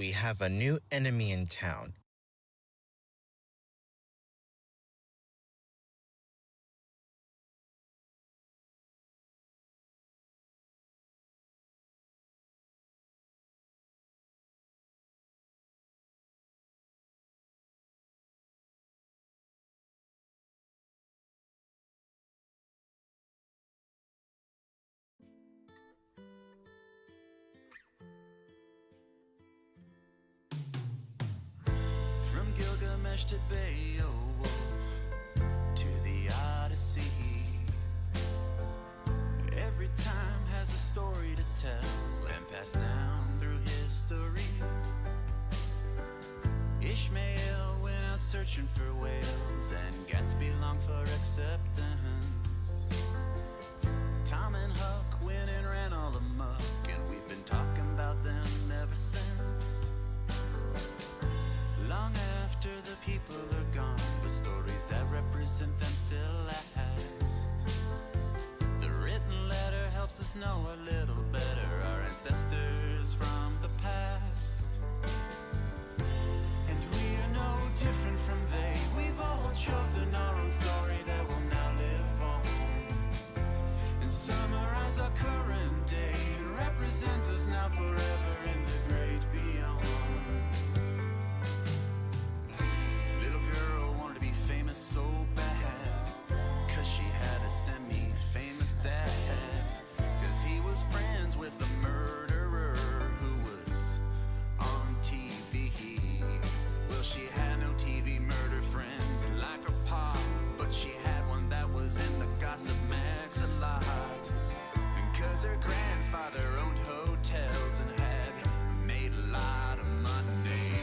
We have a new enemy in town. From Gilgamesh to Beowulf to the Odyssey, every time has a story to tell and passed down through history. Ishmael went out searching for whales, and Gatsby longed for acceptance. Tom and Huck went and ran all amok, and we've been talking about them ever since. Long after the people are gone, the stories that represent them still last. The written letter helps us know a little better our ancestors from the past. And we are no different from they. We've all chosen our own story that will now live on, and summarize our current day and represent us now forever in the great beyond. So bad, 'cause she had a semi-famous dad, 'cause he was friends with a murderer who was on TV. Well, she had no TV murder friends like her pop, but she had one that was in the gossip mags a lot. And 'cause her grandfather owned hotels and had made a lot of money,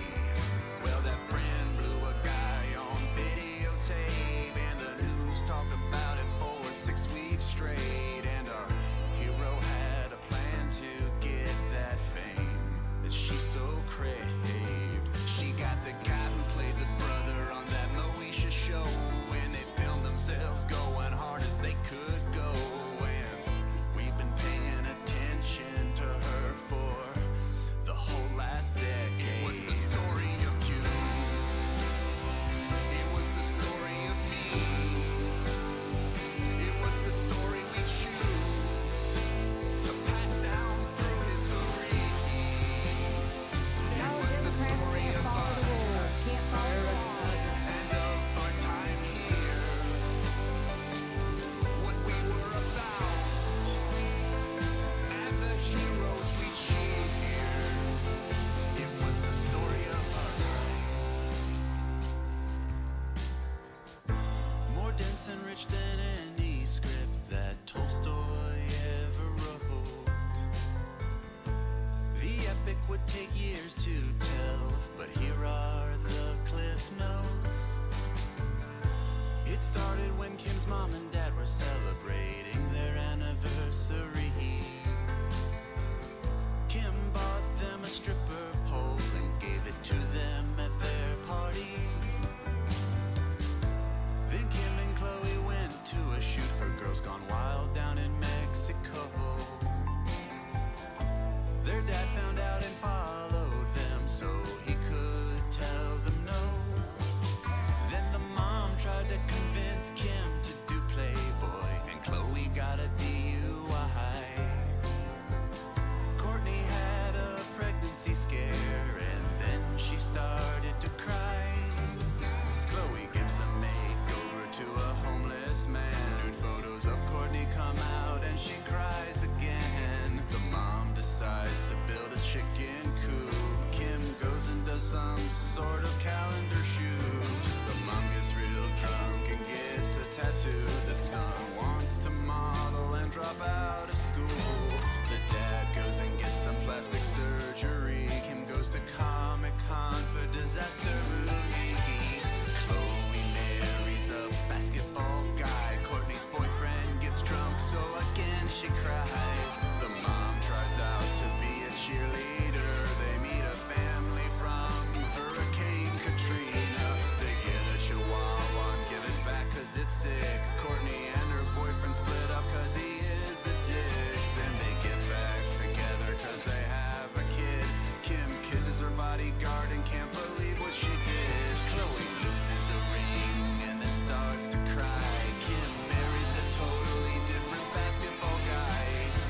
well, that friend blew a guy on videotape, and the news talked about it for 6 weeks straight. And our hero had a plan to get that fame that she so craved. She got the guy who played the brother on that Moesha show, and they filmed themselves going hard as they could go. And we've been paying attention to her for the whole last decade. It was the story of you. It was the story of me. It was the story we choose to pass down through history. It was the story of us and of our time here, what we were about, and the heroes we cheer. It was the story of our time. More dense and rich than any script that Tolstoy ever wrote. The epic would take years to tell, but here are the cliff notes. It started when Kim's mom and dad were celebrating their anniversary. Kim bought them a stripper pole and gave it to them at their party. Then Kim and Chloe went to a shoot for Girls Gone Wild down in Mexico. Their dad found out and followed them so he could tell them no. Then the mom tried to convince Kim to do Playboy, and Chloe got a DUI. Courtney had a pregnancy scare, and then she started to cry. Chloe gives a makeover to a homeless man. Nude photos of Courtney come out and she cries again. The mom decides to build a chicken coop. Kim goes and does some sort of calendar shoot. The mom gets real drunk and gets a tattoo. The son wants to model and drop out of school. The dad goes and gets some plastic surgery. Kim goes to Comic-Con for disaster movie. Chloe marries a basketball guy. Courtney's boyfriend gets drunk, so again she cries. The mom tries out to be a cheerleader. They meet a family from Hurricane Katrina. They get a chihuahua and give it back 'cause it's sick. Courtney and her boyfriend split up 'cause he is a dick. Then they get back together 'cause they have a kid. Kim kisses her body bodyguard and can't believe what she did. Chloe loses a ring and then starts to cry. Kim marries a totally different basketball guy.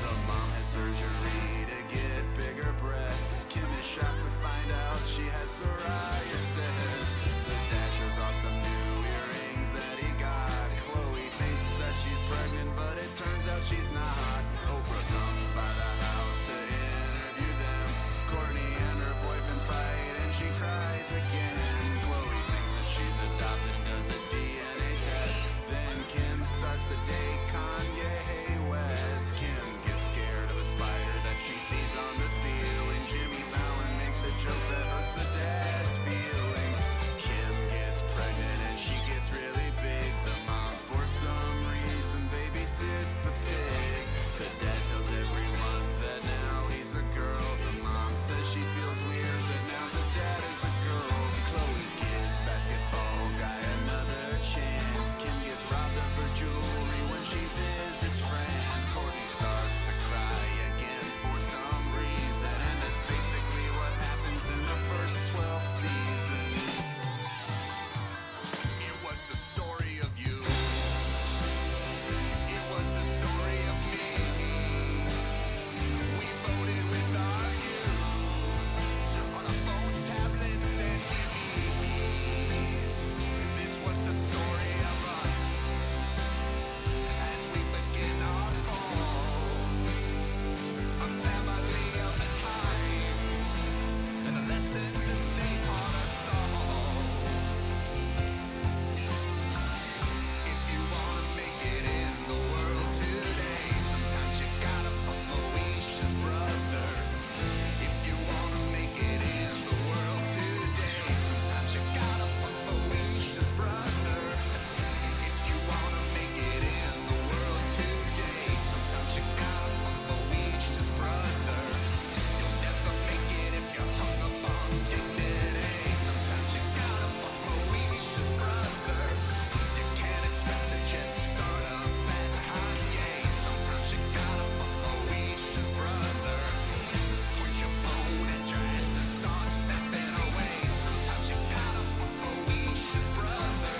The mom has surgery to get bigger breasts. Kim is shocked to find out she has psoriasis. The dad shows off some new earrings that he got. Chloe thinks that she's pregnant, but it turns out she's not. Oprah comes by the house to interview them. Courtney and her boyfriend fight and she cries again. Chloe thinks that she's adopted and does a DNA test. Then Kim starts to date Kanye West. Kim gets scared of a spider that she sees on the ceiling. Jimmy Fallon makes a joke that hurts the dad's feelings. Kim gets pregnant and she gets really big. The mom, for some reason, babysits a pig. The dad tells everyone that now he's a girl. The mom says she feels weird that now the dad is a girl. Chloe gives basketball guy another chance. Kim gets robbed of her jewelry when she visits friends. Courtney starts to cry again for some reason, and that's basically what happens in the first 12 seasons. It was the story of you. It was the story of me. We voted with our views on our phones, tablets, and TVs. This was the story of us as we begin our fall. A family of the times and the lessons that they taught us all. If you wanna make it in the world today, sometimes you gotta fuck Moesha's brother. If you wanna make it in the world today, sometimes you gotta fuck Moesha's brother. If you wanna make it in the world today, sometimes you gotta fuck Moesha's brother. You'll never make it if you're hung up on dignity. Sometimes you gotta fuck Moesha's brother. You can't expect to just start up at Kanye. Sometimes you gotta fuck Moesha's brother. Put your phone at your ass and start snapping away. Sometimes you gotta fuck Moesha's brother.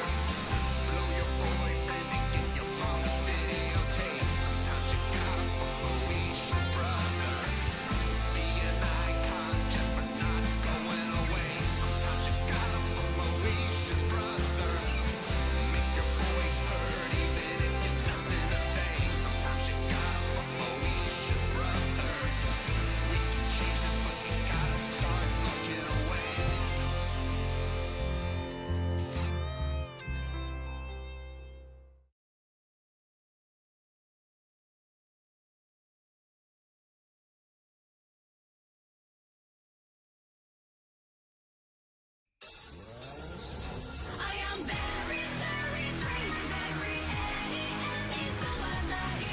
Blow your boyfriend and get your mom a videotape. Sometimes you gotta fuck Moesha's brother. Be an icon just for not going away. Sometimes you gotta fuck Moesha's brother. Make your voice heard even if you're nothing to say. Sometimes you gotta fuck Moesha's brother. We can change this, but we gotta start looking away. I am very, very crazy, very永遠に止まらない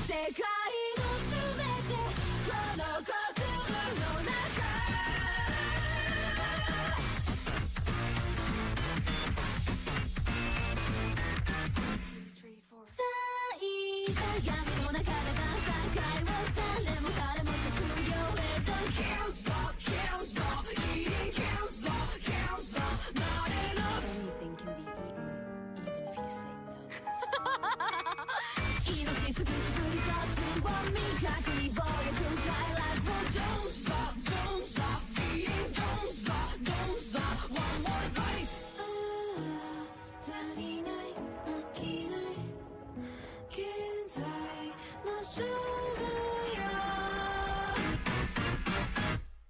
世界のすべてこの国分の中さい相模の中で晩餐会を誰も彼も職業へと Can't stop, can't stop, eating can't stop, can't stop, not enough Anything can be eaten, even if you say no. 命尽くし振り出すを味覚に暴力 I like what don't stop, don't stop, feeding don't stop, don't stop, one more fight 足りない飽きない現在の勝負よ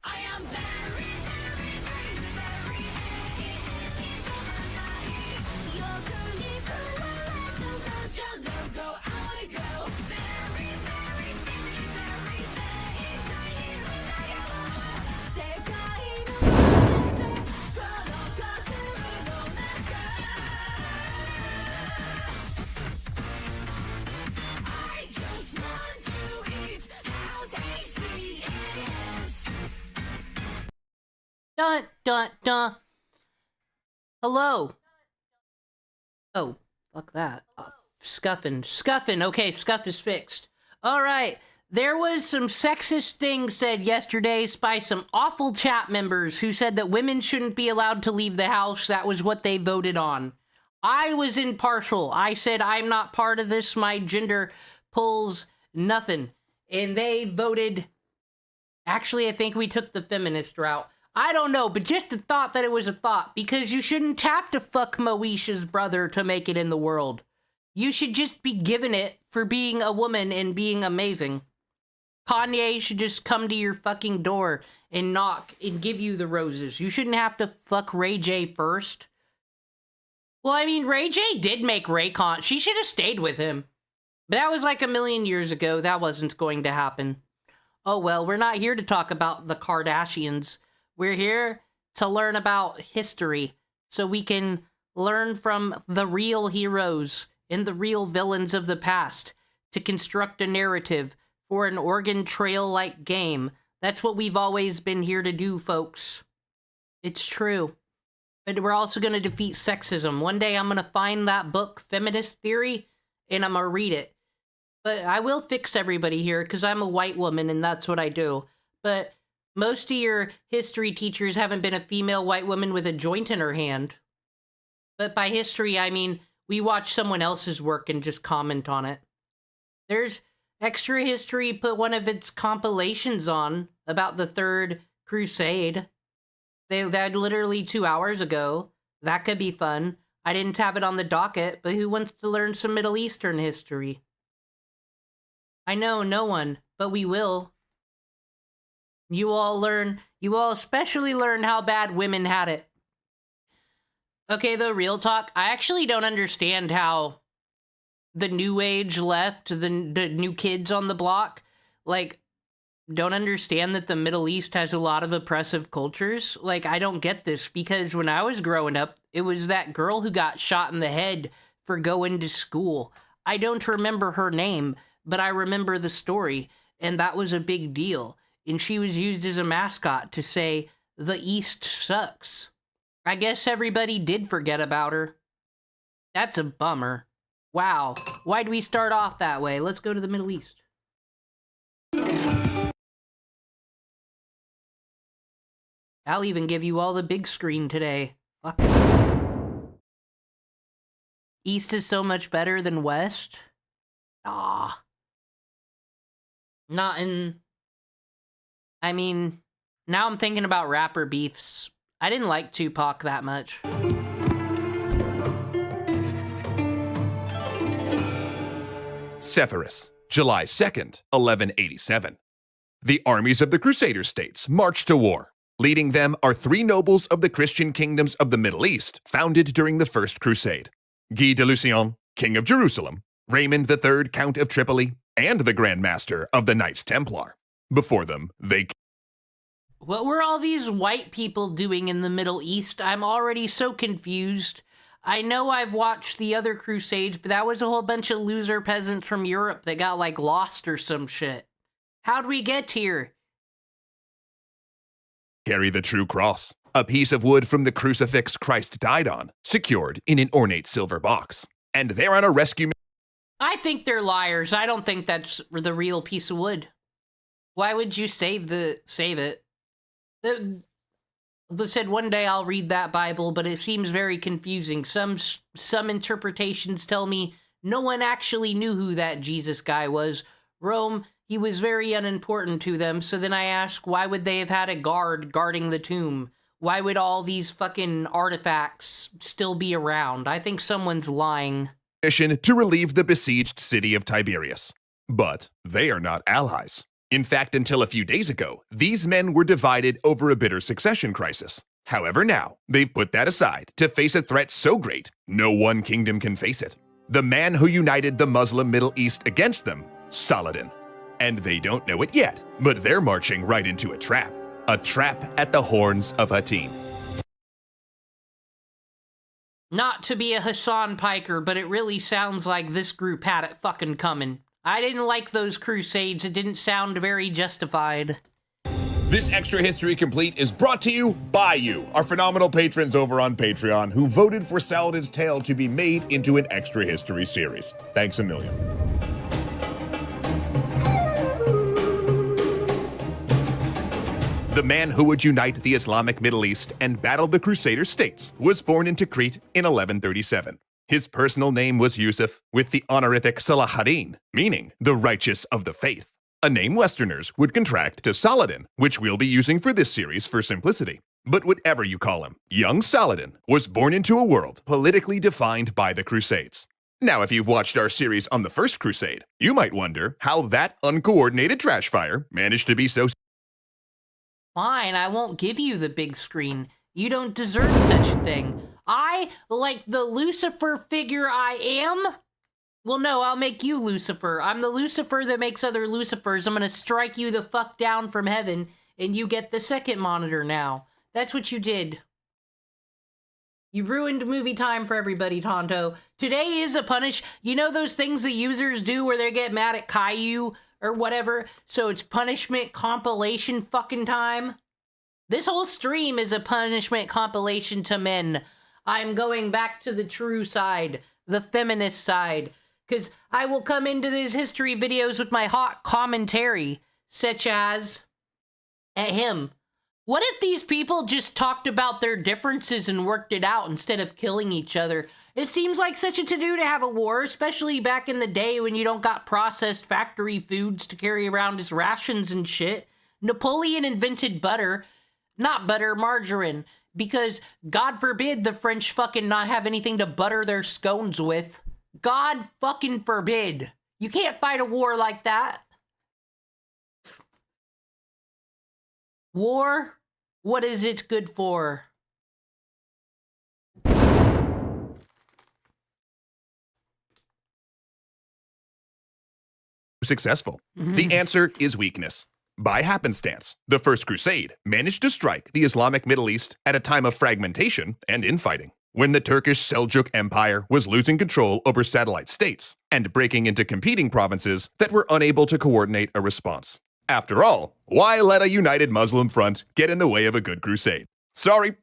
I am very, very crazy, very 永遠に止まらない欲に食われたもじゃ Go out and go very, very tasty, very 生体に無駄よ世界の全てこの国分の中I just want to eat how tasty it is Dun dun dun. Hello. Oh, fuck that. Scuffin'. Okay, scuff is fixed. All right. There was some sexist things said yesterday by some awful chat members who said that women shouldn't be allowed to leave the house. That was what they voted on. I was impartial. I said, I'm not part of this. My gender pulls nothing. And they voted... Actually, I think we took the feminist route. I don't know, but just the thought that it was a thought, because you shouldn't have to fuck Moesha's brother to make it in the world. You should just be given it for being a woman and being amazing. Kanye should just come to your fucking door and knock and give you the roses. You shouldn't have to fuck Ray J first. Well, I mean, Ray J did make Raycon. She should have stayed with him. But that was like a million years ago. That wasn't going to happen. Oh well, we're not here to talk about the Kardashians. We're here to learn about history so we can learn from the real heroes and the real villains of the past to construct a narrative for an Oregon Trail-like game. That's what we've always been here to do, folks. It's true. But we're also going to defeat sexism. One day I'm going to find that book, Feminist Theory, and I'm going to read it. But I will fix everybody here because I'm a white woman and that's what I do. But most of your history teachers haven't been a female white woman with a joint in her hand. But by history, I mean we watch someone else's work and just comment on it. There's Extra History put one of its compilations on about the Third Crusade. That literally 2 hours ago. That could be fun. I didn't have it on the docket, but who wants to learn some Middle Eastern history? I know, no one, but we will. You all especially learn how bad women had it. Okay, though, real talk, I actually don't understand how the new age left, the new kids on the block, like, don't understand that the Middle East has a lot of oppressive cultures. Like, I don't get this, because when I was growing up, it was that girl who got shot in the head for going to school. I don't remember her name, but I remember the story, and that was a big deal. And she was used as a mascot to say, the East sucks. I guess everybody did forget about her. That's a bummer. Wow, why'd we start off that way? Let's go to the Middle East. I'll even give you all the big screen today. Fuck. East is so much better than West? Ah. Not in... I mean, now I'm thinking about rapper beefs. I didn't like Tupac that much. Sepphoris, July 2nd, 1187. The armies of the Crusader states marched to war. Leading them are three nobles of the Christian kingdoms of the Middle East founded during the First Crusade. Guy de Lusignan, King of Jerusalem, Raymond III, Count of Tripoli, and the Grand Master of the Knights Templar. Before them, they... What were all these white people doing in the Middle East? I'm already so confused. I know I've watched the other Crusades, but that was a whole bunch of loser peasants from Europe that got, like, lost or some shit. How'd we get here? carry the true cross, a piece of wood from the crucifix Christ died on, secured in an ornate silver box. And they're on a rescue... I think they're liars. I don't think that's the real piece of wood. Why would you save it? They said one day I'll read that Bible, but it seems very confusing. Some interpretations tell me no one actually knew who that Jesus guy was. Rome, he was very unimportant to them, so then I ask, why would they have had a guard guarding the tomb? Why would all these fucking artifacts still be around? I think someone's lying. ...mission to relieve the besieged city of Tiberias. But they are not allies. In fact, until a few days ago, these men were divided over a bitter succession crisis. However, now, they've put that aside to face a threat so great, no one kingdom can face it. The man who united the Muslim Middle East against them, Saladin. And they don't know it yet, but they're marching right into a trap. A trap at the horns of Hattin. Not to be a Hassan Piker, but it really sounds like this group had it fucking coming. I didn't like those crusades. It didn't sound very justified. This Extra History Complete is brought to you by you, our phenomenal patrons over on Patreon, who voted for Saladin's Tale to be made into an Extra History series. Thanks a million. the man who would unite the Islamic Middle East and battle the Crusader states, was born in Tikrit in 1137. His personal name was Yusuf, with the honorific Salah ad-Din, meaning the righteous of the faith, a name Westerners would contract to Saladin, which we'll be using for this series for simplicity. But whatever you call him, young Saladin was born into a world politically defined by the Crusades. Now, if you've watched our series on the First Crusade, you might wonder how that uncoordinated trash fire managed to be so... Fine, I won't give you the big screen. You don't deserve such a thing. I, like the Lucifer figure I am... Well, no, I'll make you Lucifer. I'm the Lucifer that makes other Lucifers. I'm gonna strike you the fuck down from heaven, and you get the second monitor now. That's what you did. You ruined movie time for everybody, Tonto. Today is a punish. You know those things the users do where they get mad at Caillou or whatever? So it's punishment compilation fucking time? This whole stream is a punishment compilation to men. I'm going back to the true side, the feminist side. Because I will come into these history videos with my hot commentary, such as, at him. What if these people just talked about their differences and worked it out instead of killing each other? It seems like such a to-do to have a war, especially back in the day when you don't got processed factory foods to carry around as rations and shit. Napoleon invented butter, not butter, margarine, because God forbid the French fucking not have anything to butter their scones with. God fucking forbid. You can't fight a war like that. War? What is it good for? Successful? The answer is weakness. By happenstance, the First Crusade managed to strike the Islamic Middle East at a time of fragmentation and infighting, when the Turkish Seljuk Empire was losing control over satellite states and breaking into competing provinces that were unable to coordinate a response. After all, why let a united Muslim front get in the way of a good crusade? Sorry,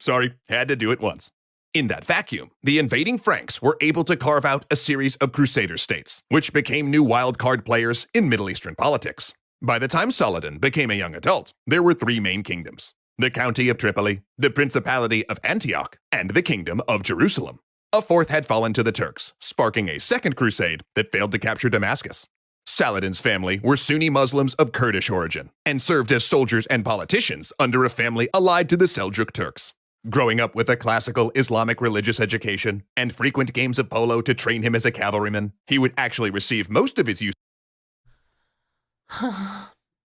had to do it once. In that vacuum, the invading Franks were able to carve out a series of Crusader states, which became new wildcard players in Middle Eastern politics. By the time Saladin became a young adult, there were three main kingdoms: the County of Tripoli, the Principality of Antioch, and the Kingdom of Jerusalem. A fourth had fallen to the Turks, sparking a second crusade that failed to capture Damascus. Saladin's family were Sunni Muslims of Kurdish origin and served as soldiers and politicians under a family allied to the Seljuk Turks. Growing up with a classical Islamic religious education and frequent games of polo to train him as a cavalryman, he would actually receive most of his use.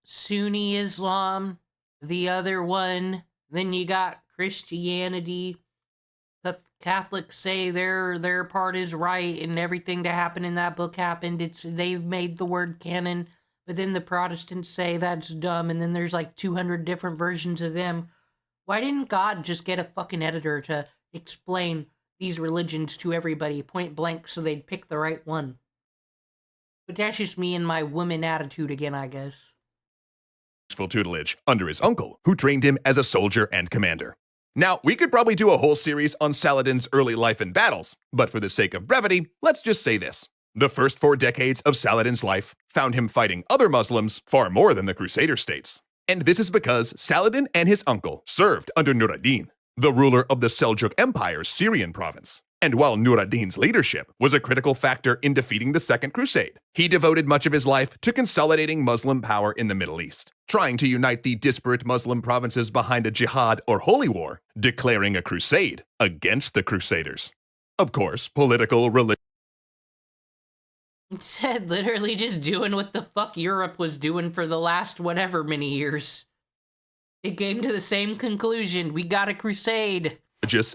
Sunni Islam, the other one, then you got Christianity. The Catholics say their part is right and everything that happened in that book happened. They've made the word canon, but then the Protestants say that's dumb, and then there's like 200 different versions of them. Why didn't God just get a fucking editor to explain these religions to everybody point blank so they'd pick the right one? But that's just me and my woman attitude again, I guess. Tutelage under his uncle, who trained him as a soldier and commander. Now, we could probably do a whole series on Saladin's early life and battles, but for the sake of brevity, let's just say this. The first 4 decades of Saladin's life found him fighting other Muslims far more than the Crusader states. And this is because Saladin and his uncle served under Nur ad-Din, the ruler of the Seljuk Empire's Syrian province. And while Nur ad-Din's leadership was a critical factor in defeating the Second Crusade, he devoted much of his life to consolidating Muslim power in the Middle East, trying to unite the disparate Muslim provinces behind a jihad or holy war, declaring a crusade against the Crusaders. Of course, political, religious, It said literally just doing what the fuck Europe was doing for the last whatever many years. It came to the same conclusion. We got a crusade.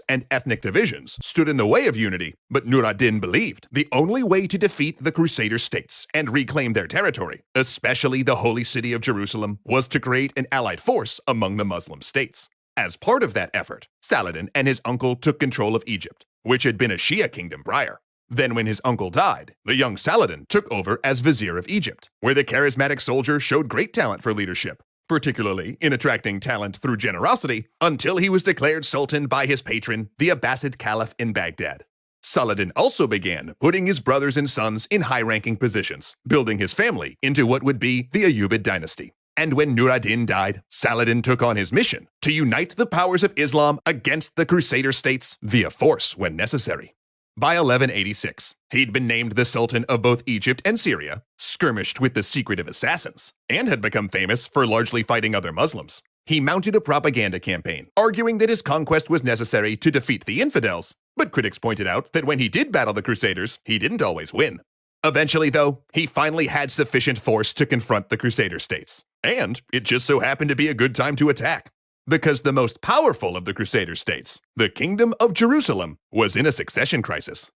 and ethnic divisions stood in the way of unity, but Nur ad-Din believed the only way to defeat the Crusader states and reclaim their territory, especially the holy city of Jerusalem, was to create an allied force among the Muslim states. As part of that effort, Saladin and his uncle took control of Egypt, which had been a Shia kingdom prior. Then when his uncle died, the young Saladin took over as vizier of Egypt, where the charismatic soldier showed great talent for leadership, particularly in attracting talent through generosity, until he was declared sultan by his patron, the Abbasid Caliph in Baghdad. Saladin also began putting his brothers and sons in high-ranking positions, building his family into what would be the Ayyubid dynasty. And when Nur ad-Din died, Saladin took on his mission to unite the powers of Islam against the Crusader states via force when necessary. By 1186, he'd been named the Sultan of both Egypt and Syria, skirmished with the secretive assassins, and had become famous for largely fighting other Muslims. He mounted a propaganda campaign, arguing that his conquest was necessary to defeat the infidels, but critics pointed out that when he did battle the Crusaders, he didn't always win. Eventually, though, he finally had sufficient force to confront the Crusader states, and it just so happened to be a good time to attack. Because the most powerful of the Crusader states, the Kingdom of Jerusalem, was in a succession crisis.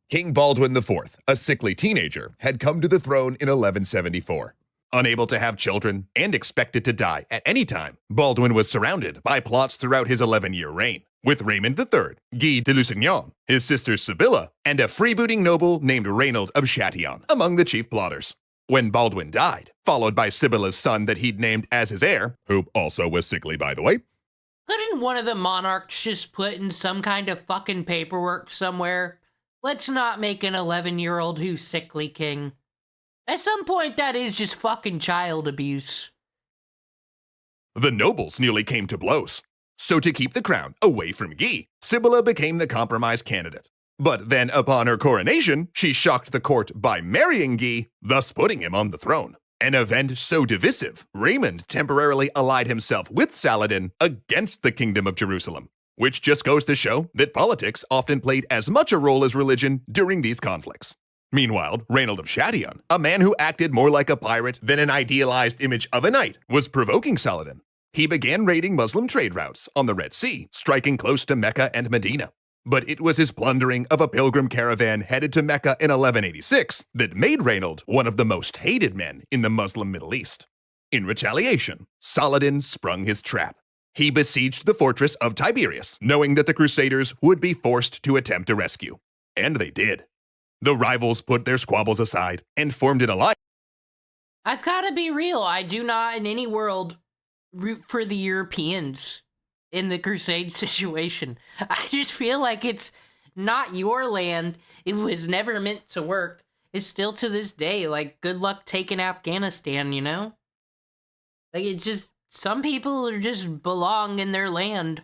King Baldwin IV, a sickly teenager, had come to the throne in 1174. Unable to have children and expected to die at any time, Baldwin was surrounded by plots throughout his 11-year reign, with Raymond III, Guy de Lusignan, his sister Sibylla, and a freebooting noble named Reynold of Chatillon among the chief plotters. When Baldwin died, followed by Sibylla's son that he'd named as his heir, who also was sickly by the way, Couldn't one of the monarchs just put in some kind of fucking paperwork somewhere? Let's not make an 11-year-old who's sickly king. At some point, that is just fucking child abuse. the nobles nearly came to blows. So to keep the crown away from Guy, Sibylla became the compromise candidate. But then upon her coronation, she shocked the court by marrying Guy, thus putting him on the throne. An event so divisive, Raymond temporarily allied himself with Saladin against the Kingdom of Jerusalem, which just goes to show that politics often played as much a role as religion during these conflicts. Meanwhile, Reynold of Chatillon, a man who acted more like a pirate than an idealized image of a knight, was provoking Saladin. He began raiding Muslim trade routes on the Red Sea, striking close to Mecca and Medina. But it was his plundering of a pilgrim caravan headed to Mecca in 1186 that made Reynold one of the most hated men in the Muslim Middle East. In retaliation, Saladin sprung his trap. He besieged the fortress of Tiberias, knowing that the Crusaders would be forced to attempt a rescue. And they did. The rivals put their squabbles aside and formed an alliance. I've got to be real. I do not in any world root for the Europeans in the Crusade situation. I just feel like it's not your land. It was never meant to work. It's still to this day, like, good luck taking Afghanistan, you know? Like, it's just, some people are just belong in their land.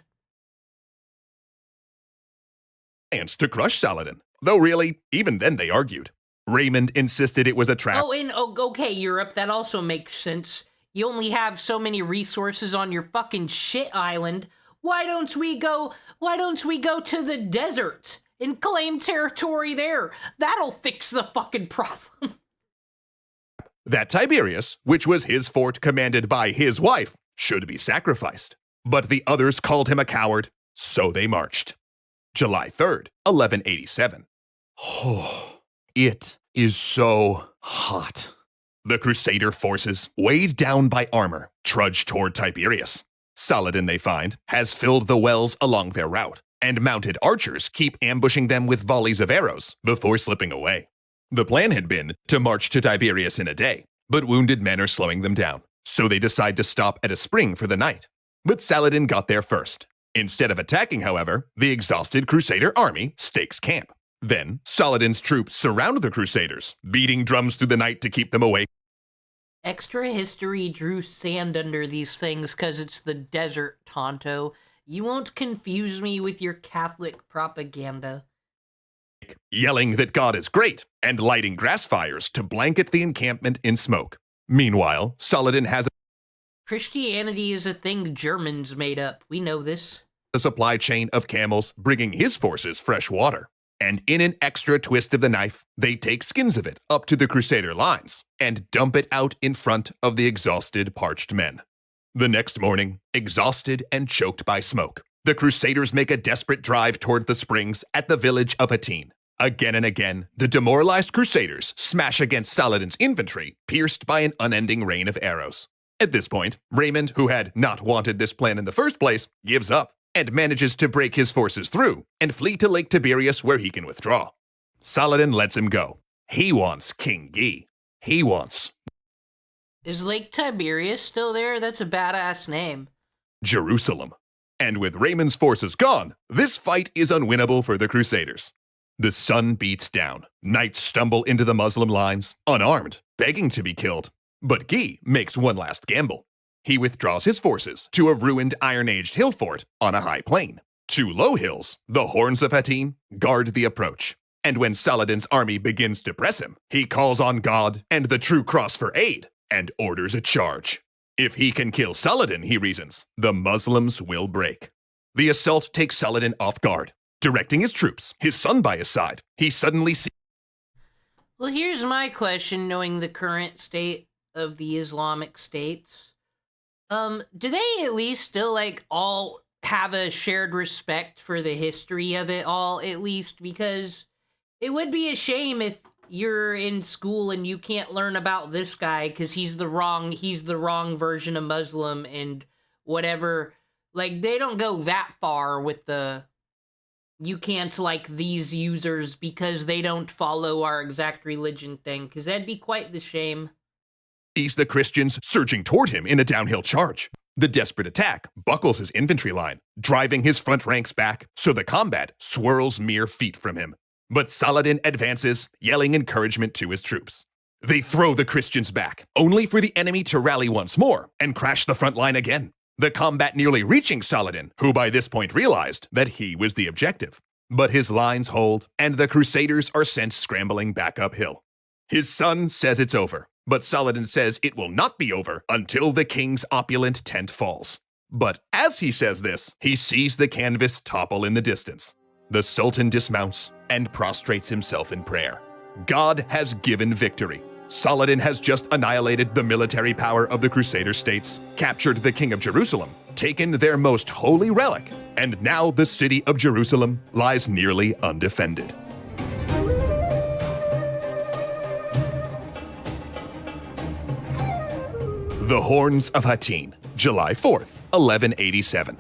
To crush Saladin. Though really, even then they argued. Raymond insisted it was a trap. Okay, Europe, that also makes sense. You only have so many resources on your fucking shit island. Why don't we go to the desert and claim territory there? That'll fix the fucking problem. That Tiberias, which was his fort commanded by his wife, should be sacrificed. But the others called him a coward, so they marched. July 3rd, 1187. Oh, it is so hot. The Crusader forces, weighed down by armor, trudge toward Tiberias. Saladin, they find, has filled the wells along their route, and mounted archers keep ambushing them with volleys of arrows before slipping away. The plan had been to march to Tiberias in a day, but wounded men are slowing them down, so they decide to stop at a spring for the night. But Saladin got there first. Instead of attacking, however, the exhausted Crusader army stakes camp. Then, Saladin's troops surround the Crusaders, beating drums through the night to keep them awake. Extra history drew sand under these things because it's the desert, Tonto. You won't confuse me with your Catholic propaganda. Yelling that God is great, and lighting grass fires to blanket the encampment in smoke. Meanwhile, Saladin has Christianity is a thing Germans made up. We know this. a supply chain of camels bringing his forces fresh water. And in an extra twist of the knife, they take skins of it up to the Crusader lines and dump it out in front of the exhausted, parched men. The next morning, exhausted and choked by smoke, the Crusaders make a desperate drive toward the springs at the village of Hattin. Again and again, the demoralized Crusaders smash against Saladin's infantry, pierced by an unending rain of arrows. At this point, Raymond, who had not wanted this plan in the first place, gives up and manages to break his forces through and flee to Lake Tiberias where he can withdraw. Saladin lets him go. He wants King Guy. He wants Is Lake Tiberias still there? That's a badass name. Jerusalem. And with Raymond's forces gone, this fight is unwinnable for the Crusaders. The sun beats down. Knights stumble into the Muslim lines, unarmed, begging to be killed. But Guy makes one last gamble. He withdraws his forces to a ruined Iron-Aged hill fort on a high plain. 2 low hills, the Horns of Hattin, guard the approach. And when Saladin's army begins to press him, he calls on God and the True Cross for aid and orders a charge. If he can kill Saladin, he reasons, the Muslims will break. The assault takes Saladin off guard. Directing his troops, his son by his side, he suddenly sees. Well, here's my question, knowing the current state of the Islamic states. Do they at least still, like, all have a shared respect for the history of it all, at least? Because it would be a shame if you're in school and you can't learn about this guy because he's the wrong version of Muslim and whatever. Like, they don't go that far with the you can't like these users because they don't follow our exact religion thing, because that'd be quite the shame. Sees the Christians surging toward him in a downhill charge. The desperate attack buckles his infantry line, driving his front ranks back so the combat swirls mere feet from him. But Saladin advances, yelling encouragement to his troops. They throw the Christians back, only for the enemy to rally once more and crash the front line again. The combat nearly reaching Saladin, who by this point realized that he was the objective. But his lines hold, and the Crusaders are sent scrambling back uphill. His son says it's over, but Saladin says it will not be over until the king's opulent tent falls. But as he says this, he sees the canvas topple in the distance. The Sultan dismounts and prostrates himself in prayer. God has given victory. Saladin has just annihilated the military power of the Crusader states, captured the King of Jerusalem, taken their most holy relic, and now the city of Jerusalem lies nearly undefended. The Horns of Hattin, July 4th, 1187.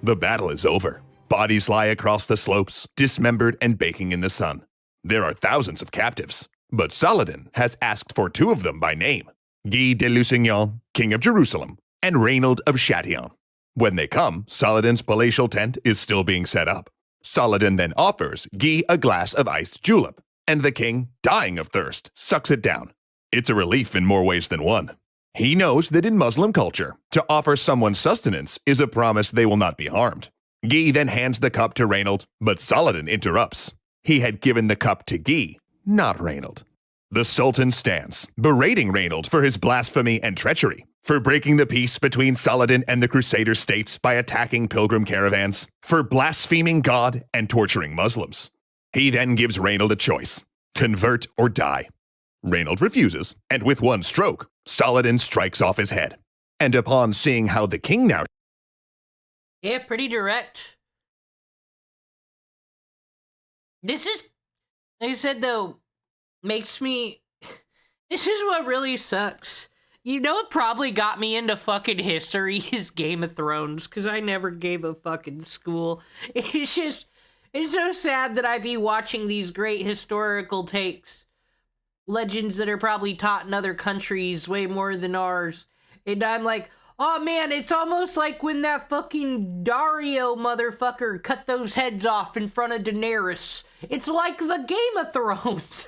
The battle is over. Bodies lie across the slopes, dismembered and baking in the sun. There are thousands of captives, but Saladin has asked for 2 of them by name, Guy de Lusignan, King of Jerusalem, and Reynold of Chatillon. When they come, Saladin's palatial tent is still being set up. Saladin then offers Guy a glass of iced julep, and the king, dying of thirst, sucks it down. It's a relief in more ways than one. He knows that in Muslim culture, to offer someone sustenance is a promise they will not be harmed. Guy then hands the cup to Reynold, but Saladin interrupts. He had given the cup to Guy, not Reynold. The Sultan stands, berating Reynold for his blasphemy and treachery, for breaking the peace between Saladin and the Crusader states by attacking pilgrim caravans, for blaspheming God and torturing Muslims. He then gives Reynold a choice, convert or die. Reynold refuses, and with one stroke, Saladin strikes off his head. And upon seeing how the king now... Yeah, pretty direct. This is, like I said though, makes me... This is what really sucks. You know what probably got me into fucking history is Game of Thrones, because I never gave a fucking school. It's just, it's so sad that I be watching these great historical takes. Legends that are probably taught in other countries way more than ours. And I'm like, oh man, it's almost like when that fucking Dario motherfucker cut those heads off in front of Daenerys. It's like the Game of Thrones.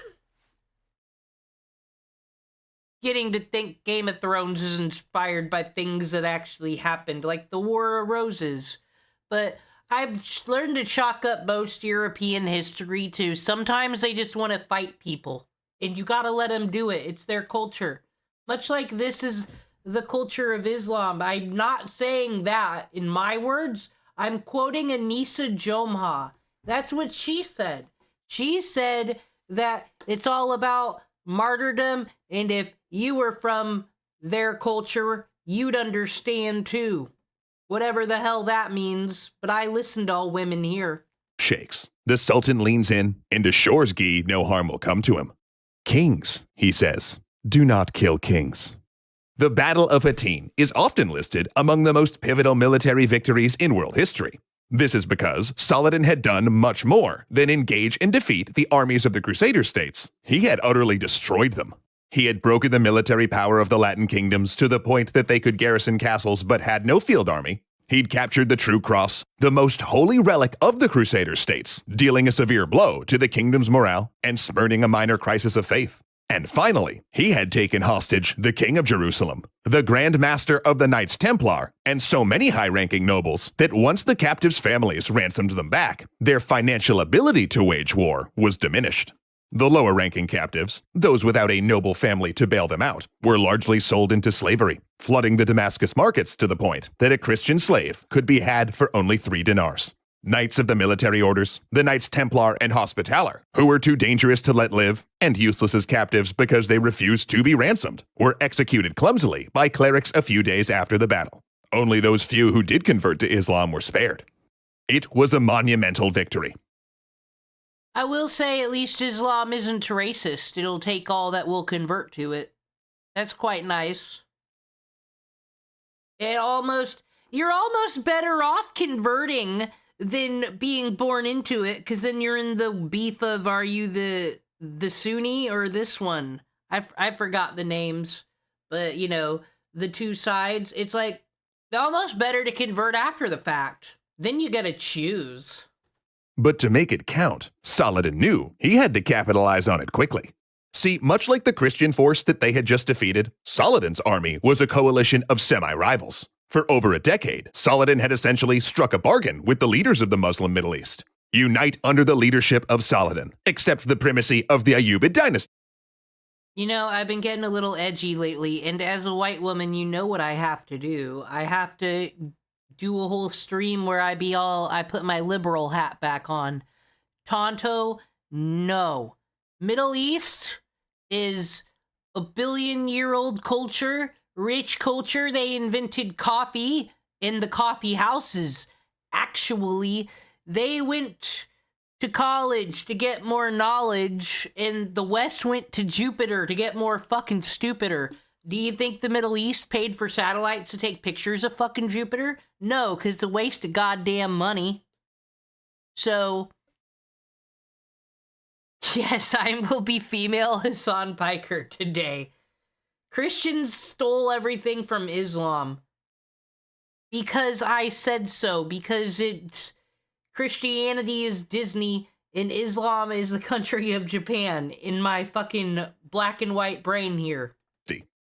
Getting to think Game of Thrones is inspired by things that actually happened, like the War of Roses. But I've learned to chalk up most European history to sometimes they just want to fight people. And you gotta let them do it. It's their culture. Much like this is the culture of Islam. I'm not saying that in my words. I'm quoting Anissa Jomha. That's what she said. She said that it's all about martyrdom, and if you were from their culture, you'd understand too. Whatever the hell that means, but I listen to all women here. Shakes. The Sultan leans in and assures Guy no harm will come to him. Kings, he says, do not kill kings. The Battle of Hattin is often listed among the most pivotal military victories in world history. This is because Saladin had done much more than engage and defeat the armies of the Crusader states. He had utterly destroyed them. He had broken the military power of the Latin kingdoms to the point that they could garrison castles but had no field army. He'd captured the True Cross, the most holy relic of the Crusader states, dealing a severe blow to the kingdom's morale and spurning a minor crisis of faith. And finally, he had taken hostage the King of Jerusalem, the Grand Master of the Knights Templar, and so many high-ranking nobles that once the captives' families ransomed them back, their financial ability to wage war was diminished. The lower-ranking captives, those without a noble family to bail them out, were largely sold into slavery, flooding the Damascus markets to the point that a Christian slave could be had for only 3 dinars. Knights of the military orders, the Knights Templar and Hospitaller, who were too dangerous to let live and useless as captives because they refused to be ransomed, were executed clumsily by clerics a few days after the battle. Only those few who did convert to Islam were spared. It was a monumental victory. I will say at least Islam isn't racist. It'll take all that will convert to it. That's quite nice. You're almost better off converting than being born into it, because then you're in the beef of, are you the Sunni or this one? I forgot the names, but you know, the two sides. It's like almost better to convert after the fact. Then you gotta choose. But to make it count, Saladin knew he had to capitalize on it quickly. See, much like the Christian force that they had just defeated, Saladin's army was a coalition of semi-rivals. For over a decade, Saladin had essentially struck a bargain with the leaders of the Muslim Middle East. Unite under the leadership of Saladin, accept the primacy of the Ayyubid dynasty. You know, I've been getting a little edgy lately, and as a white woman, you know what I have to do. I have to do a whole stream where I put my liberal hat back on. Tonto, no. Middle East is a billion-year-old culture, rich culture. They invented coffee in the coffee houses. Actually, they went to college to get more knowledge, and the West went to Jupiter to get more fucking stupider. Do you think the Middle East paid for satellites to take pictures of fucking Jupiter? No, because it's a waste of goddamn money. So, yes, I will be female Hassan Piker today. Christians stole everything from Islam. Because I said so. Because Christianity is Disney and Islam is the country of Japan in my fucking black and white brain here.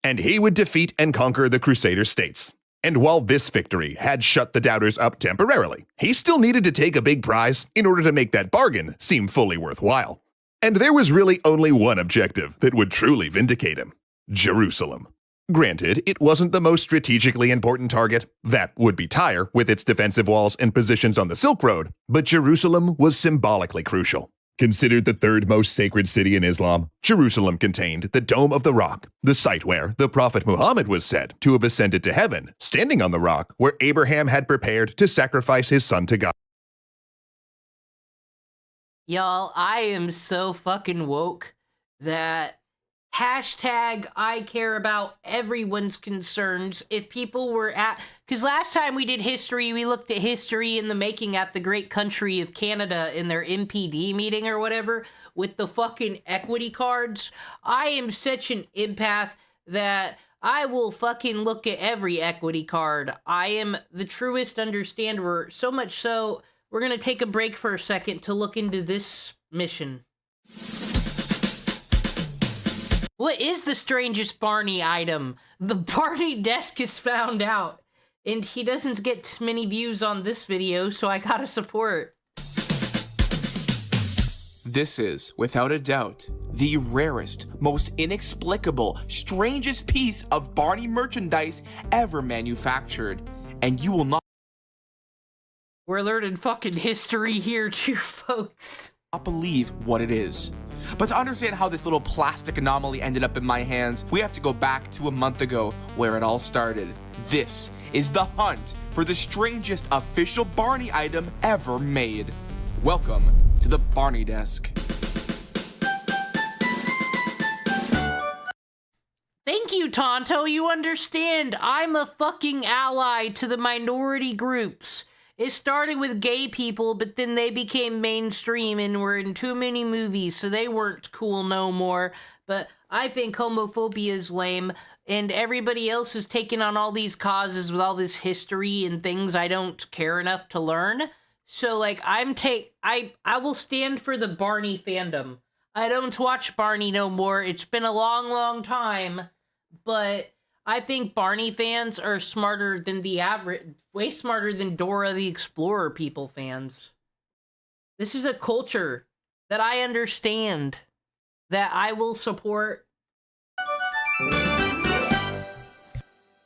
And he would defeat and conquer the Crusader states. And while this victory had shut the doubters up temporarily, he still needed to take a big prize in order to make that bargain seem fully worthwhile. And there was really only one objective that would truly vindicate him: Jerusalem. Granted, it wasn't the most strategically important target. That would be Tyre, with its defensive walls and positions on the Silk Road, but Jerusalem was symbolically crucial. Considered the third most sacred city in Islam, Jerusalem contained the Dome of the Rock, the site where the Prophet Muhammad was said to have ascended to heaven, standing on the rock where Abraham had prepared to sacrifice his son to God. Y'all, I am so fucking woke that hashtag I care about everyone's concerns. If people were at, because last time we did history, we looked at history in the making at the great country of Canada in their MPD meeting or whatever with the fucking equity cards. I am such an empath that I will fucking look at every equity card. I am the truest understander, so much so we're gonna take a break for a second to look into this mission. What is the strangest Barney item? The Barney desk is found out. And he doesn't get many views on this video, so I gotta support. This is, without a doubt, the rarest, most inexplicable, strangest piece of Barney merchandise ever manufactured. And you will not We're learning fucking history here too, folks. believe what it is. But to understand how this little plastic anomaly ended up in my hands, we have to go back to a month ago where it all started. This is the hunt for the strangest official Barney item ever made. Welcome to the Barney Desk. Thank you, Tonto. You understand. I'm a fucking ally to the minority groups. It started with gay people, but then they became mainstream and were in too many movies, so they weren't cool no more. But I think homophobia is lame, and everybody else is taking on all these causes with all this history and things I don't care enough to learn. So, like, I will stand for the Barney fandom. I don't watch Barney no more. It's been a long, long time. But I think Barney fans are smarter than the average, way smarter than Dora the Explorer people fans. This is a culture that I understand, that I will support.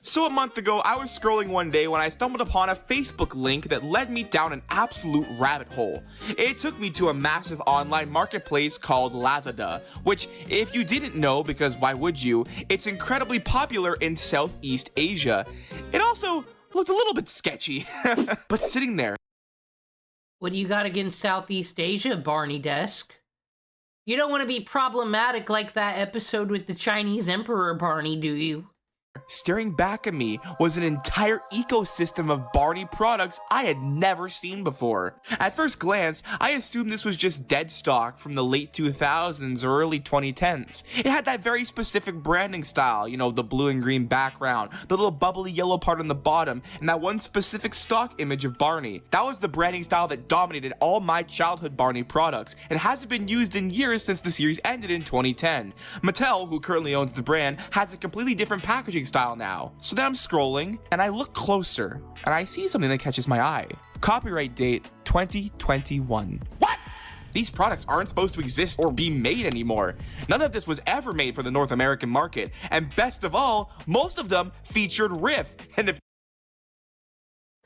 So a month ago, I was scrolling one day when I stumbled upon a Facebook link that led me down an absolute rabbit hole. It took me to a massive online marketplace called Lazada, which, if you didn't know, because why would you, it's incredibly popular in Southeast Asia. It also looked a little bit sketchy, but sitting there. What do you got against Southeast Asia, Barney Desk? You don't want to be problematic like that episode with the Chinese Emperor, Barney, do you? Staring back at me was an entire ecosystem of Barney products I had never seen before. At first glance, I assumed this was just dead stock from the late 2000s or early 2010s. It had that very specific branding style, you know, the blue and green background, the little bubbly yellow part on the bottom, and that one specific stock image of Barney. That was the branding style that dominated all my childhood Barney products, and hasn't been used in years since the series ended in 2010. Mattel, who currently owns the brand, has a completely different packaging style now. So then I'm scrolling and I look closer and I see something that catches my eye. Copyright date 2021. What? These products aren't supposed to exist or be made anymore. None of this was ever made for the North American market. And best of all, most of them featured Riff. And if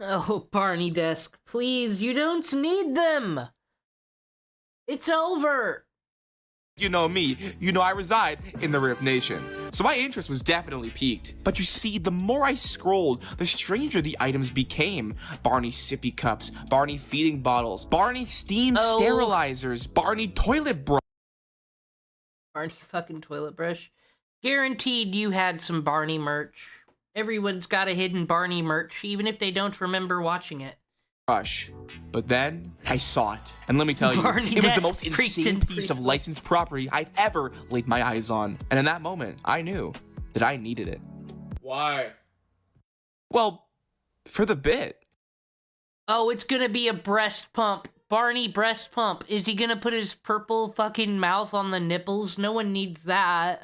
Oh, Barney Desk, please, you don't need them. It's over. you know me, you know I reside in the Riff Nation. So my interest was definitely piqued. But you see, the more I scrolled, the stranger the items became. Barney sippy cups, Barney feeding bottles, Barney steam sterilizers, Barney toilet brush. Barney fucking toilet brush. Guaranteed you had some Barney merch. Everyone's got a hidden Barney merch, even if they don't remember watching it. But then I saw it, and let me tell you, Barney it was the Desk most insane freaked piece of licensed property I've ever laid my eyes on. And in that moment, I knew that I needed it. Why? Well, for the bit. Oh, it's gonna be a breast pump. Barney breast pump. Is he gonna put his purple fucking mouth on the nipples? No one needs that.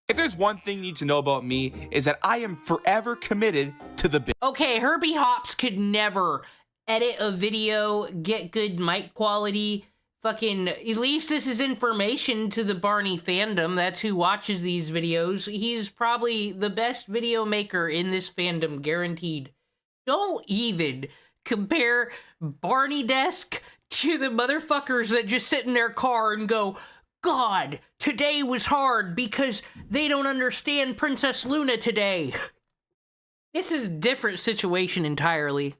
If there's one thing you need to know about me, is that I am forever committed to the bit. Okay, Herbie Hops could never edit a video, get good mic quality. Fucking, at least this is information to the Barney fandom. That's who watches these videos. He's probably the best video maker in this fandom, guaranteed. Don't even compare Barney Desk to the motherfuckers that just sit in their car and go, God, today was hard because they don't understand Princess Luna today. This is a different situation entirely.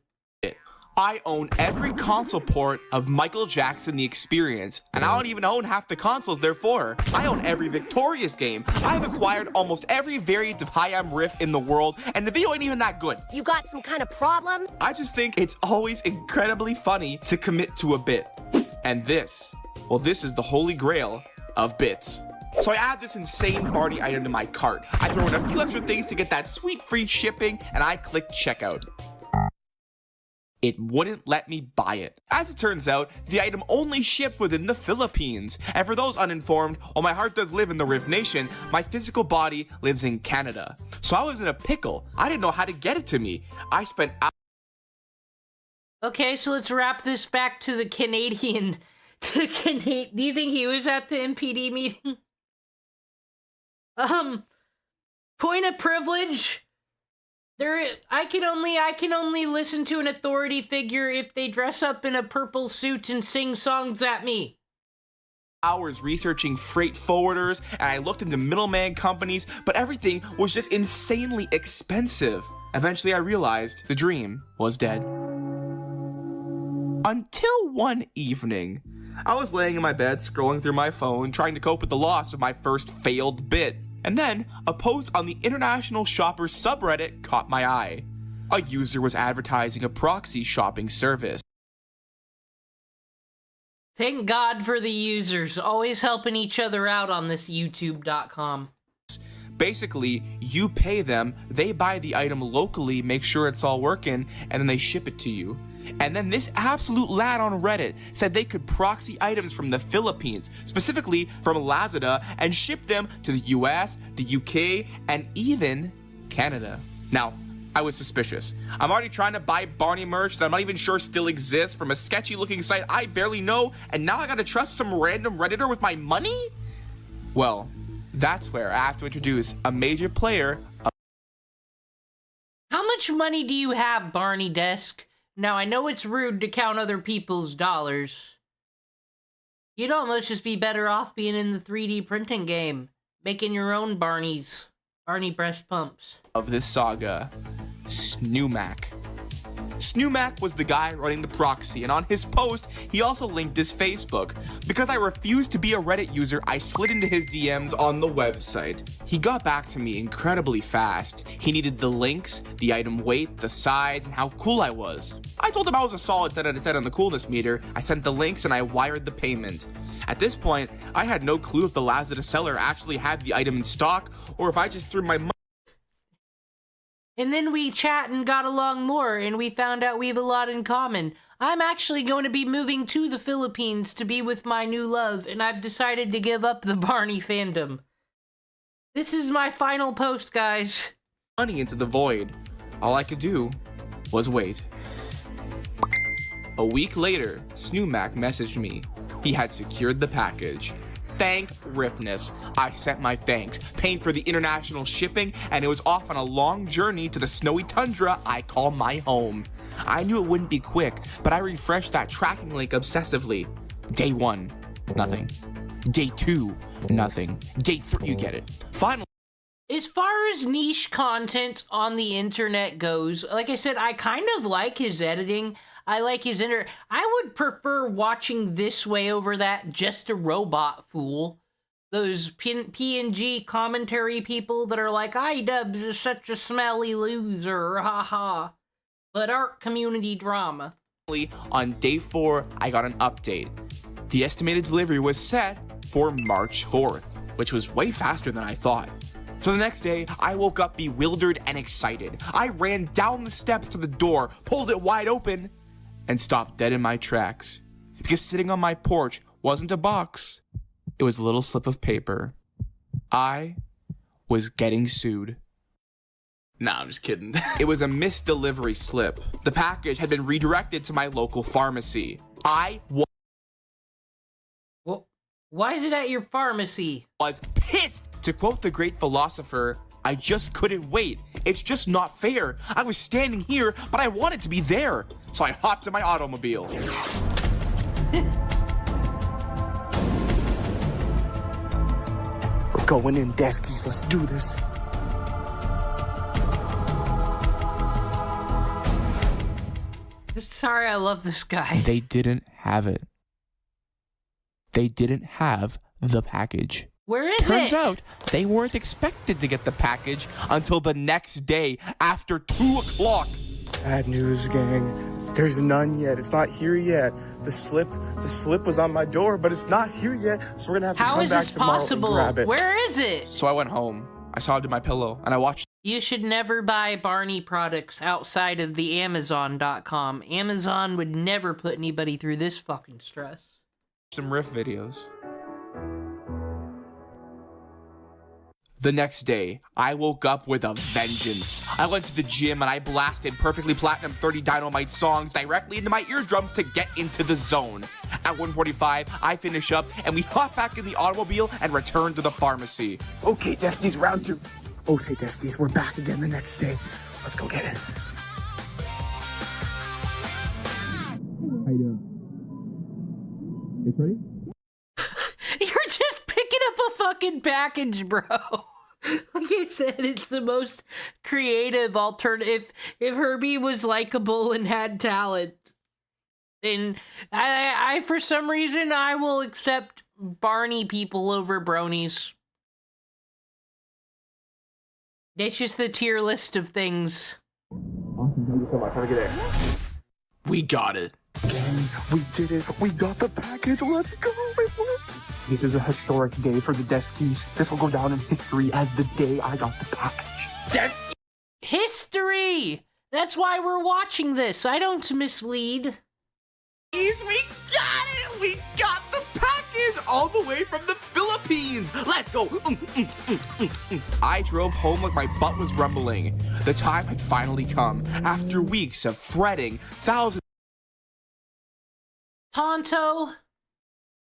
I own every console port of Michael Jackson The Experience, and I don't even own half the consoles therefore. I own every Victorious game. I've acquired almost every variant of Hi I'm Riff in the world, and the video ain't even that good. You got some kind of problem? I just think it's always incredibly funny to commit to a bit. And this, well, this is the holy grail of bits. So I add this insane Barney item to my cart. I throw in a few extra things to get that sweet free shipping, and I click checkout. It wouldn't let me buy it. As it turns out, the item only ships within the Philippines. And for those uninformed, while my heart does live in the Riff Nation, my physical body lives in Canada. So I was in a pickle. I didn't know how to get it to me. I spent hours. Okay, so let's wrap this back to the Canadian. Do you think he was at the MPD meeting? Point of privilege. I can only listen to an authority figure if they dress up in a purple suit and sing songs at me. Hours researching freight forwarders, and I looked into middleman companies, but everything was just insanely expensive. Eventually I realized the dream was dead. Until one evening, I was laying in my bed scrolling through my phone trying to cope with the loss of my first failed bit. And then, a post on the International Shoppers subreddit caught my eye. A user was advertising a proxy shopping service. Thank God for the users, always helping each other out on this YouTube.com. Basically, you pay them, they buy the item locally, make sure it's all working, and then they ship it to you. And then this absolute lad on Reddit said they could proxy items from the Philippines, specifically from Lazada, and ship them to the US, the UK, and even Canada. Now, I was suspicious. I'm already trying to buy Barney merch that I'm not even sure still exists from a sketchy looking site I barely know, and now I gotta trust some random Redditor with my money? Well, that's where I have to introduce a major player. How much money do you have, Barney Desk? Now, I know it's rude to count other people's dollars. You'd almost just be better off being in the 3D printing game, making your own Barney breast pumps. Of this saga, Snoomac. Snoomac was the guy running the proxy, and on his post, he also linked his Facebook. Because I refused to be a Reddit user, I slid into his DMs on the website. He got back to me incredibly fast. He needed the links, the item weight, the size, and how cool I was. I told him I was a solid 10 out of 10 on the coolness meter. I sent the links and I wired the payment. At this point, I had no clue if the Lazada seller actually had the item in stock, or if I just threw my money. And then we chat and got along more, and we found out we have a lot in common. I'm actually going to be moving to the Philippines to be with my new love, and I've decided to give up the Barney fandom. This is my final post, guys. Money into the void. All I could do was wait. A week later, Snoomac messaged me. He had secured the package. Thank Riffness. I sent my thanks, paid for the international shipping, and it was off on a long journey to the snowy tundra I call my home. I knew it wouldn't be quick, but I refreshed that tracking link obsessively. Day 1, nothing. Day 2, nothing. Day 3, you get it. Finally. As far as niche content on the internet goes, like I said, I kind of like his editing. I like his I would prefer watching this way over that Just a Robot Fool. Those PNG commentary people that are like, iDubbbz is such a smelly loser, haha. But art community drama. On day 4, I got an update. The estimated delivery was set for March 4th, which was way faster than I thought. So the next day, I woke up bewildered and excited. I ran down the steps to the door, pulled it wide open, and stopped dead in my tracks. Because sitting on my porch wasn't a box. It was a little slip of paper. I was getting sued. Nah, I'm just kidding. It was a misdelivery slip. The package had been redirected to my local pharmacy. Well, why is it at your pharmacy? Was pissed. To quote the great philosopher, I just couldn't wait. It's just not fair. I was standing here, but I wanted to be there. So I hopped in my automobile. We're going in, Deskies. Let's do this. Sorry, I love this guy. They didn't have it. They didn't have the package. Where is it? Turns out they weren't expected to get the package until the next day after 2 o'clock. Bad news, gang. There's none yet. It's not here yet. The slip was on my door, but it's not here yet. So we're gonna have to come back tomorrow and grab it. Where is it? So I went home. I saw it in my pillow, and I watched. You should never buy Barney products outside of the Amazon.com. Amazon would never put anybody through this fucking stress. Some riff videos. The next day, I woke up with a vengeance. I went to the gym and I blasted Perfectly Platinum 30 Dynamite songs directly into my eardrums to get into the zone. At 1:45, I finish up and we hop back in the automobile and return to the pharmacy. Okay, Deskies, round 2. Okay, Deskies, we're back again the next day. Let's go get it. How you doing? It's ready? You're just picking up a fucking package, bro. Like I said, it's the most creative alternative. If Herbie was likable and had talent, then I for some reason, I will accept Barney people over bronies. It's just the tier list of things. Awesome, thank you so much. Have a good day. We got it. Gang, we did it. We got the package. Let's go. It worked. This is a historic day for the Deskies. This will go down in history as the day I got the package. History! That's why we're watching this. I don't mislead. We got it! We got the package all the way from the Philippines! Let's go! I drove home like my butt was rumbling. The time had finally come. After weeks of fretting, thousands... Tonto,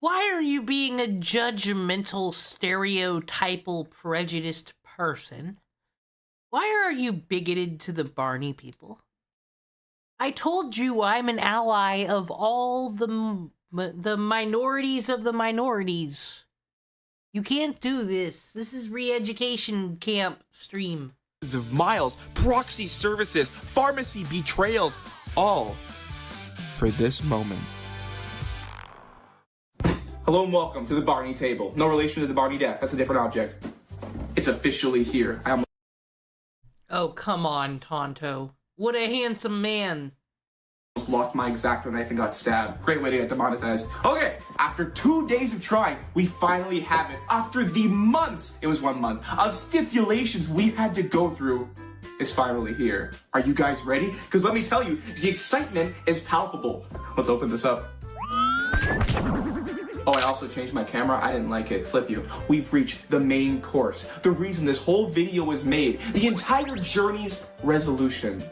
why are you being a judgmental, stereotypal, prejudiced person? Why are you bigoted to the Barney people? I told you I'm an ally of all the minorities of the minorities. You can't do this. This is re-education camp stream. Of miles, proxy services, pharmacy betrayals, all for this moment. Hello and welcome to the Barney table. No relation to the Barney death. That's a different object. It's officially here. Oh, come on, Tonto. What a handsome man. Lost my X-Acto knife and got stabbed. Great way to get demonetized. Okay, after 2 days of trying, we finally have it. After the months, it was 1 month, of stipulations we had to go through, it's finally here. Are you guys ready? Because let me tell you, the excitement is palpable. Let's open this up. Oh, I also changed my camera. I didn't like it. Flip you. We've reached the main course. The reason this whole video was made. The entire journey's resolution.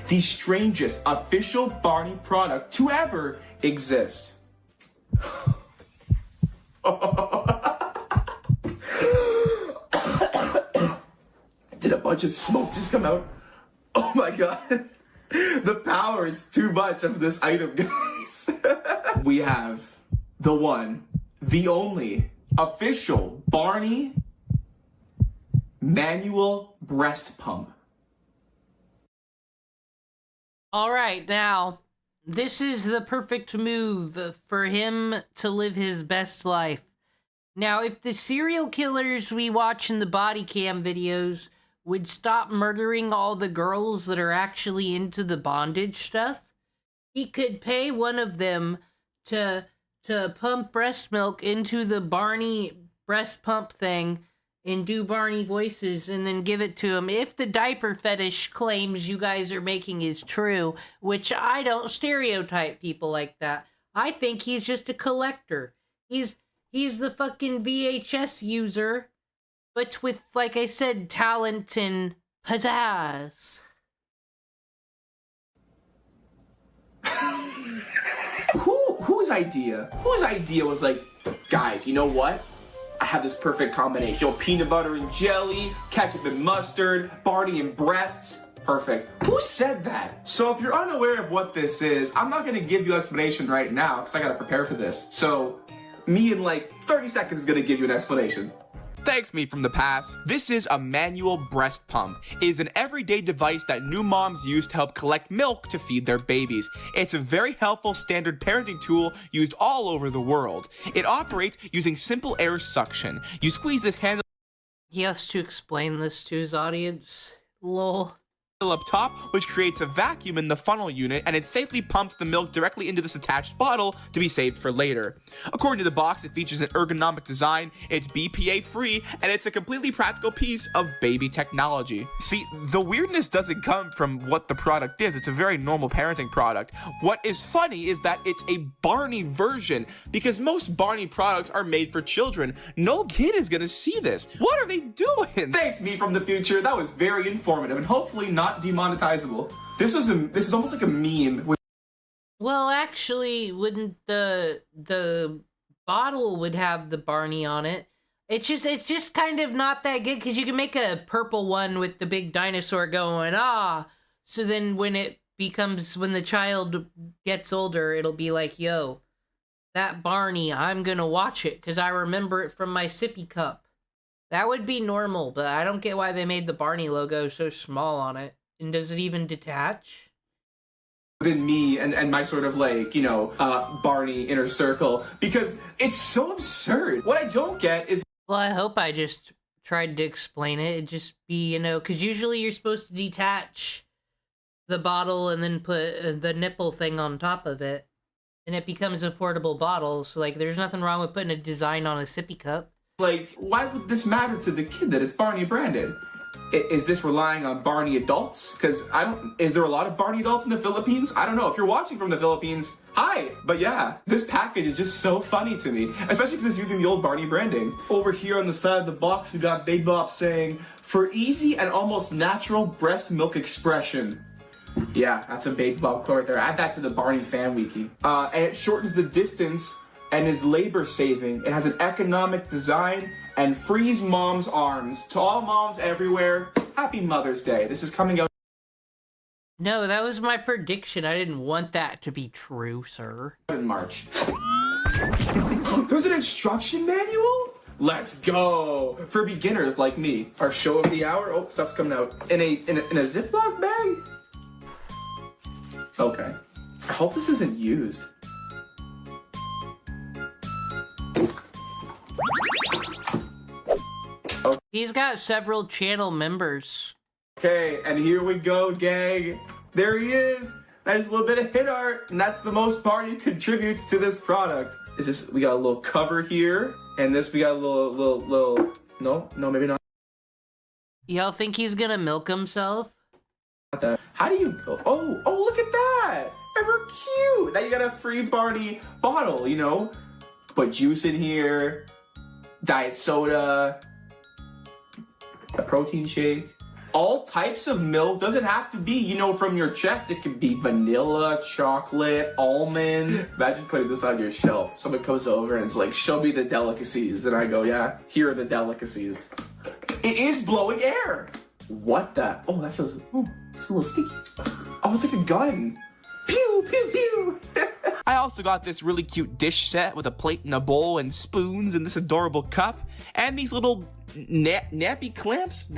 The strangest official Barney product to ever exist. Did a bunch of smoke just come out? Oh my god. The power is too much of this item, guys. We have the one, the only, official Barney manual breast pump. Alright, now, this is the perfect move for him to live his best life. Now, if the serial killers we watch in the body cam videos would stop murdering all the girls that are actually into the bondage stuff, he could pay one of them to pump breast milk into the Barney breast pump thing and do Barney voices and then give it to him. If the diaper fetish claims you guys are making is true, which I don't stereotype people like that. I think he's just a collector. He's the fucking VHS user, but with, like I said, talent and pizzazz. Whose idea was like, guys, you know what? I have this perfect combination. Yo, peanut butter and jelly, ketchup and mustard, Barney and breasts. Perfect. Who said that? So if you're unaware of what this is, I'm not gonna give you explanation right now because I gotta prepare for this. So me in like 30 seconds is gonna give you an explanation. Thanks, me from the past. This is a manual breast pump. It is an everyday device that new moms use to help collect milk to feed their babies. It's a very helpful standard parenting tool used all over the world. It operates using simple air suction. You squeeze this handle. He has to explain this to his audience. Lol. Up top, which creates a vacuum in the funnel unit, and it safely pumps the milk directly into this attached bottle to be saved for later. According to the box, it features an ergonomic design, it's BPA free, and it's a completely practical piece of baby technology. See, the weirdness doesn't come from what the product is. It's a very normal parenting product. What is funny is that it's a Barney version, because most Barney products are made for children. No kid is gonna see this. What are they doing? Thanks, me from the future. That was very informative and hopefully not demonetizable. This is almost like a meme. Well, actually, wouldn't the bottle would have the Barney on it? It's just kind of not that good because you can make a purple one with the big dinosaur going ah. So then when the child gets older, it'll be like, yo, that Barney, I'm gonna watch it because I remember it from my sippy cup. That would be normal, but I don't get why they made the Barney logo so small on it. And does it even detach? Within me and my sort of like, you know, Barney inner circle, because it's so absurd. What I don't get is... Well, I hope I just tried to explain it. It'd just be, you know, because usually you're supposed to detach the bottle and then put the nipple thing on top of it. And it becomes a portable bottle, so like there's nothing wrong with putting a design on a sippy cup. Like, why would this matter to the kid that it's Barney branded? Is this relying on Barney adults? Because is there a lot of Barney adults in the Philippines? I don't know. If you're watching from the Philippines, hi. But yeah, this package is just so funny to me, especially because it's using the old Barney branding. Over here on the side of the box, we got Big Bop saying, for easy and almost natural breast milk expression. Yeah, that's a Big Bop quote right there. Add that to the Barney fan wiki. And it shortens the distance and is labor saving. It has an economic design and frees moms' arms. To all moms everywhere, happy Mother's Day. This is coming out No, that was my prediction. I didn't want that to be true, sir. in March. There's an instruction manual? Let's go! For beginners like me. Our show of the hour. Oh, stuff's coming out. In a Ziploc bag? Okay. I hope this isn't used. He's got several channel members. Okay, and here we go, gang. There he is. Nice little bit of hit art, and that's the most Barney contributes to this product. Is this? We got a little cover here, and this we got a little. No, maybe not. Y'all think he's gonna milk himself? How do you? Oh, look at that! Ever cute. Now you got a free Barney bottle. You know, put juice in here, diet soda, a protein shake. All types of milk. Doesn't have to be, you know, from your chest. It could be vanilla, chocolate, almond. Imagine putting this on your shelf. Someone comes over and it's like, show me the delicacies. And I go, yeah, here are the delicacies. It is blowing air. What the? Oh, that feels, it's a little sticky. Oh, it's like a gun. Pew, pew, pew. I also got this really cute dish set with a plate and a bowl and spoons and this adorable cup and these little nappy clamps.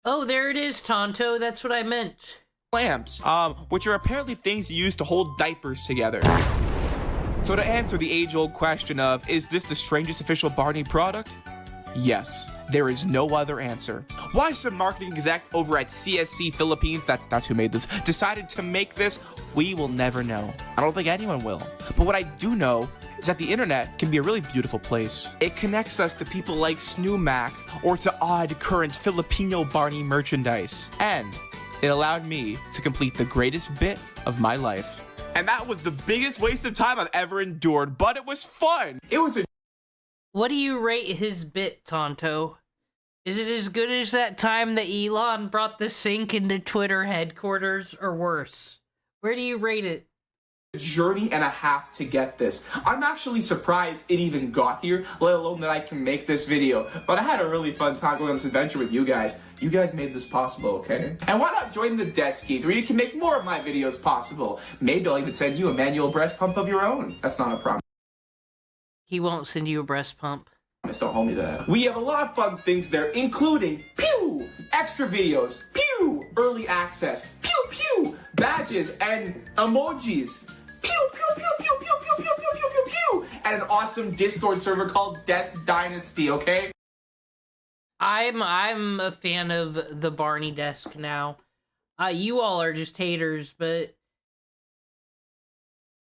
Oh, there it is, Tonto. That's what I meant. Clamps, which are apparently things used to hold diapers together. So to answer the age-old question of, is this the strangest official Barney product? Yes, there is no other answer. Why some marketing exec over at CSC Philippines, that's who made this, decided to make this, we will never know. I don't think anyone will. But what I do know is that the internet can be a really beautiful place. It connects us to people like Snoomac or to odd current Filipino Barney merchandise. And it allowed me to complete the greatest bit of my life. And that was the biggest waste of time I've ever endured, but it was fun. It was a What do you rate his bit, Tonto? Is it as good as that time that Elon brought the sink into Twitter headquarters, or worse? Where do you rate it? journey and a half to get this. I'm actually surprised it even got here, let alone that I can make this video. But I had a really fun time going on this adventure with you guys. You guys made this possible, okay? And why not join the Deskies, where you can make more of my videos possible? Maybe I'll even send you a manual breast pump of your own. That's not a promise. He won't send you a breast pump. Don't hold me to that. We have a lot of fun things there, including pew, extra videos, pew, early access, pew pew, badges and emojis, pew pew pew pew pew pew pew pew pew pew pew, and an awesome Discord server called Desk Dynasty. Okay. I'm a fan of the Barney desk now. You all are just haters, but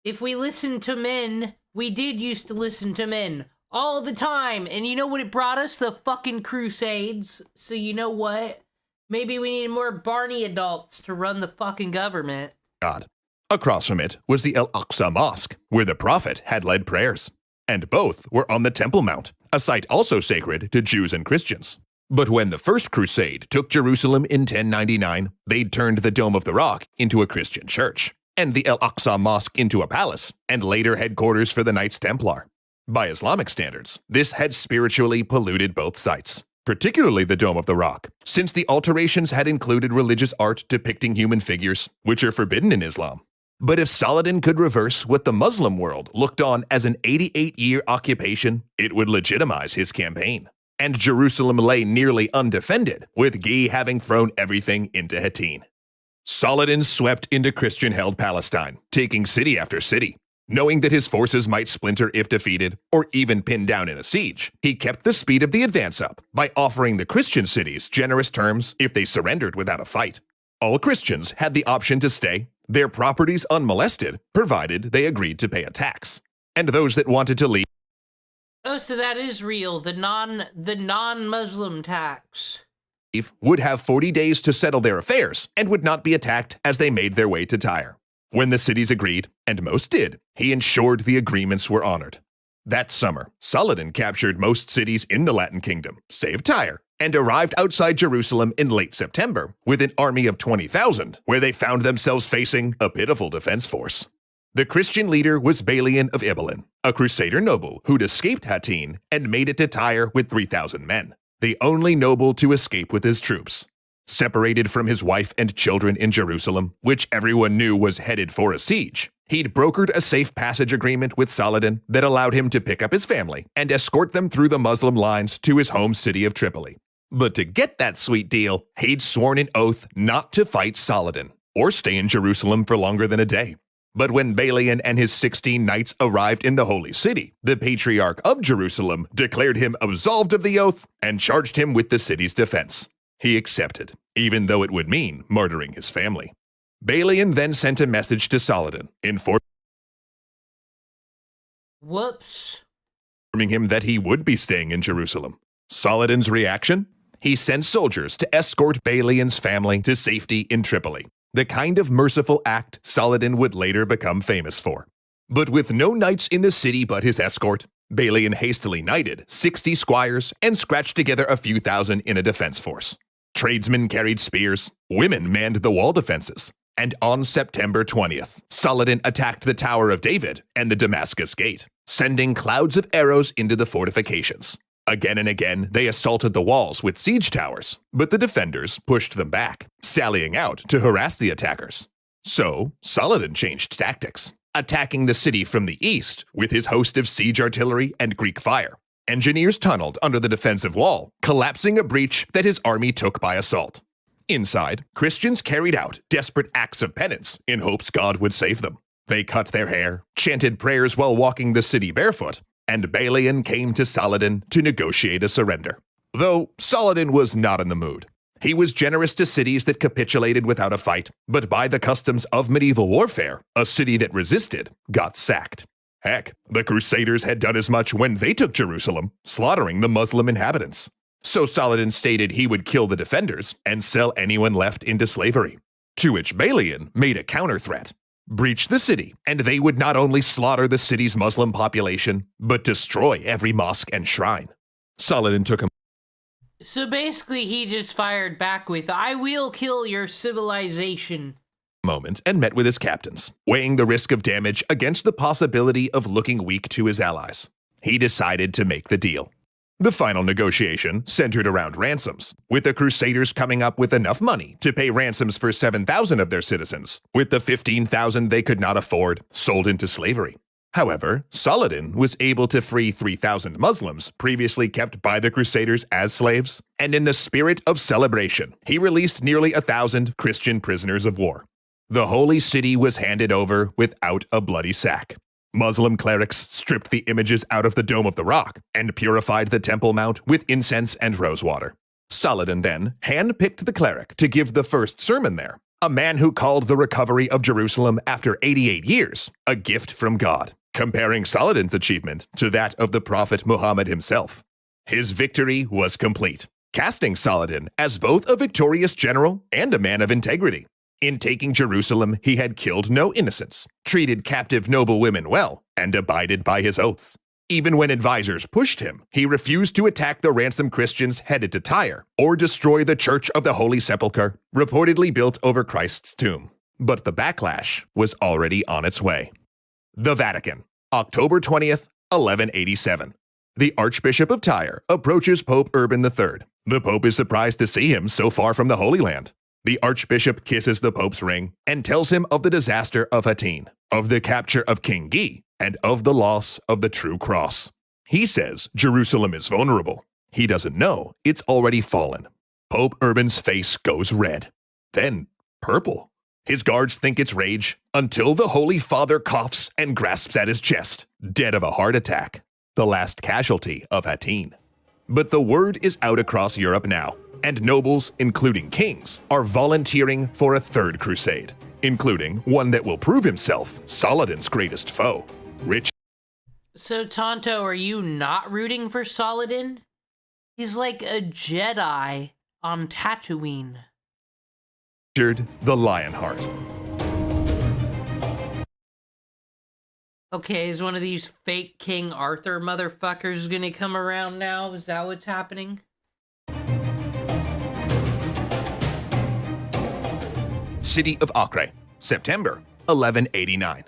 if we listen to men, we did used to listen to men. All the time. And you know what it brought us? The fucking Crusades. So you know what? Maybe we need more Barney adults to run the fucking government. God. Across from it was the Al-Aqsa Mosque, where the Prophet had led prayers. And both were on the Temple Mount, a site also sacred to Jews and Christians. But when the First Crusade took Jerusalem in 1099, they turned the Dome of the Rock into a Christian church, and the Al-Aqsa Mosque into a palace, and later headquarters for the Knights Templar. By Islamic standards, this had spiritually polluted both sites, particularly the Dome of the Rock, since the alterations had included religious art depicting human figures, which are forbidden in Islam. But if Saladin could reverse what the Muslim world looked on as an 88-year occupation, it would legitimize his campaign. And Jerusalem lay nearly undefended, with Guy having thrown everything into Hattin. Saladin swept into Christian-held Palestine, taking city after city. Knowing that his forces might splinter if defeated, or even pinned down in a siege, he kept the speed of the advance up by offering the Christian cities generous terms if they surrendered without a fight. All Christians had the option to stay, their properties unmolested, provided they agreed to pay a tax. And those that wanted to leave Oh, so that is real. The non-Muslim tax. would have 40 days to settle their affairs and would not be attacked as they made their way to Tyre. When the cities agreed, and most did, he ensured the agreements were honored. That summer, Saladin captured most cities in the Latin kingdom, save Tyre, and arrived outside Jerusalem in late September with an army of 20,000, where they found themselves facing a pitiful defense force. The Christian leader was Balian of Ibelin, a crusader noble who'd escaped Hattin and made it to Tyre with 3,000 men, the only noble to escape with his troops. Separated from his wife and children in Jerusalem, which everyone knew was headed for a siege, he'd brokered a safe passage agreement with Saladin that allowed him to pick up his family and escort them through the Muslim lines to his home city of Tripoli. But to get that sweet deal, he'd sworn an oath not to fight Saladin or stay in Jerusalem for longer than a day. But when Balian and his 16 knights arrived in the holy city, the patriarch of Jerusalem declared him absolved of the oath and charged him with the city's defense. He accepted, even though it would mean murdering his family. Balian then sent a message to Saladin, informing him that he would be staying in Jerusalem. Saladin's reaction? He sent soldiers to escort Balian's family to safety in Tripoli, the kind of merciful act Saladin would later become famous for. But with no knights in the city but his escort, Balian hastily knighted 60 squires and scratched together a few thousand in a defense force. Tradesmen carried spears, women manned the wall defenses, and on September 20th, Saladin attacked the Tower of David and the Damascus Gate, sending clouds of arrows into the fortifications. Again and again, they assaulted the walls with siege towers, but the defenders pushed them back, sallying out to harass the attackers. So, Saladin changed tactics, attacking the city from the east with his host of siege artillery and Greek fire. Engineers tunneled under the defensive wall, collapsing a breach that his army took by assault. Inside, Christians carried out desperate acts of penance in hopes God would save them. They cut their hair, chanted prayers while walking the city barefoot, and Balian came to Saladin to negotiate a surrender. Though Saladin was not in the mood. He was generous to cities that capitulated without a fight, but by the customs of medieval warfare, a city that resisted got sacked. Heck, the Crusaders had done as much when they took Jerusalem, slaughtering the Muslim inhabitants. So Saladin stated he would kill the defenders and sell anyone left into slavery. To which Balian made a counter-threat. Breach the city, and they would not only slaughter the city's Muslim population, but destroy every mosque and shrine. Saladin took him. So basically he just fired back with, "I will kill your civilization." Moment and met with his captains, weighing the risk of damage against the possibility of looking weak to his allies. He decided to make the deal. The final negotiation centered around ransoms, with the Crusaders coming up with enough money to pay ransoms for 7,000 of their citizens, with the 15,000 they could not afford sold into slavery. However, Saladin was able to free 3,000 Muslims previously kept by the Crusaders as slaves, and in the spirit of celebration, he released nearly 1,000 Christian prisoners of war. The holy city was handed over without a bloody sack. Muslim clerics stripped the images out of the Dome of the Rock and purified the Temple Mount with incense and rosewater. Saladin then handpicked the cleric to give the first sermon there, a man who called the recovery of Jerusalem after 88 years a gift from God, comparing Saladin's achievement to that of the Prophet Muhammad himself. His victory was complete, casting Saladin as both a victorious general and a man of integrity. In taking Jerusalem, he had killed no innocents, treated captive noble women well, and abided by his oaths. Even when advisors pushed him, he refused to attack the ransomed Christians headed to Tyre or destroy the Church of the Holy Sepulchre, reportedly built over Christ's tomb. But the backlash was already on its way. The Vatican, October 20th, 1187. The Archbishop of Tyre approaches Pope Urban III. The Pope is surprised to see him so far from the Holy Land. The Archbishop kisses the Pope's ring and tells him of the disaster of Hattin, of the capture of King Guy, and of the loss of the true cross. He says Jerusalem is vulnerable. He doesn't know it's already fallen. Pope Urban's face goes red, then purple. His guards think it's rage until the Holy Father coughs and grasps at his chest, dead of a heart attack, the last casualty of Hattin. But the word is out across Europe now, and nobles, including kings, are volunteering for a third crusade. including one that will prove himself Saladin's greatest foe. So, Tonto, are you not rooting for Saladin? He's like a Jedi on Tatooine. Richard the Lionheart. Okay, is one of these fake King Arthur motherfuckers gonna come around now? Is that what's happening? City of Acre, September 1189.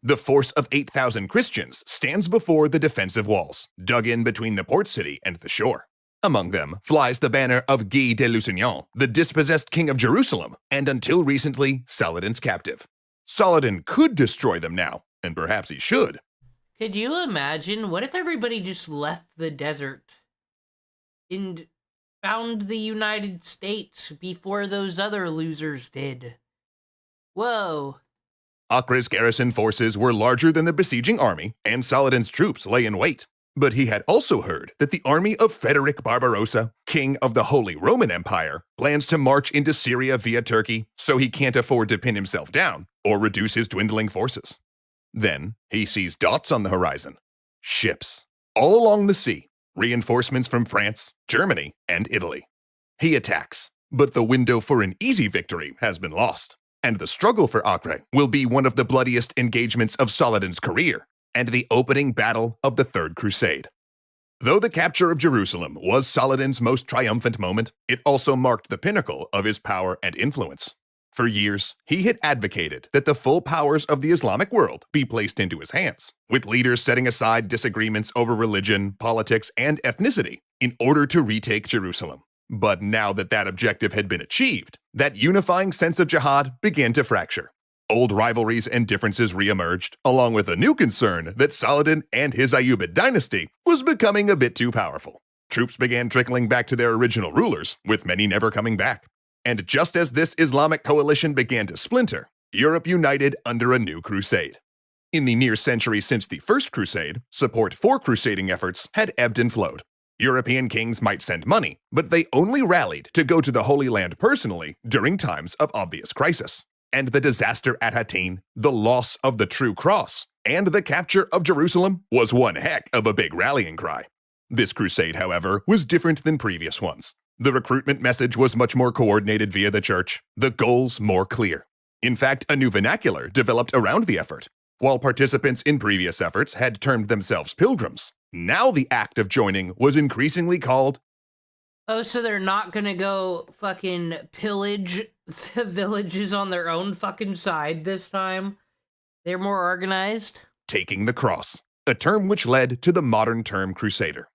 The force of 8,000 Christians stands before the defensive walls, dug in between the port city and the shore. Among them flies the banner of Guy de Lusignan, the dispossessed king of Jerusalem, and until recently, Saladin's captive. Saladin could destroy them now, and perhaps he should. Could you imagine? What if everybody just left the desert and found the United States before those other losers did? Whoa. Acre's garrison forces were larger than the besieging army, and Saladin's troops lay in wait. But he had also heard that the army of Frederick Barbarossa, king of the Holy Roman Empire, plans to march into Syria via Turkey, so he can't afford to pin himself down or reduce his dwindling forces. Then he sees dots on the horizon. Ships. All along the sea. Reinforcements from France, Germany, and Italy. He attacks, but the window for an easy victory has been lost. And the struggle for Acre will be one of the bloodiest engagements of Saladin's career, and the opening battle of the Third Crusade. Though the capture of Jerusalem was Saladin's most triumphant moment, it also marked the pinnacle of his power and influence. For years, he had advocated that the full powers of the Islamic world be placed into his hands, with leaders setting aside disagreements over religion, politics, and ethnicity in order to retake Jerusalem. But now that that objective had been achieved, that unifying sense of jihad began to fracture. Old rivalries and differences re-emerged, along with a new concern that Saladin and his Ayyubid dynasty was becoming a bit too powerful. Troops began trickling back to their original rulers, with many never coming back. And just as this Islamic coalition began to splinter, Europe united under a new crusade. In the near century since the First Crusade, support for crusading efforts had ebbed and flowed. European kings might send money, but they only rallied to go to the Holy Land personally during times of obvious crisis. And the disaster at Hattin, the loss of the True Cross, and the capture of Jerusalem was one heck of a big rallying cry. This crusade, however, was different than previous ones. The recruitment message was much more coordinated via the church, the goals more clear. In fact, a new vernacular developed around the effort. While participants in previous efforts had termed themselves pilgrims, now the act of joining was increasingly called... Oh, so they're not gonna go fucking pillage the villages on their own fucking side this time? They're more organized? Taking the cross, a term which led to the modern term crusader.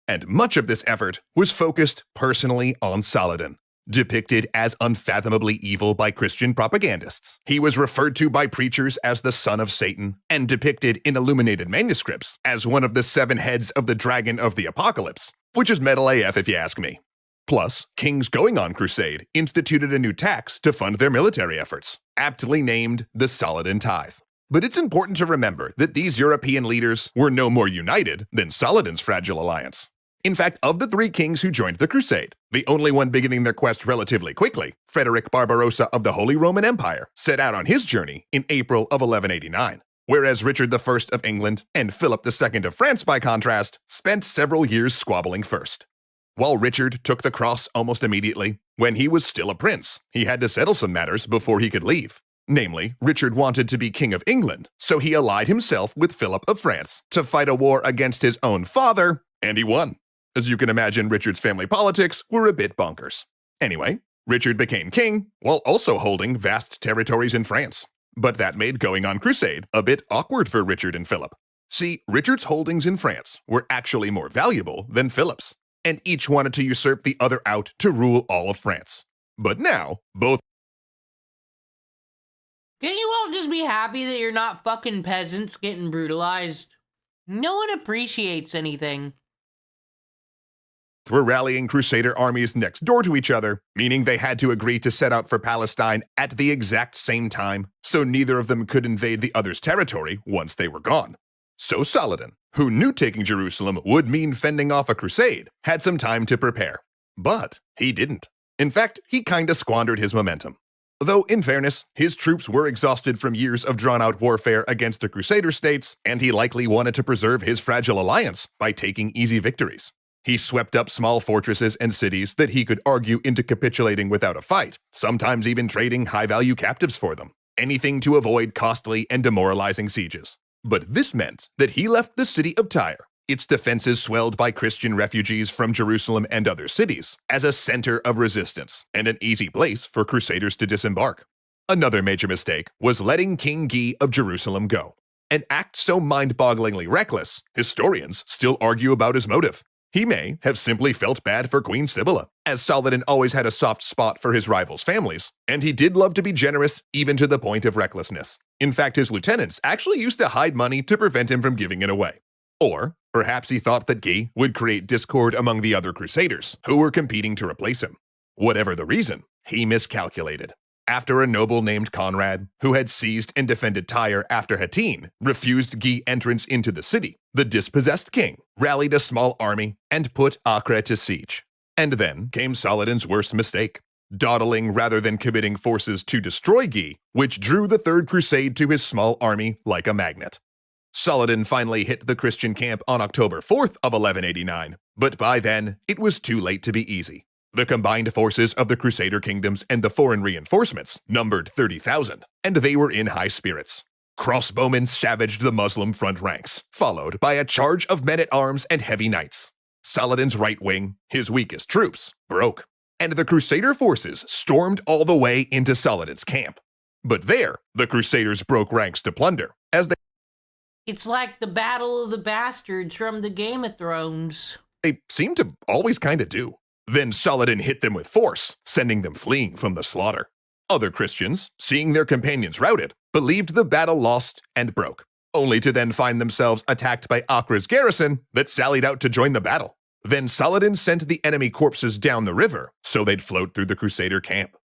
And much of this effort was focused personally on Saladin. Depicted as unfathomably evil by Christian propagandists, he was referred to by preachers as the son of Satan, and depicted in illuminated manuscripts as one of the 7 heads of the dragon of the apocalypse, which is metal AF if you ask me. Plus, kings going on crusade instituted a new tax to fund their military efforts, aptly named the Saladin Tithe. But it's important to remember that these European leaders were no more united than Saladin's fragile alliance. In fact, of the 3 kings who joined the crusade, the only one beginning their quest relatively quickly, Frederick Barbarossa of the Holy Roman Empire, set out on his journey in April of 1189, whereas Richard I of England and Philip II of France, by contrast, spent several years squabbling first. While Richard took the cross almost immediately, when he was still a prince, he had to settle some matters before he could leave. Namely, Richard wanted to be King of England, so he allied himself with Philip of France to fight a war against his own father, and he won. As you can imagine, Richard's family politics were a bit bonkers. Anyway, Richard became king while also holding vast territories in France. But that made going on crusade a bit awkward for Richard and Philip. See, Richard's holdings in France were actually more valuable than Philip's, and each wanted to usurp the other out to rule all of France. But now, both... Can't you all just be happy that you're not fucking peasants getting brutalized? No one appreciates anything. were rallying Crusader armies next door to each other, meaning they had to agree to set out for Palestine at the exact same time, so neither of them could invade the other's territory once they were gone. So Saladin, who knew taking Jerusalem would mean fending off a crusade, had some time to prepare. But he didn't. In fact, he kinda squandered his momentum. Though, in fairness, his troops were exhausted from years of drawn-out warfare against the Crusader states, and he likely wanted to preserve his fragile alliance by taking easy victories. He swept up small fortresses and cities that he could argue into capitulating without a fight, sometimes even trading high-value captives for them. Anything to avoid costly and demoralizing sieges. But this meant that he left the city of Tyre, its defenses swelled by Christian refugees from Jerusalem and other cities, as a center of resistance and an easy place for crusaders to disembark. Another major mistake was letting King Guy of Jerusalem go. An act so mind-bogglingly reckless, historians still argue about his motive. He may have simply felt bad for Queen Sibylla, as Saladin always had a soft spot for his rivals' families, and he did love to be generous even to the point of recklessness. In fact, his lieutenants actually used to hide money to prevent him from giving it away. Or perhaps he thought that Guy would create discord among the other crusaders, who were competing to replace him. Whatever the reason, he miscalculated. After a noble named Conrad, who had seized and defended Tyre after Hattin, refused Guy entrance into the city, the dispossessed king rallied a small army and put Acre to siege. And then came Saladin's worst mistake, dawdling rather than committing forces to destroy Guy, which drew the Third Crusade to his small army like a magnet. Saladin finally hit the Christian camp on October 4th of 1189, but by then it was too late to be easy. The combined forces of the Crusader kingdoms and the foreign reinforcements numbered 30,000, and they were in high spirits. Crossbowmen savaged the Muslim front ranks, followed by a charge of men-at-arms and heavy knights. Saladin's right wing, his weakest troops, broke, and the Crusader forces stormed all the way into Saladin's camp. But there, the Crusaders broke ranks to plunder, as It's like the Battle of the Bastards from the Game of Thrones. They seem to always kind of do. Then Saladin hit them with force, sending them fleeing from the slaughter. Other Christians, seeing their companions routed, believed the battle lost and broke, only to then find themselves attacked by Acre's garrison that sallied out to join the battle. Then Saladin sent the enemy corpses down the river so they'd float through the Crusader camp.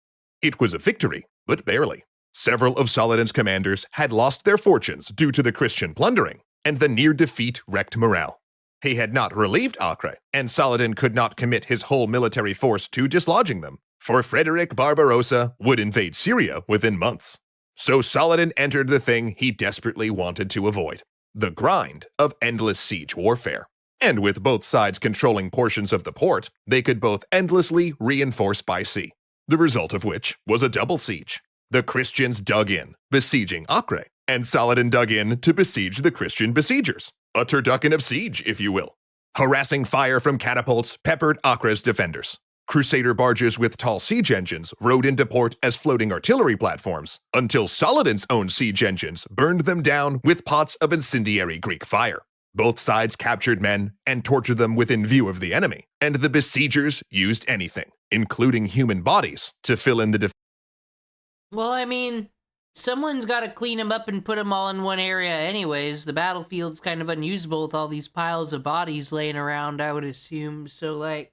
It was a victory, but barely. Several of Saladin's commanders had lost their fortunes due to the Christian plundering, and the near defeat wrecked morale. He had not relieved Acre, and Saladin could not commit his whole military force to dislodging them, for Frederick Barbarossa would invade Syria within months. So Saladin entered the thing he desperately wanted to avoid, the grind of endless siege warfare. And with both sides controlling portions of the port, they could both endlessly reinforce by sea, the result of which was a double siege. The Christians dug in, besieging Acre, and Saladin dug in to besiege the Christian besiegers. A turducken of siege, if you will. Harassing fire from catapults peppered Acre's defenders. Crusader barges with tall siege engines rode into port as floating artillery platforms, until Saladin's own siege engines burned them down with pots of incendiary Greek fire. Both sides captured men and tortured them within view of the enemy, and the besiegers used anything, including human bodies, to fill in the Well, I mean, someone's got to clean them up and put them all in one area anyways. The battlefield's kind of unusable with all these piles of bodies laying around, I would assume. So, like,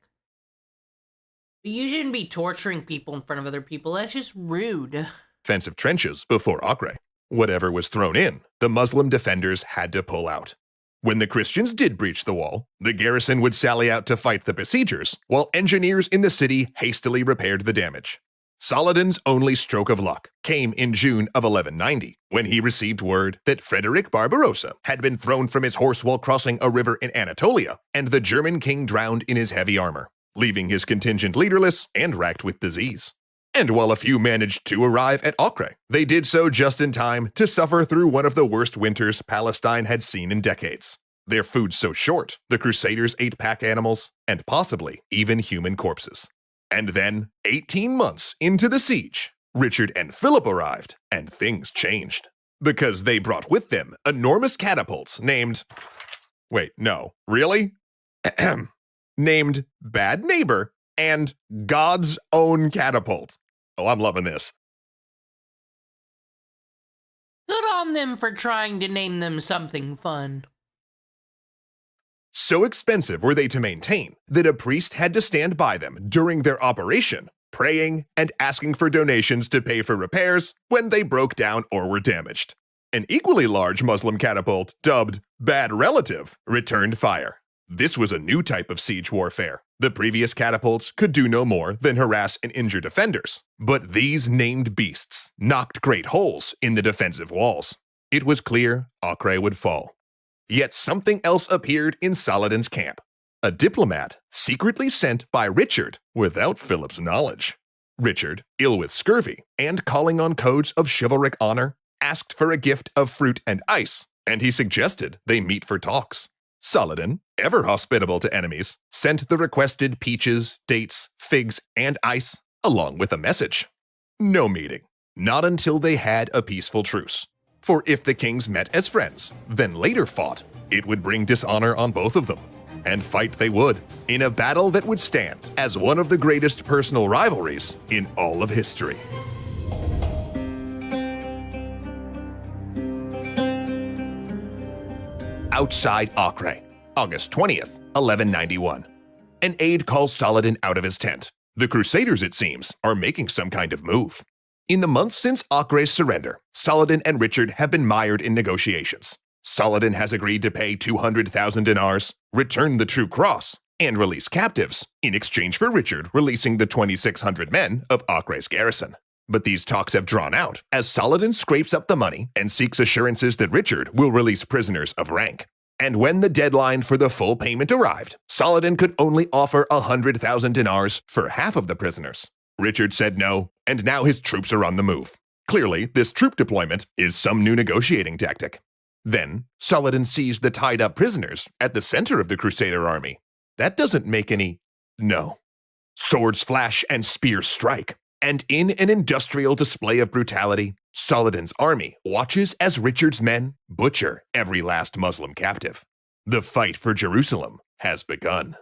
you shouldn't be torturing people in front of other people. That's just rude. defensive trenches before Acre. Whatever was thrown in, the Muslim defenders had to pull out. When the Christians did breach the wall, the garrison would sally out to fight the besiegers, while engineers in the city hastily repaired the damage. Saladin's only stroke of luck came in June of 1190, when he received word that Frederick Barbarossa had been thrown from his horse while crossing a river in Anatolia, and the German king drowned in his heavy armor, leaving his contingent leaderless and racked with disease. And while a few managed to arrive at Acre, they did so just in time to suffer through one of the worst winters Palestine had seen in decades. Their food so short, the Crusaders ate pack animals, and possibly even human corpses. And then, 18 months into the siege, Richard and Philip arrived, and things changed. Because they brought with them enormous catapults named... Wait, no, really? Named Bad Neighbor and God's Own Catapult. Oh, I'm loving this. Good on them for trying to name them something fun. So expensive were they to maintain that a priest had to stand by them during their operation, praying and asking for donations to pay for repairs when they broke down or were damaged. An equally large Muslim catapult, dubbed Bad Relative, returned fire. This was a new type of siege warfare, The previous catapults could do no more than harass and injure defenders, but these named beasts knocked great holes in the defensive walls. It was clear Acre would fall. Yet something else appeared in Saladin's camp. A diplomat secretly sent by Richard without Philip's knowledge. Richard, ill with scurvy and calling on codes of chivalric honor, asked for a gift of fruit and ice, and he suggested they meet for talks. Saladin, ever hospitable to enemies, sent the requested peaches, dates, figs, and ice, along with a message. No meeting, not until they had a peaceful truce. For if the kings met as friends, then later fought, it would bring dishonor on both of them. And fight they would, in a battle that would stand as one of the greatest personal rivalries in all of history. Outside Acre, August 20th, 1191. An aide calls Saladin out of his tent. The Crusaders, it seems, are making some kind of move. In the months since Acre's surrender, Saladin and Richard have been mired in negotiations. Saladin has agreed to pay 200,000 dinars, return the True Cross, and release captives, in exchange for Richard releasing the 2,600 men of Acre's garrison. But these talks have drawn out as Saladin scrapes up the money and seeks assurances that Richard will release prisoners of rank. And when the deadline for the full payment arrived, Saladin could only offer 100,000 dinars for half of the prisoners. Richard said no, and now his troops are on the move. Clearly, this troop deployment is some new negotiating tactic. Then, Saladin sees the tied-up prisoners at the center of the Crusader army. That doesn't make any... No. Swords flash and spears strike, and in an industrial display of brutality, Saladin's army watches as Richard's men butcher every last Muslim captive. The fight for Jerusalem has begun.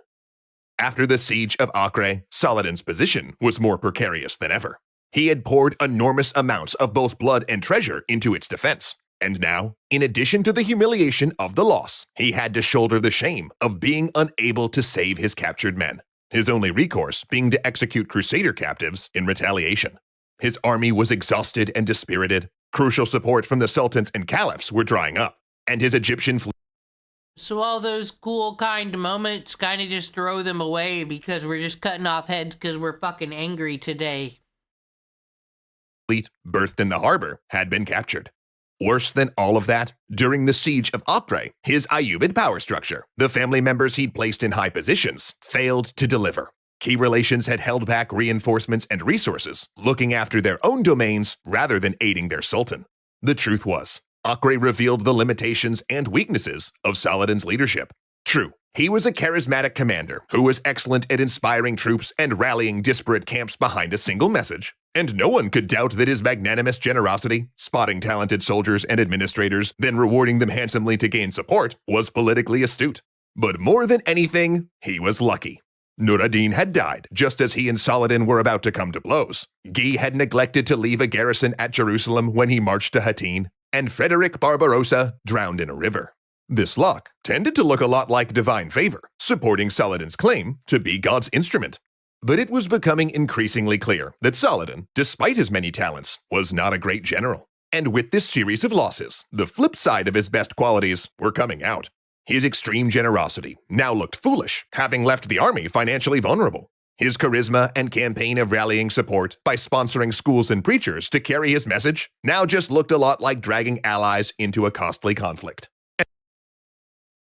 After the siege of Acre, Saladin's position was more precarious than ever. He had poured enormous amounts of both blood and treasure into its defense. And now, in addition to the humiliation of the loss, he had to shoulder the shame of being unable to save his captured men, his only recourse being to execute Crusader captives in retaliation. His army was exhausted and dispirited, crucial support from the sultans and caliphs were drying up, and his Egyptian fleet... So all those cool kind of moments, kind of just throw them away because we're just cutting off heads because we're fucking angry today. Fleet berthed in the harbor had been captured. Worse than all of that, during the siege of Acre, his Ayyubid power structure, the family members he'd placed in high positions, failed to deliver. Key relations had held back reinforcements and resources, looking after their own domains rather than aiding their sultan. The truth was, Acre revealed the limitations and weaknesses of Saladin's leadership. True, he was a charismatic commander who was excellent at inspiring troops and rallying disparate camps behind a single message. And no one could doubt that his magnanimous generosity, spotting talented soldiers and administrators, then rewarding them handsomely to gain support, was politically astute. But more than anything, he was lucky. Nur ad-Din had died just as he and Saladin were about to come to blows. Guy had neglected to leave a garrison at Jerusalem when he marched to Hattin, and Frederick Barbarossa drowned in a river. This luck tended to look a lot like divine favor, supporting Saladin's claim to be God's instrument. But it was becoming increasingly clear that Saladin, despite his many talents, was not a great general. And with this series of losses, the flip side of his best qualities were coming out. His extreme generosity now looked foolish, having left the army financially vulnerable. His charisma and campaign of rallying support by sponsoring schools and preachers to carry his message now just looked a lot like dragging allies into a costly conflict.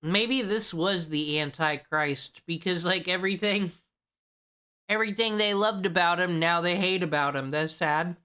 Maybe this was the Antichrist, because like everything they loved about him, now they hate about him. That's sad.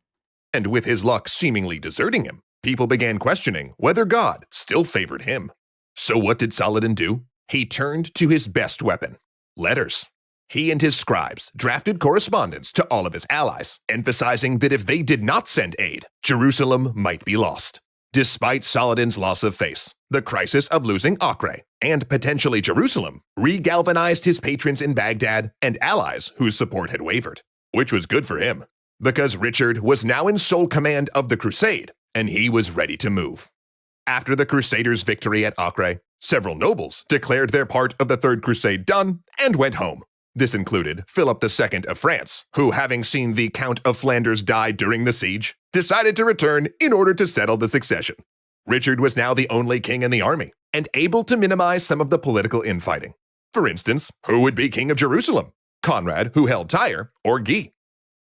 And with his luck seemingly deserting him, people began questioning whether God still favored him. So what did Saladin do? He turned to his best weapon, letters. He and his scribes drafted correspondence to all of his allies, emphasizing that if they did not send aid, Jerusalem might be lost. Despite Saladin's loss of face, the crisis of losing Acre and potentially Jerusalem re-galvanized his patrons in Baghdad and allies whose support had wavered, which was good for him, because Richard was now in sole command of the crusade, and he was ready to move. After the Crusaders' victory at Acre, several nobles declared their part of the Third Crusade done and went home. This included Philip II of France, who, having seen the Count of Flanders die during the siege, decided to return in order to settle the succession. Richard was now the only king in the army, and able to minimize some of the political infighting. For instance, who would be king of Jerusalem? Conrad, who held Tyre, or Guy?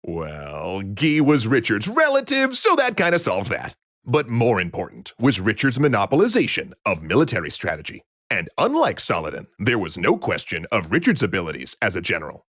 Well, Guy was Richard's relative, so that kind of solved that. But more important was Richard's monopolization of military strategy. And unlike Saladin, there was no question of Richard's abilities as a general.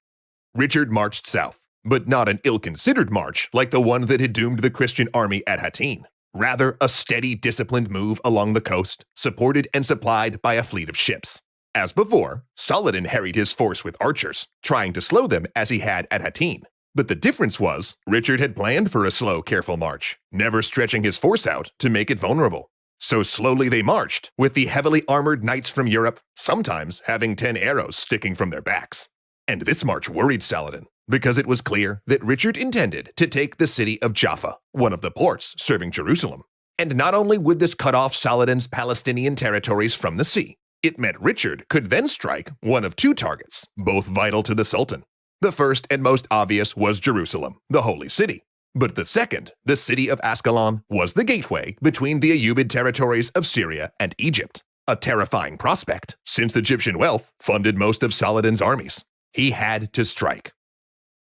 Richard marched south, but not an ill-considered march like the one that had doomed the Christian army at Hattin. Rather, a steady, disciplined move along the coast, supported and supplied by a fleet of ships. As before, Saladin harried his force with archers, trying to slow them as he had at Hattin. But the difference was, Richard had planned for a slow, careful march, never stretching his force out to make it vulnerable. So slowly they marched, with the heavily armored knights from Europe sometimes having 10 arrows sticking from their backs. And this march worried Saladin, because it was clear that Richard intended to take the city of Jaffa, one of the ports serving Jerusalem. And not only would this cut off Saladin's Palestinian territories from the sea, it meant Richard could then strike one of two targets, both vital to the Sultan. The first and most obvious was Jerusalem, the holy city. But the second, the city of Ascalon, was the gateway between the Ayyubid territories of Syria and Egypt. A terrifying prospect, since Egyptian wealth funded most of Saladin's armies. He had to strike.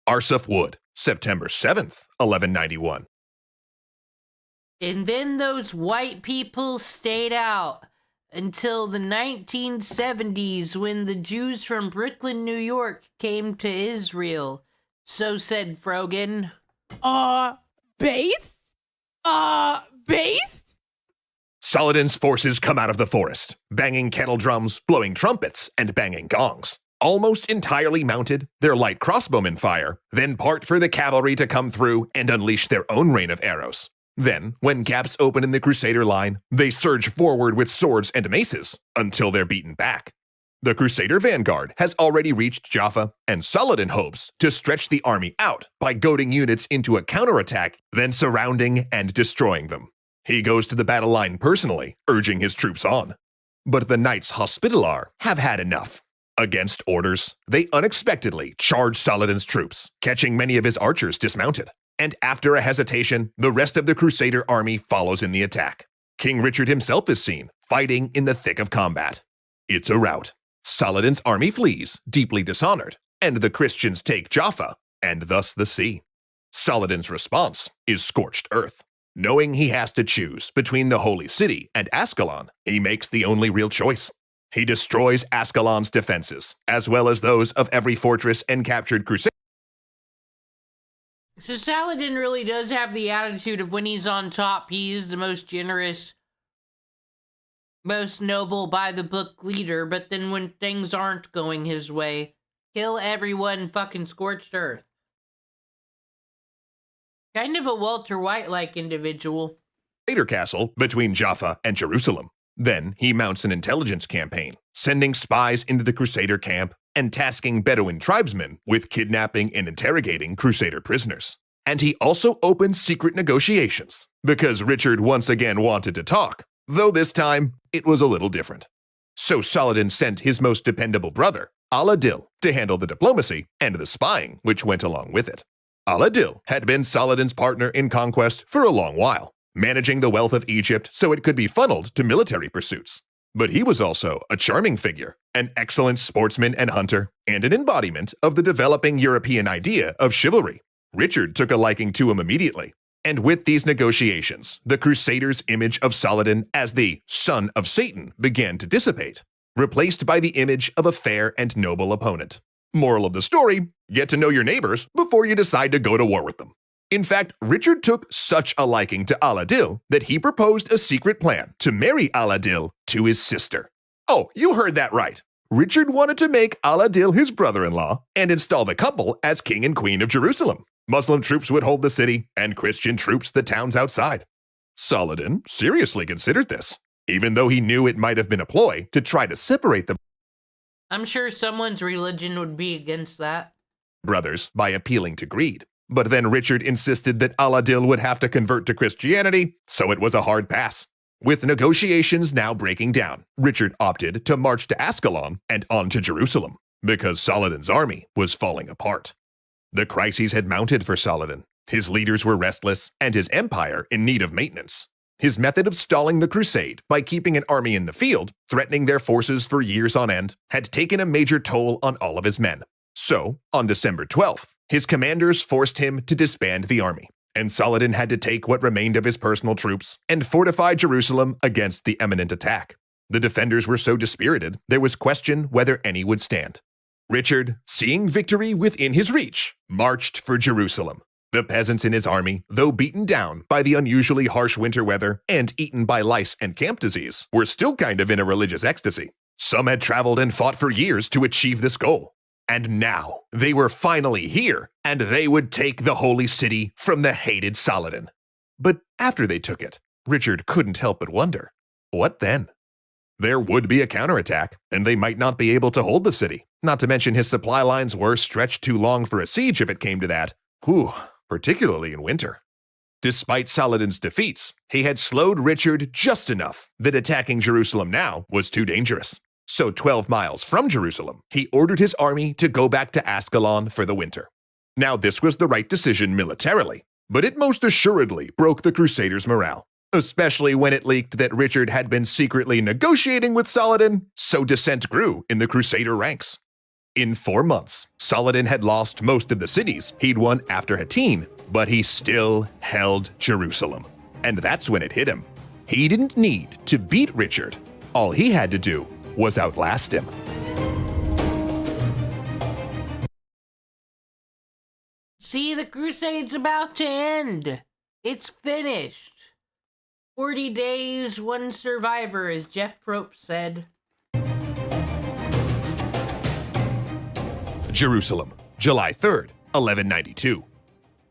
Arsuf Wood, September 7th, 1191. And then those white people stayed out until the 1970s when the Jews from Brooklyn, New York came to Israel. So said Frogan. Based? Based? Saladin's forces come out of the forest, banging kettle drums, blowing trumpets, and banging gongs. Almost entirely mounted, their light crossbowmen fire, then part for the cavalry to come through and unleash their own rain of arrows. Then, when gaps open in the Crusader line, they surge forward with swords and maces until they're beaten back. The Crusader vanguard has already reached Jaffa, and Saladin hopes to stretch the army out by goading units into a counterattack, then surrounding and destroying them. He goes to the battle line personally, urging his troops on. But the Knights Hospitaller have had enough. Against orders, they unexpectedly charge Saladin's troops, catching many of his archers dismounted. And after a hesitation, the rest of the Crusader army follows in the attack. King Richard himself is seen, fighting in the thick of combat. It's a rout. Saladin's army flees, deeply dishonored, and the Christians take Jaffa, and thus the sea. Saladin's response is scorched earth. Knowing he has to choose between the holy city and Ascalon, he makes the only real choice. He destroys Ascalon's defenses, as well as those of every fortress and captured Crusader. So Saladin really does have the attitude of when he's on top, he is the most generous, most noble by-the-book leader, but then when things aren't going his way, kill everyone, fucking scorched earth. Kind of a Walter White-like individual. Castle between Jaffa and Jerusalem. Then he mounts an intelligence campaign, sending spies into the Crusader camp and tasking Bedouin tribesmen with kidnapping and interrogating Crusader prisoners. And he also opened secret negotiations, because Richard once again wanted to talk, though this time it was a little different. So Saladin sent his most dependable brother, Al-Adil, to handle the diplomacy and the spying which went along with it. Al-Adil had been Saladin's partner in conquest for a long while, managing the wealth of Egypt so it could be funneled to military pursuits. But he was also a charming figure, an excellent sportsman and hunter, and an embodiment of the developing European idea of chivalry. Richard took a liking to him immediately, and with these negotiations, the Crusaders' image of Saladin as the son of Satan began to dissipate, replaced by the image of a fair and noble opponent. Moral of the story, get to know your neighbors before you decide to go to war with them. In fact, Richard took such a liking to Al-Adil that he proposed a secret plan to marry Al-Adil to his sister. Oh, you heard that right. Richard wanted to make Al-Adil his brother-in-law and install the couple as king and queen of Jerusalem. Muslim troops would hold the city and Christian troops the towns outside. Saladin seriously considered this, even though he knew it might have been a ploy to try to separate the I'm sure someone's religion would be against that. brothers by appealing to greed. But then Richard insisted that Al-Adil would have to convert to Christianity, so it was a hard pass. With negotiations now breaking down, Richard opted to march to Ascalon and on to Jerusalem, because Saladin's army was falling apart. The crises had mounted for Saladin. His leaders were restless, and his empire in need of maintenance. His method of stalling the crusade by keeping an army in the field, threatening their forces for years on end, had taken a major toll on all of his men. So, on December 12th, his commanders forced him to disband the army, and Saladin had to take what remained of his personal troops and fortify Jerusalem against the imminent attack. The defenders were so dispirited, there was question whether any would stand. Richard, seeing victory within his reach, marched for Jerusalem. The peasants in his army, though beaten down by the unusually harsh winter weather and eaten by lice and camp disease, were still kind of in a religious ecstasy. Some had traveled and fought for years to achieve this goal. And now, they were finally here, and they would take the holy city from the hated Saladin. But after they took it, Richard couldn't help but wonder, what then? There would be a counterattack, and they might not be able to hold the city. Not to mention his supply lines were stretched too long for a siege if it came to that. Whew, particularly in winter. Despite Saladin's defeats, he had slowed Richard just enough that attacking Jerusalem now was too dangerous. So 12 miles from Jerusalem, he ordered his army to go back to Ascalon for the winter. Now this was the right decision militarily, but it most assuredly broke the Crusaders' morale, especially when it leaked that Richard had been secretly negotiating with Saladin, so dissent grew in the Crusader ranks. In 4 months, Saladin had lost most of the cities he'd won after Hattin, but he still held Jerusalem. And that's when it hit him. He didn't need to beat Richard. All he had to do was outlast him. See, the crusade's about to end. It's finished. 40 days, one survivor, as Jeff Probst said. Jerusalem, July 3rd, 1192.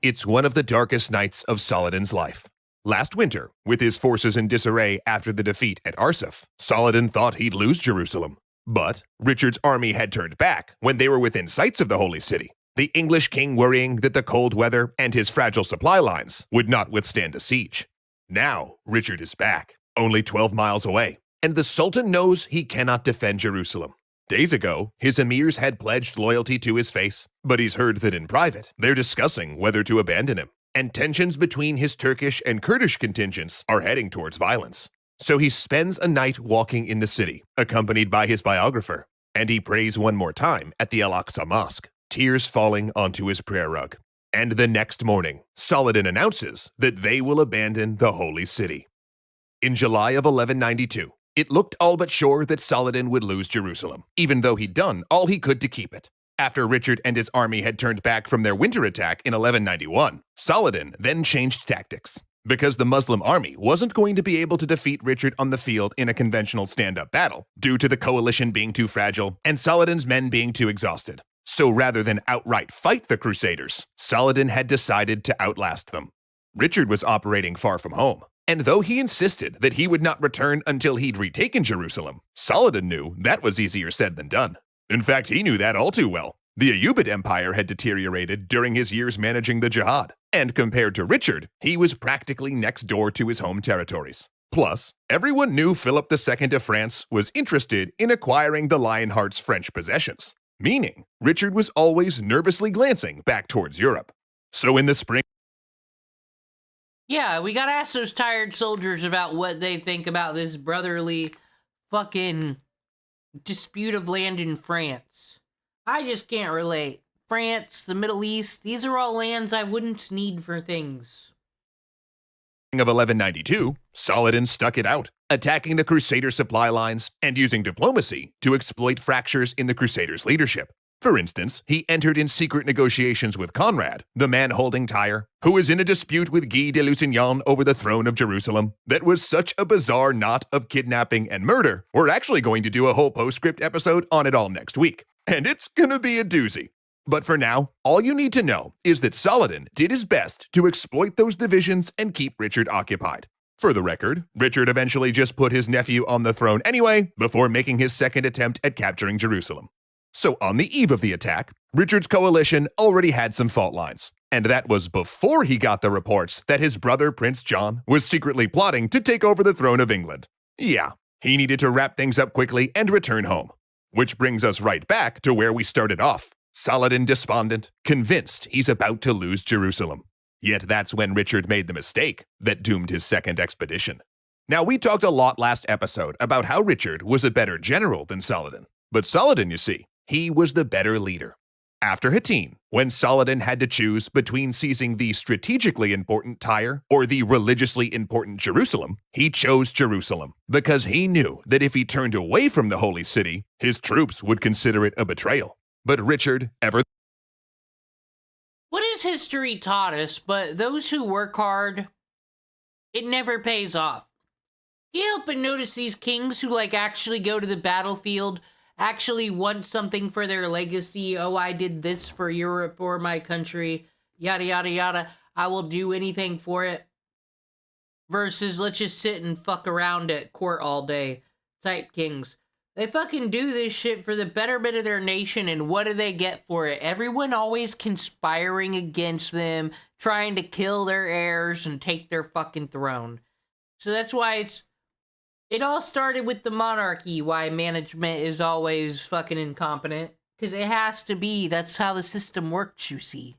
It's one of the darkest nights of Saladin's life. Last winter, with his forces in disarray after the defeat at Arsuf, Saladin thought he'd lose Jerusalem. But Richard's army had turned back when they were within sights of the holy city, the English king worrying that the cold weather and his fragile supply lines would not withstand a siege. Now, Richard is back, only 12 miles away, and the Sultan knows he cannot defend Jerusalem. Days ago, his emirs had pledged loyalty to his face, but he's heard that in private, they're discussing whether to abandon him. And tensions between his Turkish and Kurdish contingents are heading towards violence. So he spends a night walking in the city, accompanied by his biographer, and he prays one more time at the Al-Aqsa Mosque, tears falling onto his prayer rug. And the next morning, Saladin announces that they will abandon the holy city. In July of 1192, it looked all but sure that Saladin would lose Jerusalem, even though he'd done all he could to keep it. After Richard and his army had turned back from their winter attack in 1191, Saladin then changed tactics. Because the Muslim army wasn't going to be able to defeat Richard on the field in a conventional stand-up battle, due to the coalition being too fragile and Saladin's men being too exhausted. So rather than outright fight the Crusaders, Saladin had decided to outlast them. Richard was operating far from home, and though he insisted that he would not return until he'd retaken Jerusalem, Saladin knew that was easier said than done. In fact, he knew that all too well. The Ayyubid Empire had deteriorated during his years managing the jihad, and compared to Richard, he was practically next door to his home territories. Plus, everyone knew Philip II of France was interested in acquiring the Lionheart's French possessions, meaning Richard was always nervously glancing back towards Europe. So in the spring... Yeah, we gotta ask those tired soldiers about what they think about this brotherly fucking dispute of land in France. I just can't relate. France, the Middle East, these are all lands I wouldn't need for things. Of 1192, Saladin stuck it out, attacking the Crusader supply lines and using diplomacy to exploit fractures in the Crusaders' leadership. For instance, he entered in secret negotiations with Conrad, the man holding Tyre, who was in a dispute with Guy de Lusignan over the throne of Jerusalem. That was such a bizarre knot of kidnapping and murder, we're actually going to do a whole postscript episode on it all next week. And it's gonna be a doozy. But for now, all you need to know is that Saladin did his best to exploit those divisions and keep Richard occupied. For the record, Richard eventually just put his nephew on the throne anyway, before making his second attempt at capturing Jerusalem. So on the eve of the attack, Richard's coalition already had some fault lines, and that was before he got the reports that his brother Prince John was secretly plotting to take over the throne of England. Yeah, he needed to wrap things up quickly and return home. Which brings us right back to where we started off. Saladin despondent, convinced he's about to lose Jerusalem. Yet that's when Richard made the mistake that doomed his second expedition. Now, we talked a lot last episode about how Richard was a better general than Saladin. But Saladin, you see, he was the better leader. After Hattin, when Saladin had to choose between seizing the strategically important Tyre or the religiously important Jerusalem, he chose Jerusalem because he knew that if he turned away from the holy city, his troops would consider it a betrayal. But Richard, What has history taught us but those who work hard, it never pays off? You help but notice these kings who actually go to the battlefield, actually want something for their legacy. Oh, I did this for Europe or my country, yada yada yada. I will do anything for it. Versus let's just sit and fuck around at court all day type kings. They fucking do this shit for the betterment of their nation, and what do they get for it? Everyone always conspiring against them, trying to kill their heirs and take their fucking throne. So that's why it all started with the monarchy, why management is always fucking incompetent. Because it has to be. That's how the system works, you see.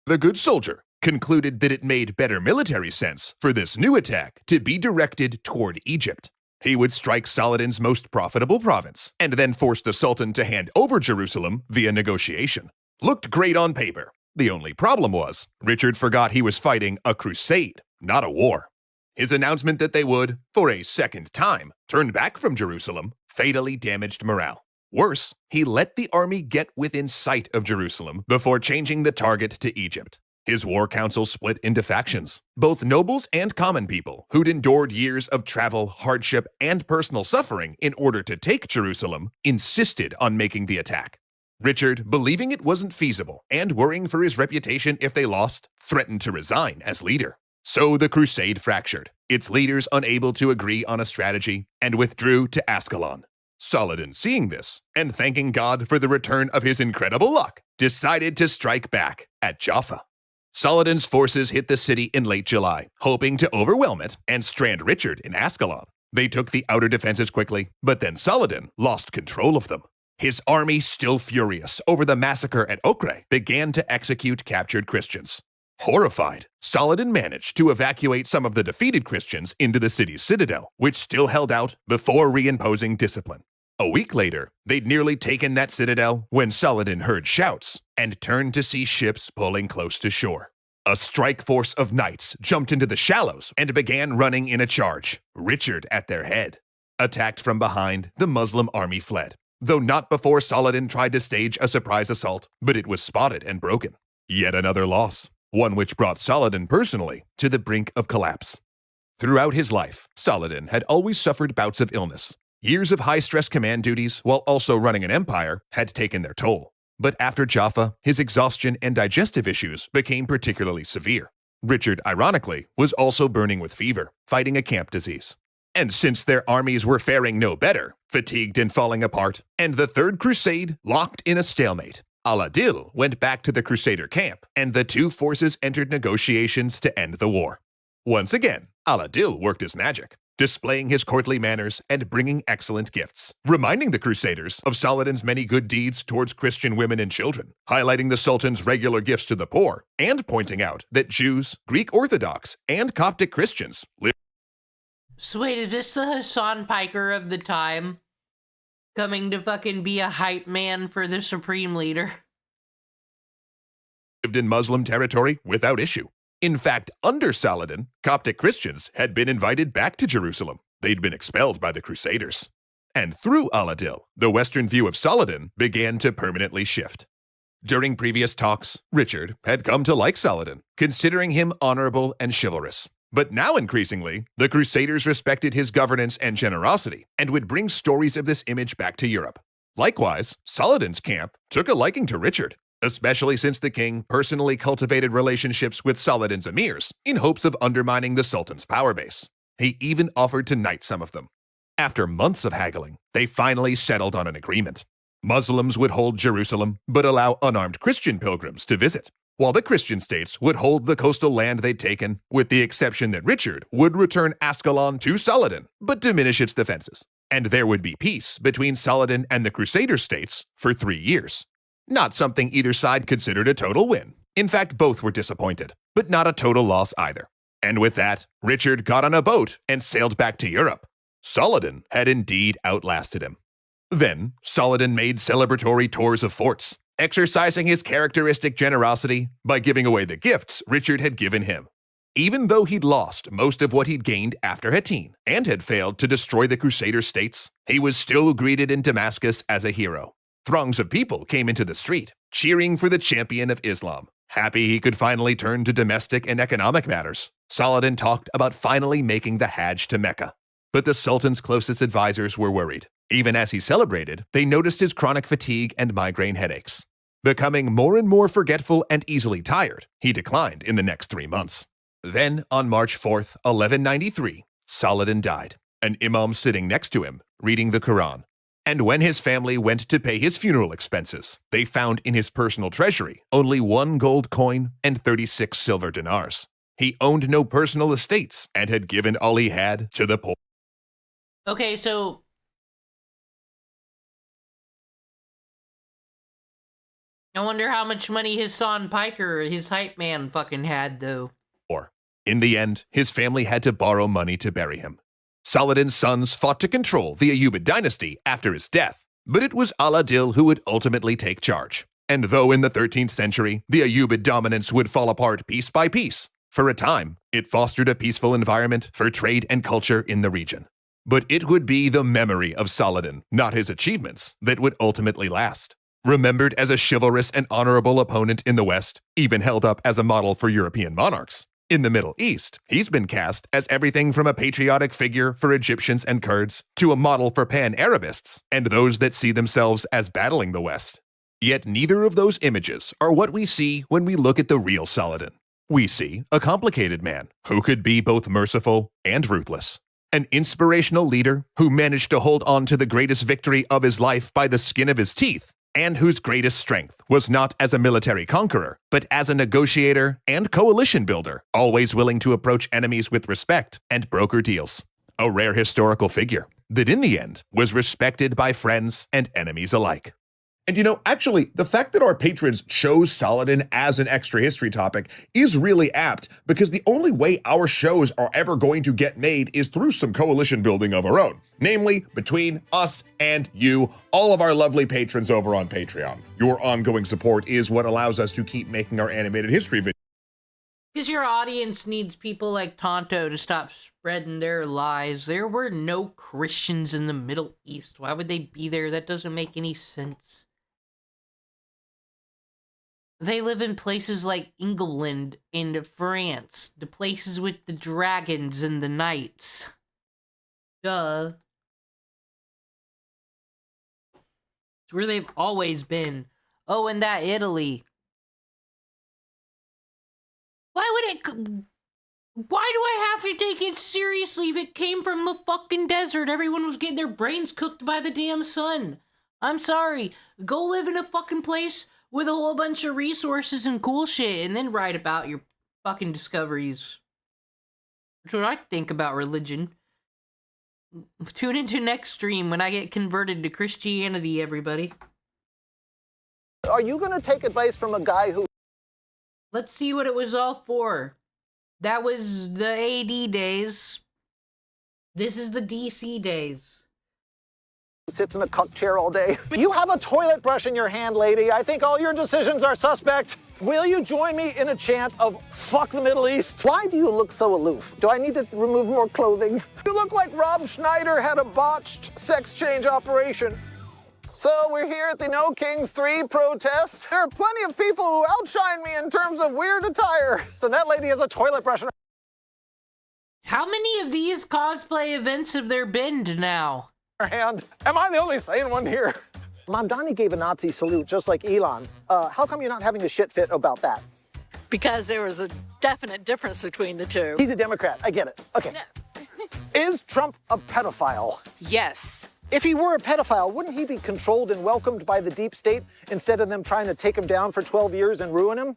The good soldier concluded that it made better military sense for this new attack to be directed toward Egypt. He would strike Saladin's most profitable province, and then force the Sultan to hand over Jerusalem via negotiation. Looked great on paper. The only problem was, Richard forgot he was fighting a crusade, not a war. His announcement that they would, for a second time, turn back from Jerusalem fatally damaged morale. Worse, he let the army get within sight of Jerusalem before changing the target to Egypt. His war council split into factions. Both nobles and common people who'd endured years of travel, hardship, and personal suffering in order to take Jerusalem insisted on making the attack. Richard, believing it wasn't feasible and worrying for his reputation if they lost, threatened to resign as leader. So the crusade fractured, its leaders unable to agree on a strategy, and withdrew to Ascalon. Saladin, seeing this, and thanking God for the return of his incredible luck, decided to strike back at Jaffa. Saladin's forces hit the city in late July, hoping to overwhelm it and strand Richard in Ascalon. They took the outer defenses quickly, but then Saladin lost control of them. His army, still furious over the massacre at Ocre, began to execute captured Christians. Horrified, Saladin managed to evacuate some of the defeated Christians into the city's citadel, which still held out before reimposing discipline. A week later, they'd nearly taken that citadel when Saladin heard shouts and turned to see ships pulling close to shore. A strike force of knights jumped into the shallows and began running in a charge, Richard at their head. Attacked from behind, the Muslim army fled, though not before Saladin tried to stage a surprise assault, but it was spotted and broken. Yet another loss, one which brought Saladin personally to the brink of collapse. Throughout his life, Saladin had always suffered bouts of illness. Years of high-stress command duties while also running an empire had taken their toll. But after Jaffa, his exhaustion and digestive issues became particularly severe. Richard, ironically, was also burning with fever, fighting a camp disease. And since their armies were faring no better, fatigued and falling apart, and the Third Crusade locked in a stalemate, Al-Adil went back to the Crusader camp, and the two forces entered negotiations to end the war. Once again, Al-Adil worked his magic, displaying his courtly manners and bringing excellent gifts, reminding the Crusaders of Saladin's many good deeds towards Christian women and children, highlighting the Sultan's regular gifts to the poor, and pointing out that Jews, Greek Orthodox, and Coptic Christians lived. So wait, is this the Hassan Piker of the time? Coming to fucking be a hype man for the Supreme Leader? Lived in Muslim territory without issue. In fact, under Saladin, Coptic Christians had been invited back to Jerusalem. They'd been expelled by the Crusaders. And through Al-Adil, the Western view of Saladin began to permanently shift. During previous talks, Richard had come to like Saladin, considering him honorable and chivalrous. But now increasingly, the Crusaders respected his governance and generosity, and would bring stories of this image back to Europe. Likewise, Saladin's camp took a liking to Richard, especially since the king personally cultivated relationships with Saladin's emirs in hopes of undermining the Sultan's power base. He even offered to knight some of them. After months of haggling, they finally settled on an agreement. Muslims would hold Jerusalem, but allow unarmed Christian pilgrims to visit, while the Christian states would hold the coastal land they'd taken, with the exception that Richard would return Ascalon to Saladin, but diminish its defenses. And there would be peace between Saladin and the Crusader states for 3 years. Not something either side considered a total win. In fact, both were disappointed, but not a total loss either. And with that, Richard got on a boat and sailed back to Europe. Saladin had indeed outlasted him. Then, Saladin made celebratory tours of forts, exercising his characteristic generosity by giving away the gifts Richard had given him. Even though he'd lost most of what he'd gained after Hattin and had failed to destroy the Crusader states, he was still greeted in Damascus as a hero. Throngs of people came into the street, cheering for the champion of Islam. Happy he could finally turn to domestic and economic matters, Saladin talked about finally making the Hajj to Mecca. But the Sultan's closest advisors were worried. Even as he celebrated, they noticed his chronic fatigue and migraine headaches. Becoming more and more forgetful and easily tired, he declined in the next 3 months. Then, on March 4th, 1193, Saladin died, an imam sitting next to him, reading the Quran. And when his family went to pay his funeral expenses, they found in his personal treasury only 1 gold coin and 36 silver dinars. He owned no personal estates and had given all he had to the poor. Okay, so I wonder how much money Hassan Piker, his hype man, fucking had, though. In the end, his family had to borrow money to bury him. Saladin's sons fought to control the Ayyubid dynasty after his death, but it was Al-Adil who would ultimately take charge. And though in the 13th century, the Ayyubid dominance would fall apart piece by piece, for a time, it fostered a peaceful environment for trade and culture in the region. But it would be the memory of Saladin, not his achievements, that would ultimately last. Remembered as a chivalrous and honorable opponent in the West, even held up as a model for European monarchs. In the Middle East, he's been cast as everything from a patriotic figure for Egyptians and Kurds to a model for pan-Arabists and those that see themselves as battling the West. Yet neither of those images are what we see when we look at the real Saladin. We see a complicated man who could be both merciful and ruthless. An inspirational leader who managed to hold on to the greatest victory of his life by the skin of his teeth, and whose greatest strength was not as a military conqueror, but as a negotiator and coalition builder, always willing to approach enemies with respect and broker deals. A rare historical figure that in the end was respected by friends and enemies alike. And you know, actually, the fact that our patrons chose Saladin as an extra history topic is really apt, because the only way our shows are ever going to get made is through some coalition building of our own. Namely, between us and you, all of our lovely patrons over on Patreon. Your ongoing support is what allows us to keep making our animated history videos. Because your audience needs people like Tonto to stop spreading their lies. There were no Christians in the Middle East. Why would they be there? That doesn't make any sense. They live in places like England and France, the places with the dragons and the knights. Duh. It's where they've always been. Oh, and that Italy. Why do I have to take it seriously if it came from the fucking desert? Everyone was getting their brains cooked by the damn sun. I'm sorry. Go live in a fucking place with a whole bunch of resources and cool shit, and then write about your fucking discoveries. That's what I think about religion. Tune into next stream when I get converted to Christianity, everybody. Are you gonna take advice from a guy who... Let's see what it was all for. That was the AD days. This is the DC days. Sits in a cuck chair all day. You have a toilet brush in your hand, lady. I think all your decisions are suspect. Will you join me in a chant of fuck the Middle East? Why do you look so aloof? Do I need to remove more clothing? You look like Rob Schneider had a botched sex change operation. So we're here at the No Kings 3 protest. There are plenty of people who outshine me in terms of weird attire. So that lady has a toilet brush in her... How many of these cosplay events have there been now? Hand. Am I the only sane one here? Mamdani gave a Nazi salute just like Elon. How come you're not having a shit fit about that? Because there was a definite difference between the two. He's a Democrat. I get it. Okay. No. Is Trump a pedophile? Yes. If he were a pedophile, wouldn't he be controlled and welcomed by the deep state instead of them trying to take him down for 12 years and ruin him?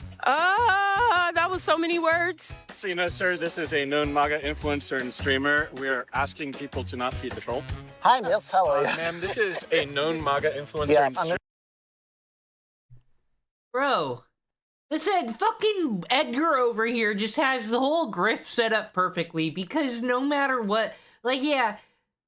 That was so many words. So, you know, sir, this is a known MAGA influencer and streamer. We're asking people to not feed the troll. Hi, miss. How are you? Ma'am, this is a known MAGA influencer and streamer. Bro, listen, fucking Edgar over here just has the whole grift set up perfectly, because no matter what, like, yeah,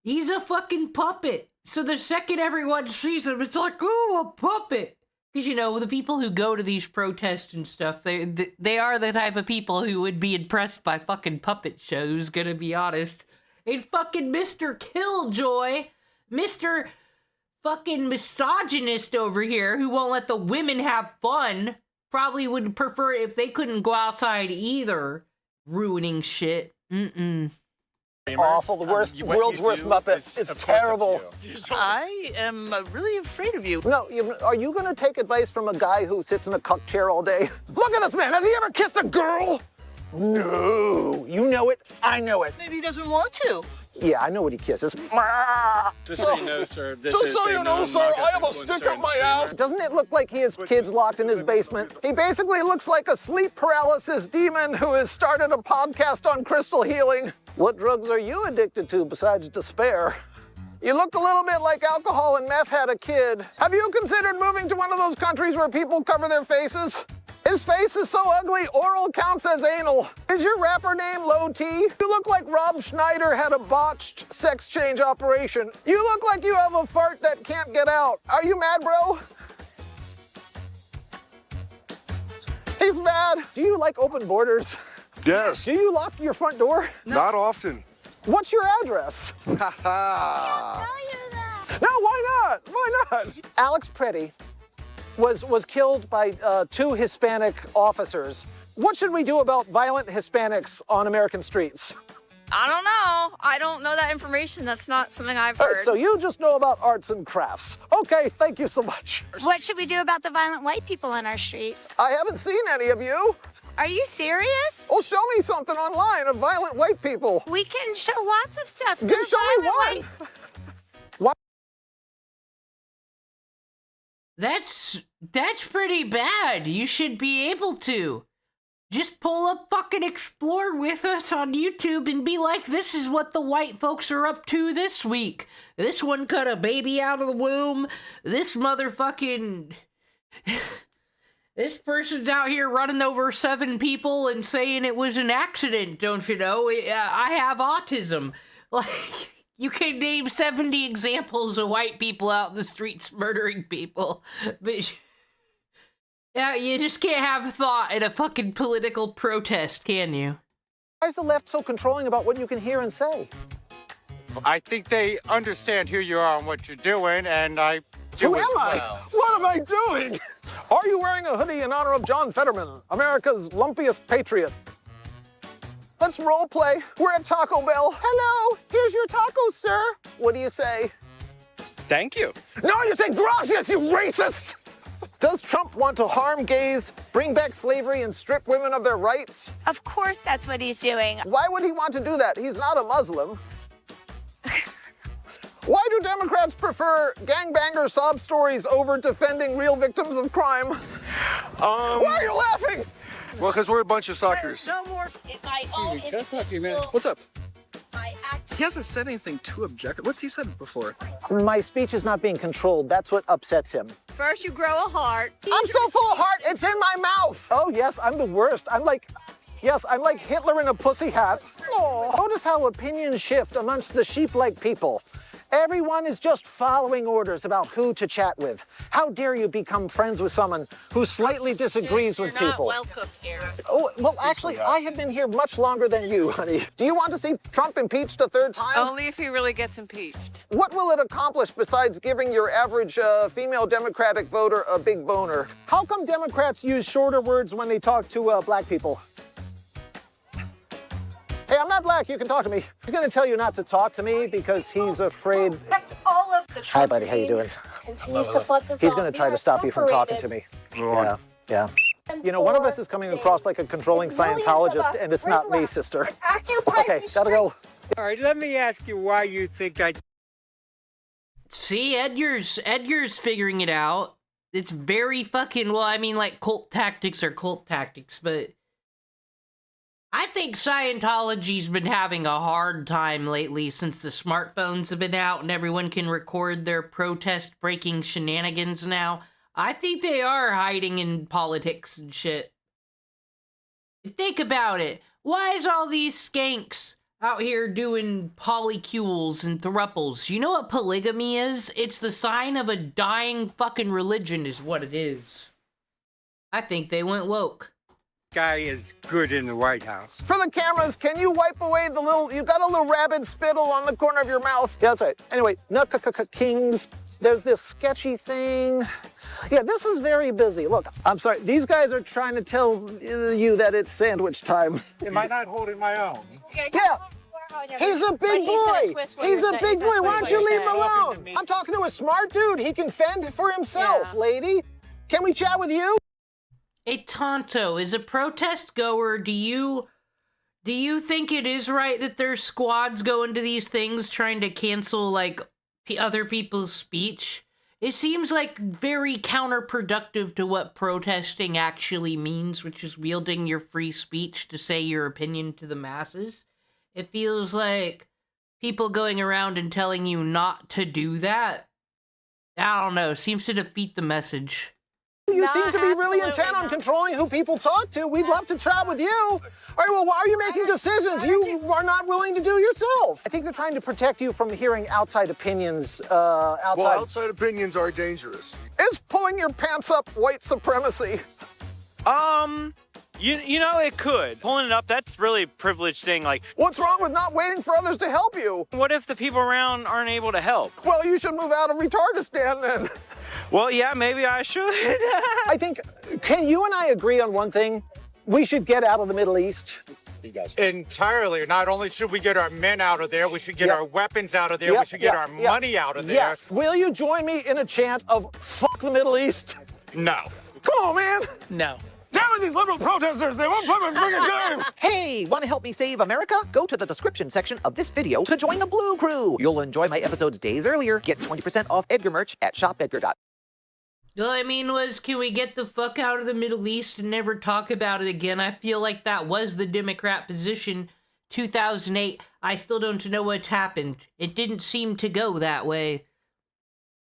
he's a fucking puppet. So the second everyone sees him, it's like, ooh, a puppet. Because, you know, the people who go to these protests and stuff, they are the type of people who would be impressed by fucking puppet shows, gonna be honest. And fucking Mr. Killjoy, Mr. fucking misogynist over here, who won't let the women have fun, probably would prefer if they couldn't go outside either, ruining shit. Awful, the worst, world's worst Muppet. It's terrible. I am really afraid of you. No, are you going to take advice from a guy who sits in a cuck chair all day? Look at this man. Has he ever kissed a girl? No. You know it. I know it. Maybe he doesn't want to. Yeah, I know what he kisses. Just so you know, sir. Just so you know, sir, I have a stick up my ass. Doesn't it look like he has kids locked in his basement? He basically looks like a sleep paralysis demon who has started a podcast on crystal healing. What drugs are you addicted to besides despair? You look a little bit like alcohol and meth had a kid. Have you considered moving to one of those countries where people cover their faces? His face is so ugly, oral counts as anal. Is your rapper name Low T? You look like Rob Schneider had a botched sex change operation. You look like you have a fart that can't get out. Are you mad, bro? He's mad. Do you like open borders? Yes. Do you lock your front door? Not often. What's your address? Ha ha. No, why not? Why not? Alex Pretty was killed by two Hispanic officers. What should we do about violent Hispanics on American streets? I don't know. I don't know that information. That's not something I've heard. So you just know about arts and crafts. Okay, thank you so much. What should we do about the violent white people on our streets? I haven't seen any of you. Are you serious? Well, show me something online of violent white people. We can show lots of stuff. Show me one. That's pretty bad. You should be able to. Just pull up fucking Explore with us on YouTube and be like, this is what the white folks are up to this week. This one cut a baby out of the womb. This motherfucking... This person's out here running over 7 people and saying it was an accident, don't you know? I have autism. Like, you can name 70 examples of white people out in the streets murdering people. But yeah, you just can't have thought in a fucking political protest, can you? Why is the left so controlling about what you can hear and say? I think they understand who you are and what you're doing, and I do Who as am I? well. What am I doing? Are you wearing a hoodie in honor of John Fetterman, America's lumpiest patriot? Let's role play. We're at Taco Bell. Hello, here's your tacos, sir. What do you say? Thank you. No, you say gracias, you racist! Does Trump want to harm gays, bring back slavery, and strip women of their rights? Of course that's what he's doing. Why would he want to do that? He's not a Muslim. Why do Democrats prefer gangbanger sob stories over defending real victims of crime? Why are you laughing? Well, because we're a bunch of suckers. No more. If I own What's up? He hasn't said anything too objective. What's he said before? My speech is not being controlled. That's what upsets him. First you grow a heart. I'm so full of heart, it's in my mouth. Oh, yes, I'm the worst. I'm like Hitler in a pussy hat. Oh. Notice how opinions shift amongst the sheep-like people. Everyone is just following orders about who to chat with. How dare you become friends with someone who slightly disagrees with people? You're not welcome here. Oh, well, actually, I have been here much longer than you, honey. Do you want to see Trump impeached a 3rd time? Only if he really gets impeached. What will it accomplish besides giving your average female Democratic voter a big boner? How come Democrats use shorter words when they talk to black people? Hey, I'm not black, you can talk to me. He's gonna tell you not to talk to me because he's afraid. That's all of the Hi, buddy, how you doing? continues to flood the He's gonna try to stop you from talking to me. Yeah. You know, one of us is coming across like a controlling Scientologist, and it's not me, sister. Okay, gotta go. All right, let me ask you why you think I... See, Edgar's figuring it out. It's very fucking, well, I mean, like, cult tactics are cult tactics, but I think Scientology's been having a hard time lately since the smartphones have been out and everyone can record their protest-breaking shenanigans now. I think they are hiding in politics and shit. Think about it. Why is all these skanks out here doing polycules and thruples. You know what polygamy is? It's the sign of a dying fucking religion is what it is. I think they went woke. Guy is good in the White House. For the cameras, can you wipe away the little, you got a little rabid spittle on the corner of your mouth? Yeah, that's right. Anyway, Kings, there's this sketchy thing. Yeah, this is very busy. Look, I'm sorry, these guys are trying to tell you that it's sandwich time. Am I not holding my own? Yeah. He's a big boy. He's a big boy. Why don't you leave him alone? I'm talking to a smart dude. He can fend for himself, lady. Can we chat with you? Hey, Tonto, as a protest goer, do you think it is right that there's squads going to these things trying to cancel, like, other people's speech? It seems like very counterproductive to what protesting actually means, which is wielding your free speech to say your opinion to the masses. It feels like people going around and telling you not to do that, I don't know, seems to defeat the message. You seem to be really intent on controlling who people talk to. We'd love to chat with you. All right, well, why are you making decisions you are not willing to do yourself? I think they're trying to protect you from hearing outside opinions. Well, outside opinions are dangerous. Is pulling your pants up white supremacy? You know, it could. Pulling it up, that's really a privileged thing. Like, what's wrong with not waiting for others to help you? What if the people around aren't able to help? Well, you should move out of Retardistan then. Well, yeah, maybe I should. I think, can you and I agree on one thing? We should get out of the Middle East. Entirely. Not only should we get our men out of there, we should get our weapons out of there, we should get our money out of there. Yes. Will you join me in a chant of fuck the Middle East? No. Come on, man. No. Damn it, these liberal protesters, they won't play my friggin' game! Hey, want to help me save America? Go to the description section of this video to join the Blue Crew. You'll enjoy my episodes days earlier. Get 20% off Edgar merch at shopedgar.com. All I mean was, can we get the fuck out of the Middle East and never talk about it again? I feel like that was the Democrat position 2008. I still don't know what happened. It didn't seem to go that way.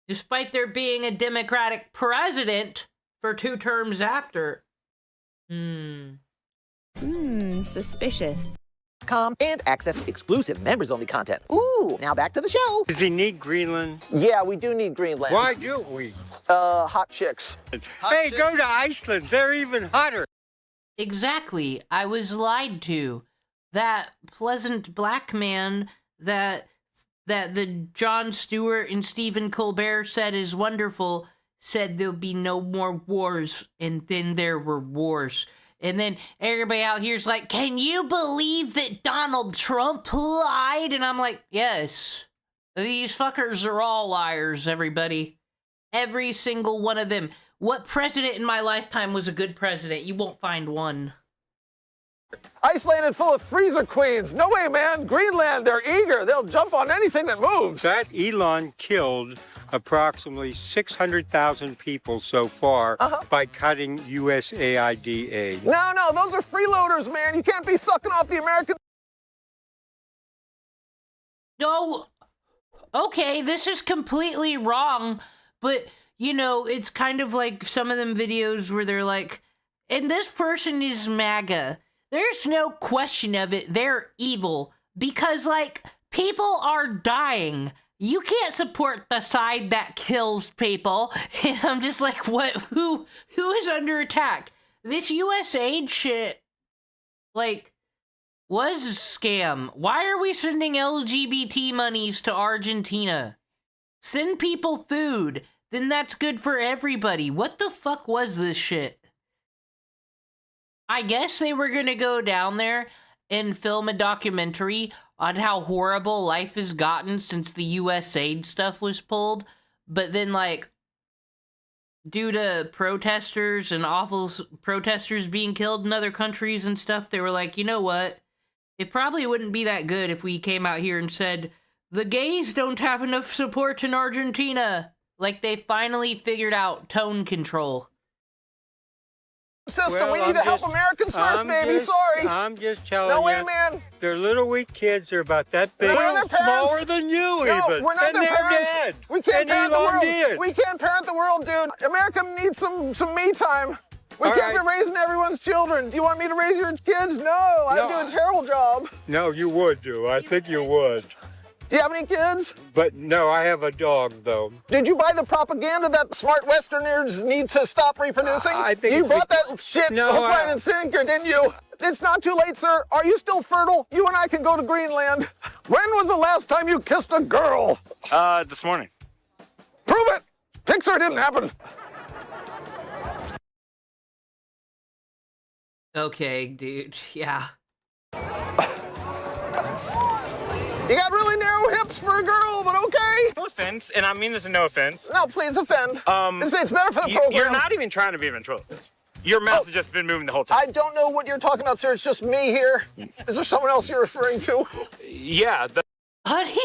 Despite there being a Democratic president for 2 terms after. Suspicious. And access exclusive members-only content. Ooh, now back to the show. Does he need Greenland? Yeah, we do need Greenland. Why do we? Hot chicks. Hey, go to Iceland. They're even hotter. Exactly. I was lied to. That pleasant black man that the Jon Stewart and Stephen Colbert said is wonderful said there'll be no more wars, and then there were wars. And then everybody out here's like, can you believe that Donald Trump lied? And I'm like, yes. These fuckers are all liars, everybody. Every single one of them. What president in my lifetime was a good president? You won't find one. Iceland is full of freezer queens. No way, man. Greenland, they're eager. They'll jump on anything that moves. That Elon killed approximately 600,000 people so far by cutting USAID aid. No, those are freeloaders, man. You can't be sucking off the American... No. Okay, this is completely wrong, but, you know, it's kind of like some of them videos where they're like, and this person is MAGA. There's no question of it. They're evil because, like, people are dying. You can't support the side that kills people. And I'm just like, what? Who is under attack? This USAID shit, like, was a scam. Why are we sending LGBT monies to Argentina? Send people food. Then that's good for everybody. What the fuck was this shit? I guess they were gonna go down there and film a documentary on how horrible life has gotten since the USAID stuff was pulled, but then, like, due to protesters and awful protesters being killed in other countries and stuff, they were like, you know what? It probably wouldn't be that good if we came out here and said, the gays don't have enough support in Argentina. Like, they finally figured out tone control. System, we need to help Americans first, baby. Sorry. I'm just telling you. No way, man. They're little weak kids. They're about that big. We're their parents. Smaller than you, no, even. We're not and their they're parents. dead. We can't and parent the Elon world. Did. We can't parent the world, dude. America needs some me time. We can't be raising everyone's children. Do you want me to raise your kids? No, I do a terrible job. No, you would do. I think you would. Do you have any kids? But no, I have a dog, though. Did you buy the propaganda that smart Westerners need to stop reproducing? I think you bought that shit hook, line, and sinker, didn't you? It's not too late, sir. Are you still fertile? You and I can go to Greenland. When was the last time you kissed a girl? This morning. Prove it! Pixar didn't happen. Okay, dude, yeah. You got really narrow hips for a girl, but okay. No offense, and I mean this in no offense. No, please offend. It's better for the program. You're not even trying to be ventriloquist. Your mouth has just been moving the whole time. I don't know what you're talking about, sir. It's just me here. Is there someone else you're referring to? Yeah. Honey?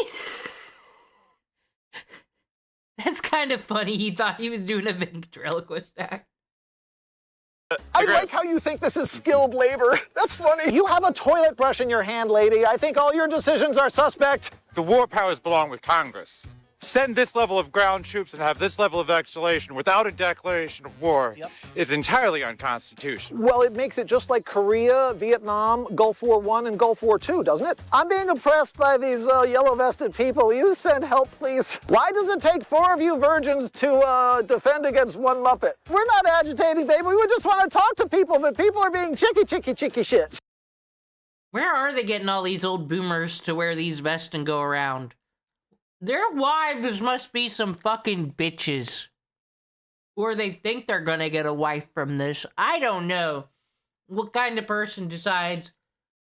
That's kind of funny. He thought he was doing a ventriloquist act. I like how you think this is skilled labor. That's funny. You have a toilet brush in your hand, lady. I think all your decisions are suspect. The war powers belong with Congress. Send this level of ground troops and have this level of escalation without a declaration of war is entirely unconstitutional. Well, it makes it just like Korea, Vietnam, Gulf War I, and Gulf War II, doesn't it? I'm being oppressed by these yellow-vested people. You send help, please. Why does it take 4 of you virgins to defend against 1 Muppet? We're not agitating, baby. We just want to talk to people, but people are being chicky shit. Where are they getting all these old boomers to wear these vests and go around? Their wives must be some fucking bitches. Or they think they're gonna get a wife from this. I don't know. What kind of person decides,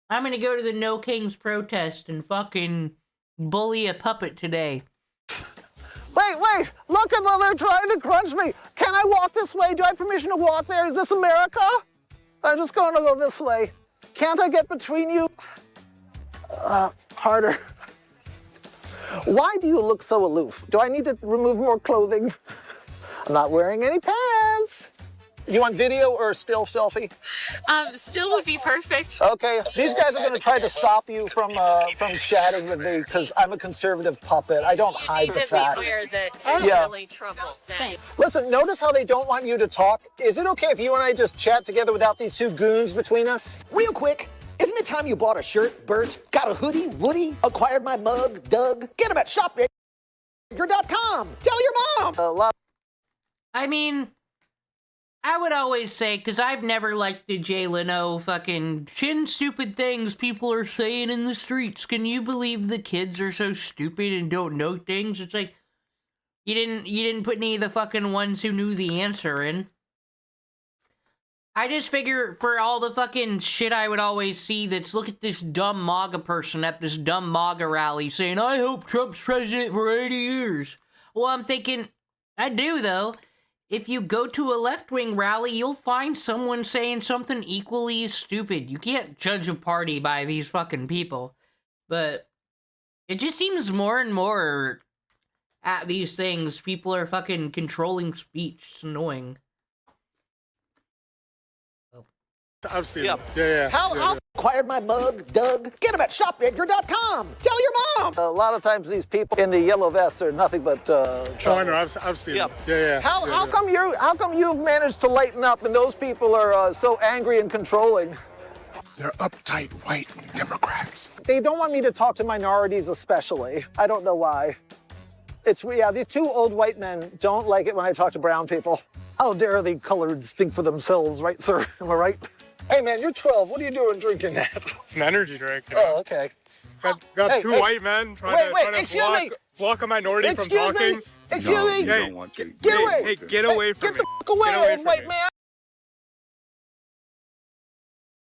I'm gonna go to the No Kings protest and fucking bully a puppet today? Wait! Look at them, they're trying to crunch me. Can I walk this way? Do I have permission to walk there? Is this America? I'm just going to go this way. Can't I get between you? Harder. Why do you look so aloof? Do I need to remove more clothing? I'm not wearing any pants. You want video or still selfie? Still would be perfect. Okay, these guys are going to try to stop you from chatting with me because I'm a conservative puppet. I don't hide the fact. Really trouble. Listen, notice how they don't want you to talk? Is it okay if you and I just chat together without these 2 goons between us? Real quick, isn't it time you bought a shirt, Bert? Got a hoodie, Woody? Acquired my mug, Doug? Get them at shop.com. Tell your mom. I mean, I would always say, because I've never liked the Jay Leno fucking stupid things people are saying in the streets. Can you believe the kids are so stupid and don't know things? It's like, you didn't put any of the fucking ones who knew the answer in. I just figure for all the fucking shit I would always see that's, look at this dumb MAGA person at this dumb MAGA rally saying, I hope Trump's president for 80 years. Well, I'm thinking, I do though. If you go to a left-wing rally, you'll find someone saying something equally as stupid. You can't judge a party by these fucking people. But it just seems more and more at these things, people are fucking controlling speech. It's annoying. I've seen it. Yeah. How acquired my mug, Doug? Get them at shop.com. Tell your mom. A lot of times these people in the yellow vests are nothing but trouble. Oh, I know. I've seen it. Yeah. How come you've managed to lighten up and those people are so angry and controlling? They're uptight white Democrats. They don't want me to talk to minorities especially. I don't know why. These 2 old white men don't like it when I talk to brown people. How dare the coloreds think for themselves, right, sir? Am I right? Hey, man, you're 12. What are you doing drinking that? It's an energy drink. Oh, okay. Got 2 white men trying to block a minority from talking. Excuse me. Hey, get away. Hey, get away from me. Get the fuck away, old white man.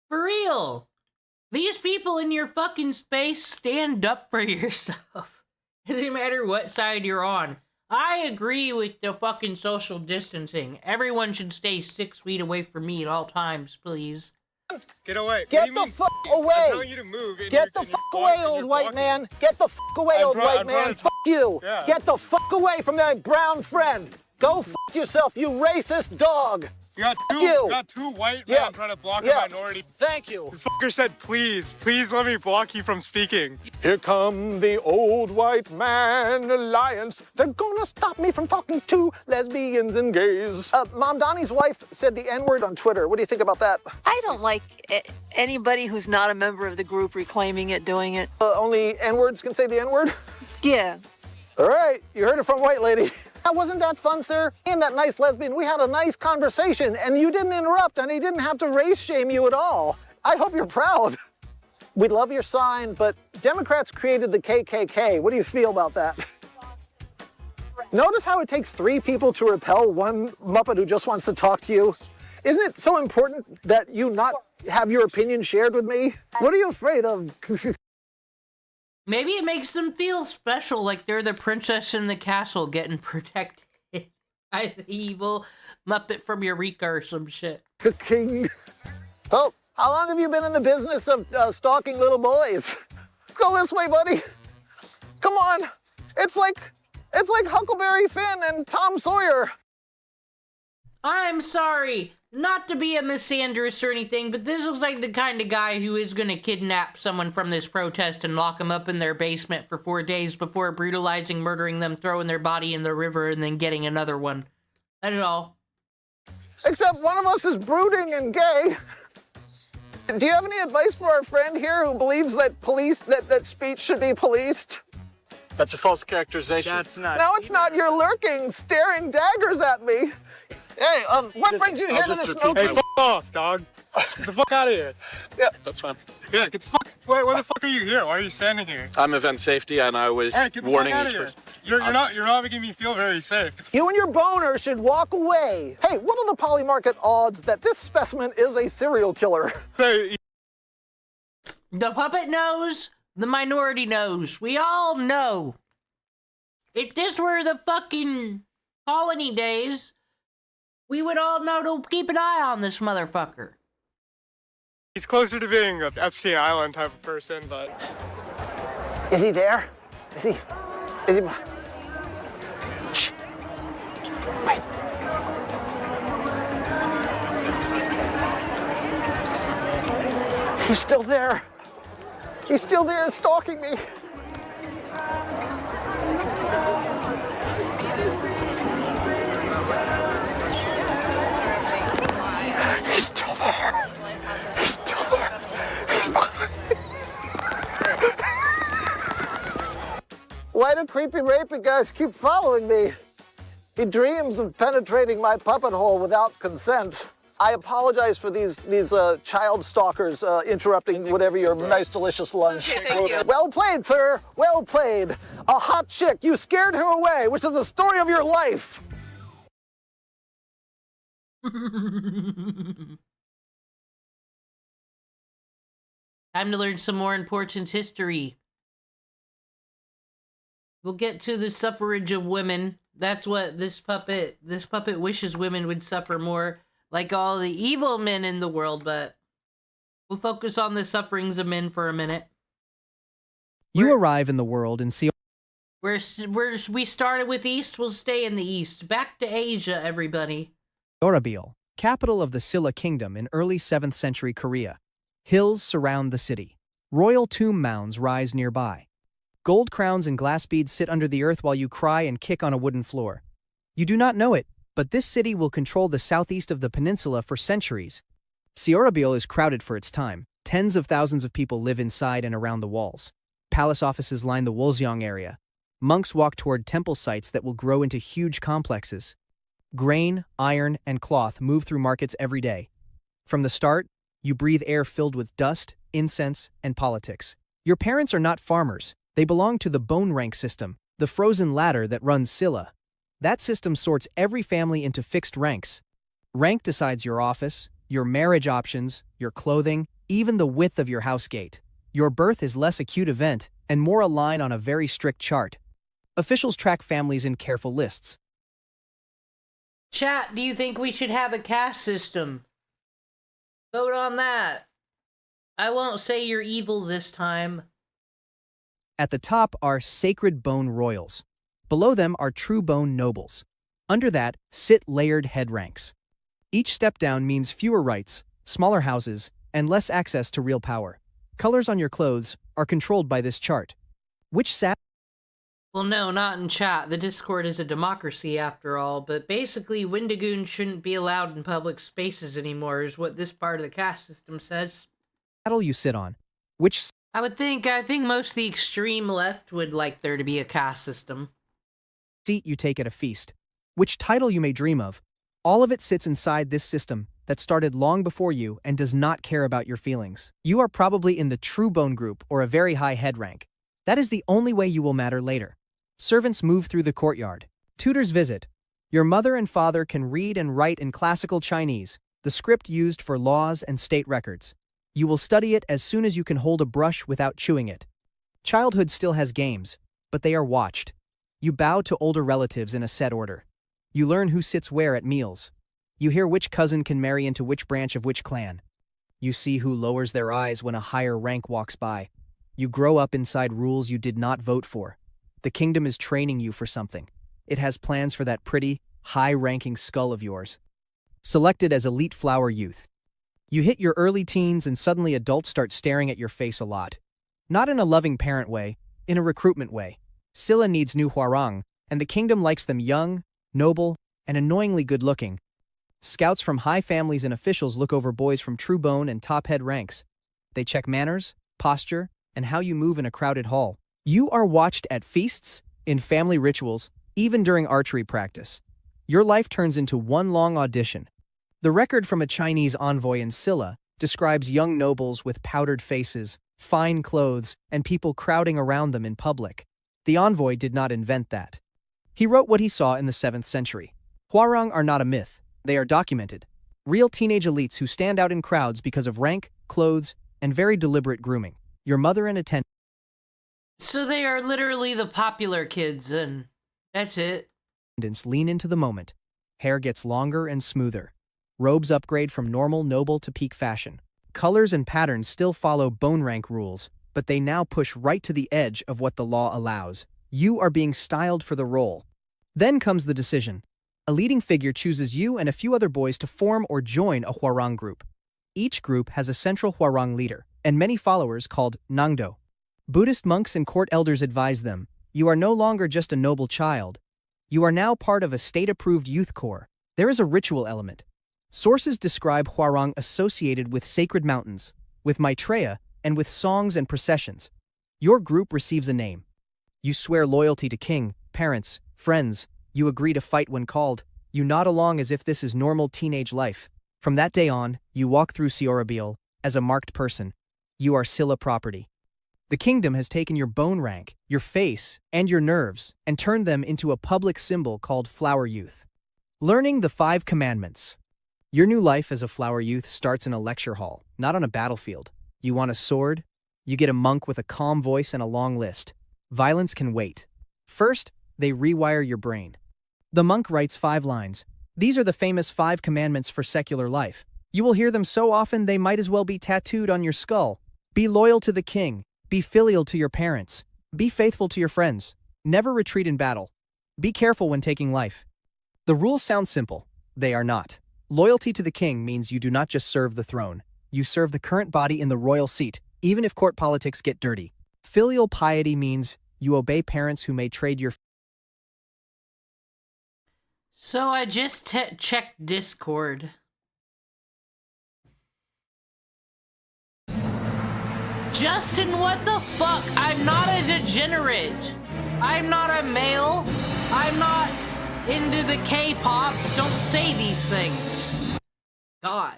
For real. These people in your fucking space, stand up for yourself. Doesn't matter what side you're on. I agree with the fucking social distancing. Everyone should stay 6 feet away from me at all times, please. Get away. Get the fuck away. I'm telling you to move. Get the fuck away, old white man. Get the fuck away, old white man. Fuck you. Yeah. Get the fuck away from that brown friend. Go fuck yourself, you racist dog. You got two white men trying to block a minority. Thank you. This fucker said, please let me block you from speaking. Here come the old white man alliance. They're gonna stop me from talking to lesbians and gays. Mom Donnie's wife said the N-word on Twitter. What do you think about that? I don't like anybody who's not a member of the group reclaiming it, doing it. Only N-words can say the N-word? Yeah. All right, you heard it from White Lady. Wasn't that fun, sir? And that nice lesbian, we had a nice conversation, and you didn't interrupt, and he didn't have to race shame you at all. I hope you're proud. We love your sign, but Democrats created the KKK. What do you feel about that? Notice how it takes 3 people to repel one Muppet who just wants to talk to you? Isn't it so important that you not have your opinion shared with me? What are you afraid of? Maybe it makes them feel special, like they're the princess in the castle getting protected by the evil Muppet from Eureka or some shit. King. So, how long have you been in the business of stalking little boys? Go this way, buddy. Come on. It's like Huckleberry Finn and Tom Sawyer. I'm sorry, not to be a misandrist or anything, but this looks like the kind of guy who is gonna kidnap someone from this protest and lock them up in their basement for 4 days before brutalizing, murdering them, throwing their body in the river, and then getting another one. That is all. Except one of us is brooding and gay. Do you have any advice for our friend here who believes that that speech should be policed? That's a false characterization. That's not. No, it's not. You're lurking, staring daggers at me. Hey, what brings you here to the snow? Hey, fuck off, dog. Get the fuck out of here. Yeah, that's fine. Yeah, get the fuck. Why the fuck are you here? Why are you standing here? I'm event safety, and I was Hey, get the warning fuck out each of here. person. You're not making me feel very safe. You and your boner should walk away. Hey, what are the poly market odds that this specimen is a serial killer? Hey. The puppet knows, the minority knows. We all know. If this were the fucking colony days, we would all know to keep an eye on this motherfucker. He's closer to being an Epstein Island type of person, but... Is he there? Is he... Shh. Wait. He's still there. He's still there stalking me. He's still there. He's still there. He's behind me. Why do creepy rapey guys keep following me? He dreams of penetrating my puppet hole without consent. I apologize for these child stalkers interrupting whatever your nice, delicious lunch. Okay, thank you. Well played, sir. Well played. A hot chick. You scared her away, which is the story of your life. Time to learn some more important history. We'll get to the suffrage of women. That's what this puppet wishes women would suffer more, like all the evil men in the world, but we'll focus on the sufferings of men for a minute. You arrive in the world and see... We started with East, we'll stay in the East. Back to Asia, everybody. Arabil, capital of the Silla Kingdom in early 7th century Korea. Hills surround the city. Royal tomb mounds rise nearby. Gold crowns and glass beads sit under the earth while you cry and kick on a wooden floor. You do not know it, but this city will control the southeast of the peninsula for centuries. Seorabil is crowded for its time. Tens of thousands of people live inside and around the walls. Palace offices line the Wolseong area. Monks walk toward temple sites that will grow into huge complexes. Grain, iron, and cloth move through markets every day. From the start, you breathe air filled with dust, incense, and politics. Your parents are not farmers. They belong to the bone rank system, the frozen ladder that runs Silla. That system sorts every family into fixed ranks. Rank decides your office, your marriage options, your clothing, even the width of your house gate. Your birth is less acute event and more a line on a very strict chart. Officials track families in careful lists. Chat, do you think we should have a caste system? Vote on that. I won't say you're evil this time. At the top are sacred bone royals. Below them are true bone nobles. Under that sit layered head ranks. Each step down means fewer rights, smaller houses, and less access to real power. Colors on your clothes are controlled by this chart. Which Well, no, not in chat. The Discord is a democracy after all, but basically Wendigoon shouldn't be allowed in public spaces anymore is what this part of the caste system says. saddle you sit on? Which I think most of the extreme left would like there to be a caste system. seat you take at a feast? Which title you may dream of? All of it sits inside this system that started long before you and does not care about your feelings. You are probably in the true bone group or a very high head rank. That is the only way you will matter later. Servants move through the courtyard. Tutors visit. Your mother and father can read and write in classical Chinese, the script used for laws and state records. You will study it as soon as you can hold a brush without chewing it. Childhood still has games, but they are watched. You bow to older relatives in a set order. You learn who sits where at meals. You hear which cousin can marry into which branch of which clan. You see who lowers their eyes when a higher rank walks by. You grow up inside rules you did not vote for. The kingdom is training you for something. It has plans for that pretty, high-ranking skull of yours. Selected as elite flower youth. You hit your early teens and suddenly adults start staring at your face a lot. Not in a loving parent way, in a recruitment way. Scylla needs new Huarong, and the kingdom likes them young, noble, and annoyingly good-looking. Scouts from high families and officials look over boys from true bone and top head ranks. They check manners, posture, and how you move in a crowded hall. You are watched at feasts, in family rituals, even during archery practice. Your life turns into one long audition. The record from a Chinese envoy in Scylla describes young nobles with powdered faces, fine clothes, and people crowding around them in public. The envoy did not invent that. He wrote what he saw in the 7th century. Huarong are not a myth. They are documented. Real teenage elites who stand out in crowds because of rank, clothes, and very deliberate grooming. Your mother and attendants So they are literally the popular kids, and that's it. lean into the moment. Hair gets longer and smoother. Robes upgrade from normal, noble to peak fashion. Colors and patterns still follow bone rank rules, but they now push right to the edge of what the law allows. You are being styled for the role. Then comes the decision. A leading figure chooses you and a few other boys to form or join a Huarong group. Each group has a central Huarong leader, and many followers called Nangdo. Buddhist monks and court elders advise them, you are no longer just a noble child. You are now part of a state-approved youth corps. There is a ritual element. Sources describe Huarong associated with sacred mountains, with Maitreya, and with songs and processions. Your group receives a name. You swear loyalty to king, parents, friends. You agree to fight when called. You nod along as if this is normal teenage life. From that day on, you walk through Siorabil as a marked person. You are Scylla property. The kingdom has taken your bone rank, your face, and your nerves, and turned them into a public symbol called Flower Youth. Learning the 5 Commandments. Your new life as a Flower Youth starts in a lecture hall, not on a battlefield. You want a sword? You get a monk with a calm voice and a long list. Violence can wait. First, they rewire your brain. The monk writes 5 lines. These are the famous 5 commandments for secular life. You will hear them so often they might as well be tattooed on your skull. Be loyal to the king. Be filial to your parents. Be faithful to your friends. Never retreat in battle. Be careful when taking life. The rules sound simple. They are not. Loyalty to the king means you do not just serve the throne. You serve the current body in the royal seat, even if court politics get dirty. Filial piety means you obey parents who may trade your... So I just checked Discord. Justin, what the fuck? I'm not a degenerate. I'm not a male. I'm not into the K-pop. Don't say these things. God.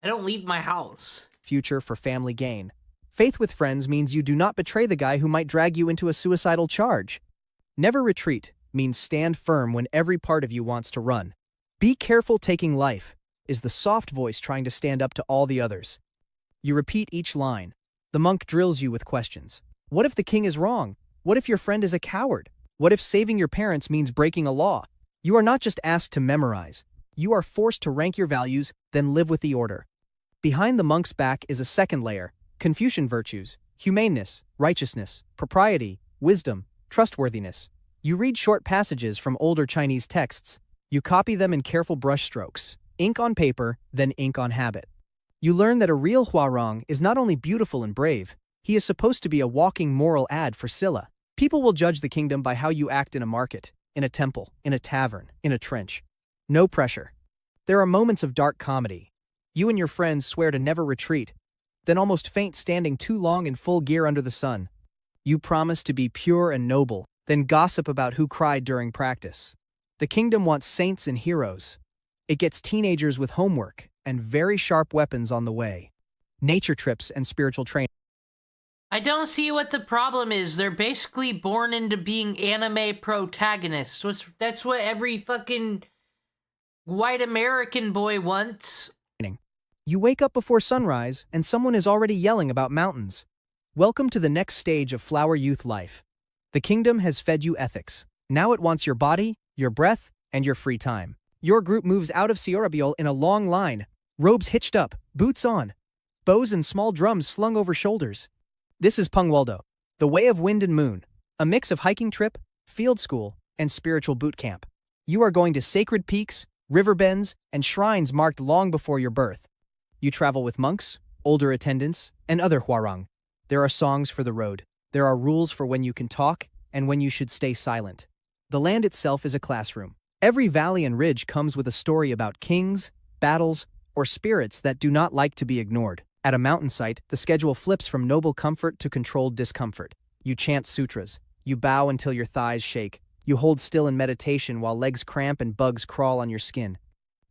I don't leave my house. Future for family gain. Faith with friends means you do not betray the guy who might drag you into a suicidal charge. Never retreat means stand firm when every part of you wants to run. Be careful taking life is the soft voice trying to stand up to all the others. You repeat each line. The monk drills you with questions. What if the king is wrong? What if your friend is a coward? What if saving your parents means breaking a law? You are not just asked to memorize. You are forced to rank your values, then live with the order. Behind the monk's back is a second layer, Confucian virtues, humaneness, righteousness, propriety, wisdom, trustworthiness. You read short passages from older Chinese texts. You copy them in careful brushstrokes, ink on paper, then ink on habit. You learn that a real Huarong is not only beautiful and brave, he is supposed to be a walking moral ad for Scylla. People will judge the kingdom by how you act in a market, in a temple, in a tavern, in a trench. No pressure. There are moments of dark comedy. You and your friends swear to never retreat, then almost faint standing too long in full gear under the sun. You promise to be pure and noble, then gossip about who cried during practice. The kingdom wants saints and heroes. It gets teenagers with homework and very sharp weapons on the way. Nature trips and spiritual training. I don't see what the problem is. They're basically born into being anime protagonists. That's what every fucking white American boy wants. You wake up before sunrise and someone is already yelling about mountains. Welcome to the next stage of flower youth life. The kingdom has fed you ethics. Now it wants your body, your breath, and your free time. Your group moves out of Ciorrabiol in a long line, robes hitched up, boots on, bows and small drums slung over shoulders. This is Pungwaldo, the way of wind and moon, a mix of hiking trip, field school, and spiritual boot camp. You are going to sacred peaks, river bends, and shrines marked long before your birth. You travel with monks, older attendants, and other Huarong. There are songs for the road. There are rules for when you can talk and when you should stay silent. The land itself is a classroom. Every valley and ridge comes with a story about kings, battles, or spirits that do not like to be ignored. At a mountain site, the schedule flips from noble comfort to controlled discomfort. You chant sutras. You bow until your thighs shake. You hold still in meditation while legs cramp and bugs crawl on your skin.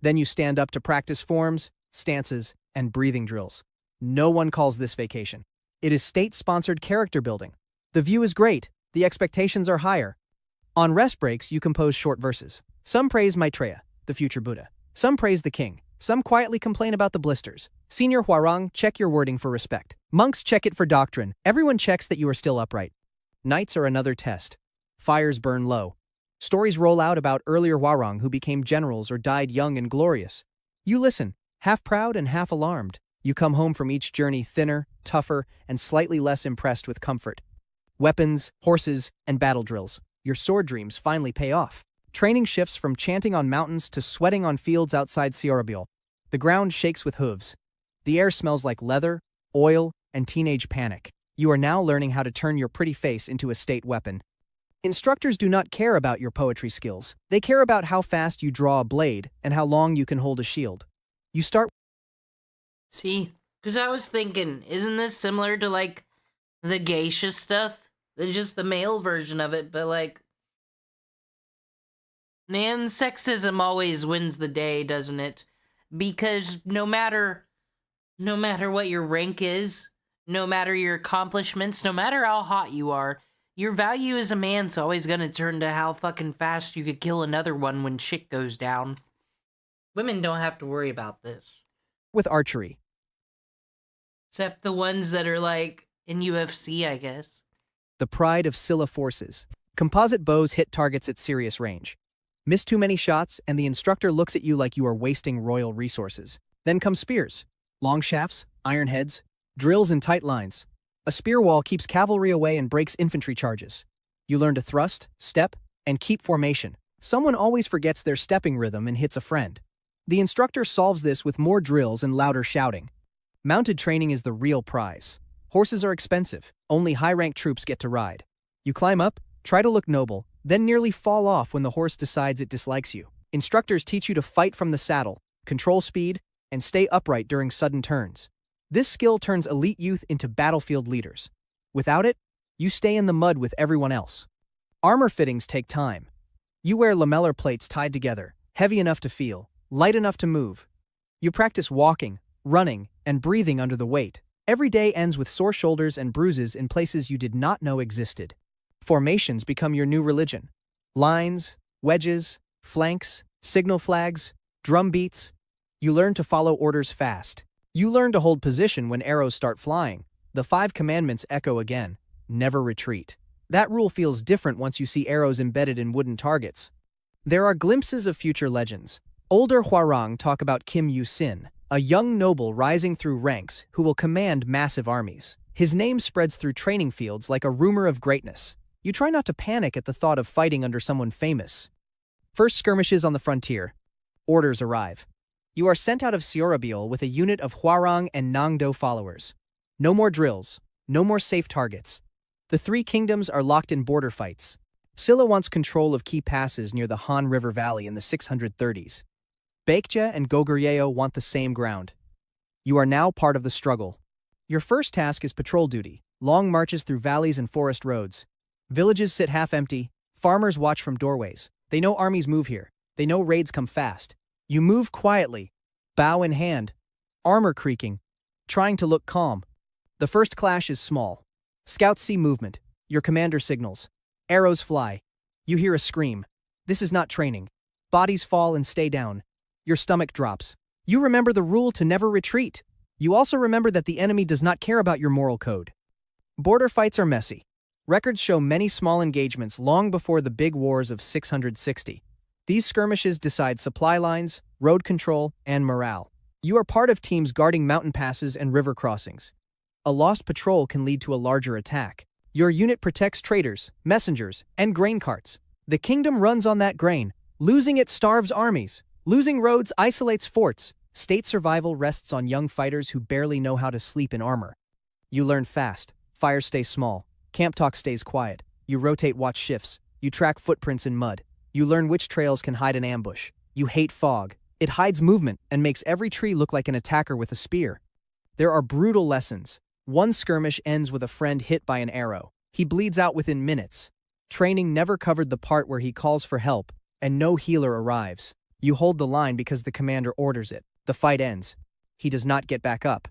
Then you stand up to practice forms, stances, and breathing drills. No one calls this vacation. It is state-sponsored character building. The view is great. The expectations are higher. On rest breaks, you compose short verses. Some praise Maitreya, the future Buddha. Some praise the king. Some quietly complain about the blisters. Senior Huarong, check your wording for respect. Monks check it for doctrine. Everyone checks that you are still upright. Nights are another test. Fires burn low. Stories roll out about earlier Huarong who became generals or died young and glorious. You listen, half proud and half alarmed. You come home from each journey thinner, tougher, and slightly less impressed with comfort. Weapons, horses, and battle drills. Your sword dreams finally pay off. Training shifts from chanting on mountains to sweating on fields outside Ciorrabiol. The ground shakes with hooves. The air smells like leather, oil, and teenage panic. You are now learning how to turn your pretty face into a state weapon. Instructors do not care about your poetry skills. They care about how fast you draw a blade and how long you can hold a shield. You start... See? Because I was thinking, isn't this similar to, like, the geisha stuff? Just the male version of it, but, like... Man, sexism always wins the day, doesn't it? Because no matter what your rank is, no matter your accomplishments, no matter how hot you are, your value as a man's always gonna turn to how fucking fast you could kill another one when shit goes down. Women don't have to worry about this. With archery. Except the ones that are, like, in UFC, I guess. The pride of Scylla forces. Composite bows hit targets at serious range. Miss too many shots, and the instructor looks at you like you are wasting royal resources. Then come spears. Long shafts, iron heads, drills in tight lines. A spear wall keeps cavalry away and breaks infantry charges. You learn to thrust, step, and keep formation. Someone always forgets their stepping rhythm and hits a friend. The instructor solves this with more drills and louder shouting. Mounted training is the real prize. Horses are expensive. Only high-ranked troops get to ride. You climb up, try to look noble, then nearly fall off when the horse decides it dislikes you. Instructors teach you to fight from the saddle, control speed, and stay upright during sudden turns. This skill turns elite youth into battlefield leaders. Without it, you stay in the mud with everyone else. Armor fittings take time. You wear lamellar plates tied together, heavy enough to feel, light enough to move. You practice walking, running, and breathing under the weight. Every day ends with sore shoulders and bruises in places you did not know existed. Formations become your new religion. Lines, wedges, flanks, signal flags, drum beats. You learn to follow orders fast. You learn to hold position when arrows start flying. The 5 commandments echo again. Never retreat. That rule feels different once you see arrows embedded in wooden targets. There are glimpses of future legends. Older Huarong talk about Kim Yu-sin, a young noble rising through ranks who will command massive armies. His name spreads through training fields like a rumor of greatness. You try not to panic at the thought of fighting under someone famous. First skirmishes on the frontier. Orders arrive. You are sent out of Siorabeil with a unit of Hwarang and Nangdo followers. No more drills. No more safe targets. The three kingdoms are locked in border fights. Silla wants control of key passes near the Han River Valley in the 630s. Baekje and Goguryeo want the same ground. You are now part of the struggle. Your first task is patrol duty, long marches through valleys and forest roads. Villages sit half empty, farmers watch from doorways. They know armies move here. They know raids come fast. You move quietly, bow in hand, armor creaking, trying to look calm. The first clash is small. Scouts see movement. Your commander signals. Arrows fly. You hear a scream. This is not training. Bodies fall and stay down. Your stomach drops. You remember the rule to never retreat. You also remember that the enemy does not care about your moral code. Border fights are messy. Records show many small engagements long before the big wars of 660. These skirmishes decide supply lines, road control, and morale. You are part of teams guarding mountain passes and river crossings. A lost patrol can lead to a larger attack. Your unit protects traders, messengers, and grain carts. The kingdom runs on that grain. Losing it starves armies. Losing roads isolates forts. State survival rests on young fighters who barely know how to sleep in armor. You learn fast. Fires stay small. Camp talk stays quiet. You rotate watch shifts. You track footprints in mud. You learn which trails can hide an ambush. You hate fog. It hides movement and makes every tree look like an attacker with a spear. There are brutal lessons. One skirmish ends with a friend hit by an arrow. He bleeds out within minutes. Training never covered the part where he calls for help, and no healer arrives. You hold the line because the commander orders it. The fight ends. He does not get back up.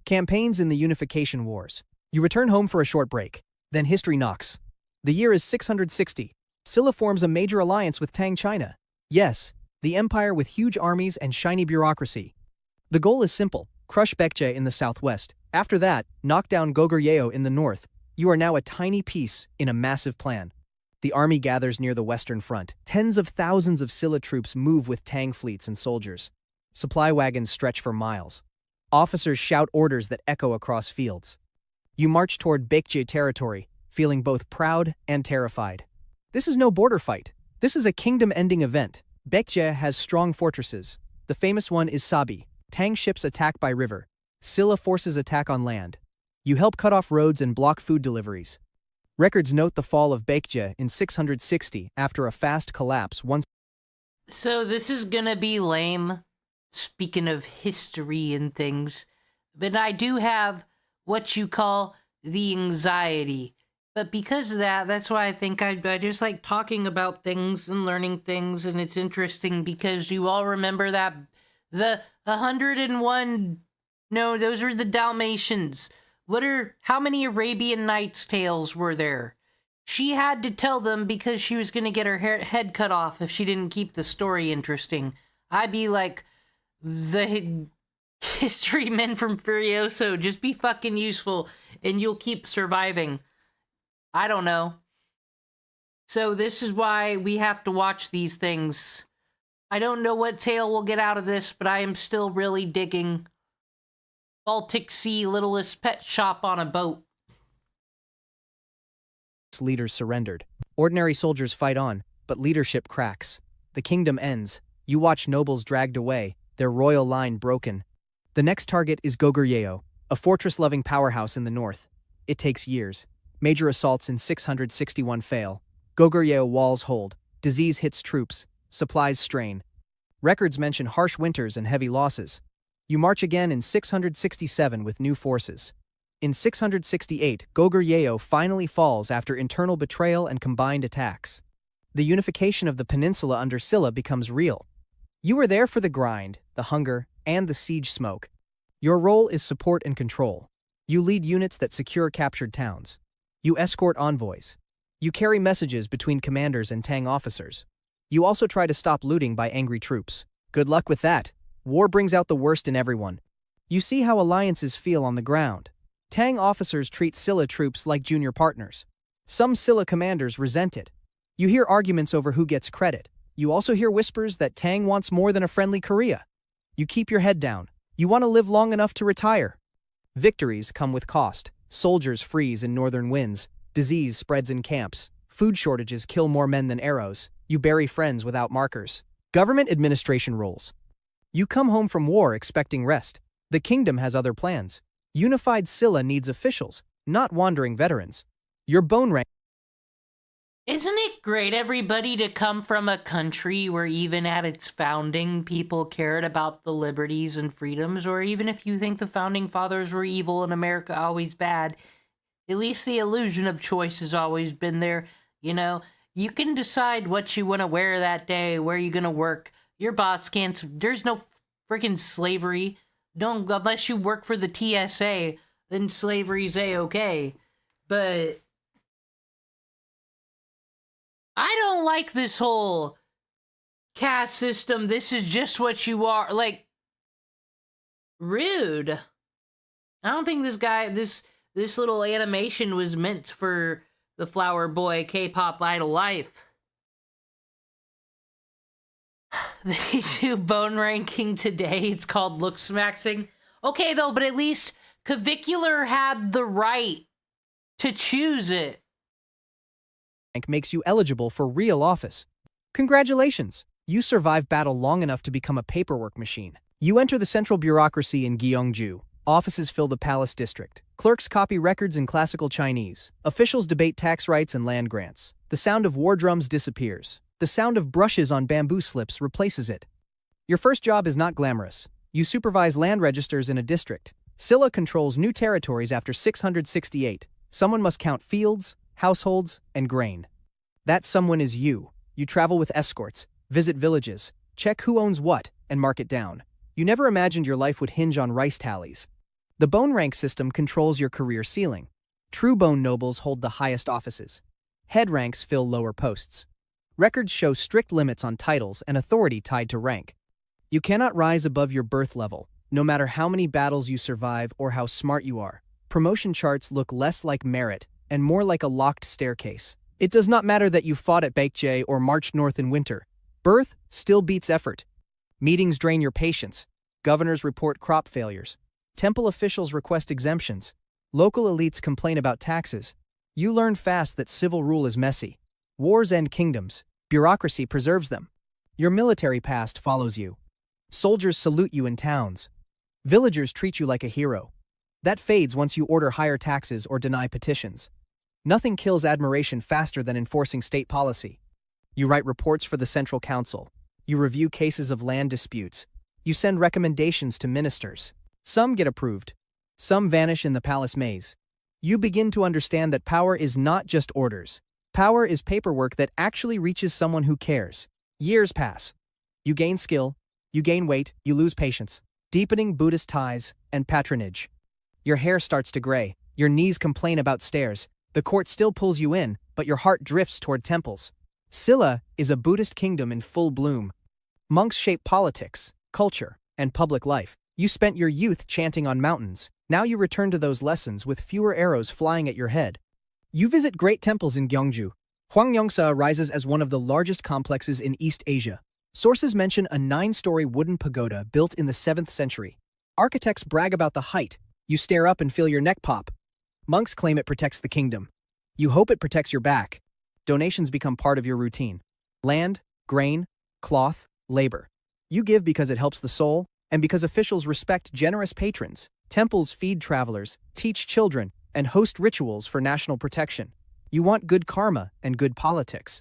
Campaigns in the Unification Wars. You return home for a short break. Then history knocks. The year is 660. Silla forms a major alliance with Tang China. Yes, the empire with huge armies and shiny bureaucracy. The goal is simple. Crush Baekje in the southwest. After that, knock down Goguryeo in the north. You are now a tiny piece in a massive plan. The army gathers near the western front. Tens of thousands of Silla troops move with Tang fleets and soldiers. Supply wagons stretch for miles. Officers shout orders that echo across fields. You march toward Baekje territory, feeling both proud and terrified. This is no border fight. This is a kingdom-ending event. Baekje has strong fortresses. The famous one is Sabi. Tang ships attack by river. Silla forces attack on land. You help cut off roads and block food deliveries. Records note the fall of Baekje in 660 after a fast collapse once. So this is gonna be lame, speaking of history and things, but I do have what you call the anxiety. But because of that, that's why I think I just like talking about things and learning things, and it's interesting because you all remember that the 101, no, those are the Dalmatians. How many Arabian Nights tales were there? She had to tell them because she was going to get her head cut off if she didn't keep the story interesting. I'd be like, the history men from Furioso, just be fucking useful and you'll keep surviving. I don't know. So this is why we have to watch these things. I don't know what tale we'll get out of this, but I am still really digging Baltic Sea Littlest Pet Shop on a boat. Leaders surrendered. Ordinary soldiers fight on, but leadership cracks. The kingdom ends. You watch nobles dragged away, their royal line broken. The next target is Goguryeo, a fortress-loving powerhouse in the north. It takes years. Major assaults in 661 fail. Goguryeo walls hold. Disease hits troops. Supplies strain. Records mention harsh winters and heavy losses. You march again in 667 with new forces. In 668, Goguryeo finally falls after internal betrayal and combined attacks. The unification of the peninsula under Silla becomes real. You were there for the grind, the hunger, and the siege smoke. Your role is support and control. You lead units that secure captured towns. You escort envoys. You carry messages between commanders and Tang officers. You also try to stop looting by angry troops. Good luck with that. War brings out the worst in everyone. You see how alliances feel on the ground. Tang officers treat Silla troops like junior partners. Some Silla commanders resent it. You hear arguments over who gets credit. You also hear whispers that Tang wants more than a friendly Korea. You keep your head down. You want to live long enough to retire. Victories come with cost. Soldiers freeze in northern winds. Disease spreads in camps. Food shortages kill more men than arrows. You bury friends without markers. Government administration rules. You come home from war expecting rest. The kingdom has other plans. Unified Scylla needs officials, not wandering veterans. Your bone rank. Isn't it great, everybody, to come from a country where even at its founding, people cared about the liberties and freedoms, or even if you think the founding fathers were evil and America always bad, at least the illusion of choice has always been there. You know, you can decide what you want to wear that day, where you're going to work. Your boss can't, there's no freaking slavery. Don't, unless you work for the TSA, then slavery's A-okay. But I don't like this whole caste system. This is just what you are. Like, rude. I don't think this guy, this little animation was meant for the Flower Boy K-pop idol life. They do bone ranking today. It's called looks maxing. Okay, though, but at least Cavicular had the right to choose it. Makes you eligible for real office. Congratulations! You survived battle long enough to become a paperwork machine. You enter the central bureaucracy in Gyeongju. Offices fill the palace district. Clerks copy records in classical Chinese. Officials debate tax rights and land grants. The sound of war drums disappears. The sound of brushes on bamboo slips replaces it. Your first job is not glamorous. You supervise land registers in a district. Scylla controls new territories after 668. Someone must count fields, households, and grain. That someone is you. You travel with escorts, visit villages, check who owns what, and mark it down. You never imagined your life would hinge on rice tallies. The bone rank system controls your career ceiling. True bone nobles hold the highest offices. Head ranks fill lower posts. Records show strict limits on titles and authority tied to rank. You cannot rise above your birth level, no matter how many battles you survive or how smart you are. Promotion charts look less like merit and more like a locked staircase. It does not matter that you fought at Baekje or marched north in winter. Birth still beats effort. Meetings drain your patience. Governors report crop failures. Temple officials request exemptions. Local elites complain about taxes. You learn fast that civil rule is messy. Wars end kingdoms. Bureaucracy preserves them. Your military past follows you. Soldiers salute you in towns. Villagers treat you like a hero. That fades once you order higher taxes or deny petitions. Nothing kills admiration faster than enforcing state policy. You write reports for the Central Council. You review cases of land disputes. You send recommendations to ministers. Some get approved. Some vanish in the palace maze. You begin to understand that power is not just orders. Power is paperwork that actually reaches someone who cares. Years pass. You gain skill. You gain weight. You lose patience. Deepening Buddhist ties and patronage. Your hair starts to gray. Your knees complain about stairs. The court still pulls you in, but your heart drifts toward temples. Scylla is a Buddhist kingdom in full bloom. Monks shape politics, culture, and public life. You spent your youth chanting on mountains. Now you return to those lessons with fewer arrows flying at your head. You visit great temples in Gyeongju. Hwangryongsa rises as one of the largest complexes in East Asia. Sources mention a 9-story wooden pagoda built in the 7th century. Architects brag about the height. You stare up and feel your neck pop. Monks claim it protects the kingdom. You hope it protects your back. Donations become part of your routine. Land, grain, cloth, labor. You give because it helps the soul, and because officials respect generous patrons. Temples feed travelers, teach children, and host rituals for national protection. You want good karma and good politics.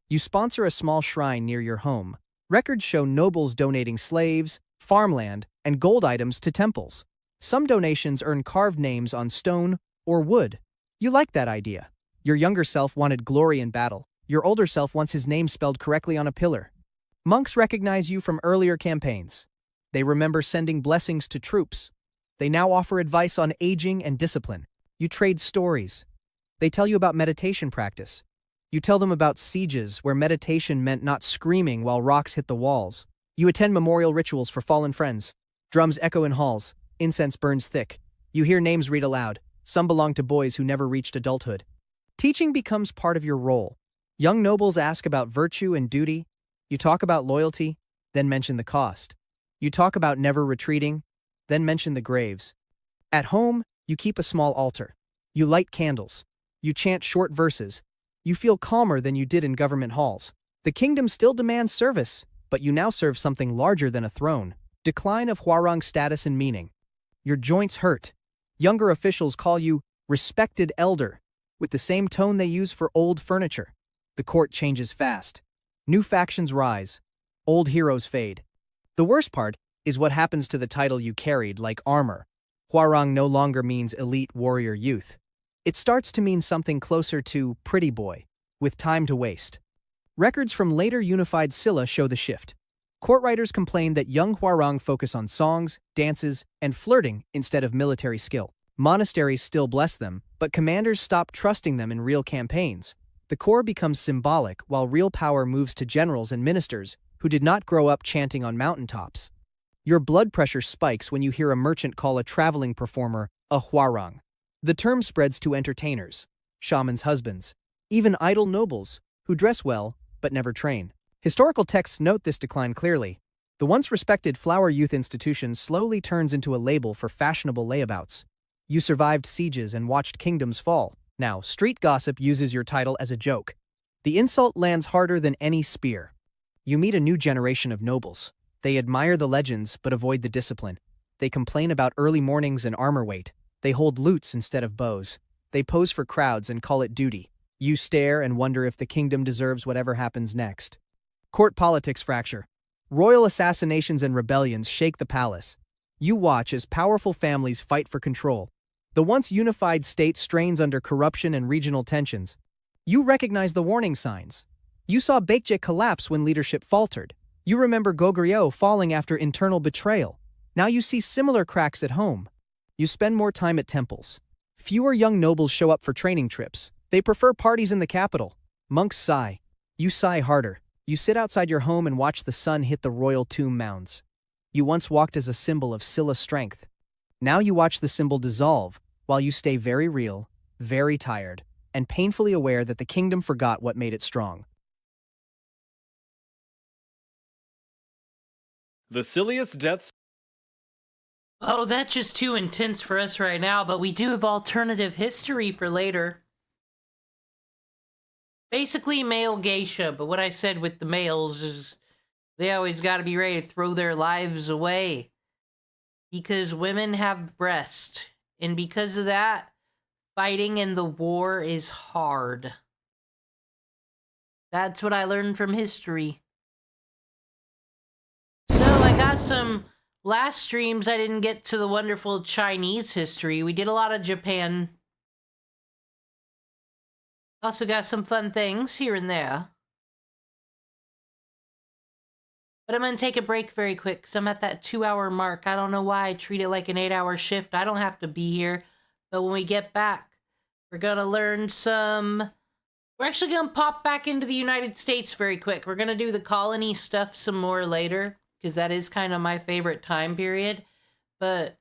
You sponsor a small shrine near your home. Records show nobles donating slaves, farmland, and gold items to temples. Some donations earn carved names on stone or wood. You like that idea. Your younger self wanted glory in battle. Your older self wants his name spelled correctly on a pillar. Monks recognize you from earlier campaigns. They remember sending blessings to troops. They now offer advice on aging and discipline. You trade stories. They tell you about meditation practice. You tell them about sieges where meditation meant not screaming while rocks hit the walls. You attend memorial rituals for fallen friends. Drums echo in halls. Incense burns thick. You hear names read aloud. Some belong to boys who never reached adulthood. Teaching becomes part of your role. Young nobles ask about virtue and duty. You talk about loyalty, then mention the cost. You talk about never retreating, then mention the graves. At home, you keep a small altar. You light candles. You chant short verses. You feel calmer than you did in government halls. The kingdom still demands service, but you now serve something larger than a throne. Decline of Hwarang status and meaning. Your joints hurt. Younger officials call you respected elder, with the same tone they use for old furniture. The court changes fast. New factions rise. Old heroes fade. The worst part is what happens to the title you carried, like armor. Hwarang no longer means elite warrior youth. It starts to mean something closer to pretty boy, with time to waste. Records from later unified Silla show the shift. Court writers complain that young Hwarang focus on songs, dances, and flirting instead of military skill. Monasteries still bless them, but commanders stop trusting them in real campaigns. The core becomes symbolic while real power moves to generals and ministers who did not grow up chanting on mountaintops. Your blood pressure spikes when you hear a merchant call a traveling performer a Hwarang. The term spreads to entertainers, shamans' husbands, even idle nobles who dress well but never train. Historical texts note this decline clearly. The once respected flower youth institution slowly turns into a label for fashionable layabouts. You survived sieges and watched kingdoms fall. Now, street gossip uses your title as a joke. The insult lands harder than any spear. You meet a new generation of nobles. They admire the legends but avoid the discipline. They complain about early mornings and armor weight. They hold lutes instead of bows. They pose for crowds and call it duty. You stare and wonder if the kingdom deserves whatever happens next. Court politics fracture. Royal assassinations and rebellions shake the palace. You watch as powerful families fight for control. The once unified state strains under corruption and regional tensions. You recognize the warning signs. You saw Baekje collapse when leadership faltered. You remember Goguryeo falling after internal betrayal. Now you see similar cracks at home. You spend more time at temples. Fewer young nobles show up for training trips. They prefer parties in the capital. Monks sigh. You sigh harder. You sit outside your home and watch the sun hit the royal tomb mounds. You once walked as a symbol of Silla strength. Now you watch the symbol dissolve, while you stay very real, very tired, and painfully aware that the kingdom forgot what made it strong. The silliest deaths. Oh, that's just too intense for us right now, but we do have alternative history for later. Basically male geisha, but what I said with the males is they always got to be ready to throw their lives away. Because women have breasts, and because of that, fighting in the war is hard. That's what I learned from history. So I got some last streams I didn't get to the wonderful Chinese history. We did a lot of Japan. Also got some fun things here and there. But I'm going to take a break very quick because I'm at that 2-hour mark. I don't know why I treat it like an 8-hour shift. I don't have to be here. But when we get back, we're going to learn some... We're actually going to pop back into the United States very quick. We're going to do the colony stuff some more later because that is kind of my favorite time period. But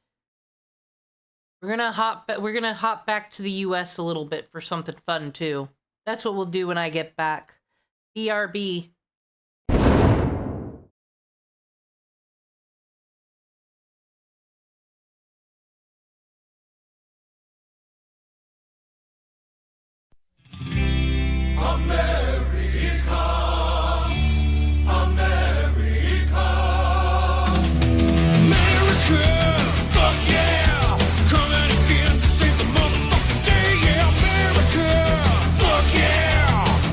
we're going to hop back to the US a little bit for something fun too. That's what we'll do when I get back. BRB.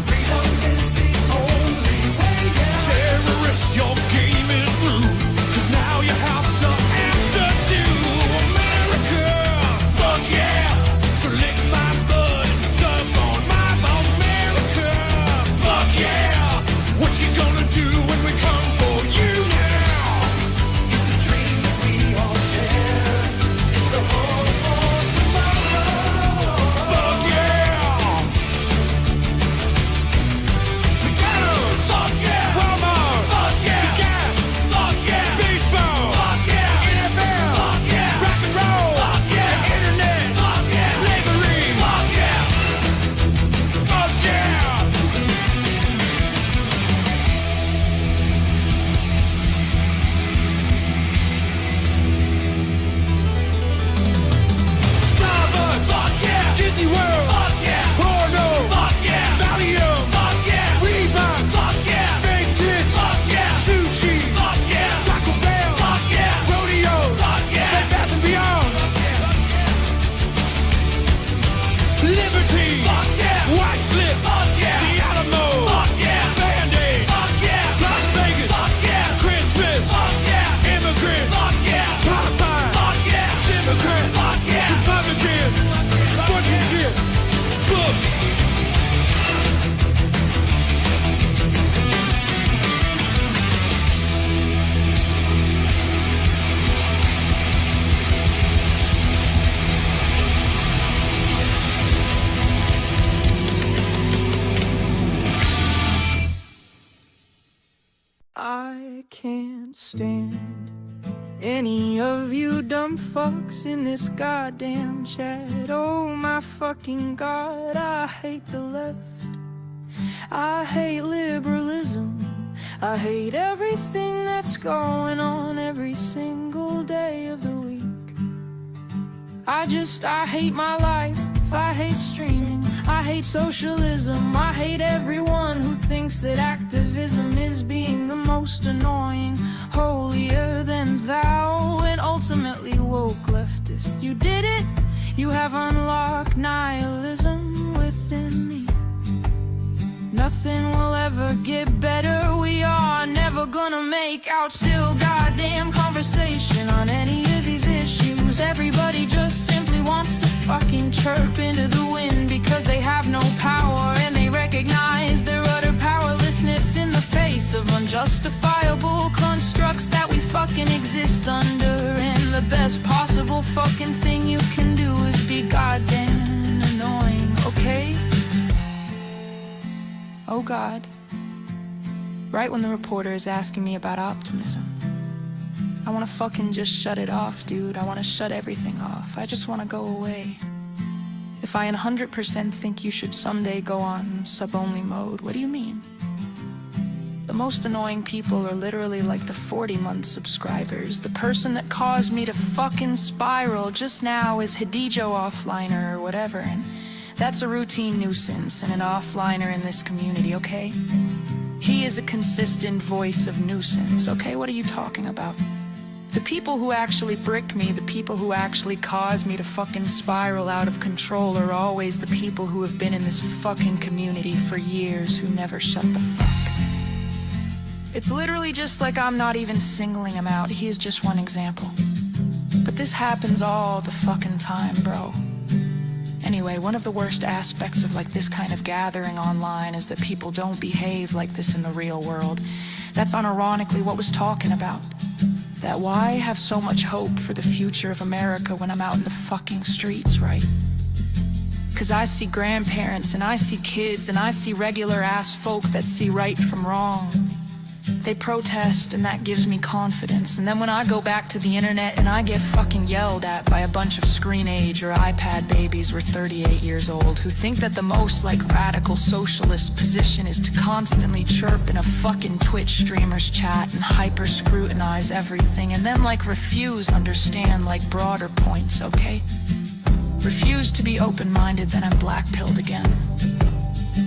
Freedom is the only stand any of you dumb fucks in this goddamn chat. Oh my fucking god, I hate the left. I hate liberalism. I hate everything that's going on every single day of the week. I hate my life. I hate streaming. I hate socialism. I hate everyone who thinks that activism is being the most annoying, holier than thou, and ultimately woke leftist. You did it. You have unlocked nihilism within me. Nothing will ever get better. We are never gonna make out still goddamn conversation on any of these issues. Everybody just simply wants to fucking chirp into the wind because they have no power and they recognize their utter powerlessness in the face of unjustifiable constructs that we fucking exist under. And the best possible fucking thing you can do is be goddamn annoying, okay? Oh God. Right when the reporter is asking me about optimism, I wanna fucking just shut it off, dude. I wanna shut everything off. I just wanna go away. If I 100% think you should someday go on sub-only mode, what do you mean? The most annoying people are literally like the 40-month subscribers. The person that caused me to fucking spiral just now is Hidijo Offliner or whatever, and that's a routine nuisance and an offliner in this community, okay? He is a consistent voice of nuisance, okay? What are you talking about? The people who actually brick me, the people who actually cause me to fucking spiral out of control are always the people who have been in this fucking community for years who never shut the fuck. It's literally just like I'm not even singling him out. He is just one example. But this happens all the fucking time, bro. Anyway, one of the worst aspects of like this kind of gathering online is that people don't behave like this in the real world. That's unironically what was talking about. That why have so much hope for the future of America when I'm out in the fucking streets, right? 'Cause I see grandparents and I see kids and I see regular ass folk that see right from wrong. They protest and that gives me confidence. And then when I go back to the internet and I get fucking yelled at by a bunch of screen age or iPad babies who are 38 years old who think that the most like radical socialist position is to constantly chirp in a fucking Twitch streamer's chat and hyper scrutinize everything and then like refuse understand like broader points, okay? Refuse to be open-minded, then I'm black-pilled again.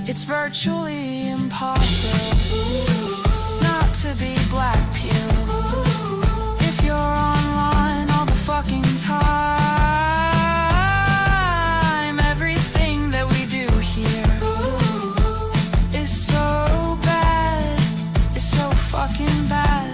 It's virtually impossible to be black pill if you're online all the fucking time. Everything that we do here is so bad, it's so fucking bad.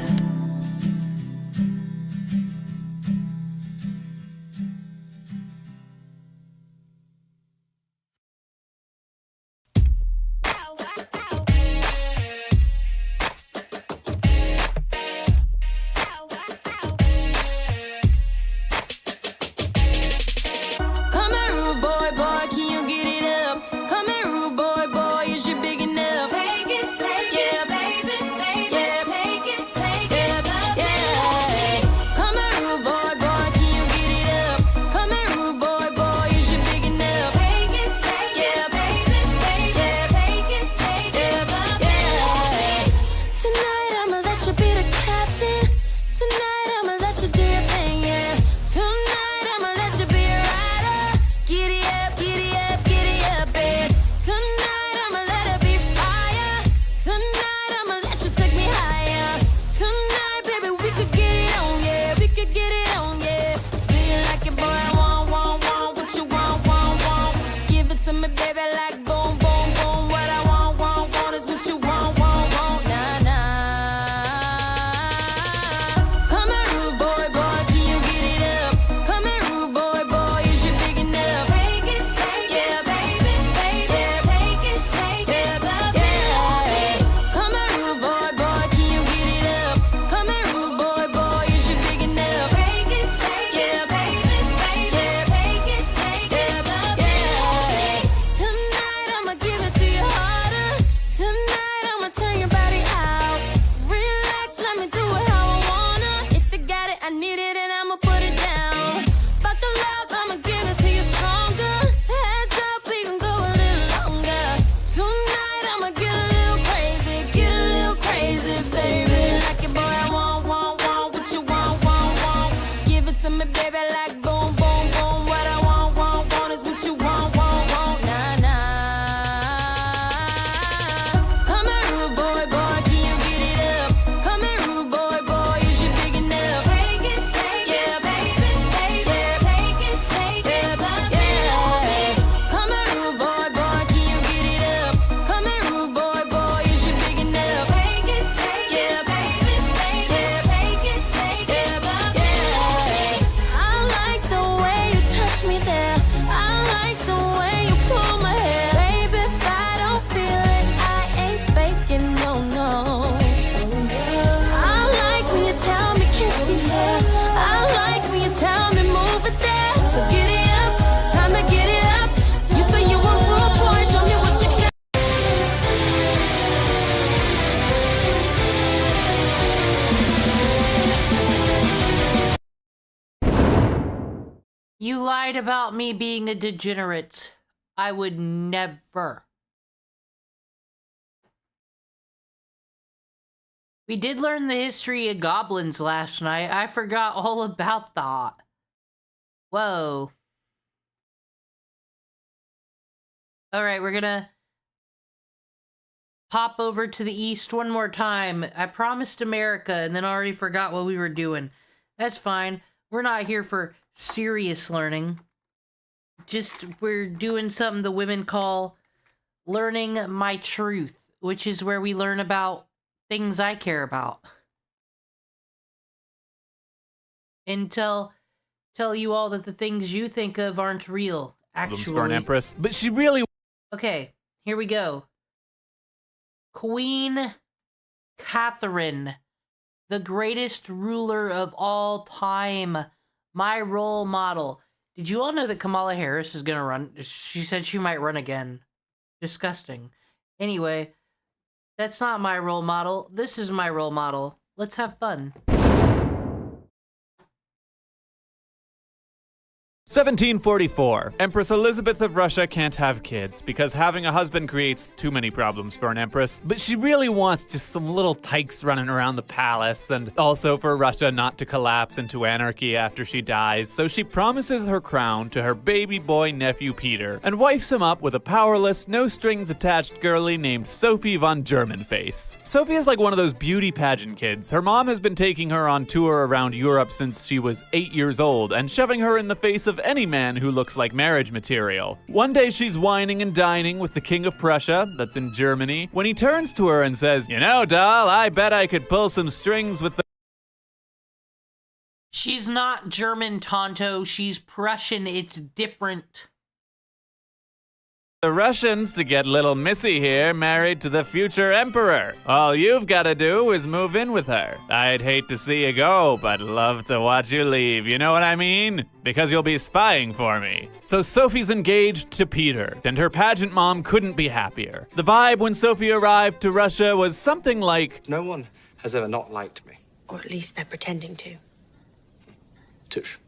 You lied about me being a degenerate. I would never. We did learn the history of goblins last night. I forgot all about that. Whoa. Alright, we're gonna pop over to the east one more time. I promised America and then already forgot what we were doing. That's fine. We're not here for serious learning. Just, we're doing something the women call learning my truth, which is where we learn about things I care about. And tell you all that the things you think of aren't real, actually. For an empress, but she really... Okay, here we go. Queen Catherine, the greatest ruler of all time, my role model. Did you all know that Kamala Harris is gonna run? She said she might run again. Disgusting. Anyway, that's not my role model. This is my role model. Let's have fun. 1744. Empress Elizabeth of Russia can't have kids because having a husband creates too many problems for an empress, but she really wants just some little tykes running around the palace, and also for Russia not to collapse into anarchy after she dies, so she promises her crown to her baby boy nephew Peter and wifes him up with a powerless, no-strings-attached girlie named Sophie von Germanface. Sophie is like one of those beauty pageant kids. Her mom has been taking her on tour around Europe since she was 8 years old and shoving her in the face of any man who looks like marriage material. One day she's whining and dining with the King of Prussia, that's in Germany, when he turns to her and says, "You know, doll, I bet I could pull some strings with the..." She's not German, Tonto. She's Prussian. It's different. The Russians to get little Missy here married to the future emperor. All you've got to do is move in with her. I'd hate to see you go, but love to watch you leave, you know what I mean? Because you'll be spying for me. So Sophie's engaged to Peter, and her pageant mom couldn't be happier. The vibe when Sophie arrived to Russia was something like, "No one has ever not liked me." Or at least they're pretending to. Tush.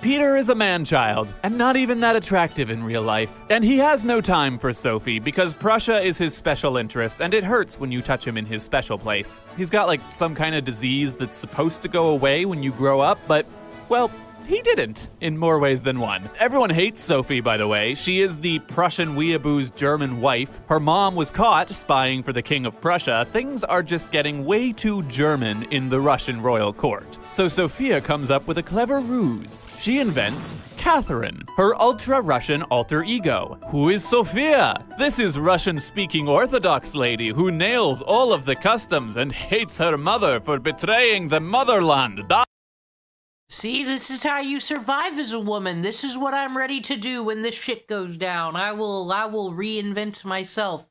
Peter is a man-child, and not even that attractive in real life. And he has no time for Sophie, because Prussia is his special interest, and it hurts when you touch him in his special place. He's got like some kind of disease that's supposed to go away when you grow up, but, well, he didn't, in more ways than one. Everyone hates Sophie, by the way. She is the Prussian weeaboo's German wife. Her mom was caught spying for the King of Prussia. Things are just getting way too German in the Russian royal court. So Sophia comes up with a clever ruse. She invents Catherine, her ultra-Russian alter ego. Who is Sophia? This is Russian-speaking Orthodox lady who nails all of the customs and hates her mother for betraying the motherland. See, this is how you survive as a woman. This is what I'm ready to do when this shit goes down. I will reinvent myself.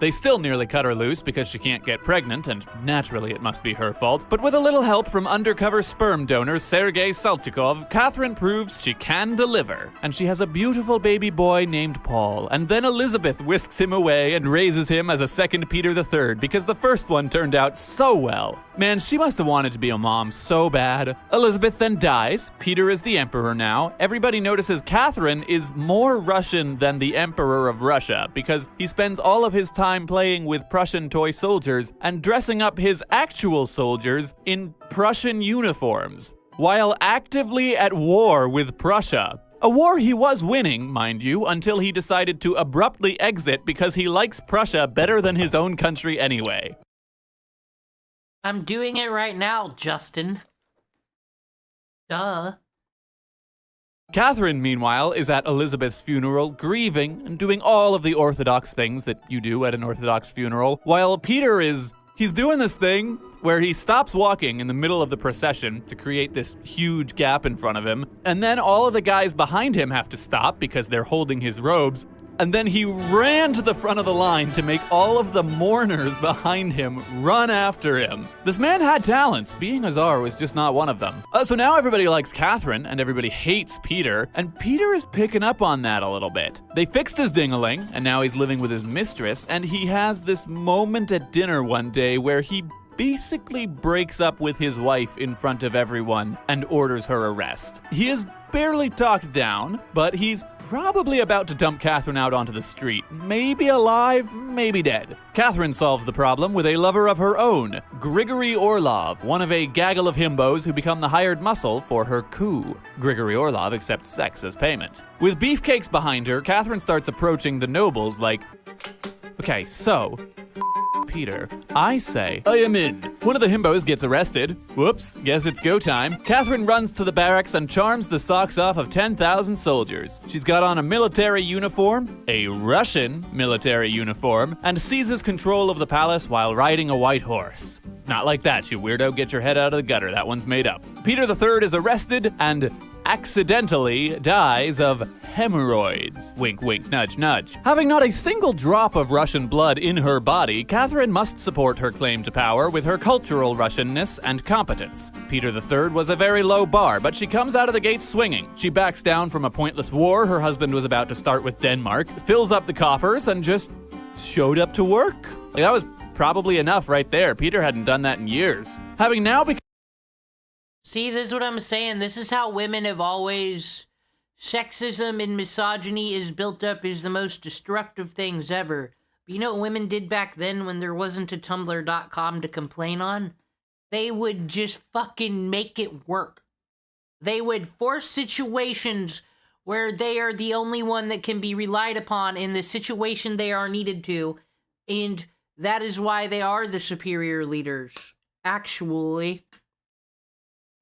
They still nearly cut her loose because she can't get pregnant, and naturally it must be her fault. But with a little help from undercover sperm donor Sergei Saltykov, Catherine proves she can deliver. And she has a beautiful baby boy named Paul. And then Elizabeth whisks him away and raises him as a second Peter III because the first one turned out so well. Man, she must have wanted to be a mom so bad. Elizabeth then dies. Peter is the emperor now. Everybody notices Catherine is more Russian than the emperor of Russia because he spends all of his time playing with Prussian toy soldiers and dressing up his actual soldiers in Prussian uniforms, while actively at war with Prussia. A war he was winning, mind you, until he decided to abruptly exit because he likes Prussia better than his own country anyway. I'm doing it right now, Justin. Duh. Catherine, meanwhile, is at Elizabeth's funeral, grieving and doing all of the Orthodox things that you do at an Orthodox funeral, while Peter he's doing this thing where he stops walking in the middle of the procession to create this huge gap in front of him, and then all of the guys behind him have to stop because they're holding his robes, and then he ran to the front of the line to make all of the mourners behind him run after him. This man had talents. Being a czar was just not one of them. So now everybody likes Catherine, and everybody hates Peter, and Peter is picking up on that a little bit. They fixed his ding-a-ling, and now he's living with his mistress, and he has this moment at dinner one day where he basically breaks up with his wife in front of everyone and orders her arrest. He is barely talked down, but he's probably about to dump Catherine out onto the street. Maybe alive, maybe dead. Catherine solves the problem with a lover of her own, Grigory Orlov, one of a gaggle of himbos who become the hired muscle for her coup. Grigory Orlov accepts sex as payment. With beefcakes behind her, Catherine starts approaching the nobles like, okay, so, Peter, I say, I am in. One of the himbos gets arrested. Whoops, guess it's go time. Catherine runs to the barracks and charms the socks off of 10,000 soldiers. She's got on a military uniform, a Russian military uniform, and seizes control of the palace while riding a white horse. Not like that, you weirdo. Get your head out of the gutter. That one's made up. Peter III is arrested and accidentally dies of hemorrhoids. Wink, wink, nudge, nudge. Having not a single drop of Russian blood in her body, Catherine must support her claim to power with her cultural Russianness and competence. Peter III was a very low bar, but she comes out of the gate swinging. She backs down from a pointless war her husband was about to start with Denmark, fills up the coffers, and just showed up to work. Like, that was probably enough right there. Peter hadn't done that in years. Having now become... See, this is what I'm saying. This is how women have always... Sexism and misogyny is built up as the most destructive things ever. But you know what women did back then when there wasn't a Tumblr.com to complain on? They would just fucking make it work. They would force situations where they are the only one that can be relied upon in the situation they are needed to. And that is why they are the superior leaders. Actually.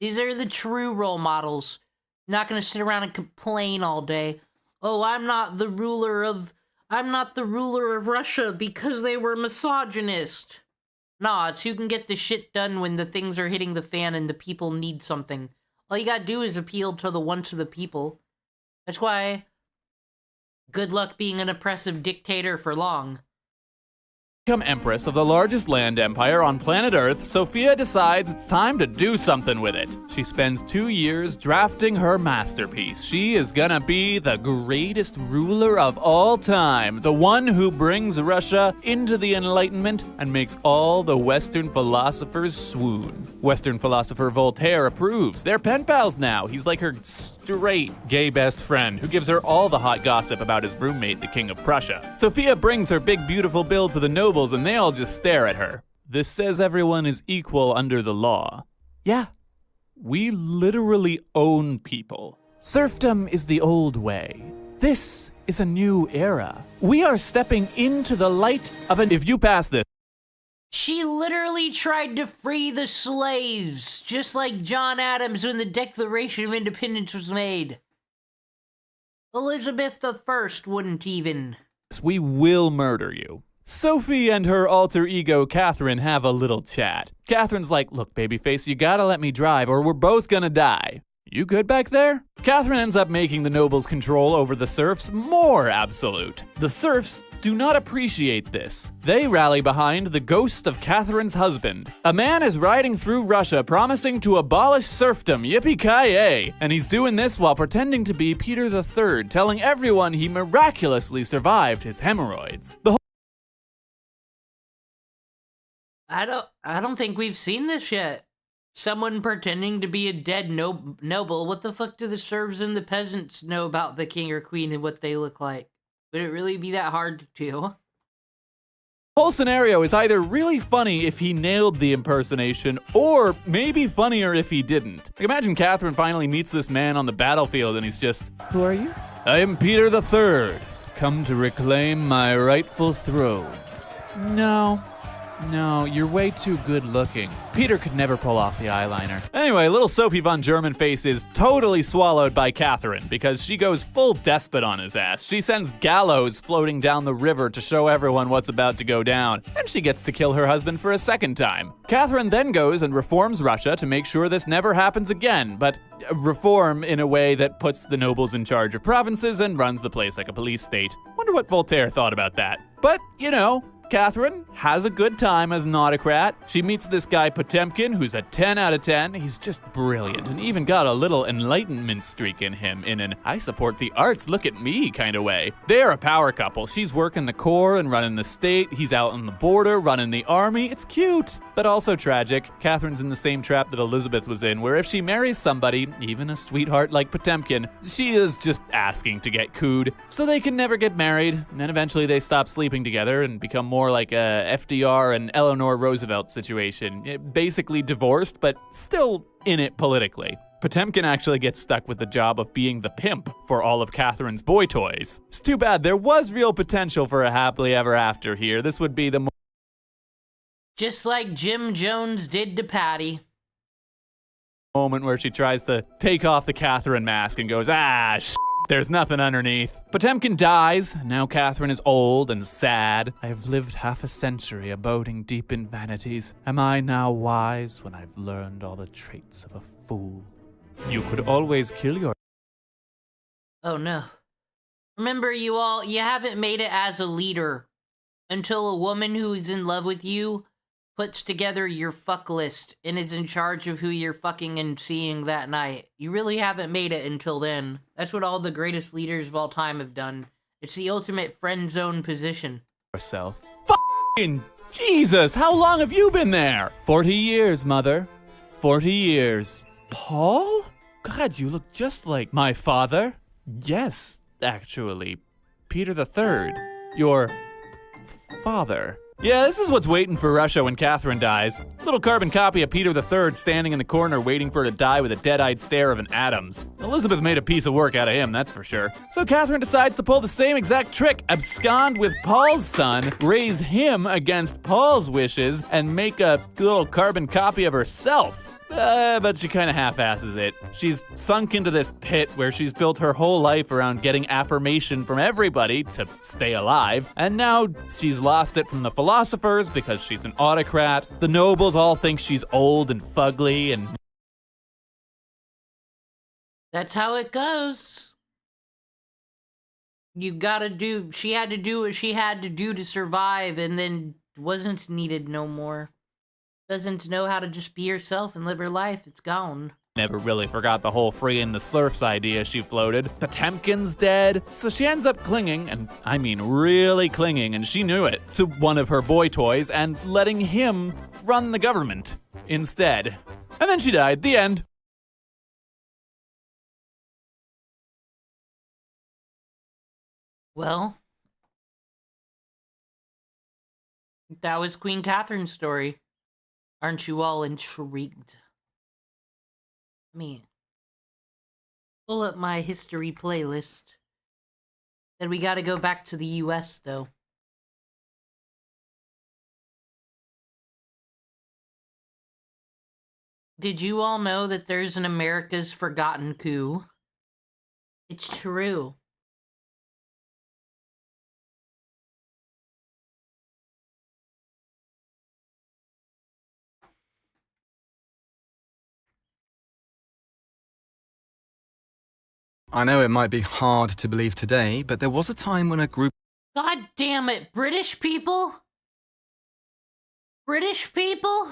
These are the true role models. Not gonna sit around and complain all day. Oh, I'm not the ruler of Russia because they were misogynist. Nah, it's who can get the shit done when the things are hitting the fan and the people need something. All you gotta do is appeal to the wants of the people. That's why good luck being an oppressive dictator for long. Become empress of the largest land empire on planet Earth, Sophia decides it's time to do something with it. She spends 2 years drafting her masterpiece. She is gonna be the greatest ruler of all time, the one who brings Russia into the Enlightenment and makes all the Western philosophers swoon. Western philosopher Voltaire approves. They're pen pals now. He's like her straight gay best friend who gives her all the hot gossip about his roommate, the King of Prussia. Sophia brings her big beautiful bill to the nobles and they all just stare at her. This says everyone is equal under the law. Yeah, we literally own people. Serfdom is the old way. This is a new era. We are stepping into the light of an... If you pass this... She literally tried to free the slaves, just like John Adams when the Declaration of Independence was made. Elizabeth I wouldn't even. We will murder you. Sophie and her alter ego Catherine have a little chat. Catherine's like, look, babyface, you gotta let me drive or we're both gonna die. You good back there? Catherine ends up making the nobles' control over the serfs more absolute. The serfs do not appreciate this. They rally behind the ghost of Catherine's husband. A man is riding through Russia promising to abolish serfdom, yippee-ki-yay! And he's doing this while pretending to be Peter III, telling everyone he miraculously survived his hemorrhoids. I don't think we've seen this yet. Someone pretending to be a dead noble. What the fuck do the serfs and the peasants know about the king or queen and what they look like? Would it really be that hard to do? The whole scenario is either really funny if he nailed the impersonation, or maybe funnier if he didn't. Like, imagine Catherine finally meets this man on the battlefield and he's just, who are you? I am Peter III, come to reclaim my rightful throne. No, you're way too good looking. Peter could never pull off the eyeliner. Anyway, little Sophie von Germanface is totally swallowed by Catherine because she goes full despot on his ass. She sends gallows floating down the river to show everyone what's about to go down, and she gets to kill her husband for a second time. Catherine then goes and reforms Russia to make sure this never happens again, but reform in a way that puts the nobles in charge of provinces and runs the place like a police state. Wonder what Voltaire thought about that. But, you know, Catherine has a good time as an autocrat. She meets this guy Potemkin, who's a 10 out of 10. He's just brilliant and even got a little enlightenment streak in him in an I support the arts, look at me kind of way. They're a power couple. She's working the Corps and running the state. He's out on the border running the army. It's cute, but also tragic. Catherine's in the same trap that Elizabeth was in, where if she marries somebody, even a sweetheart like Potemkin, she is just asking to get cooed. So they can never get married, and then eventually they stop sleeping together and become more like a FDR and Eleanor Roosevelt situation. Basically divorced, but still in it politically. Potemkin actually gets stuck with the job of being the pimp for all of Catherine's boy toys. It's too bad. There was real potential for a happily ever after here. This would be the Just like Jim Jones did to Patty. Moment where she tries to take off the Catherine mask and goes, there's nothing underneath. Potemkin dies. Now Catherine is old and sad. I have lived half a century abiding deep in vanities. Am I now wise when I've learned all the traits of a fool? You could always kill your... Oh no. Remember, you haven't made it as a leader until a woman who is in love with you puts together your fuck list and is in charge of who you're fucking and seeing that night. You really haven't made it until then. That's what all the greatest leaders of all time have done. It's the ultimate friend zone position. Yourself. Fucking Jesus, how long have you been there? 40 years, mother. 40 years. Paul? God, you look just like my father. Yes, actually. Peter III. Your father. Yeah, this is what's waiting for Russia when Catherine dies. Little carbon copy of Peter III standing in the corner waiting for her to die with a dead-eyed stare of an Adams. Elizabeth made a piece of work out of him, that's for sure. So Catherine decides to pull the same exact trick, abscond with Paul's son, raise him against Paul's wishes, and make a little carbon copy of herself. But she kind of half-asses it. She's sunk into this pit where she's built her whole life around getting affirmation from everybody to stay alive, and now she's lost it from the philosophers because she's an autocrat. The nobles all think she's old and fugly, and that's how it goes. She had to do what she had to do to survive, and then wasn't needed no more. Doesn't know how to just be herself and live her life. It's gone. never really forgot the whole freeing the serfs idea she floated. Potemkin's dead, so she ends up clinging, and I mean really clinging, and she knew it, to one of her boy toys and letting him run the government instead. And then she died. The end. Well, that was Queen Catherine's story. Aren't you all intrigued? Let me pull up my history playlist. Then we gotta go back to the US, though. Did you all know that there's an America's Forgotten Coup? It's true. I know it might be hard to believe today, but there was a time when a group God damn it, British people? British people?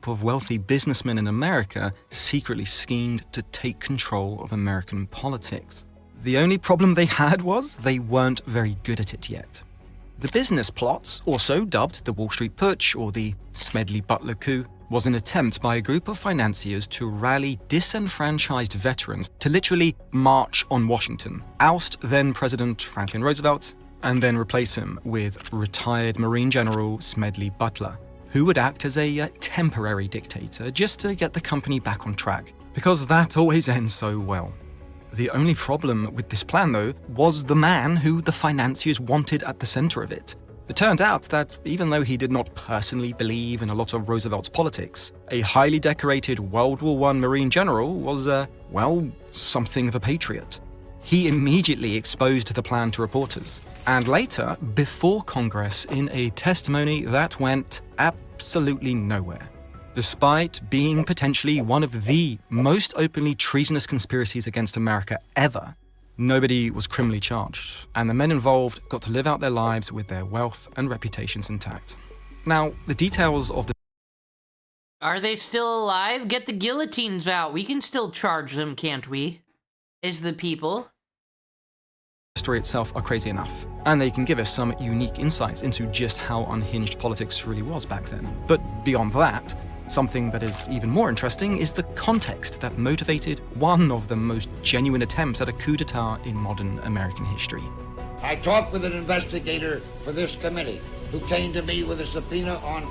of wealthy businessmen in America secretly schemed to take control of American politics. The only problem they had was they weren't very good at it yet. The business plot, also dubbed the Wall Street Putsch or the Smedley-Butler coup, was an attempt by a group of financiers to rally disenfranchised veterans to literally march on Washington, oust then-President Franklin Roosevelt, and then replace him with retired Marine General Smedley Butler, who would act as a temporary dictator just to get the company back on track, because that always ends so well. The only problem with this plan, though, was the man who the financiers wanted at the center of it. It turned out that even though he did not personally believe in a lot of Roosevelt's politics, a highly decorated World War I Marine general was, well, something of a patriot. He immediately exposed the plan to reporters, and later, before Congress, in a testimony that went absolutely nowhere. Despite being potentially one of the most openly treasonous conspiracies against America ever, Nobody was criminally charged, and the men involved got to live out their lives with their wealth and reputations intact. Now, the details of the Are they still alive? Get the guillotines out. We can still charge them, can't we? As the people. story itself are crazy enough, and they can give us some unique insights into just how unhinged politics really was back then. But beyond that, something that is even more interesting is the context that motivated one of the most genuine attempts at a coup d'etat in modern American history. I talked with an investigator for this committee who came to me with a subpoena on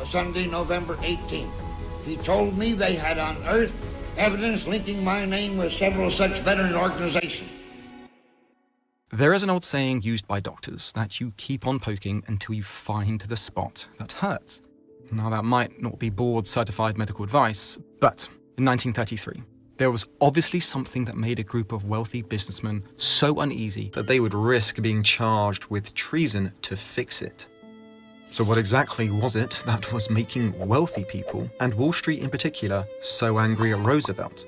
Sunday, November 18th. He told me they had unearthed evidence linking my name with several such veteran organizations. There is an old saying used by doctors that you keep on poking until you find the spot that hurts. Now, that might not be board-certified medical advice, but in 1933, there was obviously something that made a group of wealthy businessmen so uneasy that they would risk being charged with treason to fix it. So what exactly was it that was making wealthy people, and Wall Street in particular, so angry at Roosevelt?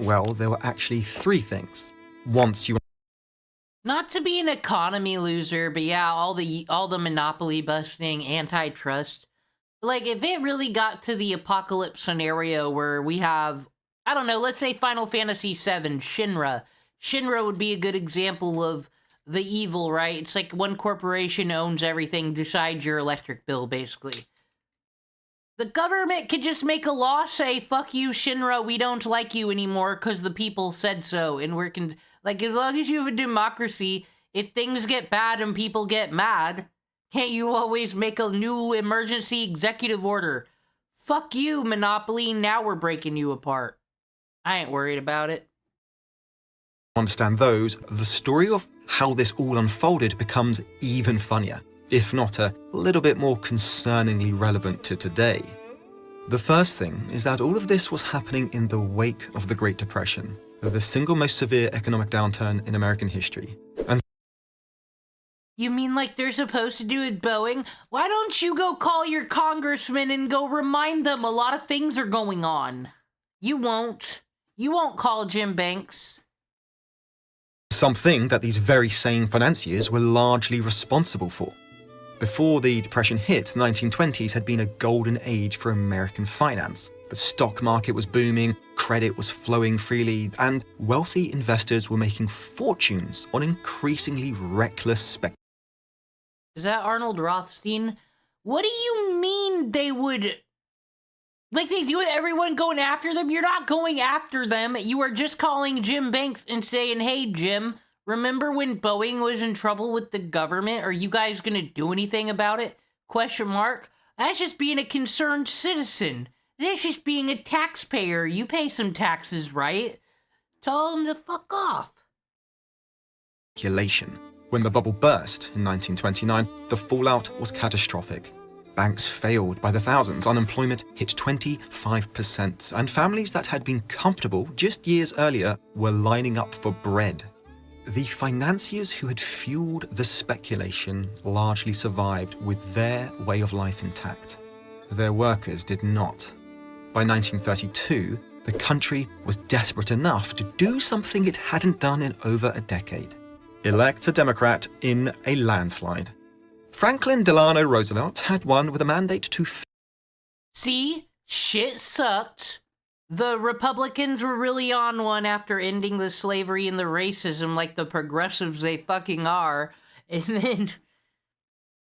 Well, there were actually three things. Once you Not to be an economy loser, but yeah, all the monopoly busting, antitrust. Like, if it really got to the apocalypse scenario where we have, I don't know, let's say Final Fantasy VII, Shinra. Shinra would be a good example of the evil, right? It's like one corporation owns everything, decides your electric bill, basically. The government could just make a law, say, fuck you, Shinra, we don't like you anymore because the people said so, and we're like, as long as you have a democracy, if things get bad and people get mad, can't you always make a new emergency executive order? Fuck you, Monopoly, now we're breaking you apart. I ain't worried about it. understand those, the story of how this all unfolded becomes even funnier, if not a little bit more concerningly relevant to today. The first thing is that all of this was happening in the wake of the Great Depression, the single most severe economic downturn in American history. And You mean like they're supposed to do with Boeing? Why don't you go call your congressman and go remind them a lot of things are going on? You won't. You won't call Jim Banks. something that these very same financiers were largely responsible for. Before the Depression hit, the 1920s had been a golden age for American finance. The stock market was booming, credit was flowing freely, and wealthy investors were making fortunes on increasingly reckless speculations. Is that Arnold Rothstein? What do you mean they would... Like they do with everyone going after them? You're not going after them. You are just calling Jim Banks and saying, hey, Jim, remember when Boeing was in trouble with the government? Are you guys going to do anything about it? Question mark. That's just being a concerned citizen. That's just being a taxpayer. You pay some taxes, right? Tell them to fuck off. When the bubble burst in 1929, the fallout was catastrophic. Banks failed by the thousands, unemployment hit 25%, and families that had been comfortable just years earlier were lining up for bread. The financiers who had fueled the speculation largely survived with their way of life intact. Their workers did not. By 1932, the country was desperate enough to do something it hadn't done in over a decade. Elect a Democrat in a landslide. Franklin Delano Roosevelt had won with a mandate to... See? Shit sucked. The Republicans were really on one after ending the slavery and the racism like the progressives they fucking are. And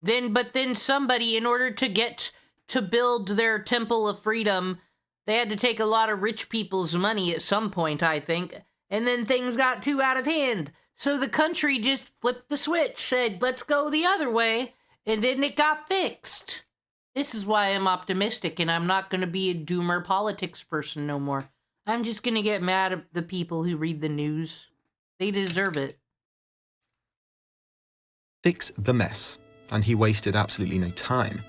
then somebody, in order to get to build their Temple of Freedom, they had to take a lot of rich people's money at some point, I think. And then things got too out of hand. So the country just flipped the switch, said, let's go the other way, and then it got fixed. This is why I'm optimistic, and I'm not going to be a doomer politics person no more. I'm just going to get mad at the people who read the news. They deserve it. Fix the mess, and he wasted absolutely no time.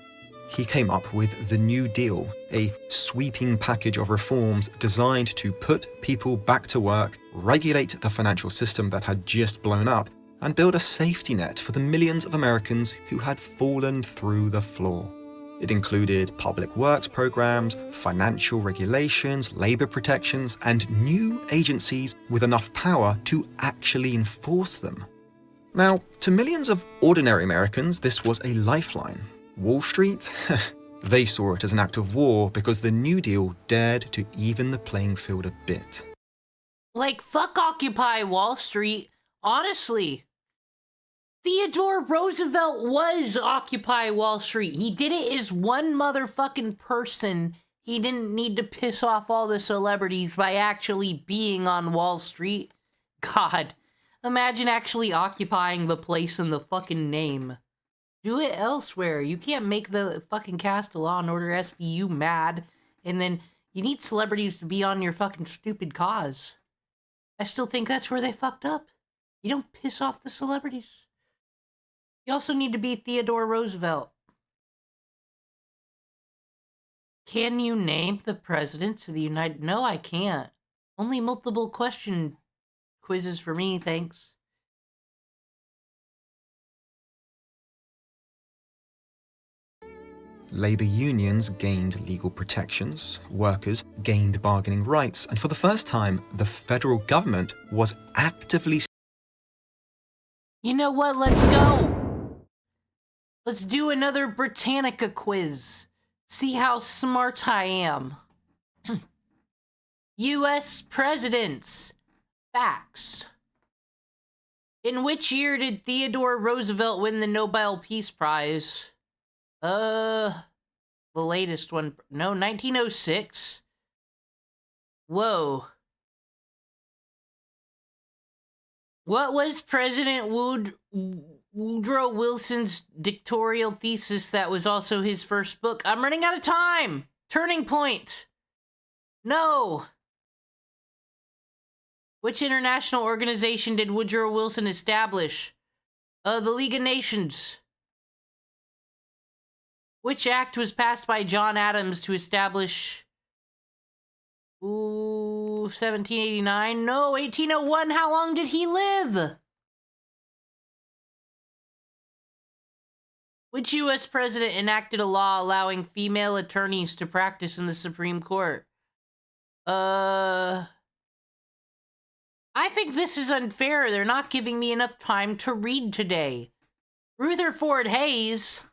He came up with the New Deal, a sweeping package of reforms designed to put people back to work, regulate the financial system that had just blown up, and build a safety net for the millions of Americans who had fallen through the floor. It included public works programs, financial regulations, labor protections, and new agencies with enough power to actually enforce them. Now, to millions of ordinary Americans, this was a lifeline. Wall Street? They saw it as an act of war because the New Deal dared to even the playing field a bit. Like, fuck Occupy Wall Street. Honestly. Theodore Roosevelt was Occupy Wall Street. He did it as one motherfucking person. He didn't need to piss off all the celebrities by actually being on Wall Street. God, imagine actually occupying the place in the fucking name. Do it elsewhere. You can't make the fucking cast of Law and Order SVU mad, and then you need celebrities to be on your fucking stupid cause. I still think that's where they fucked up. You don't piss off the celebrities. You also need to be Theodore Roosevelt. Can you name the presidents of the United... No, I can't. Only multiple question quizzes for me, thanks. Labor unions gained legal protections, workers gained bargaining rights, and for the first time, the federal government was actively... You know what? Let's go! Let's do another Britannica quiz. See how smart I am. U.S. presidents. Facts. In which year did Theodore Roosevelt win the Nobel Peace Prize? The latest one. No, 1906. Whoa. What was President Woodrow Wilson's dictatorial thesis that was also his first book? I'm running out of time! Turning Point! No! Which international organization did Woodrow Wilson establish? The League of Nations. Which act was passed by John Adams to establish... 1789? No, 1801. How long did he live? Which U.S. president enacted a law allowing female attorneys to practice in the Supreme Court? I think this is unfair. They're not giving me enough time to read today. Rutherford Hayes.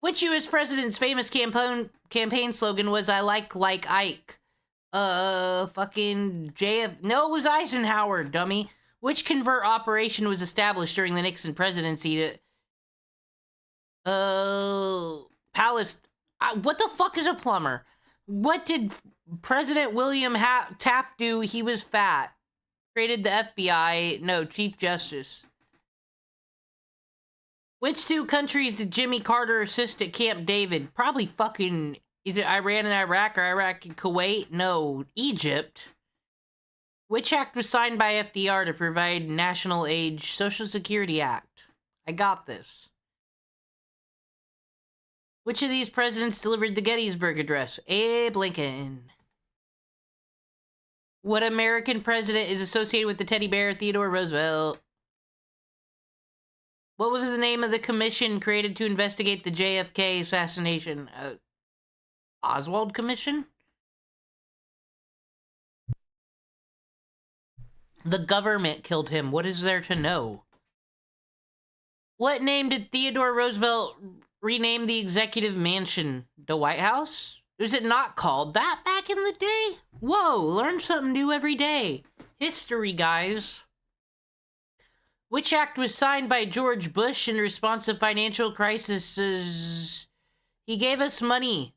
Which U.S. president's famous campaign slogan was "I like Ike"? Fucking JF... No, it was Eisenhower, dummy. Which covert operation was established during the Nixon presidency to... Palace... what the fuck is a plumber? What did President William Taft do? He was fat. Created the FBI. No, Chief Justice. Which two countries did Jimmy Carter assist at Camp David? Probably fucking... Is it Iran and Iraq or Iraq and Kuwait? No, Egypt. Which act was signed by FDR to provide National Age Social Security Act? I got this. Which of these presidents delivered the Gettysburg Address? Abe Lincoln. What American president is associated with the teddy bear? Theodore Roosevelt. What was the name of the commission created to investigate the JFK assassination? Oswald Commission? The government killed him. What is there to know? What name did Theodore Roosevelt rename the executive mansion? The White House? Was it not called that back in the day? Whoa, learn something new every day. History, guys. Which act was signed by George Bush in response to financial crises? He gave us money.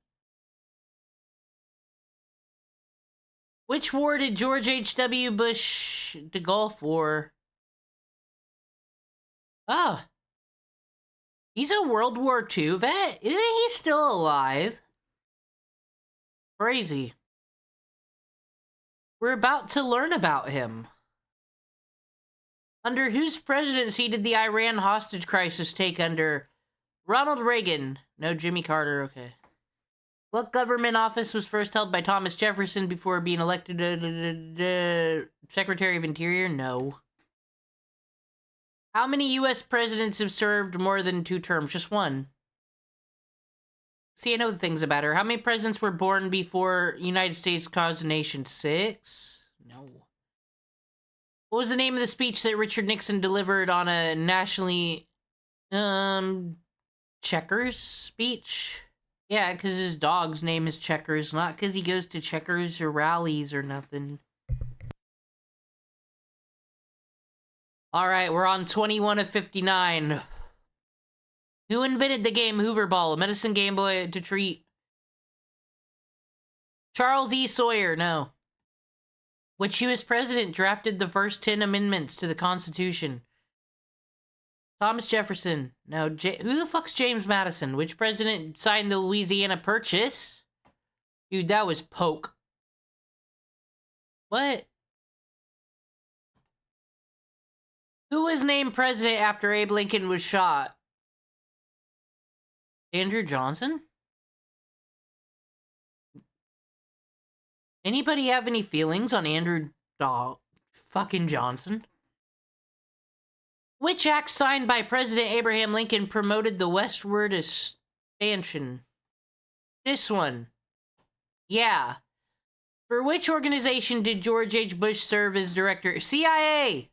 Which war did George H.W. Bush... the Gulf War? Ah. He's a World War II vet. Isn't he still alive? Crazy. We're about to learn about him. Under whose presidency did the Iran hostage crisis take under? Ronald Reagan. No, Jimmy Carter, okay. What government office was first held by Thomas Jefferson before being elected Secretary of Interior? No. How many U.S. presidents have served more than 2 terms? Just one. See, I know the things about her. How many presidents were born before United States caused a nation? 6? No. What was the name of the speech that Richard Nixon delivered on a nationally, Checkers speech? Yeah, because his dog's name is Checkers, not because he goes to Checkers or rallies or nothing. Alright, we're on 21 of 59. Who invented the game Hoover Ball, a medicine game boy to treat? Charles E. Sawyer, no. Which U.S. president drafted the first 10 amendments to the Constitution? Thomas Jefferson. No. Who the fuck's James Madison? Which president signed the Louisiana Purchase? Dude, that was Polk. What? Who was named president after Abe Lincoln was shot? Andrew Johnson? Anybody have any feelings on Andrew fucking Johnson? Which act signed by President Abraham Lincoln promoted the westward expansion? This one. Yeah. For which organization did George H. Bush serve as director? CIA!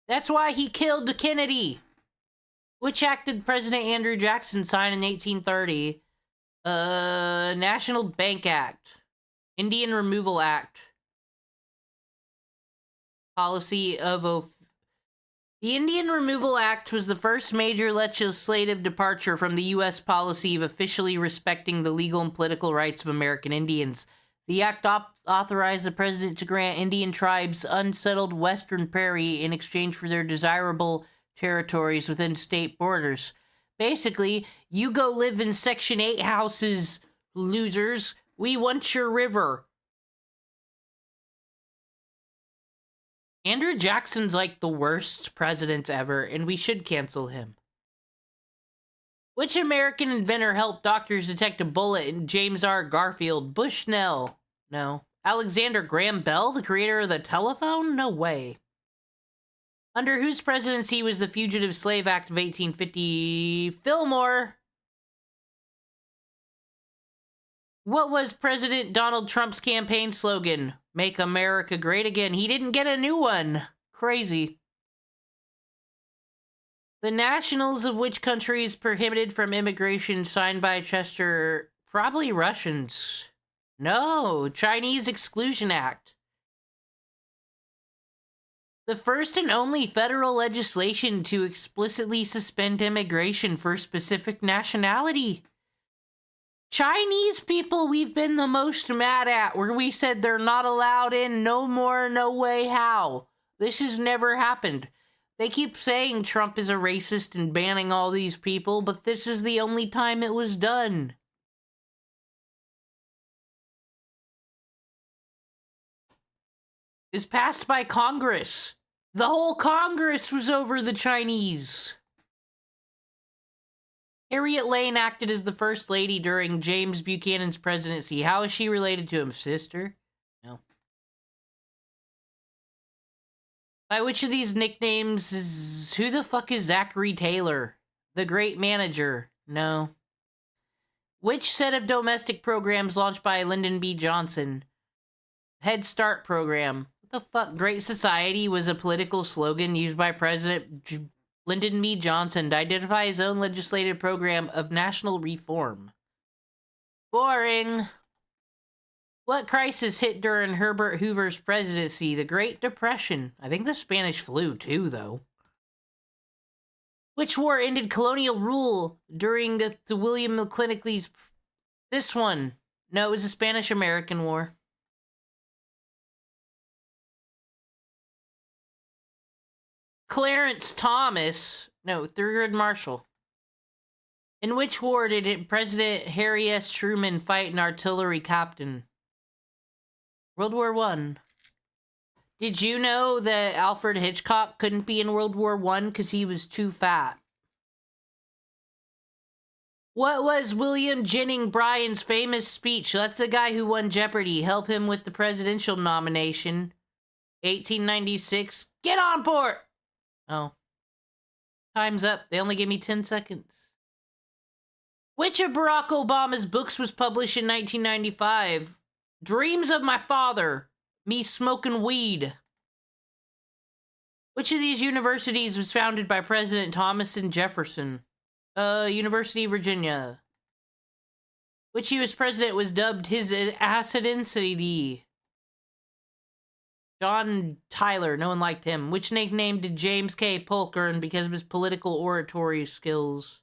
That's why he killed Kennedy! Which act did President Andrew Jackson sign in 1830? National Bank Act. Indian Removal Act. Policy of... The Indian Removal Act was the first major legislative departure from the U.S. policy of officially respecting the legal and political rights of American Indians. The act authorized the president to grant Indian tribes unsettled western prairie in exchange for their desirable territories within state borders. Basically, you go live in Section 8 houses, losers. We want your river. Andrew Jackson's like the worst president ever, and we should cancel him. Which American inventor helped doctors detect a bullet in James R. Garfield? Bushnell. No. Alexander Graham Bell, the creator of the telephone? No way. Under whose presidency was the Fugitive Slave Act of 1850? Fillmore. What was President Donald Trump's campaign slogan? Make America Great Again. He didn't get a new one. Crazy. The nationals of which countries prohibited from immigration signed by Chester? Probably Russians. No, Chinese Exclusion Act. The first and only federal legislation to explicitly suspend immigration for a specific nationality. Chinese people we've been the most mad at, where we said they're not allowed in, no more, no way, how. This has never happened. They keep saying Trump is a racist and banning all these people, but this is the only time it was done. It's passed by Congress. The whole Congress was over the Chinese. Harriet Lane acted as the First Lady during James Buchanan's presidency. How is she related to him? Sister? No. By which of these nicknames is... Who the fuck is Zachary Taylor? The Great Manager? No. Which set of domestic programs launched by Lyndon B. Johnson? Head Start program. What the fuck? Great Society was a political slogan used by President Lyndon B. Johnson to identify his own legislative program of national reform. Boring. What crisis hit during Herbert Hoover's presidency? The Great Depression. I think the Spanish flu, too, though. Which war ended colonial rule during the William McKinley's... This one. No, it was the Spanish-American War. Clarence Thomas, no, Thurgood Marshall. In which war did President Harry S. Truman fight an artillery captain? World War I. Did you know that Alfred Hitchcock couldn't be in World War I because he was too fat? What was William Jennings Bryan's famous speech? That's the guy who won Jeopardy. Help him with the presidential nomination. 1896. Get on board! Oh. Time's up. They only gave me 10 seconds. Which of Barack Obama's books was published in 1995? Dreams of My Father. Me Smoking Weed. Which of these universities was founded by President Thomas and Jefferson? University of Virginia. Which U.S. president was dubbed His Acidity? John Tyler. No one liked him. Which nickname did James K. Polk earn because of his political oratory skills?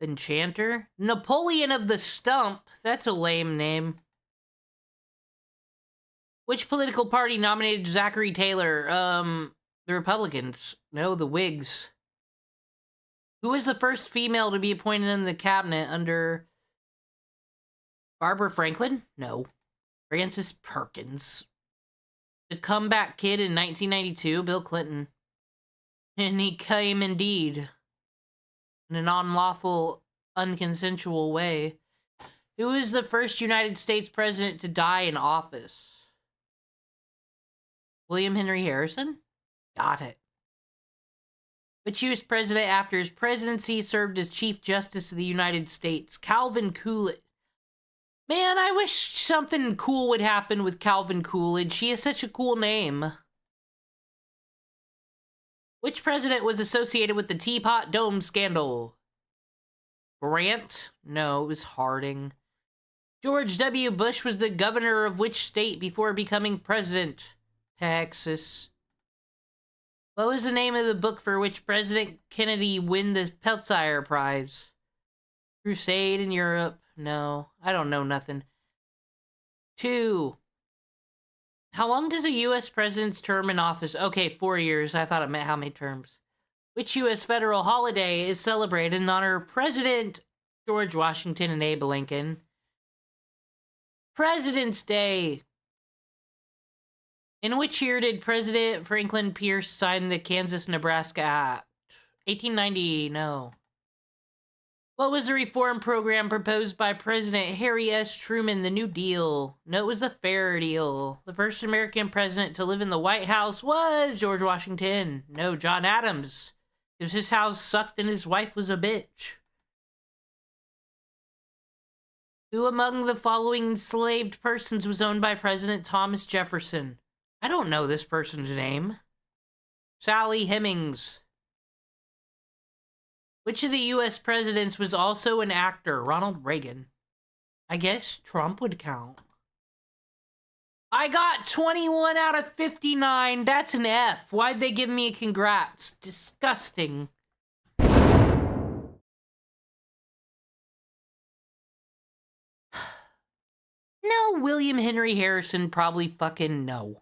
Enchanter? Napoleon of the Stump. That's a lame name. Which political party nominated Zachary Taylor? The Republicans. No, the Whigs. Who was the first female to be appointed in the cabinet under Barbara Franklin? No. Frances Perkins. The Comeback Kid in 1992, Bill Clinton. And he came indeed. In an unlawful, unconsensual way. Who is the first United States president to die in office? William Henry Harrison? Got it. Which U.S. president after his presidency served as Chief Justice of the United States? Calvin Coolidge. Man, I wish something cool would happen with Calvin Coolidge. He has such a cool name. Which president was associated with the Teapot Dome scandal? Grant? No, it was Harding. George W. Bush was the governor of which state before becoming president? Texas. What was the name of the book for which President Kennedy won the Pulitzer Prize? Crusade in Europe? No, I don't know nothing. 2. How long does a U.S. president's term in office? Okay, 4 years. I thought it meant how many terms. Which U.S. federal holiday is celebrated in honor of President George Washington and Abe Lincoln? President's Day. In which year did President Franklin Pierce sign the Kansas-Nebraska Act? 1890, no. What was the reform program proposed by President Harry S. Truman, the New Deal? No, it was the Fair Deal. The first American president to live in the White House was George Washington. No, John Adams. Because his house sucked and his wife was a bitch. Who among the following enslaved persons was owned by President Thomas Jefferson? I don't know this person's name. Sally Hemings. Which of the U.S. presidents was also an actor? Ronald Reagan. I guess Trump would count. I got 21 out of 59. That's an F. Why'd they give me a congrats? Disgusting. No, William Henry Harrison probably fucking no.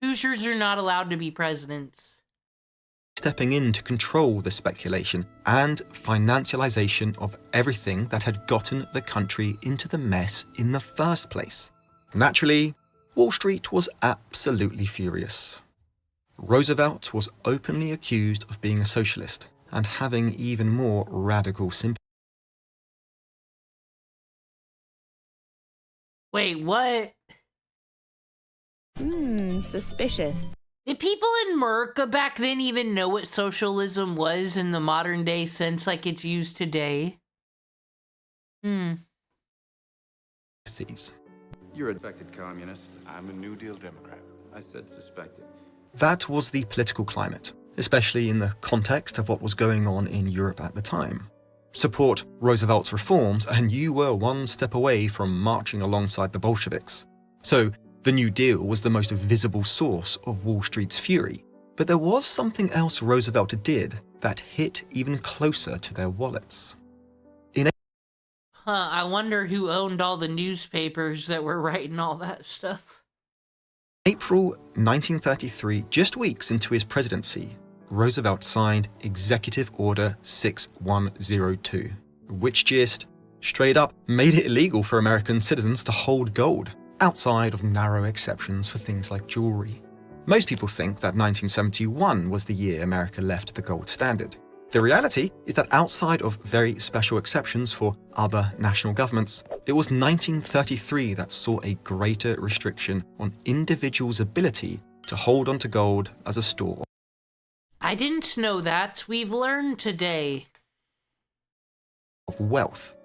Hoosiers are not allowed to be presidents. Stepping in to control the speculation and financialization of everything that had gotten the country into the mess in the first place. Naturally, Wall Street was absolutely furious. Roosevelt was openly accused of being a socialist and having even more radical sympathy. Wait, what? Suspicious. Did people in America back then even know what socialism was in the modern day sense like it's used today? You're a suspected communist. I'm a New Deal Democrat. I said suspected. That was the political climate, especially in the context of what was going on in Europe at the time. Support Roosevelt's reforms and you were one step away from marching alongside the Bolsheviks. So, the New Deal was the most visible source of Wall Street's fury. But there was something else Roosevelt did that hit even closer to their wallets. I wonder who owned all the newspapers that were writing all that stuff. April 1933, just weeks into his presidency, Roosevelt signed Executive Order 6102, which just straight up made it illegal for American citizens to hold gold, outside of narrow exceptions for things like jewelry. Most people think that 1971 was the year America left the gold standard. The reality is that outside of very special exceptions for other national governments, it was 1933 that saw a greater restriction on individuals' ability to hold onto gold as a store. I didn't know that. We've learned today. of wealth.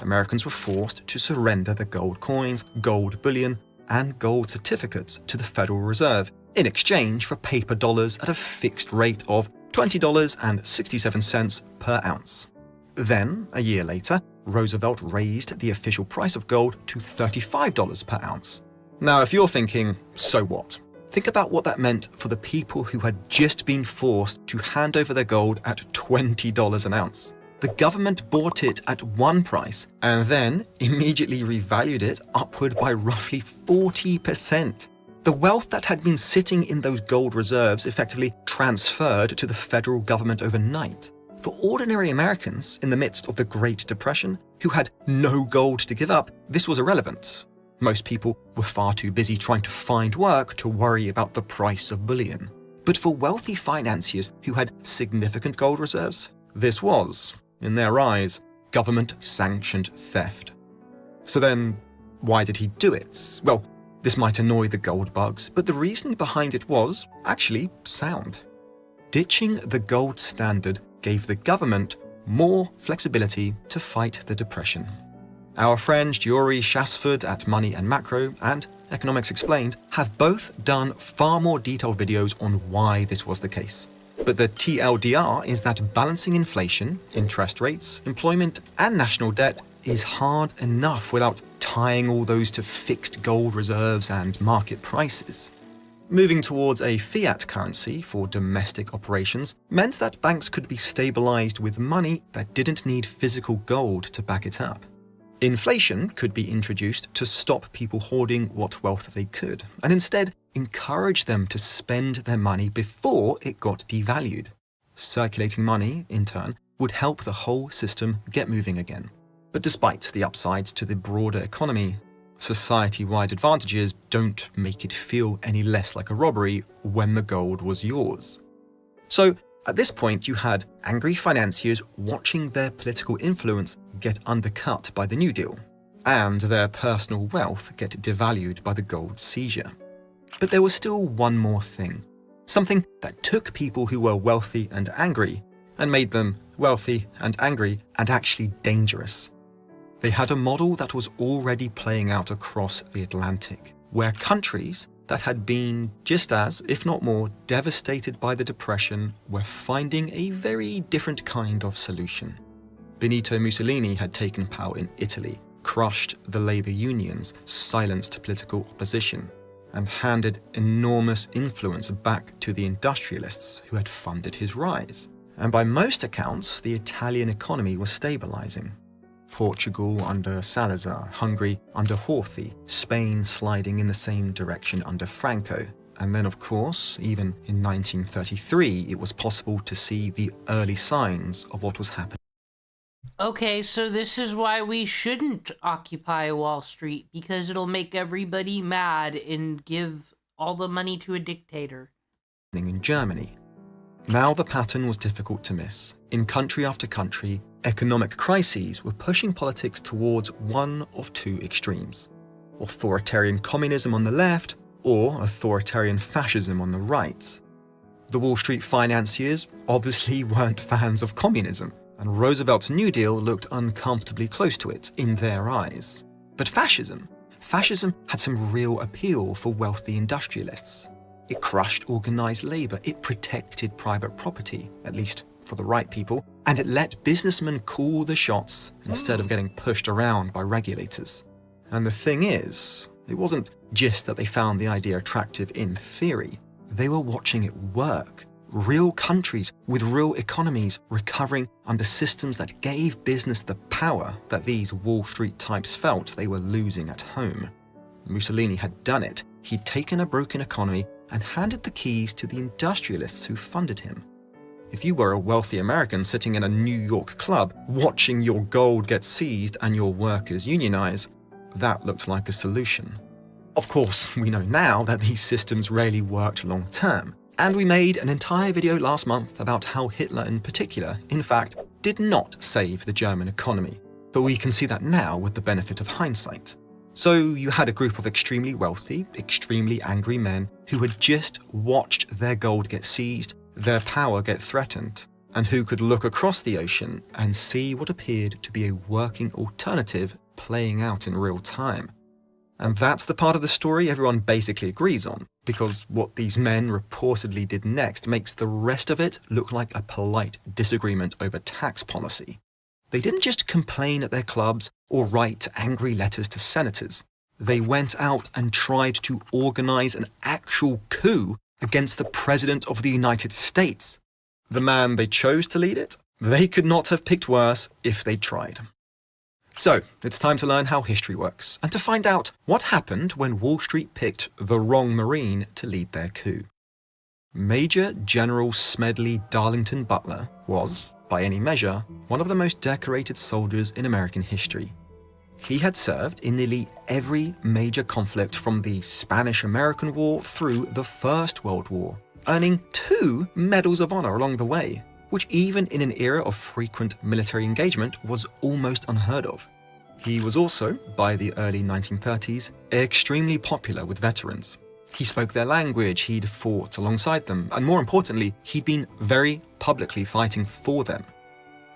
Americans were forced to surrender their gold coins, gold bullion, and gold certificates to the Federal Reserve in exchange for paper dollars at a fixed rate of $20.67 per ounce. Then, a year later, Roosevelt raised the official price of gold to $35 per ounce. Now, if you're thinking, so what? Think about what that meant for the people who had just been forced to hand over their gold at $20 an ounce. The government bought it at one price and then immediately revalued it upward by roughly 40%. The wealth that had been sitting in those gold reserves effectively transferred to the federal government overnight. For ordinary Americans in the midst of the Great Depression, who had no gold to give up, this was irrelevant. Most people were far too busy trying to find work to worry about the price of bullion. But for wealthy financiers who had significant gold reserves, this was, in their eyes, government-sanctioned theft. So then, why did he do it? Well, this might annoy the gold bugs, but the reasoning behind it was actually sound. Ditching the gold standard gave the government more flexibility to fight the Depression. Our friend Jory Shasford at Money and Macro and Economics Explained have both done far more detailed videos on why this was the case. But the TLDR is that balancing inflation, interest rates, employment, and national debt is hard enough without tying all those to fixed gold reserves and market prices. Moving towards a fiat currency for domestic operations meant that banks could be stabilized with money that didn't need physical gold to back it up. Inflation could be introduced to stop people hoarding what wealth they could, and instead encourage them to spend their money before it got devalued. Circulating money, in turn, would help the whole system get moving again. But despite the upsides to the broader economy, society-wide advantages don't make it feel any less like a robbery when the gold was yours. So, at this point, you had angry financiers watching their political influence get undercut by the New Deal, and their personal wealth get devalued by the gold seizure. But there was still one more thing, something that took people who were wealthy and angry and made them wealthy and angry and actually dangerous. They had a model that was already playing out across the Atlantic, where countries that had been just as, if not more, devastated by the Depression were finding a very different kind of solution. Benito Mussolini had taken power in Italy, crushed the labor unions, silenced political opposition, and handed enormous influence back to the industrialists who had funded his rise. And by most accounts, the Italian economy was stabilizing. Portugal under Salazar, Hungary under Horthy, Spain sliding in the same direction under Franco. And then, of course, even in 1933, it was possible to see the early signs of what was happening. Okay, so this is why we shouldn't occupy Wall Street, because it'll make everybody mad and give all the money to a dictator. In Germany. Now the pattern was difficult to miss. In country after country, economic crises were pushing politics towards one of two extremes: authoritarian communism on the left or authoritarian fascism on the right. The Wall Street financiers obviously weren't fans of communism, and Roosevelt's New Deal looked uncomfortably close to it in their eyes. But fascism had some real appeal for wealthy industrialists. It crushed organized labor, it protected private property, at least for the right people, and it let businessmen call the shots instead of getting pushed around by regulators. And the thing is, it wasn't just that they found the idea attractive in theory. They were watching it work. Real countries with real economies recovering under systems that gave business the power that these Wall Street types felt they were losing at home. Mussolini had done it. He'd taken a broken economy and handed the keys to the industrialists who funded him. If you were a wealthy American sitting in a New York club watching your gold get seized and your workers unionize, that looked like a solution. Of course, we know now that these systems rarely worked long term, and we made an entire video last month about how Hitler in particular, in fact, did not save the German economy. But we can see that now with the benefit of hindsight. So you had a group of extremely wealthy, extremely angry men who had just watched their gold get seized, their power get threatened. and who could look across the ocean and see what appeared to be a working alternative playing out in real time. And that's the part of the story everyone basically agrees on, because what these men reportedly did next makes the rest of it look like a polite disagreement over tax policy. They didn't just complain at their clubs or write angry letters to senators. They went out and tried to organize an actual coup against the President of the United States. The man they chose to lead it, they could not have picked worse if they tried. So, it's time to learn how history works, and to find out what happened when Wall Street picked the wrong Marine to lead their coup. Major General Smedley Darlington Butler was, by any measure, one of the most decorated soldiers in American history. He had served in nearly every major conflict from the Spanish-American War through the First World War, earning 2 Medals of Honor along the way, which even in an era of frequent military engagement was almost unheard of. He was also, by the early 1930s, extremely popular with veterans. He spoke their language, he'd fought alongside them, and more importantly, he'd been very publicly fighting for them.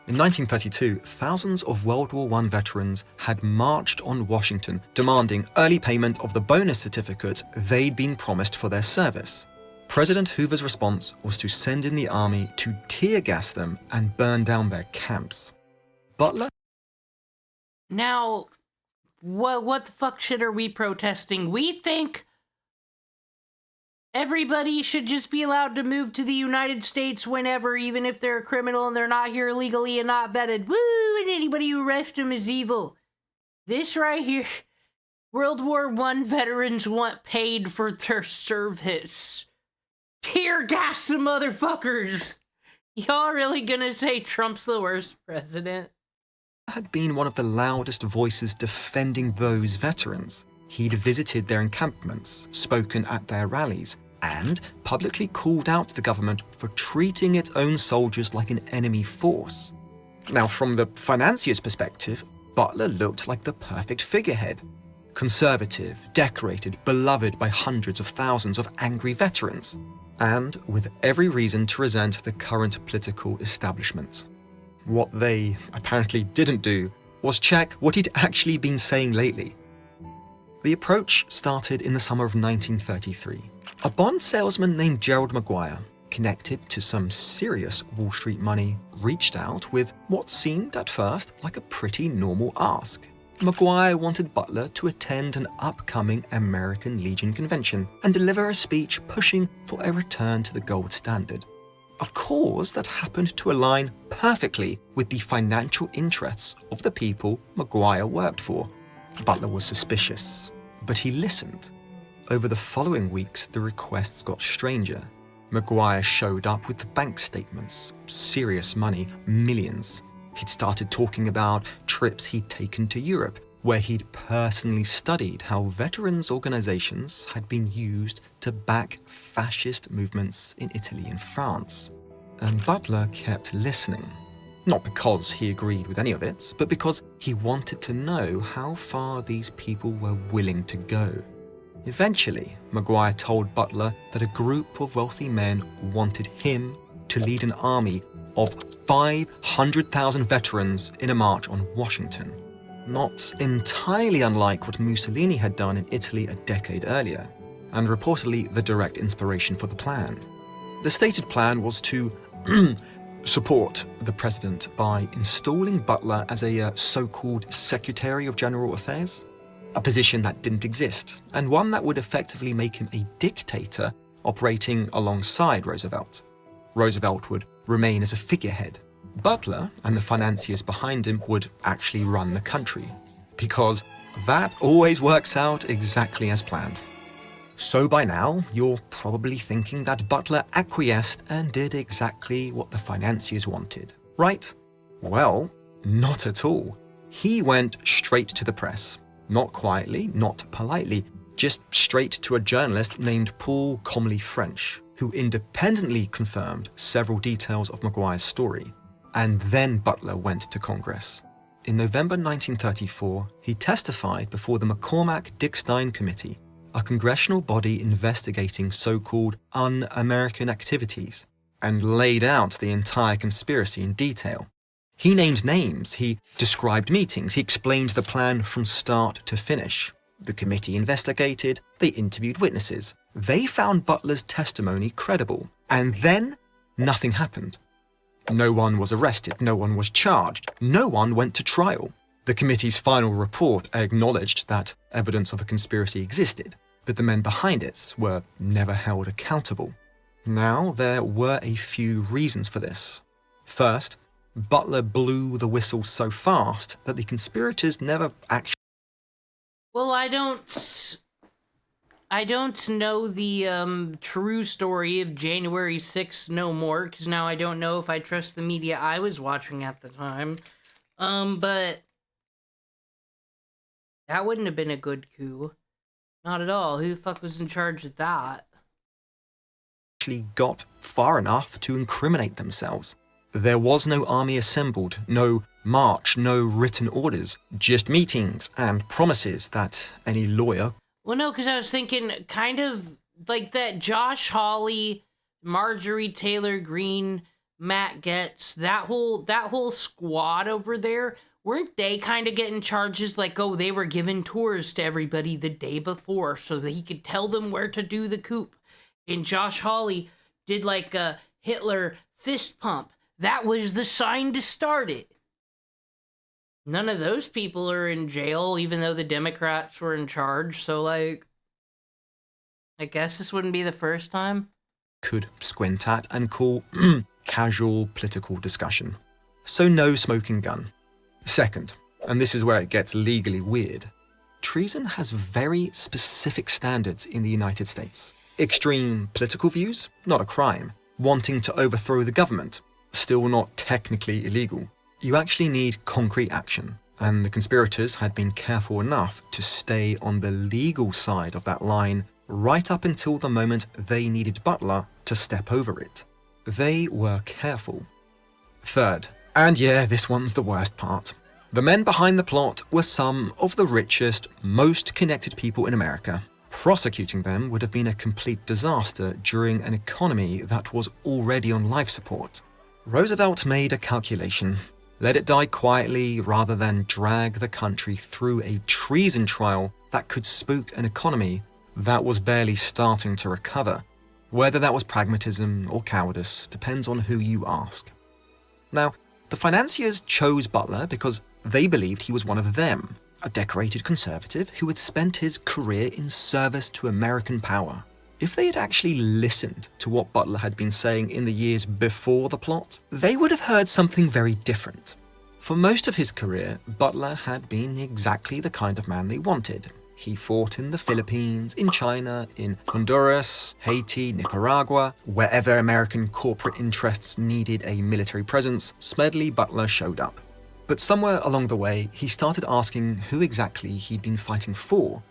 In 1932, thousands of World War I veterans had marched on Washington, demanding early payment of the bonus certificate they'd been promised for their service. President Hoover's response was to send in the army to tear gas them and burn down their camps. Butler? Now, what the fuck shit are we protesting? We think everybody should just be allowed to move to the United States whenever, even if they're a criminal and they're not here legally and not vetted. Woo! And anybody who arrests them is evil. This right here, World War I veterans want paid for their service. Tear gas the motherfuckers! Y'all really gonna say Trump's the worst president? Had been one of the loudest voices defending those veterans. He'd visited their encampments, spoken at their rallies, and publicly called out the government for treating its own soldiers like an enemy force. Now, from the financier's perspective, Butler looked like the perfect figurehead. Conservative, decorated, beloved by hundreds of thousands of angry veterans, and with every reason to resent the current political establishment. What they apparently didn't do was check what he'd actually been saying lately. The approach started in the summer of 1933. A bond salesman named Gerald Maguire, connected to some serious Wall Street money, reached out with what seemed at first like a pretty normal ask. Maguire wanted Butler to attend an upcoming American Legion convention and deliver a speech pushing for a return to the gold standard. A cause that happened to align perfectly with the financial interests of the people Maguire worked for. Butler was suspicious, but he listened. Over the following weeks, the requests got stranger. Maguire showed up with the bank statements, serious money, millions. He'd started talking about trips he'd taken to Europe, where he'd personally studied how veterans' organizations had been used to back fascist movements in Italy and France. And Butler kept listening. Not because he agreed with any of it, but because he wanted to know how far these people were willing to go. Eventually, Maguire told Butler that a group of wealthy men wanted him to lead an army of 500,000 veterans in a march on Washington. Not entirely unlike what Mussolini had done in Italy a decade earlier, and reportedly the direct inspiration for the plan. The stated plan was to support the president by installing Butler as a so-called Secretary of General Affairs, a position that didn't exist, and one that would effectively make him a dictator operating alongside Roosevelt. Roosevelt would remain as a figurehead. Butler and the financiers behind him would actually run the country, because that always works out exactly as planned. So by now, you're probably thinking that Butler acquiesced and did exactly what the financiers wanted, right? Well, not at all. He went straight to the press. Not quietly, not politely, just straight to a journalist named Paul Comley French, who independently confirmed several details of Maguire's story. And then Butler went to Congress. In November 1934, he testified before the McCormack-Dick-Stein Committee, a congressional body investigating so-called un-American activities. and laid out the entire conspiracy in detail. He named names, he described meetings, he explained the plan from start to finish. The committee investigated, they interviewed witnesses. They found Butler's testimony credible. And then, nothing happened. No one was arrested, no one was charged, no one went to trial. The committee's final report acknowledged that evidence of a conspiracy existed, but the men behind it were never held accountable. Now, there were a few reasons for this. First, Butler blew the whistle so fast that the conspirators never actually... Well, I don't know the true story of January 6th no more, because now I don't know if I trust the media I was watching at the time. But that wouldn't have been a good coup. Not at all. Who the fuck was in charge of that? Actually got far enough to incriminate themselves. There was no army assembled, no march, no written orders, just meetings and promises that any lawyer... Well, no, because I was thinking kind of like that Josh Hawley, Marjorie Taylor Greene, Matt Gaetz, that whole squad over there, weren't they kind of getting charges like, oh, they were giving tours to everybody the day before so that he could tell them where to do the coup? And Josh Hawley did like a Hitler fist pump. That was the sign to start it. None of those people are in jail, even though the Democrats were in charge. So, like, I guess this wouldn't be the first time. Could squint at and call casual political discussion. So no smoking gun. Second, and this is where it gets legally weird, treason has very specific standards in the United States. Extreme political views? Not a crime. Wanting to overthrow the government? Still not technically illegal. You actually need concrete action, and the conspirators had been careful enough to stay on the legal side of that line right up until the moment they needed Butler to step over it. They were careful. Third, and yeah, this one's the worst part. The men behind the plot were some of the richest, most connected people in America. Prosecuting them would have been a complete disaster during an economy that was already on life support. Roosevelt made a calculation. Let it die quietly rather than drag the country through a treason trial that could spook an economy that was barely starting to recover. Whether that was pragmatism or cowardice depends on who you ask. Now, the financiers chose Butler because they believed he was one of them, a decorated conservative who had spent his career in service to American power. If they had actually listened to what Butler had been saying in the years before the plot, they would have heard something very different. For most of his career, Butler had been exactly the kind of man they wanted. He fought in the Philippines, in China, in Honduras, Haiti, Nicaragua. Wherever American corporate interests needed a military presence, Smedley Butler showed up. But somewhere along the way, he started asking who exactly he'd been fighting for.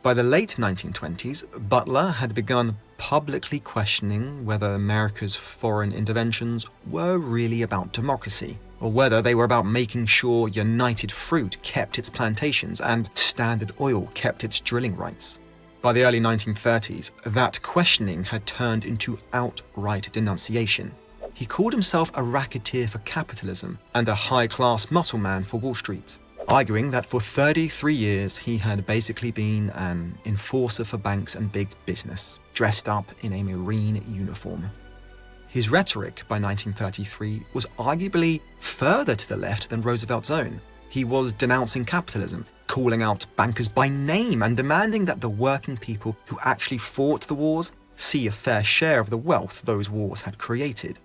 By the late 1920s, Butler had begun publicly questioning whether America's foreign interventions were really about democracy, or whether they were about making sure United Fruit kept its plantations and Standard Oil kept its drilling rights. By the early 1930s, that questioning had turned into outright denunciation. He called himself a racketeer for capitalism and a high-class muscle man for Wall Street, arguing that for 33 years he had basically been an enforcer for banks and big business, dressed up in a Marine uniform. His rhetoric by 1933 was arguably further to the left than Roosevelt's own. He was denouncing capitalism, calling out bankers by name and demanding that the working people who actually fought the wars see a fair share of the wealth those wars had created.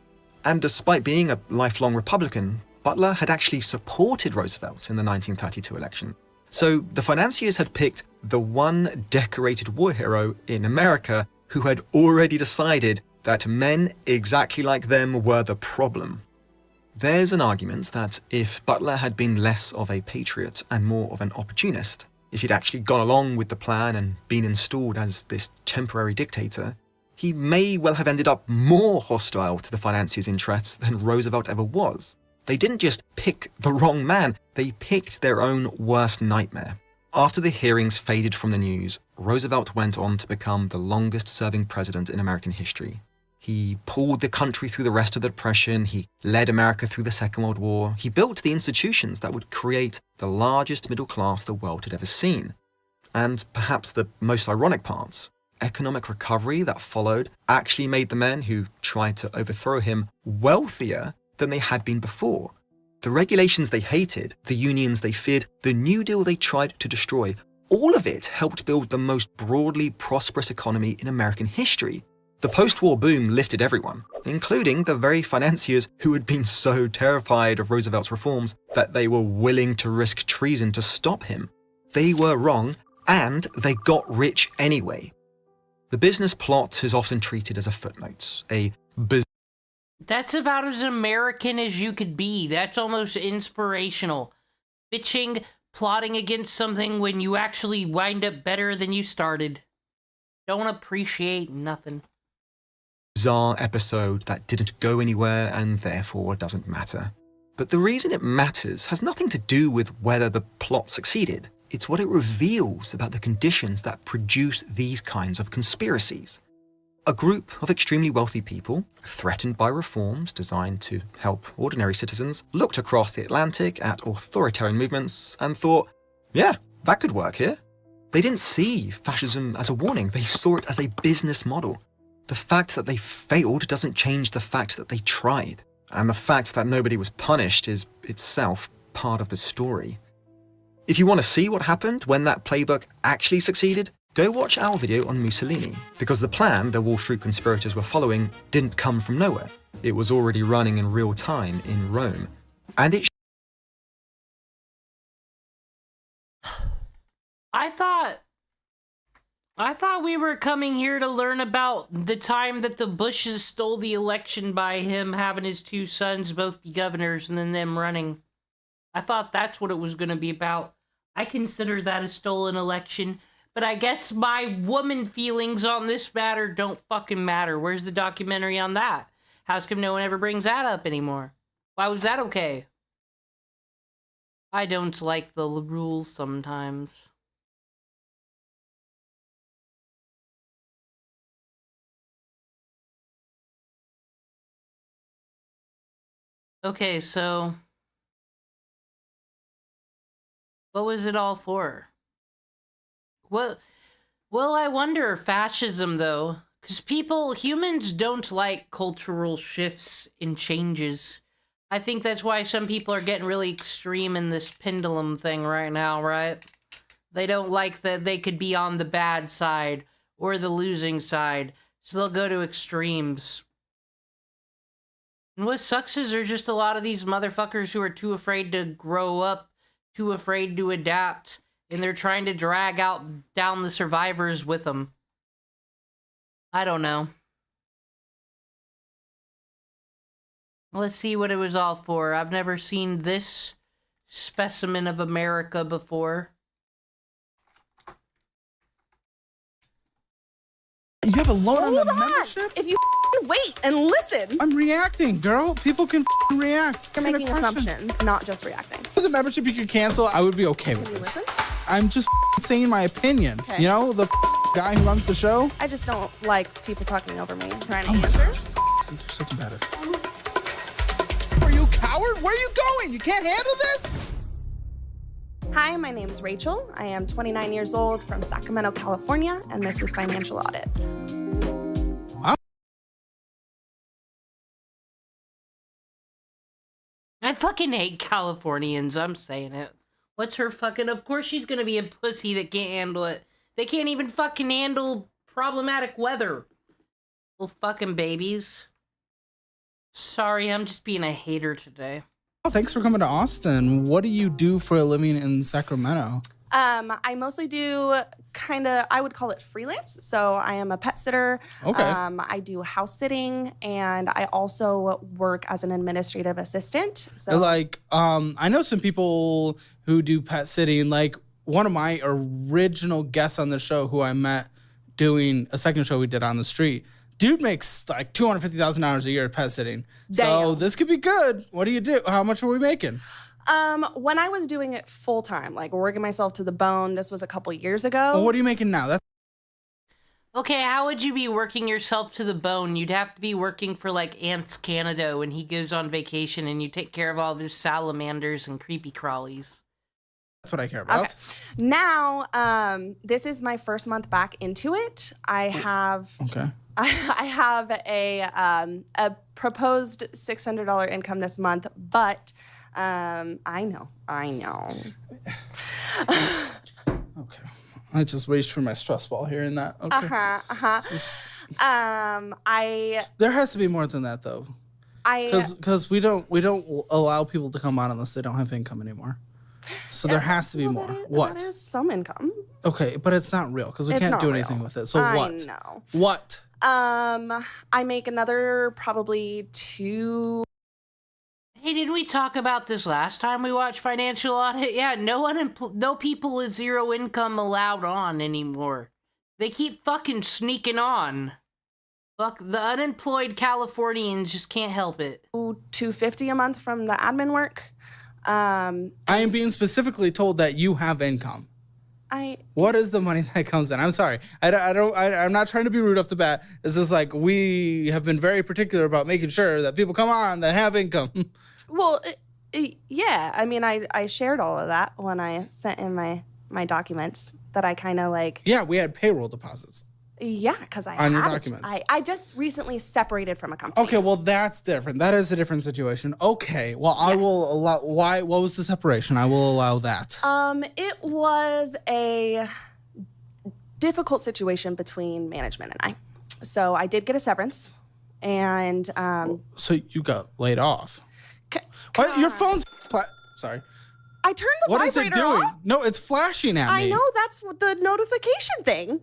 And despite being a lifelong Republican, Butler had actually supported Roosevelt in the 1932 election. So the financiers had picked the one decorated war hero in America who had already decided that men exactly like them were the problem. There's an argument that if Butler had been less of a patriot and more of an opportunist, if he'd actually gone along with the plan and been installed as this temporary dictator, he may well have ended up more hostile to the financiers' interests than Roosevelt ever was. They didn't just pick the wrong man, they picked their own worst nightmare. After the hearings faded from the news, Roosevelt went on to become the longest-serving president in American history. He pulled the country through the rest of the Depression. He led America through the Second World War. He built the institutions that would create the largest middle class the world had ever seen. And perhaps the most ironic part, economic recovery that followed actually made the men who tried to overthrow him wealthier than they had been before. The regulations they hated, the unions they feared, the New Deal they tried to destroy, all of it helped build the most broadly prosperous economy in American history. The post-war boom lifted everyone, including the very financiers who had been so terrified of Roosevelt's reforms that they were willing to risk treason to stop him. They were wrong, and they got rich anyway. The business plot is often treated as a footnote, a That's about as American as you could be. That's almost inspirational. Bitching, plotting against something when you actually wind up better than you started. Don't appreciate nothing. bizarre episode that didn't go anywhere and therefore doesn't matter. But the reason it matters has nothing to do with whether the plot succeeded. It's what it reveals about the conditions that produce these kinds of conspiracies. A group of extremely wealthy people, threatened by reforms designed to help ordinary citizens, looked across the Atlantic at authoritarian movements and thought, yeah, that could work here. They didn't see fascism as a warning, they saw it as a business model. The fact that they failed doesn't change the fact that they tried. And the fact that nobody was punished is itself part of the story. If you want to see what happened when that playbook actually succeeded, go watch our video on Mussolini, because the plan the Wall Street conspirators were following didn't come from nowhere. It was already running in real time in Rome. And it I thought we were coming here to learn about the time that the Bushes stole the election by him having his two sons both be governors and then them running. I thought that's what it was going to be about. I consider that a stolen election, but I guess my woman feelings on this matter don't fucking matter. Where's the documentary on that? How's come no one ever brings that up anymore? Why was that okay? I don't like the rules sometimes. Okay, so what was it all for? Well, I wonder, fascism though, because humans don't like cultural shifts and changes. I think that's why some people are getting really extreme in this pendulum thing right now, right? They don't like that they could be on the bad side or the losing side, so they'll go to extremes. And what sucks is there's just a lot of these motherfuckers who are too afraid to grow up, too afraid to adapt, and they're trying to drag down the survivors with them. I don't know. Let's see what it was all for. I've never seen this specimen of America before. You have a loan on the membership? If you wait and listen. I'm reacting, girl. People can react. You're Answer the making question. assumptions, not just reacting. For the membership you could cancel, I would be okay with this. Listen? I'm just saying my opinion. Okay. You know, the guy who runs the show. I just don't like people talking over me and trying to answer. You're so combative. Are you a coward? Where are you going? You can't handle this? Hi, my name is Rachel. I am 29 years old from Sacramento, California, and this is Financial Audit. I fucking hate Californians, I'm saying it. What's her fucking... Of course she's gonna be a pussy that can't handle it. They can't even fucking handle problematic weather. Little fucking babies. Sorry, I'm just being a hater today. Oh, thanks for coming to Austin. What do you do for a living in Sacramento? I mostly do I would call it freelance. So I am a pet sitter. Okay. I do house sitting, and I also work as an administrative assistant. So I know some people who do pet sitting. Like one of my original guests on the show who I met doing a second show we did on the street. Dude makes like $250,000 a year pet sitting. Damn. So this could be good. What do you do? How much are we making? When I was doing it full time, like working myself to the bone, this was a couple years ago. Well, what are you making now? Okay, how would you be working yourself to the bone? You'd have to be working for like Ants Canada when he goes on vacation and you take care of all of his salamanders and creepy crawlies. That's what I care about. Okay. Now, this is my first month back into it. I have I have a proposed $600 income this month, but I know. Okay. I just reached for my stress ball here and that. Okay. There has to be more than that though. Because we don't allow people to come on unless they don't have income anymore. So there has to be more. What? That is some income. Okay, but it's not real because we can't do anything with it. So what? I know. What? I make another probably 2. Hey, didn't we talk about this last time we watched Financial Audit? Yeah, no people with zero income allowed on anymore. They keep fucking sneaking on. Fuck, the unemployed Californians just can't help it. $250 a month from the admin work. I am being specifically told that you have income. What is the money that comes in? I'm sorry. I'm not trying to be rude off the bat. It's just like we have been very particular about making sure that people come on that have income. Well, yeah. I mean, I shared all of that when I sent in my documents that I kind of like. Yeah, we had payroll deposits. Yeah, because I on your had documents. I just recently separated from a company. Okay, well that's different. That is a different situation. Okay, well I will allow. Why? What was the separation? I will allow that. It was a difficult situation between management and I. So I did get a severance, and So you got laid off. Why, your phone's sorry. I turned the What is vibrator it doing? off. No, it's flashing at me. I know, that's what the notification thing.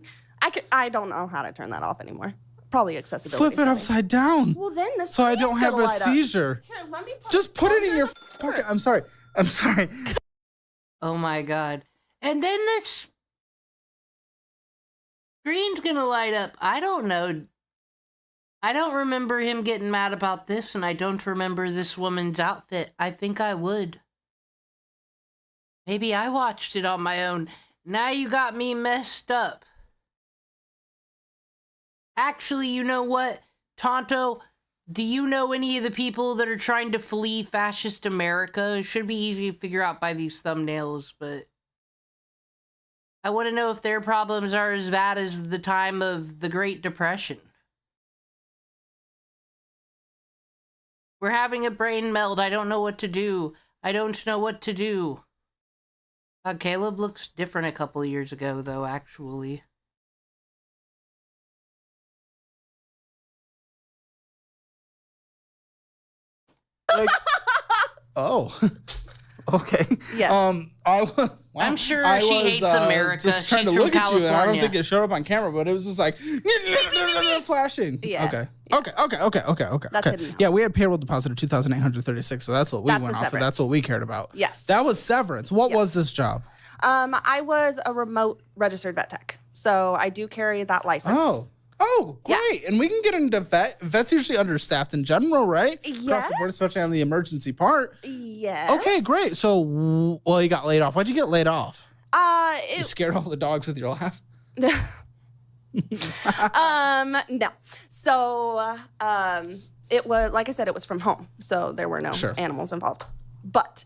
I don't know how to turn that off anymore. Probably accessibility. Flip it settings. upside down. Well, then this so I don't have a seizure. Here, let me Just put it in your pocket. I'm sorry. Oh my god. And then this screen's gonna light up. I don't know. I don't remember him getting mad about this, and I don't remember this woman's outfit. I think I would. Maybe I watched it on my own. Now you got me messed up. Actually, you know what, Tonto? Do you know any of the people that are trying to flee fascist America? It should be easy to figure out by these thumbnails, but I want to know if their problems are as bad as the time of the Great Depression. We're having a brain meld. I don't know what to do. Caleb looks different a couple of years ago, though, actually. Like, oh, okay. Yes. I'm sure she hates America. Just trying She's to from look at you, and I don't California. think it showed up on camera, but it was just like flashing. Yeah. Okay. That's hidden now. Yeah, we had payroll deposit of 2,836, so that's what we That's went the off of. severance. That's what we cared about. Yes. That was severance. What was this job? I was a remote registered vet tech, so I do carry that license. Oh, great. And we can get into vet. Vet's usually understaffed in general, right? Across the board, especially on the emergency part. Yes. Okay, great. So, well, you got laid off. Why'd you get laid off? You scared all the dogs with your laugh? No. So, it was, like I said, it was from home. So there were no animals involved. But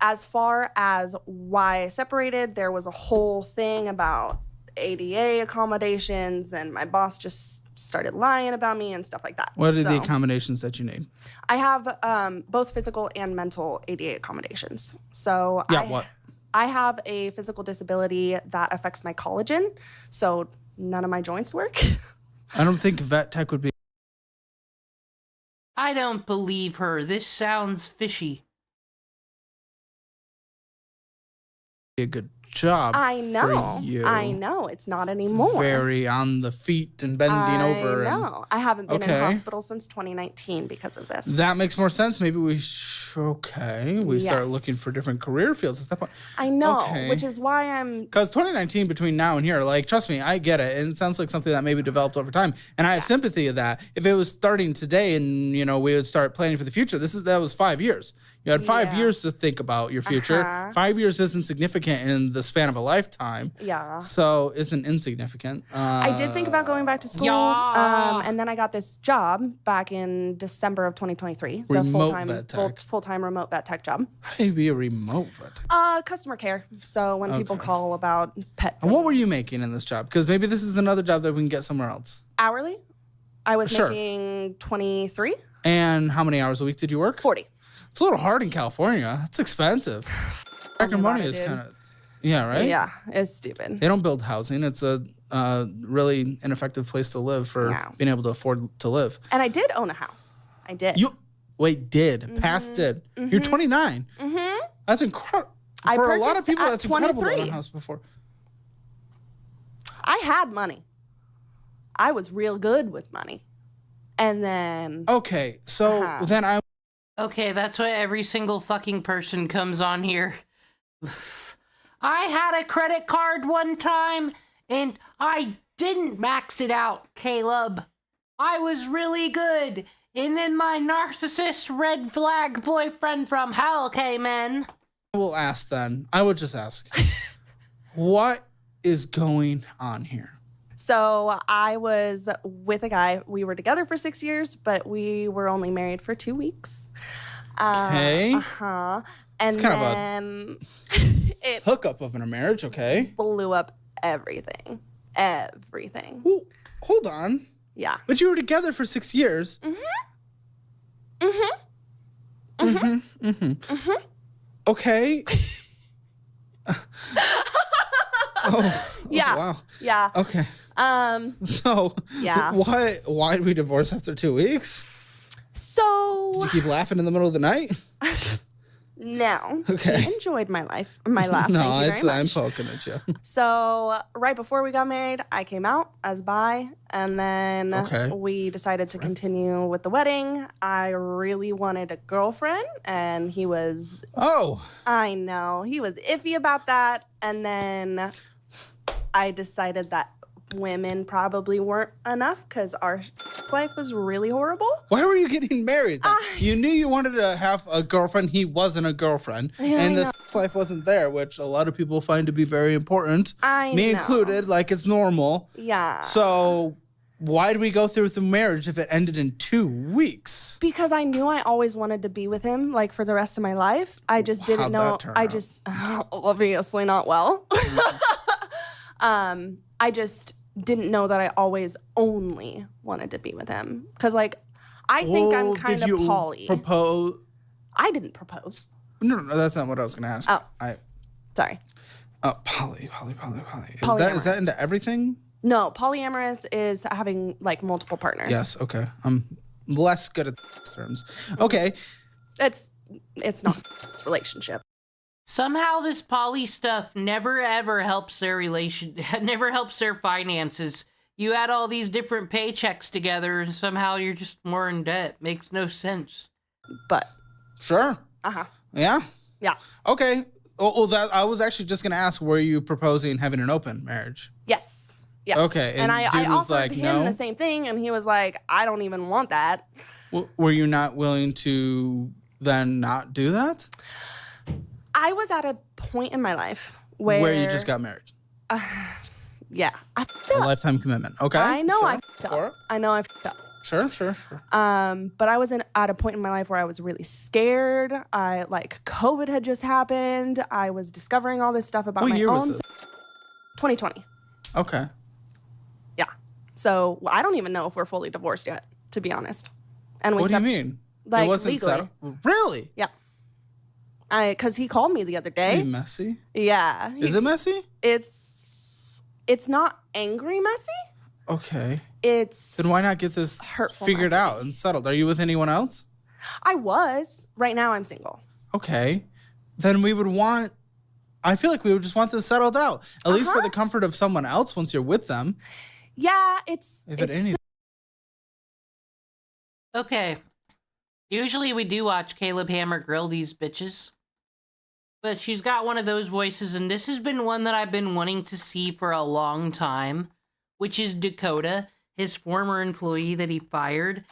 as far as why I separated, there was a whole thing about ADA accommodations, and my boss just started lying about me and stuff like that. What are the accommodations that you need? I have both physical and mental ADA accommodations. So what? I have a physical disability that affects my collagen, so none of my joints work. I don't think vet tech would be I don't believe her. This sounds fishy. a good job. I know. For you. I know. It's not anymore. Very on the feet and bending over. I know. I haven't been in Okay. hospital since 2019 because of this. That makes more sense. Maybe we start looking for different career fields at that point. I know, Okay. which is why I'm. Because 2019 between now and here, like, trust me, I get it. And it sounds like something that maybe developed over time. And I have sympathy of that. If it was starting today and, we would start planning for the future, that was 5 years. You had 5 years to think about your future. 5 years isn't significant in the span of a lifetime. Yeah. So isn't insignificant. I did think about going back to school. And then I got this job back in December of 2023. The Remote vet tech. full-time remote vet tech job. How do you be a remote vet tech? Customer care. So when people call about pet And what were you making in this job? Because maybe this is another job that we can get somewhere else. hourly, I was Sure. making 23. And how many hours a week did you work? 40. It's a little hard in California. It's expensive. American money is kind of, yeah, right? Yeah, it's stupid. They don't build housing. It's a really ineffective place to live for being able to afford to live. And I did own a house. I did. Past did. You're 29. Mm-hmm. That's incredible. I For a lot of purchased people, at that's incredible to own 23. a house before. I had money. I was real good with money. And then Okay, so then I Okay, that's why every single fucking person comes on here. I had a credit card one time, and I didn't max it out, Caleb. I was really good. And then my narcissist red flag boyfriend from hell came in. I will ask then. I would just ask. What is going on here? So I was with a guy. We were together for 6 years, but we were only married for 2 weeks. Okay. And It's kind then it Hookup of in a marriage, okay. blew up everything. Everything. Well, hold on. Yeah. But you were together for 6 years. Okay. Yeah. Wow. Yeah. Okay. So Yeah. why did we divorce after 2 weeks? So Did you keep laughing in the middle of the night? no. Okay. I enjoyed my life. My laugh. No, Thank you it's very I'm much. poking at you. So right before we got married, I came out as bi, and then Okay. we decided to continue with the wedding. I really wanted a girlfriend, and he was. Oh. I know he was iffy about that, and then I decided that women probably weren't enough because our life was really horrible. Why were you getting married then? You knew you wanted to have a girlfriend. He wasn't a girlfriend. Yeah, and I the sex life wasn't there, which a lot of people find to be very important. I Me know. included, like it's normal. Yeah. So why did we go through with the marriage if it ended in 2 weeks? Because I knew I always wanted to be with him, like for the rest of my life. I just didn't How'd know. that turn I out? just obviously not well. I just didn't know that I always only wanted to be with him. Because like, I think I'm kind of poly. Propose? I didn't propose. No, that's not what I was going to ask. Oh. Sorry. Poly. Is that Polyamorous. into everything? No, polyamorous is having like multiple partners. Yes. Okay. I'm less good at terms. Okay. It's not. It's relationship. Somehow this poly stuff never ever helps their never helps their finances. You add all these different paychecks together and somehow you're just more in debt. Makes no sense. But Sure. Uh-huh. Yeah. Yeah. Okay. Well, that I was actually just going to ask, were you proposing having an open marriage? Yes. Yes. Okay, And and I dude was offered like, him no? the same thing, and he was like, I don't even want that. Were you not willing to then not do that? I was at a point in my life where you just got married. Yeah. I A felt. lifetime commitment. Okay. I know Sure. I felt. I know I felt. Sure. But I was at a point in my life where I was really scared. COVID had just happened. I was discovering all this stuff about What my year own was this? 2020. Okay. Yeah. So I don't even know if we're fully divorced yet, to be honest. And we What do you mean? Like it wasn't legally. settled? Really? Yeah. Because he called me the other day. Pretty messy. Yeah. Is it messy? It's not angry messy. Okay. It's Then why not get this hurtful figured messy. out and settled? Are you with anyone else? I was. Right now I'm single. Okay. Then we would want. I feel like we would just want this settled out, at least for the comfort of someone else once you're with them. Yeah, it's If it any. Okay. Usually we do watch Caleb Hammer grill these bitches. But she's got one of those voices, and this has been one that I've been wanting to see for a long time, which is Dakota, his former employee that he fired.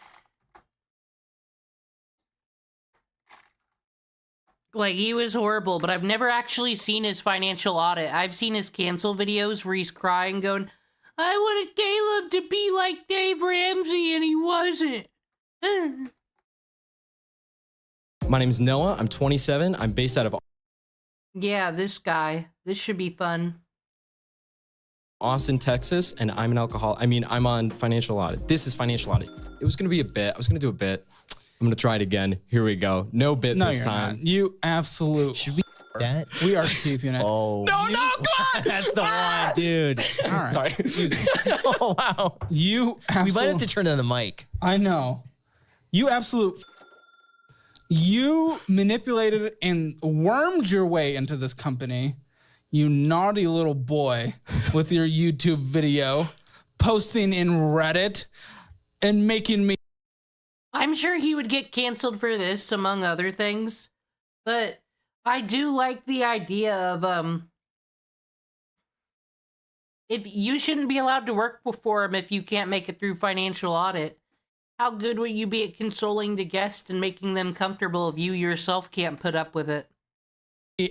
Like, he was horrible, but I've never actually seen his financial audit. I've seen his cancel videos where he's crying, going, I wanted Caleb to be like Dave Ramsey, and he wasn't. My name's Noah. I'm 27. I'm based out of Yeah, this guy. This should be fun. Austin, Texas, and I'm an alcoholic. I mean, I'm on financial audit. This is financial audit. It was going to be a bit. I was going to do a bit. I'm going to try it again. Here we go. No bit this time. Not. You absolute. Should we that? We are keeping it. Oh. No, come on. That's the one, dude. All right. Sorry. Oh, wow. You absolute. We might have to turn on the mic. I know. You absolute. You manipulated and wormed your way into this company. You naughty little boy with your YouTube video, posting in Reddit and making me. I'm sure he would get canceled for this, among other things. But I do like the idea of, if you shouldn't be allowed to work for him if you can't make it through financial audit, how good would you be at consoling the guest and making them comfortable if you yourself can't put up with it?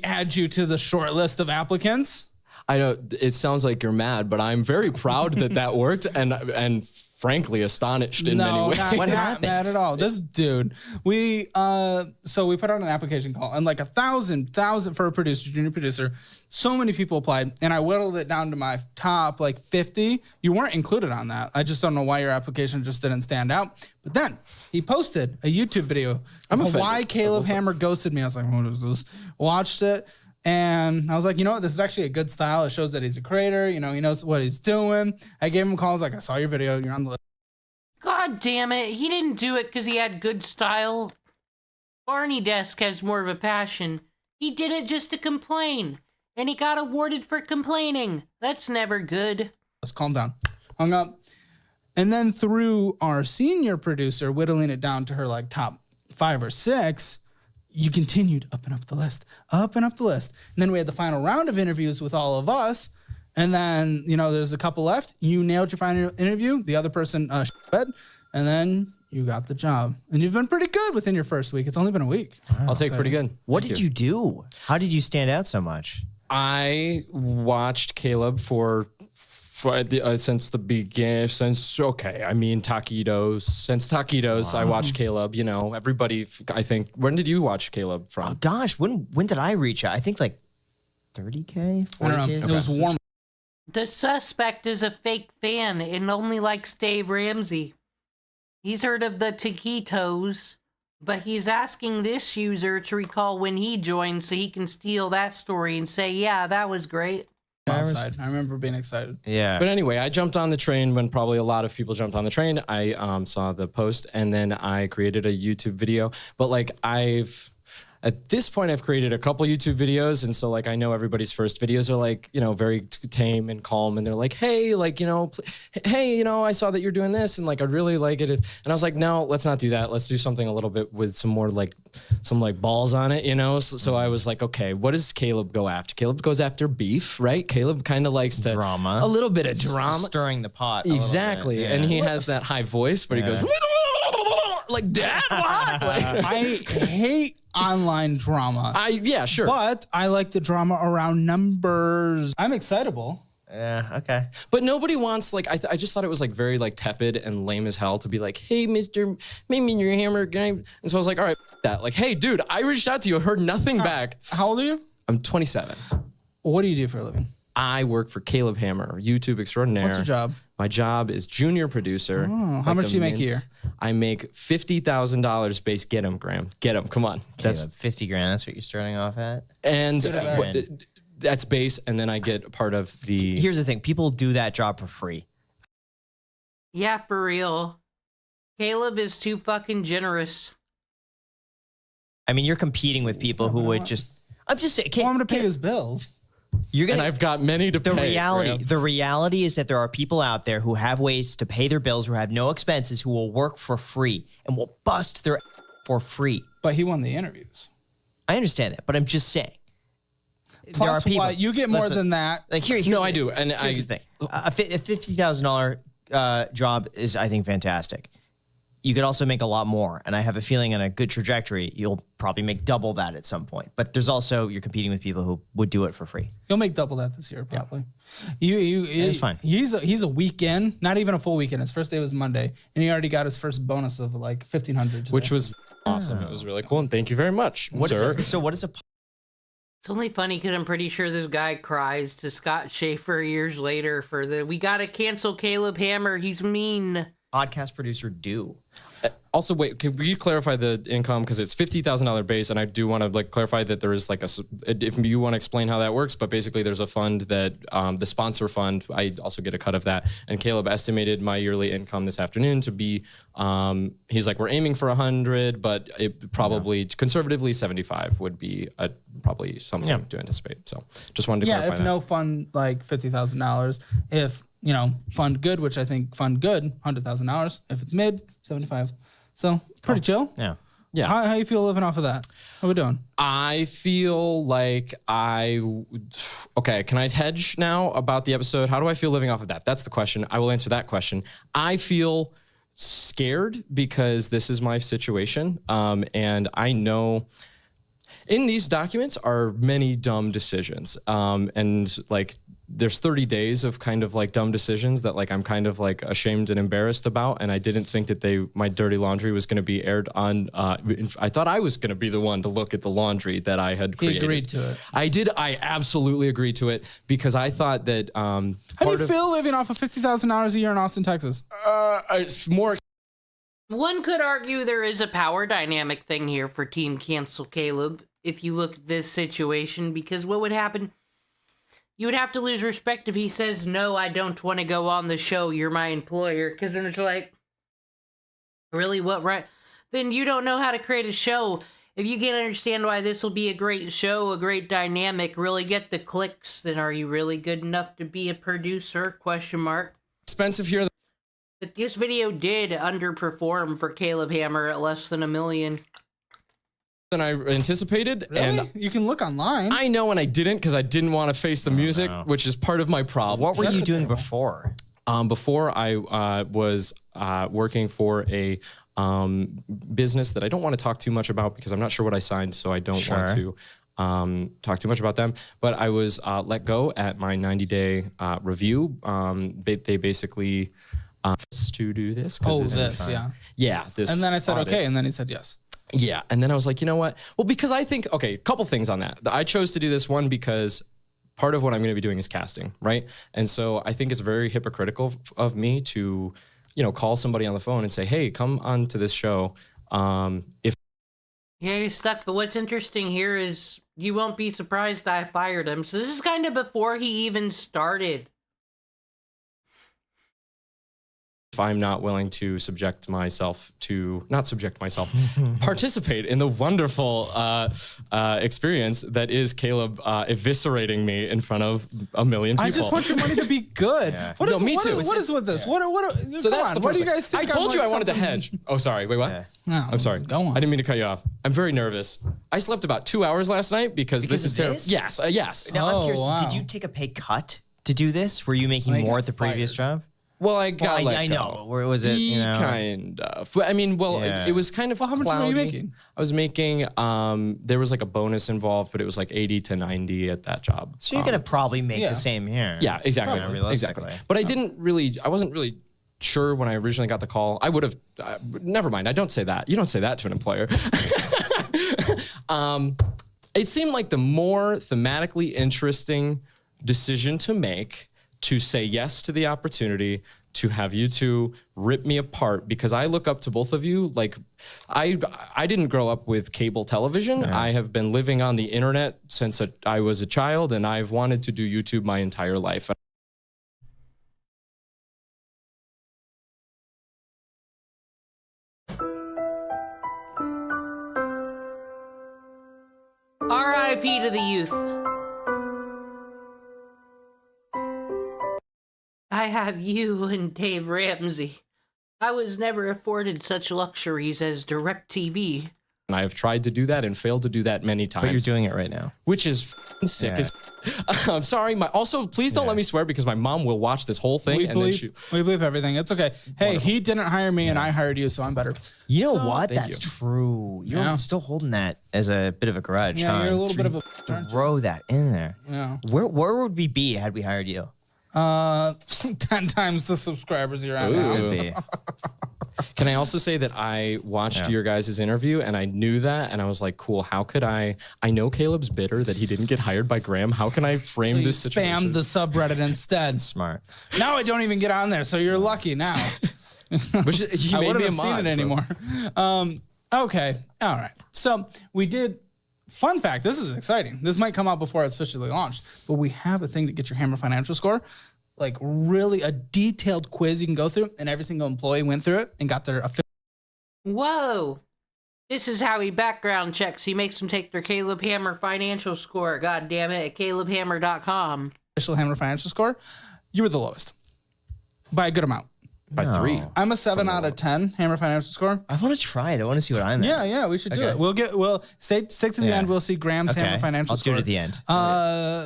Add you to the short list of applicants. I know it sounds like you're mad, but I'm very proud that that worked, and frankly astonished in many ways. What happened? Not mad at all. This dude, we put out an application call, and like 1,000 for a producer, junior producer. So many people applied, and I whittled it down to my top like 50. You weren't included on that. I just don't know why your application just didn't stand out. But then he posted a YouTube video. Why Caleb Hammer ghosted me. I was like, what is this? Watched it. And I was like, you know what? This is actually a good style. It shows that he's a creator. You know, he knows what he's doing. I gave him a call. I was like, I saw your video. You're on the list. God damn it. He didn't do it because he had good style. Barney Desk has more of a passion. He did it just to complain. And he got awarded for complaining. That's never good. Let's calm down. Hung up. And then through our senior producer, whittling it down to her like top 5 or 6, you continued up and up the list. And then we had the final round of interviews with all of us. And then, you know, there's a couple left. You nailed your final interview. The other person and then you got the job. And you've been pretty good within your first week. It's only been a week. Wow, I'll take pretty good. What did you do? How did you stand out so much? I watched Caleb since the beginning, since taquitos, wow. I watched Caleb, you know, everybody, I think, when did you watch Caleb from? Oh gosh, when did I reach out? I think like 30K, 40K? I don't know, it was warm. The suspect is a fake fan and only likes Dave Ramsey. He's heard of the taquitos, but he's asking this user to recall when he joined so he can steal that story and say, yeah, that was great. I remember being excited. Yeah. But anyway, I jumped on the train when probably a lot of people jumped on the train. I saw the post and then I created a YouTube video. But like at this point, I've created a couple YouTube videos. And so like, I know everybody's first videos are like, you know, very tame and calm. And they're like, hey, like, you know, hey, you know, I saw that you're doing this and like, I'd really like it. And I was like, no, let's not do that. Let's do something a little bit with some more like, some like balls on it, you know? So I was like, okay, what does Caleb go after? Caleb goes after beef, right? Caleb kind of likes to drama, a little bit of drama, stirring the pot. Exactly. Yeah. And he has that high voice, but he goes like, Dad, what? I hate online drama. Yeah, sure. But I like the drama around numbers. I'm excitable. Yeah, okay. But nobody wants, like, I just thought it was, like, very, like, tepid and lame as hell to be like, hey, Mr. Your Hammer guy. And so I was like, all right, that. Like, hey, dude, I reached out to you, heard nothing back. How old are you? I'm 27. What do you do for a living? I work for Caleb Hammer, YouTube extraordinaire. What's your job? My job is junior producer. Oh, how much do you make a year? I make $50,000 base. Get him, Graham. Get him. Come on. That's 50 grand. That's what you're starting off at? And that's base, and then I get a part of the... Here's the thing. People do that job for free. Yeah, for real. Caleb is too fucking generous. I mean, you're competing with people who would just... I'm just saying... I'm going to pay his bills. You're gonna, and I've got many to pay. The reality is that there are people out there who have ways to pay their bills, who have no expenses, who will work for free and will bust their for free. But he won the interviews. I understand that, but I'm just saying. Plus, there are people, you get more than that. Like here's I do. And here's the thing: a $50,000 job is, I think, fantastic. you could also make a lot more. And I have a feeling on a good trajectory, you'll probably make double that at some point. But there's also, you're competing with people who would do it for free. You'll make double that this year, probably. It's fine. He's a weekend, not even a full weekend. His first day was Monday, and he already got his first bonus of like 1,500. Which was awesome. It was really cool, and thank you very much, sir. So what is a... It's only funny because I'm pretty sure this guy cries to Scott Schaefer years later for we gotta cancel Caleb Hammer. He's mean. Podcast producer do. Also, wait, can we clarify the income? Because it's $50,000 base, and I do want to like clarify that there is like if you want to explain how that works, but basically there's a fund that the sponsor fund, I also get a cut of that. And Caleb estimated my yearly income this afternoon to be, he's like, we're aiming for 100, but it probably conservatively 75 would be probably something to anticipate. So just wanted to clarify if that. no fund, like $50,000. If, fund good, which I think fund good, $100,000. If it's mid, 75. So pretty chill. Yeah. Yeah. How you feel living off of that? How we doing? I feel like okay, can I hedge now about the episode? How do I feel living off of that? That's the question. I will answer that question. I feel scared because this is my situation. And I know in these documents are many dumb decisions. And like, there's 30 days of kind of like dumb decisions that like I'm kind of like ashamed and embarrassed about, and I didn't think that my dirty laundry was going to be aired on. I thought I was going to be the one to look at the laundry that I had created. He agreed to it. I did. I absolutely agreed to it because I thought that. How do you feel living off of $50,000 a year in Austin, Texas? It's more. One could argue there is a power dynamic thing here for Team Cancel Caleb if you look at this situation, because what would happen? You would have to lose respect if he says, no, I don't want to go on the show. You're my employer. Because then it's like, really, what right? Then you don't know how to create a show. If you can't understand why this will be a great show, a great dynamic, really get the clicks, then are you really good enough to be a producer? ? Expensive here. But this video did underperform for Caleb Hammer at less than $1 million. Than I anticipated. Really? And you can look online. I know, and I didn't because I didn't want to face the music, which is part of my problem. What were you doing before? Before I was working for a business that I don't want to talk too much about because I'm not sure what I signed, so I don't want to talk too much about them. But I was let go at my 90-day review. They basically to do this. Yeah. This. And then I said, audit. okay. And then he said, yes. Yeah. And then I was like, you know what? Well, because I think, okay, a couple things on that. I chose to do this one because part of what I'm going to be doing is casting, right? And so I think it's very hypocritical of me to, call somebody on the phone and say, hey, come on to this show. Yeah, he's stuck. But what's interesting here is you won't be surprised I fired him. So this is kind of before he even started. If I'm not willing to participate in the wonderful experience that is Caleb eviscerating me in front of 1 million people. I just want your money to be good. What is with this? So that's the what do first you guys thing. think? I told you I wanted to hedge. Oh, sorry. Wait, what? Yeah. No, I'm sorry. Go on. I didn't mean to cut you off. I'm very nervous. I slept about 2 hours last night because this is terrible. Yes. Yes. Now I'm curious. Did you take a pay cut to do this? Were you making more at the previous job? Well, I got let go. I know. Where was it? Kind of. I mean, it was kind of how much were you making? I was making, there was like a bonus involved, but it was like 80 to 90 at that job. So you're going to probably make the same here. Yeah, exactly. Exactly. But I wasn't really sure when I originally got the call. I would have, never mind. I don't say that. You don't say that to an employer. It seemed like the more thematically interesting decision to make to say yes to the opportunity to have you two rip me apart, because I look up to both of you. Like, I didn't grow up with cable television. Yeah. I have been living on the internet since I was a child, and I've wanted to do YouTube my entire life. R.I.P. to the youth. I have you and Dave Ramsey. I was never afforded such luxuries as DirecTV. And I have tried to do that and failed to do that many times. But you're doing it right now. Which is sick as I'm sorry. Also, please don't let me swear because my mom will watch this whole thing. We believe everything. It's okay. Hey, Wonderful. he didn't hire me and I hired you, so I'm better. You know So- what? Thank That's you. true. You're Yeah. still holding that as a bit of a grudge. Yeah, huh? you're a little bit of a throw that in there. Yeah. Where would we be had we hired you? 10 times the subscribers you're at now. Could be. Can I also say that I watched your guys' interview and I knew that and I was like, cool, how could I know Caleb's bitter that he didn't get hired by Graham. How can I frame So you this situation? spam the subreddit instead. Smart. Now I don't even get on there, so you're lucky now. Which he I made wouldn't me a have seen mod, it so- anymore. Okay. All right. So we did. Fun fact, this is exciting. This might come out before it's officially launched, but we have a thing to get your Hammer financial score. Like really a detailed quiz you can go through, and every single employee went through it and got their Whoa. This is how he background checks. He makes them take their Caleb Hammer financial score. God damn it, at calebhammer.com. official Hammer financial score. You were the lowest by a good amount. By 3. I'm a 7 out of 10 Hammer financial score. I want to try it. I want to see what I'm at. Yeah, we should do Okay. it. We'll stick to the Yeah. end. We'll see Graham's Okay. Hammer financial I'll do score. it at the end.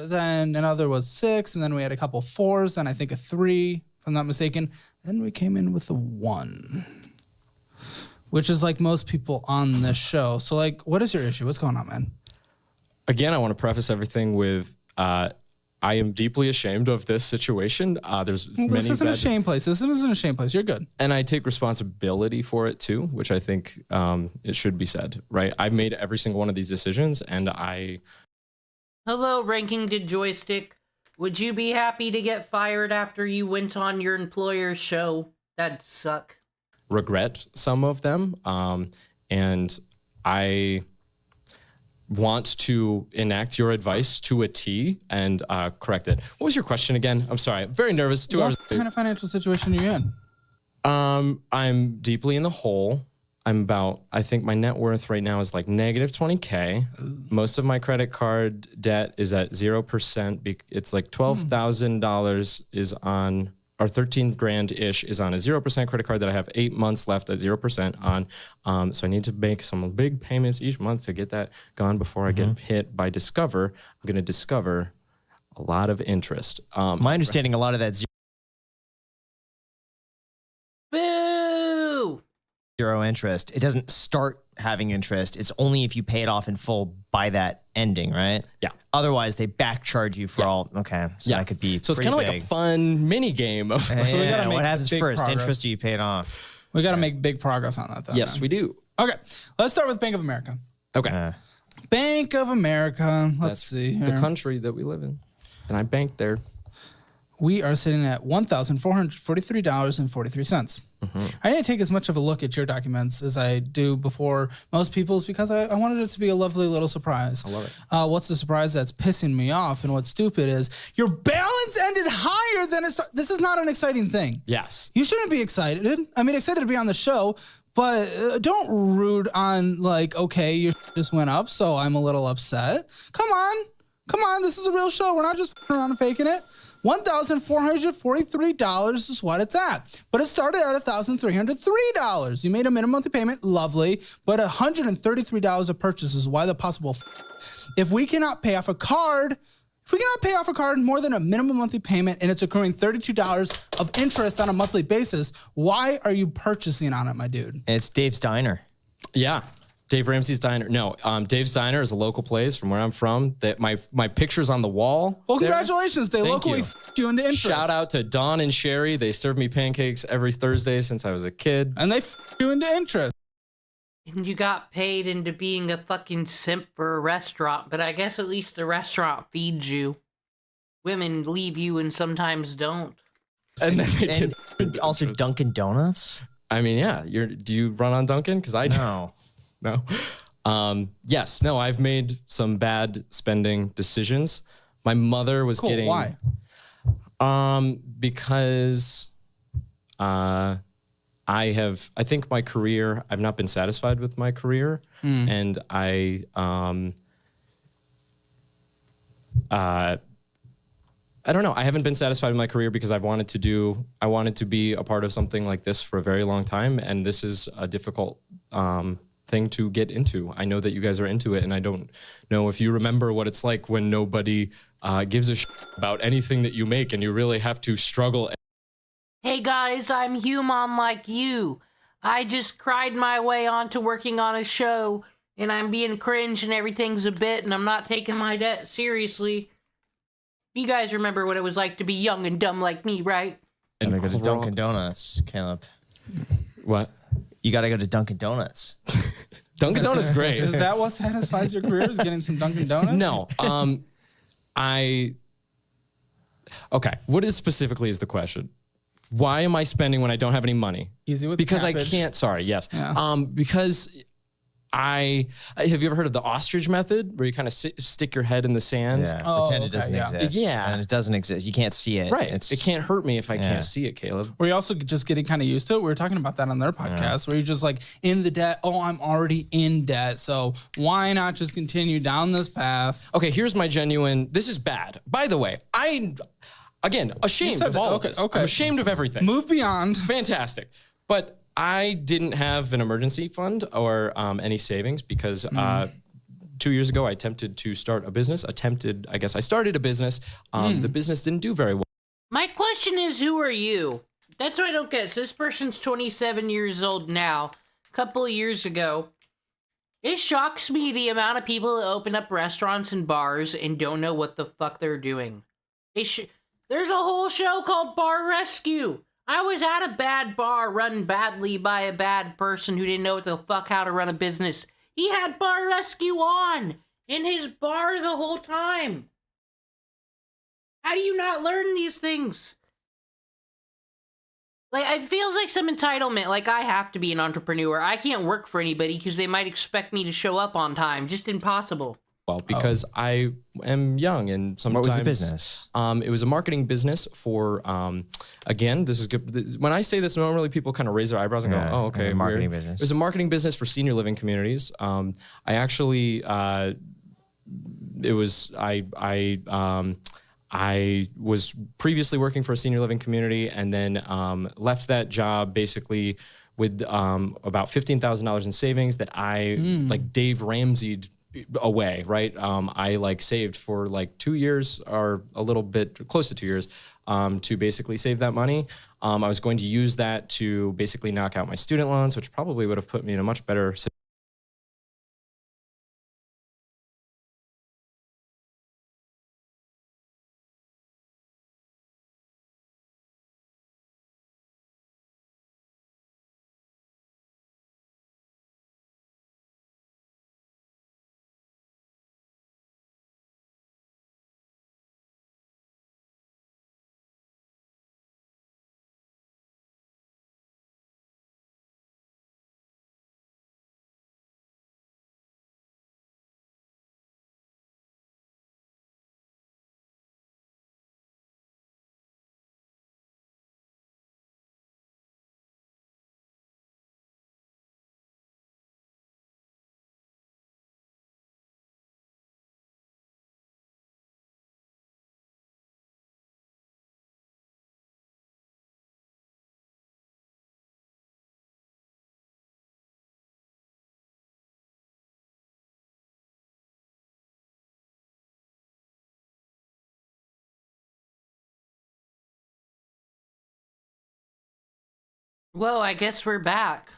Then another was 6, and then we had a couple 4s, and I think a 3, if I'm not mistaken. Then we came in with a 1, which is like most people on this show. So, like, what is your issue? What's going on, man? Again, I want to preface everything with I am deeply ashamed of this situation. There's many This isn't a bad- shame place. This isn't a shame place. You're good. And I take responsibility for it too, which I think it should be said, right? I've made every single one of these decisions and I Hello, Ranking to Joystick. Would you be happy to get fired after you went on your employer's show? That'd suck. regret some of them. And I want to enact your advice to a T and correct it. What was your question again? I'm sorry. I'm very nervous. 2 hours. What kind of financial situation are you in? I'm deeply in the hole. I think my net worth right now is like negative 20K. Most of my credit card debt is at 0%. It's like $12,000 is on, or 13 grand-ish is on a 0% credit card that I have 8 months left at 0% on. So I need to make some big payments each month to get that gone before I get hit by Discover. I'm going to discover a lot of interest. My understanding, a lot of that Boo! zero interest. It doesn't start having interest. It's only if you pay it off in full by that ending, right? Yeah. Otherwise, they back charge you for all. Okay. So that could be. So it's kind of like a fun mini game. Of So we gotta make what happens big first? progress. Interest or you pay it off? We got to make big progress on that, though. Yes, man. we do. Okay, let's start with Bank of America. Okay. Bank of America. Let's see. The here. country that we live in. And I banked there. We are sitting at $1,443.43. I didn't take as much of a look at your documents as I do before most people's because I wanted it to be a lovely little surprise. I love it. What's the surprise that's pissing me off and what's stupid is your balance ended higher than it started. This is not an exciting thing. Yes. You shouldn't be excited. I mean, excited to be on the show, but don't root on like, okay, your just went up, so I'm a little upset. Come on. This is a real show. We're not just around and faking it. $1,443 is what it's at. But it started at $1,303. You made a minimum monthly payment, lovely, but $133 of purchase is why the possible if we cannot pay off a card, more than a minimum monthly payment and it's accruing $32 of interest on a monthly basis, why are you purchasing on it, my dude? It's Dave's Diner. Yeah. Dave Ramsey's Diner. No, Dave's Diner is a local place from where I'm from. That my picture's on the wall. Well, there. congratulations. They Thank locally you. f***ed you into interest. Shout out to Dawn and Sherry. They serve me pancakes every Thursday since I was a kid. And they f***ed you into interest. And you got paid into being a fucking simp for a restaurant, but I guess at least the restaurant feeds you. Women leave you and sometimes don't. And then they did. And also Dunkin' Donuts. I mean, yeah. Do you run on Dunkin'? Because I No. No. Yes. No, I've made some bad spending decisions. My mother was getting. Why? Because I think my career, I've not been satisfied with my career. And I don't know. I haven't been satisfied with my career because I wanted to be a part of something like this for a very long time. And this is a difficult thing to get into. I know that you guys are into it, and I don't know if you remember what it's like when nobody gives a shit about anything that you make, and you really have to struggle. Hey guys, I'm human like you. I just cried my way onto working on a show, and I'm being cringe and everything's a bit, and I'm not taking my debt seriously. You guys remember what it was like to be young and dumb like me, right? And go to Dunkin' Donuts, Caleb. What? You gotta go to Dunkin' Donuts. Dunkin' Donuts is great. Is that what satisfies your career? Is getting some Dunkin' Donuts? No. Okay. What is specifically is the question? Why am I spending when I don't have any money? Easy with because cabbage. I can't. Sorry. Yes. Yeah. Because have you ever heard of the ostrich method, where you kind of stick your head in the sand? Yeah. Pretend it doesn't exist. Yeah. And it doesn't exist. You can't see it. Right. It's, it can't hurt me if I can't see it, Caleb. Were you also just getting kind of used to it? We were talking about that on their podcast, where you're just like in the debt. Oh, I'm already in debt, so why not just continue down this path? Okay. Here's my genuine. This is bad. By the way, Again, ashamed of all of this. I'm ashamed of everything. Move beyond. Fantastic. But I didn't have an emergency fund or any savings because 2 years ago I attempted to start a business. I started a business. The business didn't do very well. My question is, who are you? That's what I don't get. So this person's 27 years old now. A couple of years ago. It shocks me the amount of people that open up restaurants and bars and don't know what the fuck they're doing. There's a whole show called Bar Rescue. I was at a bad bar run badly by a bad person who didn't know what the fuck how to run a business. He had Bar Rescue on in his bar the whole time. How do you not learn these things? Like, it feels like some entitlement. Like, I have to be an entrepreneur. I can't work for anybody because they might expect me to show up on time. Just impossible. Well, because I am young and sometimes... What was the business? It was a marketing business for, again, this is good. When I say this, normally people kind of raise their eyebrows and go, oh, okay. Marketing weird. business. It was a marketing business for senior living communities. I was previously working for a senior living community and then left that job basically with about $15,000 in savings that I like Dave Ramsey'd away, right? I like saved for like 2 years or a little bit close to 2 years to basically save that money. I was going to use that to basically knock out my student loans, which probably would have put me in a much better situation. Well, I guess we're back.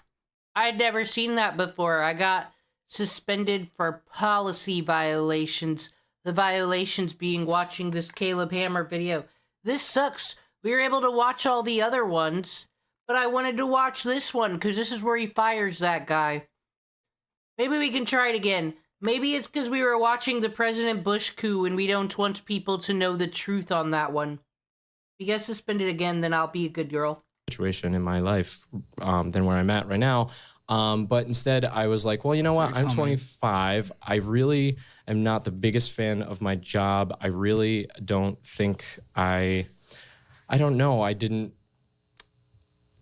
I'd never seen that before. I got suspended for policy violations. The violations being watching this Caleb Hammer video. This sucks. We were able to watch all the other ones, but I wanted to watch this one because this is where he fires that guy. Maybe we can try it again. Maybe it's because we were watching the President Bush coup and we don't want people to know the truth on that one. If you get suspended again, then I'll be a good girl. Situation in my life than where I'm at right now. But instead I was like, well, you know what? I'm 25. I really am not the biggest fan of my job. I really don't think I don't know. I didn't,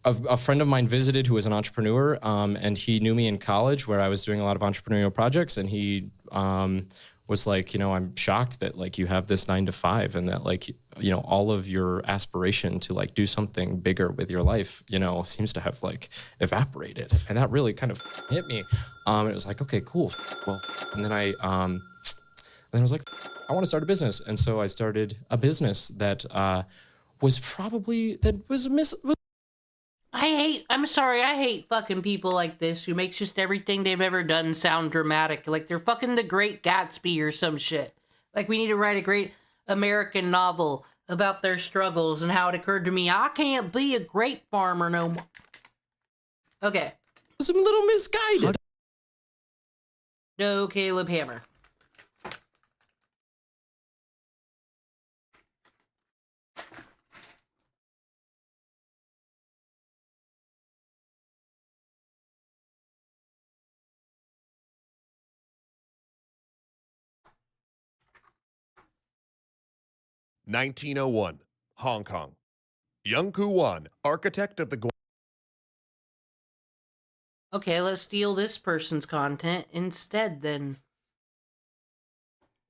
a friend of mine visited who was an entrepreneur and he knew me in college where I was doing a lot of entrepreneurial projects. And he was like, you know, I'm shocked that like you have this 9 to 5 and that like you know, all of your aspiration to like do something bigger with your life, you know, seems to have like evaporated. And that really kind of hit me. It was like, okay, cool. Well, and then I was like, I want to start a business. And so I started a business that was I'm sorry, I hate fucking people like this who makes just everything they've ever done sound dramatic. Like they're fucking the Great Gatsby or some shit. Like we need to write a great American novel about their struggles and how it occurred to me, I can't be a grape farmer no more. Okay. I'm a little misguided. No, Caleb Hammer. (1901), Hong Kong. Young Koo Wan, architect of the Okay, let's steal this person's content instead then.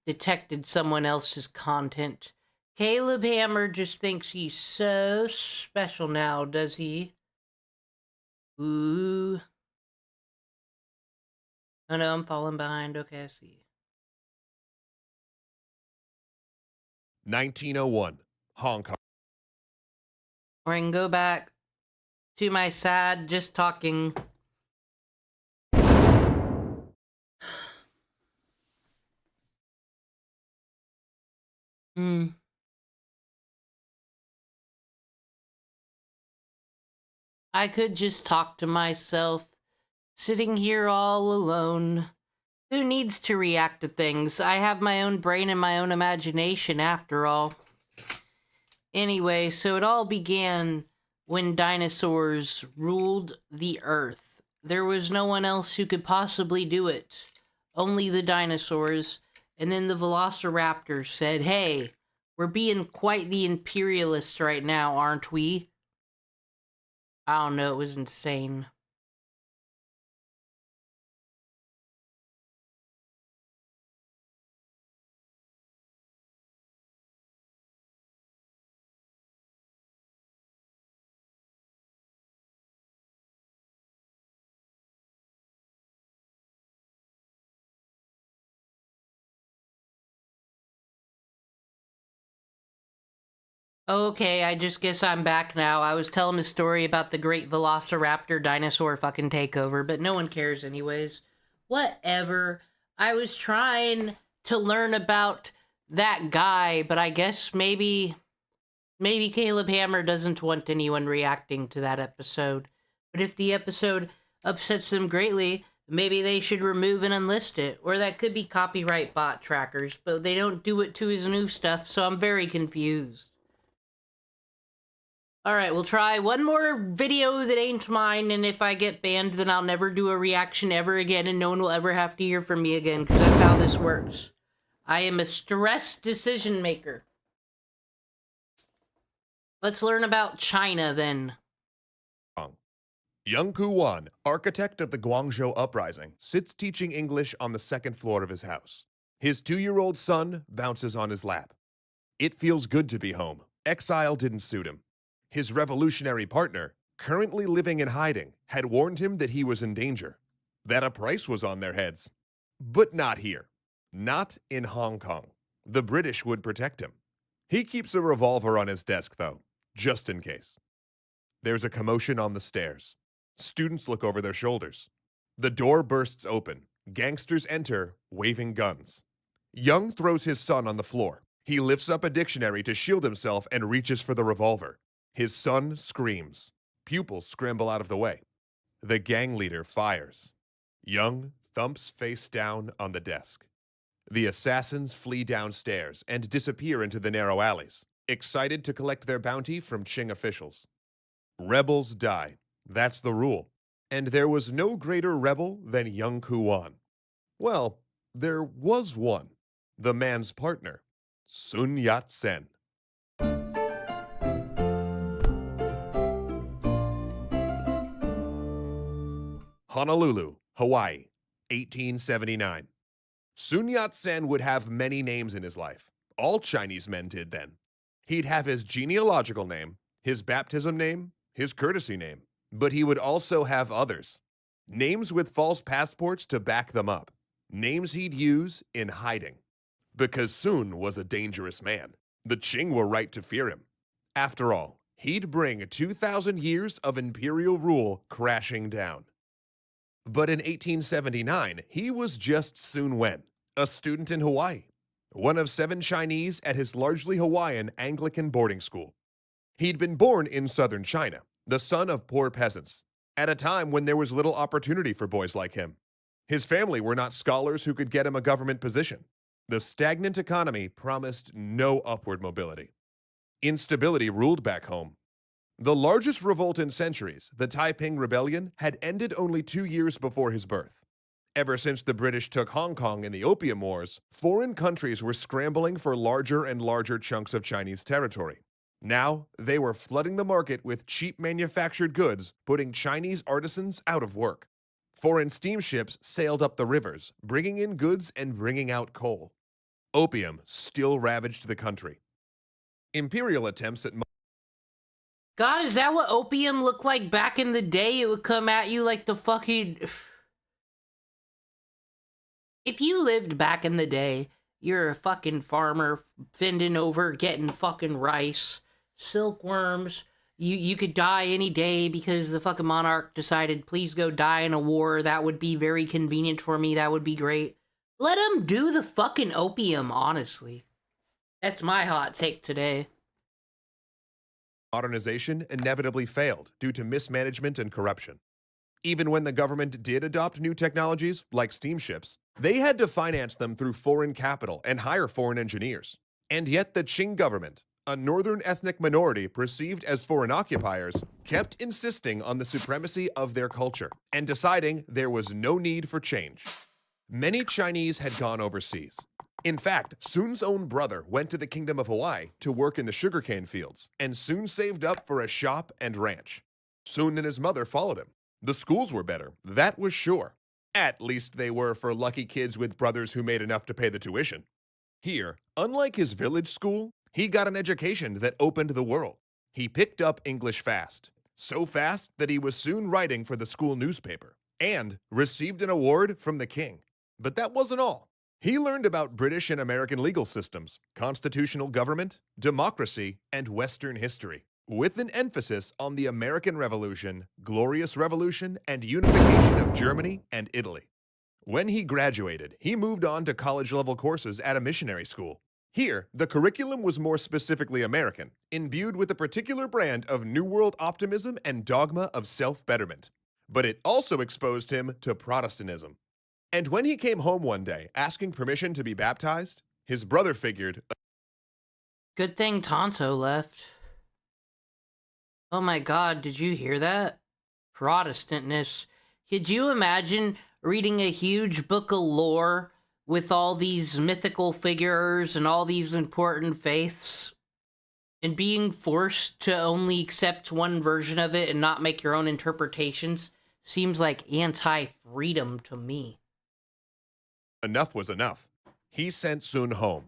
Detected someone else's content. Caleb Hammer just thinks he's so special now, does he? Ooh. Oh no, I'm falling behind. Okay, I see. 1901, Hong Kong. Or I can go back to my sad just talking. I could just talk to myself, sitting here all alone. Who needs to react to things? I have my own brain and my own imagination, after all. Anyway, so it all began when dinosaurs ruled the earth. There was no one else who could possibly do it. Only the dinosaurs. And then the velociraptors said, hey, we're being quite the imperialists right now, aren't we? I don't know, it was insane. Okay, I just guess I'm back now. I was telling a story about the great velociraptor dinosaur fucking takeover, but no one cares anyways. Whatever. I was trying to learn about that guy, but I guess maybe Caleb Hammer doesn't want anyone reacting to that episode. But if the episode upsets them greatly, maybe they should remove and unlist it. Or that could be copyright bot trackers, but they don't do it to his new stuff, so I'm very confused. Alright, we'll try one more video that ain't mine, and if I get banned, then I'll never do a reaction ever again, and no one will ever have to hear from me again, because that's how this works. I am a stressed decision maker. Let's learn about China, then. Young Koo Wan, architect of the Guangzhou Uprising, sits teaching English on the second floor of his house. His 2-year-old son bounces on his lap. It feels good to be home. Exile didn't suit him. His revolutionary partner, currently living in hiding, had warned him that he was in danger, that a price was on their heads. But not here. Not in Hong Kong. The British would protect him. He keeps a revolver on his desk, though, just in case. There's a commotion on the stairs. Students look over their shoulders. The door bursts open. Gangsters enter, waving guns. Young throws his son on the floor. He lifts up a dictionary to shield himself and reaches for the revolver. His son screams. Pupils scramble out of the way. The gang leader fires. Young thumps face down on the desk. The assassins flee downstairs and disappear into the narrow alleys, excited to collect their bounty from Qing officials. Rebels die. That's the rule. And there was no greater rebel than Young Koo Wan. Well, there was one. The man's partner, Sun Yat-sen. Honolulu, Hawaii, 1879. Sun Yat-sen would have many names in his life. All Chinese men did then. He'd have his genealogical name, his baptism name, his courtesy name, but he would also have others. Names with false passports to back them up. Names he'd use in hiding. Because Sun was a dangerous man. The Qing were right to fear him. After all, he'd bring 2,000 years of imperial rule crashing down. But in 1879, he was just Sun Wen, a student in Hawaii, one of 7 Chinese at his largely Hawaiian Anglican boarding school. He'd been born in southern China, the son of poor peasants, at a time when there was little opportunity for boys like him. His family were not scholars who could get him a government position. The stagnant economy promised no upward mobility. Instability ruled back home. The largest revolt in centuries, the Taiping Rebellion, had ended only 2 years before his birth. Ever since the British took Hong Kong in the Opium Wars, foreign countries were scrambling for larger and larger chunks of Chinese territory. Now, they were flooding the market with cheap manufactured goods, putting Chinese artisans out of work. Foreign steamships sailed up the rivers, bringing in goods and bringing out coal. Opium still ravaged the country. Imperial attempts at God, is that what opium looked like back in the day? It would come at you like the fucking... If you lived back in the day, you're a fucking farmer fending over, getting fucking rice, silkworms. You could die any day because the fucking monarch decided, please go die in a war. That would be very convenient for me. That would be great. Let him do the fucking opium, honestly. That's my hot take today. Modernization inevitably failed due to mismanagement and corruption. Even when the government did adopt new technologies, like steamships, they had to finance them through foreign capital and hire foreign engineers. And yet the Qing government, a northern ethnic minority perceived as foreign occupiers, kept insisting on the supremacy of their culture and deciding there was no need for change. Many Chinese had gone overseas. In fact, Sun's own brother went to the Kingdom of Hawaii to work in the sugarcane fields and soon saved up for a shop and ranch. Sun and his mother followed him. The schools were better, that was sure. At least they were for lucky kids with brothers who made enough to pay the tuition. Here, unlike his village school, he got an education that opened the world. He picked up English fast, so fast that he was soon writing for the school newspaper, and received an award from the king. But that wasn't all. He learned about British and American legal systems, constitutional government, democracy, and Western history, with an emphasis on the American Revolution, Glorious Revolution, and unification of Germany and Italy. When he graduated, he moved on to college-level courses at a missionary school. Here, the curriculum was more specifically American, imbued with a particular brand of New World optimism and dogma of self-betterment. But it also exposed him to Protestantism. And when he came home one day asking permission to be baptized, his brother figured... Good thing Tonto left. Oh my god, did you hear that? Protestantness. Could you imagine reading a huge book of lore with all these mythical figures and all these important faiths and being forced to only accept one version of it and not make your own interpretations? Seems like anti-freedom to me. Enough was enough. He sent Sun home.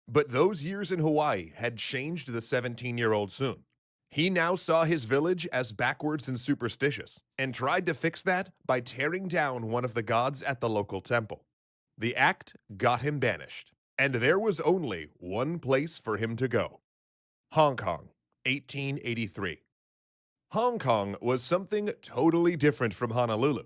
But those years in Hawaii had changed the 17-year-old Sun. He now saw his village as backwards and superstitious, and tried to fix that by tearing down one of the gods at the local temple. The act got him banished, and there was only one place for him to go. Hong Kong, 1883. Hong Kong was something totally different from Honolulu.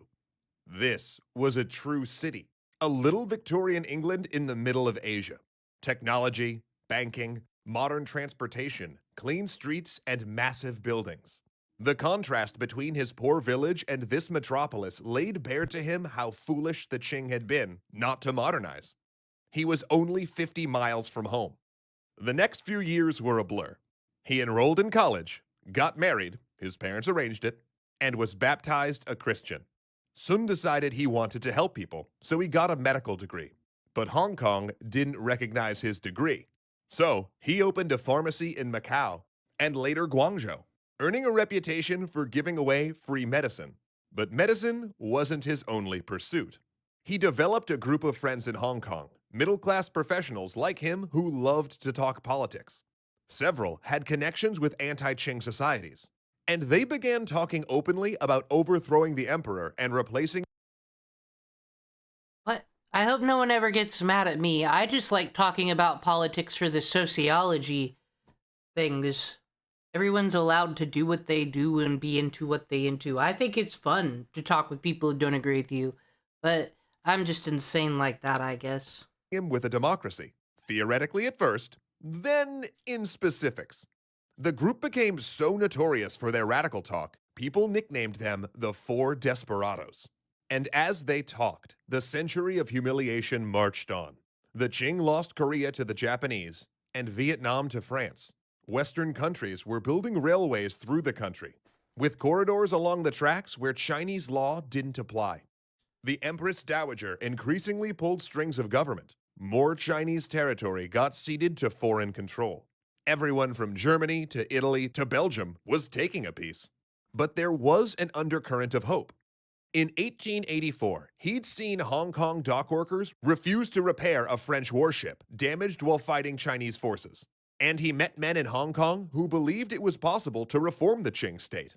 This was a true city. A little Victorian England in the middle of Asia. Technology, banking, modern transportation, clean streets, and massive buildings. The contrast between his poor village and this metropolis laid bare to him how foolish the Qing had been not to modernize. He was only 50 miles from home. The next few years were a blur. He enrolled in college, got married, his parents arranged it, and was baptized a Christian. Sun decided he wanted to help people, so he got a medical degree. But Hong Kong didn't recognize his degree. So he opened a pharmacy in Macau and later Guangzhou, earning a reputation for giving away free medicine. But medicine wasn't his only pursuit. He developed a group of friends in Hong Kong, middle-class professionals like him who loved to talk politics. Several had connections with anti-Qing societies, and they began talking openly about overthrowing the emperor and replacing. What? I hope no one ever gets mad at me. I just like talking about politics for the sociology things. Everyone's allowed to do what they do and be into what they into. I think it's fun to talk with people who don't agree with you, but I'm just insane like that, I guess. Him with a democracy, theoretically at first, then in specifics. The group became so notorious for their radical talk, people nicknamed them the Four Desperados. And as they talked, the century of humiliation marched on. The Qing lost Korea to the Japanese and Vietnam to France. Western countries were building railways through the country, with corridors along the tracks where Chinese law didn't apply. The Empress Dowager increasingly pulled strings of government. More Chinese territory got ceded to foreign control. Everyone from Germany to Italy to Belgium was taking a piece. But there was an undercurrent of hope. In 1884, he'd seen Hong Kong dock workers refuse to repair a French warship damaged while fighting Chinese forces. And he met men in Hong Kong who believed it was possible to reform the Qing state.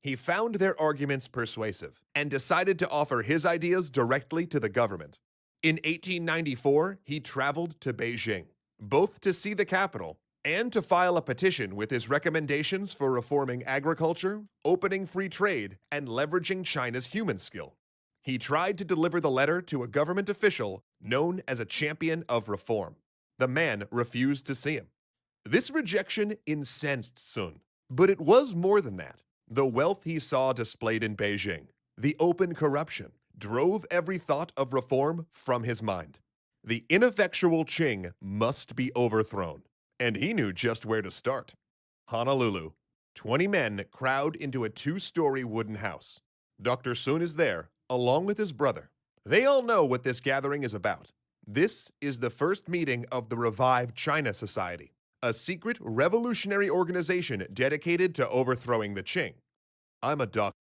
He found their arguments persuasive and decided to offer his ideas directly to the government. In 1894, he traveled to Beijing, both to see the capital and to file a petition with his recommendations for reforming agriculture, opening free trade, and leveraging China's human skill. He tried to deliver the letter to a government official known as a champion of reform. The man refused to see him. This rejection incensed Sun, but it was more than that. The wealth he saw displayed in Beijing, the open corruption, drove every thought of reform from his mind. The ineffectual Qing must be overthrown, and he knew just where to start. Honolulu. 20 men crowd into a 2-story wooden house. Dr. Sun is there, along with his brother. They all know what this gathering is about. This is the first meeting of the Revived China Society, a secret revolutionary organization dedicated to overthrowing the Qing. I'm a doctor.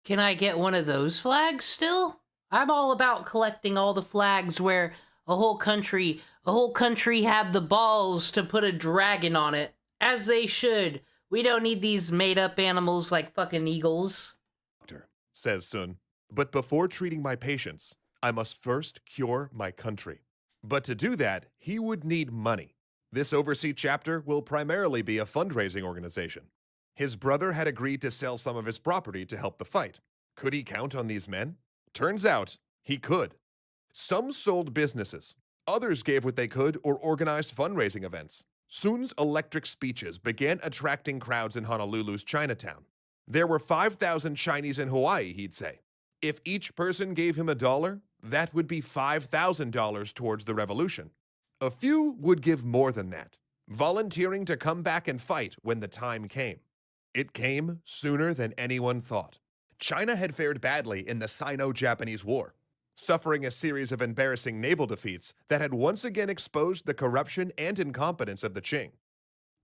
Can I get one of those flags still? I'm all about collecting all the flags where a whole country had the balls to put a dragon on it. As they should. We don't need these made-up animals like fucking eagles. Says Sun. But before treating my patients, I must first cure my country. But to do that, he would need money. This overseas chapter will primarily be a fundraising organization. His brother had agreed to sell some of his property to help the fight. Could he count on these men? Turns out, he could. Some sold businesses. Others gave what they could or organized fundraising events. Sun's electric speeches began attracting crowds in Honolulu's Chinatown. There were 5,000 Chinese in Hawaii, he'd say. If each person gave him $1, that would be $5,000 towards the revolution. A few would give more than that, volunteering to come back and fight when the time came. It came sooner than anyone thought. China had fared badly in the Sino-Japanese War, suffering a series of embarrassing naval defeats that had once again exposed the corruption and incompetence of the Qing.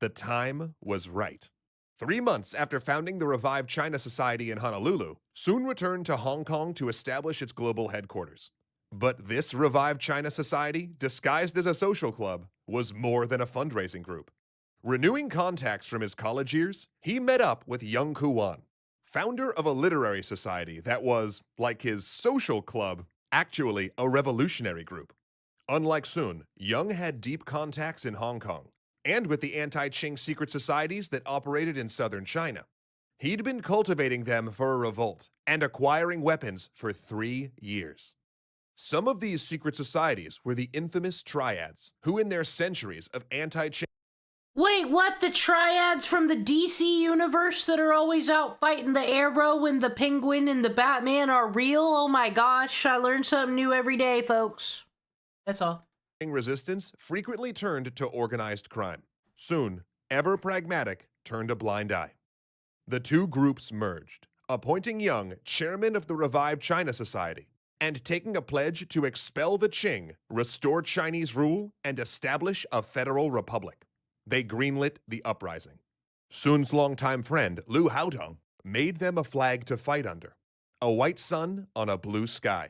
The time was right. 3 months after founding the Revived China Society in Honolulu, Sun returned to Hong Kong to establish its global headquarters. But this Revived China Society, disguised as a social club, was more than a fundraising group. Renewing contacts from his college years, he met up with Young Kuan, founder of a literary society that was, like his social club, actually a revolutionary group. Unlike Sun, Young had deep contacts in Hong Kong and with the anti-Qing secret societies that operated in southern China. He'd been cultivating them for a revolt and acquiring weapons for 3 years. Some of these secret societies were the infamous Triads, who in their centuries of anti-Qing. Wait, what? The Triads from the DC universe that are always out fighting the Arrow and the Penguin and the Batman are real? Oh my gosh, I learn something new every day, folks. That's all. Resistance frequently turned to organized crime. Soon, ever pragmatic, turned a blind eye. The two groups merged, appointing Young chairman of the Revived China Society and taking a pledge to expel the Qing, restore Chinese rule, and establish a federal republic. They greenlit the uprising. Sun's longtime friend, Liu Haodong, made them a flag to fight under. A white sun on a blue sky.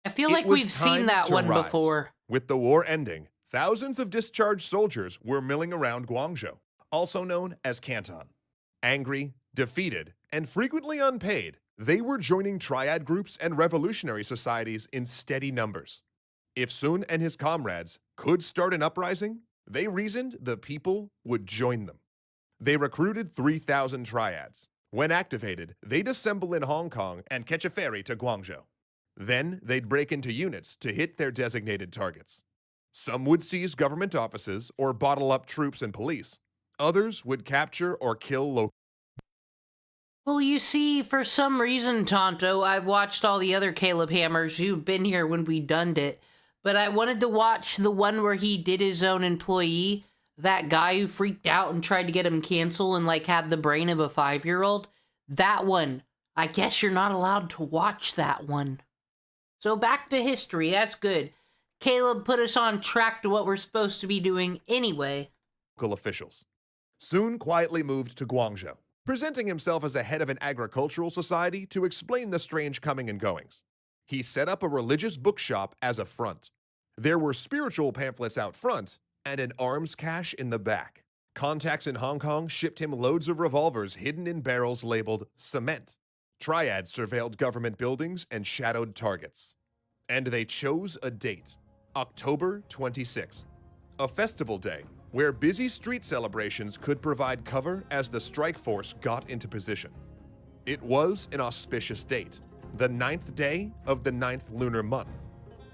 I feel like we've seen that one before. With the war ending, Thousands of discharged soldiers were milling around Guangzhou, also known as Canton. Angry, defeated, and frequently unpaid, they were joining triad groups and revolutionary societies in steady numbers. If Sun and his comrades could start an uprising, they reasoned the people would join them. They recruited 3,000 triads. When activated, they'd assemble in Hong Kong and catch a ferry to Guangzhou. Then they'd break into units to hit their designated targets. Some would seize government offices or bottle up troops and police. Others would capture or kill local. Well, you see, for some reason, Tonto, I've watched all the other Caleb Hammers who've been here when we done it, but I wanted to watch the one where he did his own employee, that guy who freaked out and tried to get him canceled and, like, had the brain of a 5-year-old. That one. I guess you're not allowed to watch that one. So back to history, that's good. Caleb put us on track to what we're supposed to be doing anyway. Officials. Soon quietly moved to Guangzhou, presenting himself as a head of an agricultural society to explain the strange coming and goings. He set up a religious bookshop as a front. There were spiritual pamphlets out front and an arms cache in the back. Contacts in Hong Kong shipped him loads of revolvers hidden in barrels labeled cement. Triads surveilled government buildings and shadowed targets. And they chose a date, October 26th, a festival day where busy street celebrations could provide cover as the strike force got into position. It was an auspicious date, the 9th day of the 9th lunar month.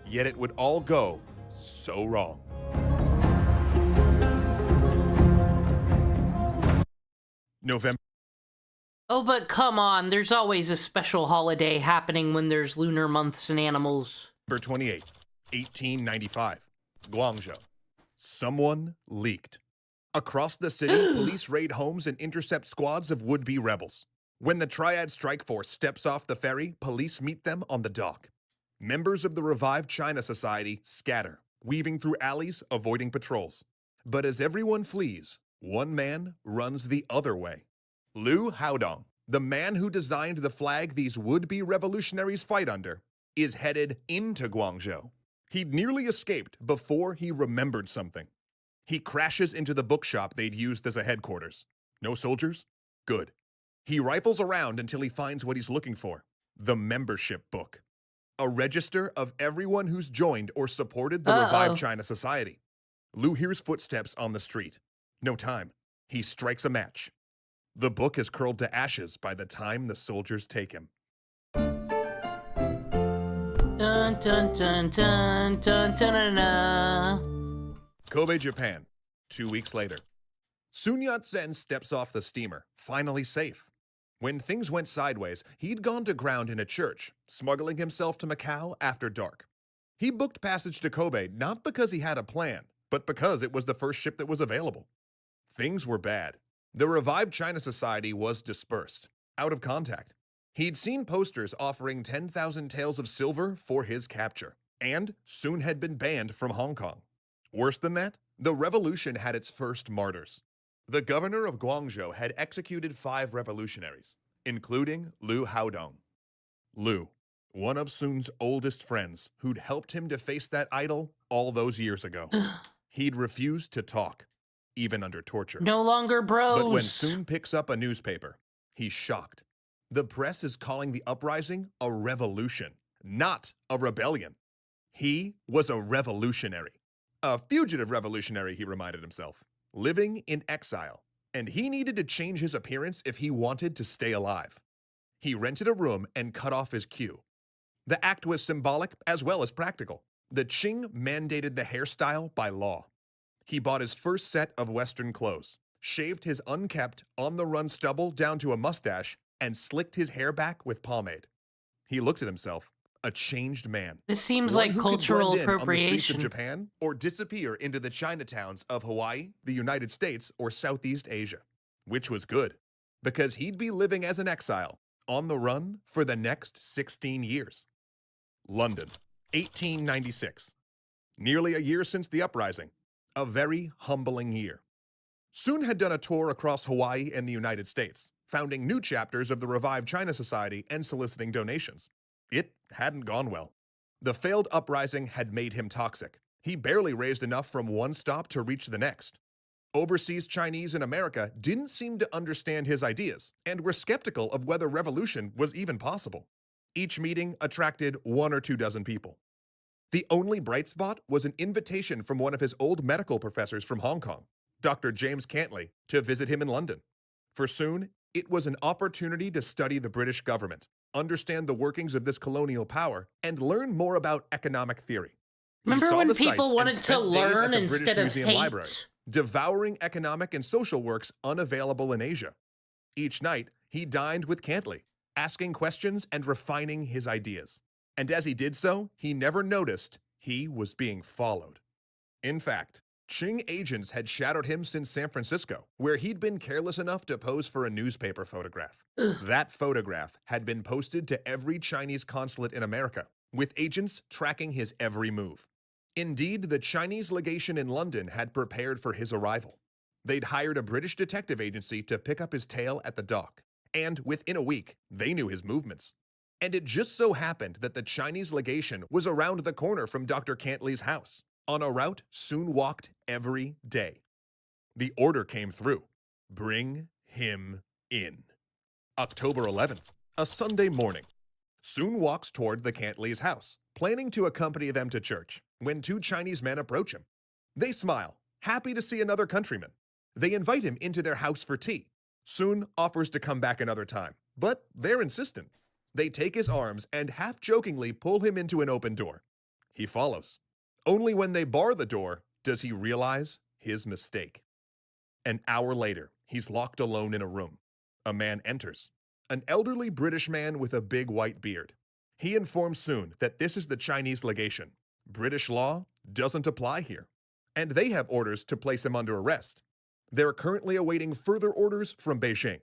Yet it would all go so wrong. November. Oh, but come on, there's always a special holiday happening when there's lunar months and animals. November 28, 1895, Guangzhou. Someone leaked. Across the city, police raid homes and intercept squads of would-be rebels. When the Triad strike force steps off the ferry, police meet them on the dock. Members of the revived China Society scatter, weaving through alleys, avoiding patrols. But as everyone flees, one man runs the other way. Liu Haodong, the man who designed the flag these would-be revolutionaries fight under, is headed into Guangzhou. He'd nearly escaped before he remembered something. He crashes into the bookshop they'd used as a headquarters. No soldiers? Good. He rifles around until he finds what he's looking for, the membership book. A register of everyone who's joined or supported the revived China Society. Liu hears footsteps on the street. No time. He strikes a match. The book is curled to ashes by the time the soldiers take him. Dun dun dun dun dun dun dun dun. Kobe, Japan. 2 weeks later. Sun Yat-sen steps off the steamer, finally safe. When things went sideways, he'd gone to ground in a church, smuggling himself to Macau after dark. He booked passage to Kobe not because he had a plan, but because it was the first ship that was available. Things were bad. The revived China Society was dispersed, out of contact. He'd seen posters offering 10,000 taels of silver for his capture, and Sun had been banned from Hong Kong. Worse than that, the revolution had its first martyrs. The governor of Guangzhou had executed 5 revolutionaries, including Liu Haodong. Liu, one of Sun's oldest friends, who'd helped him to face that idol all those years ago. He'd refused to talk, even under torture. No longer bros. But when Sun picks up a newspaper, he's shocked. The press is calling the uprising a revolution, not a rebellion. He was a revolutionary. A fugitive revolutionary, he reminded himself, living in exile, and he needed to change his appearance if he wanted to stay alive. He rented a room and cut off his queue. The act was symbolic as well as practical. The Qing mandated the hairstyle by law. He bought his first set of Western clothes, shaved his unkempt, on-the-run stubble down to a mustache, and slicked his hair back with pomade. He looked at himself, a changed man. This seems One like who could cultural blend in on the streets appropriation. of Japan or disappear into the Chinatowns of Hawaii, the United States, or Southeast Asia. Which was good, because he'd be living as an exile, on the run for the next 16 years. London, 1896. Nearly a year since the uprising. A very humbling year. Sun had done a tour across Hawaii and the United States, founding new chapters of the revived China Society and soliciting donations. It hadn't gone well. The failed uprising had made him toxic. He barely raised enough from one stop to reach the next. Overseas Chinese in America didn't seem to understand his ideas and were skeptical of whether revolution was even possible. Each meeting attracted 1 or 2 dozen people. The only bright spot was an invitation from one of his old medical professors from Hong Kong, Dr. James Cantley, to visit him in London. For Soong, it was an opportunity to study the British government, understand the workings of this colonial power, and learn more about economic theory. Remember when people wanted to learn instead of hate? Library, devouring economic and social works unavailable in Asia. Each night, he dined with Cantley, asking questions and refining his ideas. And as he did so, he never noticed he was being followed. In fact, Qing agents had shadowed him since San Francisco, where he'd been careless enough to pose for a newspaper photograph. That photograph had been posted to every Chinese consulate in America, with agents tracking his every move. Indeed, the Chinese legation in London had prepared for his arrival. They'd hired a British detective agency to pick up his tail at the dock, and within a week, they knew his movements. And it just so happened that the Chinese legation was around the corner from Dr. Cantley's house, on a route Soong walked every day. The order came through. Bring him in. October 11th, a Sunday morning. Soong walks toward the Cantleys' house, planning to accompany them to church, when 2 Chinese men approach him. They smile, happy to see another countryman. They invite him into their house for tea. Soong offers to come back another time, but they're insistent. They take his arms and half-jokingly pull him into an open door. He follows. Only when they bar the door does he realize his mistake. An hour later, he's locked alone in a room. A man enters. An elderly British man with a big white beard. He informs Soong that this is the Chinese legation. British law doesn't apply here, and they have orders to place him under arrest. They're currently awaiting further orders from Beijing.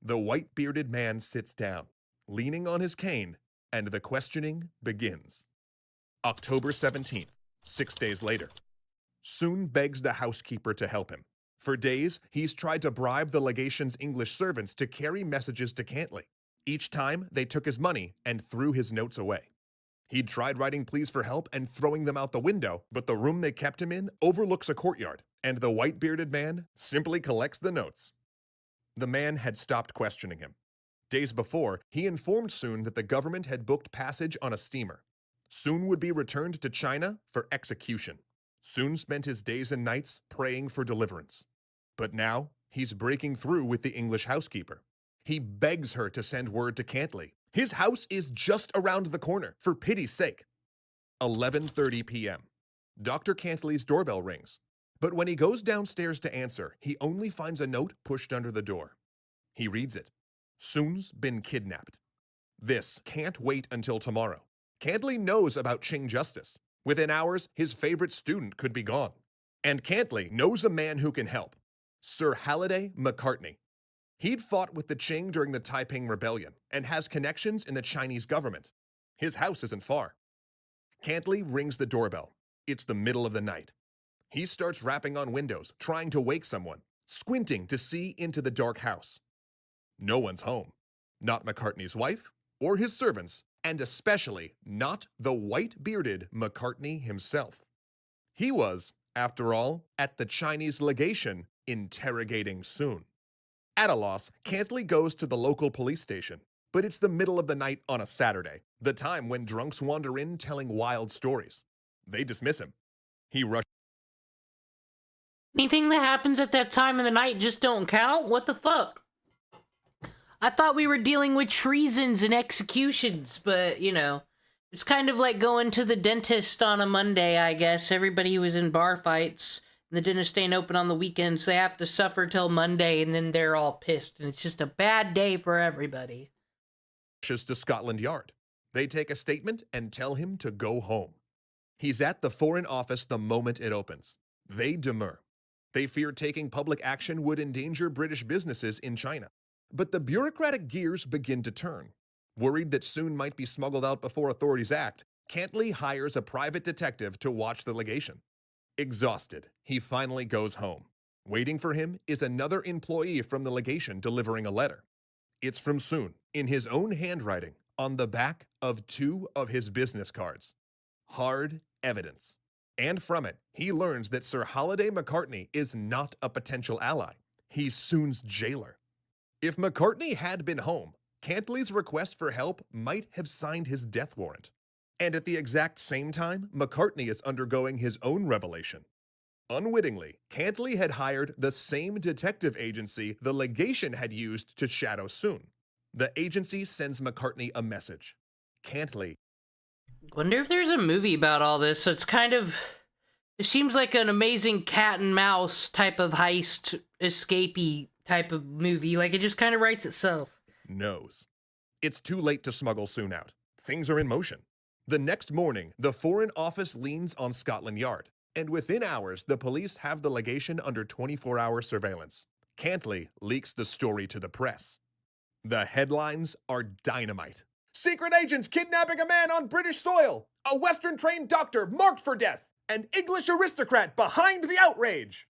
The white-bearded man sits down, leaning on his cane, and the questioning begins. October 17th, 6 days later. Soong begs the housekeeper to help him. For days, he's tried to bribe the legation's English servants to carry messages to Cantley. Each time, they took his money and threw his notes away. He'd tried writing pleas for help and throwing them out the window, but the room they kept him in overlooks a courtyard, and the white-bearded man simply collects the notes. The man had stopped questioning him. Days before, he informed Soong that the government had booked passage on a steamer. Soong would be returned to China for execution. Soong spent his days and nights praying for deliverance. But now, he's breaking through with the English housekeeper. He begs her to send word to Cantley. His house is just around the corner, for pity's sake. 11:30 p.m. Dr. Cantley's doorbell rings. But when he goes downstairs to answer, he only finds a note pushed under the door. He reads it. Soong's been kidnapped. This can't wait until tomorrow. Cantley knows about Qing justice. Within hours, his favorite student could be gone. And Cantley knows a man who can help. Sir Halliday Macartney. He'd fought with the Qing during the Taiping Rebellion and has connections in the Chinese government. His house isn't far. Cantley rings the doorbell. It's the middle of the night. He starts rapping on windows, trying to wake someone, squinting to see into the dark house. No one's home. Not Macartney's wife or his servants, and especially not the white-bearded Macartney himself. He was, after all, at the Chinese legation interrogating Soong. At a loss, Cantley goes to the local police station, but it's the middle of the night on a Saturday, the time when drunks wander in telling wild stories. They dismiss him. He rushes. Anything that happens at that time of the night just don't count? What the fuck? I thought we were dealing with treasons and executions, but, you know, it's kind of like going to the dentist on a Monday, I guess. Everybody was in bar fights, and the dentist ain't open on the weekends, so they have to suffer till Monday, and then they're all pissed, and it's just a bad day for everybody. To Scotland Yard. They take a statement and tell him to go home. He's at the Foreign Office the moment it opens. They demur. They fear taking public action would endanger British businesses in China. But the bureaucratic gears begin to turn. Worried that Soong might be smuggled out before authorities act, Cantley hires a private detective to watch the legation. Exhausted, he finally goes home. Waiting for him is another employee from the legation delivering a letter. It's from Soong, in his own handwriting, on the back of 2 of his business cards. Hard evidence. And from it, he learns that Sir Holiday Macartney is not a potential ally. He's Soon's jailer. If Macartney had been home, Cantley's request for help might have signed his death warrant. And at the exact same time, Macartney is undergoing his own revelation. Unwittingly, Cantley had hired the same detective agency the legation had used to shadow Soon. The agency sends McCartney a message. Cantley. Wonder if there's a movie about all this. It's kind of... It seems like an amazing cat and mouse type of heist, escapee type of movie. Like, it just kind of writes itself. Knows. It's too late to smuggle Soon out. Things are in motion. The next morning, the Foreign Office leans on Scotland Yard, and within hours, the police have the legation under 24-hour surveillance. Cantley leaks the story to the press. The headlines are dynamite. Secret agents kidnapping a man on British soil. A Western-trained doctor marked for death. An English aristocrat behind the outrage.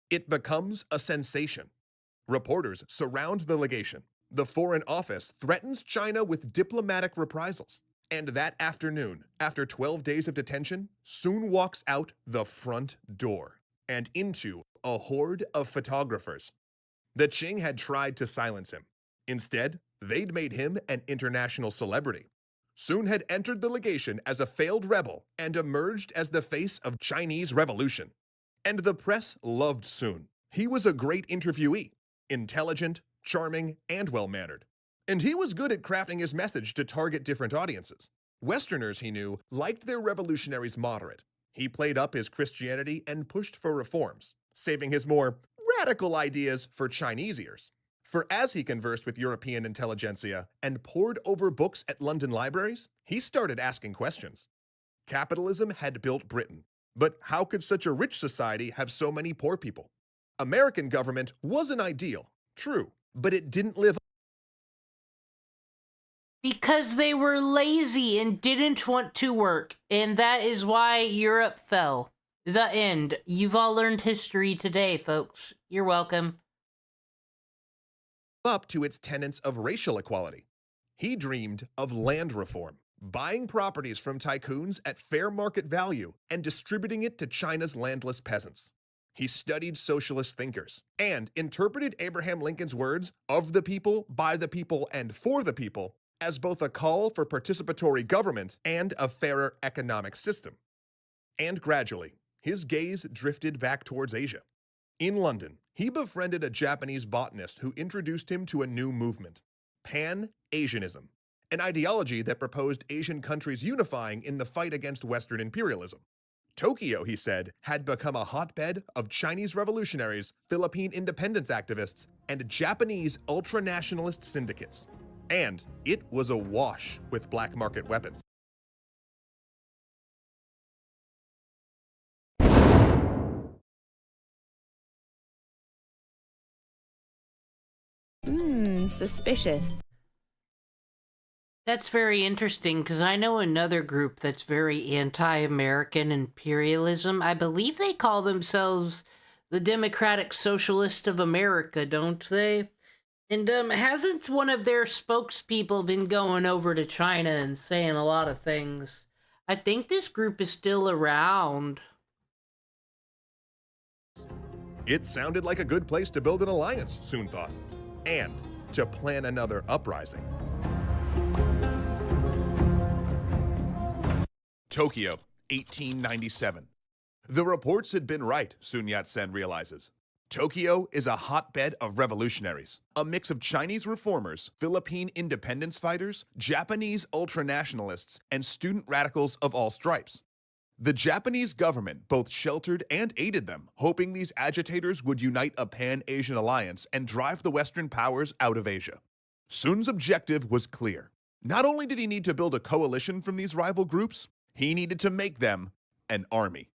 It becomes a sensation. Reporters surround the legation. The Foreign Office threatens China with diplomatic reprisals. And that afternoon, after 12 days of detention, Soon walks out the front door and into a horde of photographers. The Qing had tried to silence him. Instead, they'd made him an international celebrity. Soon had entered the legation as a failed rebel and emerged as the face of Chinese revolution. And the press loved Soon. He was a great interviewee, intelligent, charming, and well-mannered. And he was good at crafting his message to target different audiences. Westerners, he knew, liked their revolutionaries moderate. He played up his Christianity and pushed for reforms, saving his more radical ideas for Chinese ears. For as he conversed with European intelligentsia and pored over books at London libraries, he started asking questions. Capitalism had built Britain, but how could such a rich society have so many poor people? American government was an ideal, true, but it didn't live up. Because they were lazy and didn't want to work, and that is why Europe fell. The end. You've all learned history today, folks. You're welcome. Up to its tenets of racial equality. He dreamed of land reform, buying properties from tycoons at fair market value and distributing it to China's landless peasants. He studied socialist thinkers and interpreted Abraham Lincoln's words, "of the people, by the people, and for the people," as both a call for participatory government and a fairer economic system. And gradually, his gaze drifted back towards Asia. In London, he befriended a Japanese botanist who introduced him to a new movement, Pan-Asianism, an ideology that proposed Asian countries unifying in the fight against Western imperialism. Tokyo, he said, had become a hotbed of Chinese revolutionaries, Philippine independence activists, and Japanese ultranationalist syndicates. And it was awash with black market weapons. Suspicious. That's very interesting, because I know another group that's very anti-American imperialism. I believe they call themselves the Democratic Socialist of America, don't they? And hasn't one of their spokespeople been going over to China and saying a lot of things? I think this group is still around. It sounded like a good place to build an alliance, Soon thought, and to plan another uprising. Tokyo, 1897. The reports had been right, Sun Yat-sen realizes. Tokyo is a hotbed of revolutionaries, a mix of Chinese reformers, Philippine independence fighters, Japanese ultranationalists, and student radicals of all stripes. The Japanese government both sheltered and aided them, hoping these agitators would unite a Pan-Asian alliance and drive the Western powers out of Asia. Sun's objective was clear. Not only did he need to build a coalition from these rival groups, he needed to make them an army.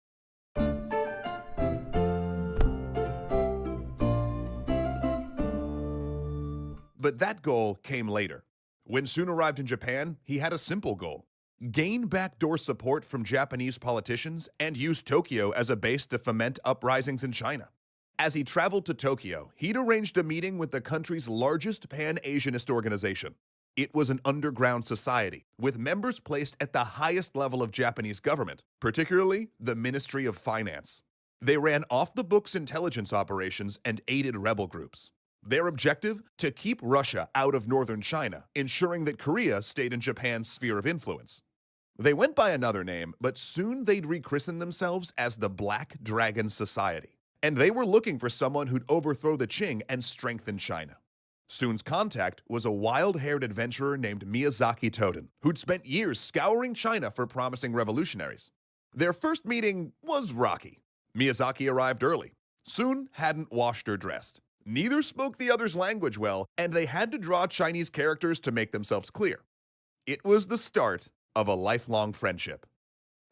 But that goal came later. When Sun arrived in Japan, he had a simple goal: gain backdoor support from Japanese politicians and use Tokyo as a base to foment uprisings in China. As he traveled to Tokyo, he'd arranged a meeting with the country's largest Pan-Asianist organization, It was an underground society, with members placed at the highest level of Japanese government, particularly the Ministry of Finance. They ran off-the-books intelligence operations and aided rebel groups. Their objective? To keep Russia out of northern China, ensuring that Korea stayed in Japan's sphere of influence. They went by another name, but soon they'd rechristen themselves as the Black Dragon Society. And they were looking for someone who'd overthrow the Qing and strengthen China. Soon's contact was a wild-haired adventurer named Miyazaki Toden, who'd spent years scouring China for promising revolutionaries. Their first meeting was rocky. Miyazaki arrived early. Soon hadn't washed or dressed. Neither spoke the other's language well, and they had to draw Chinese characters to make themselves clear. It was the start of a lifelong friendship.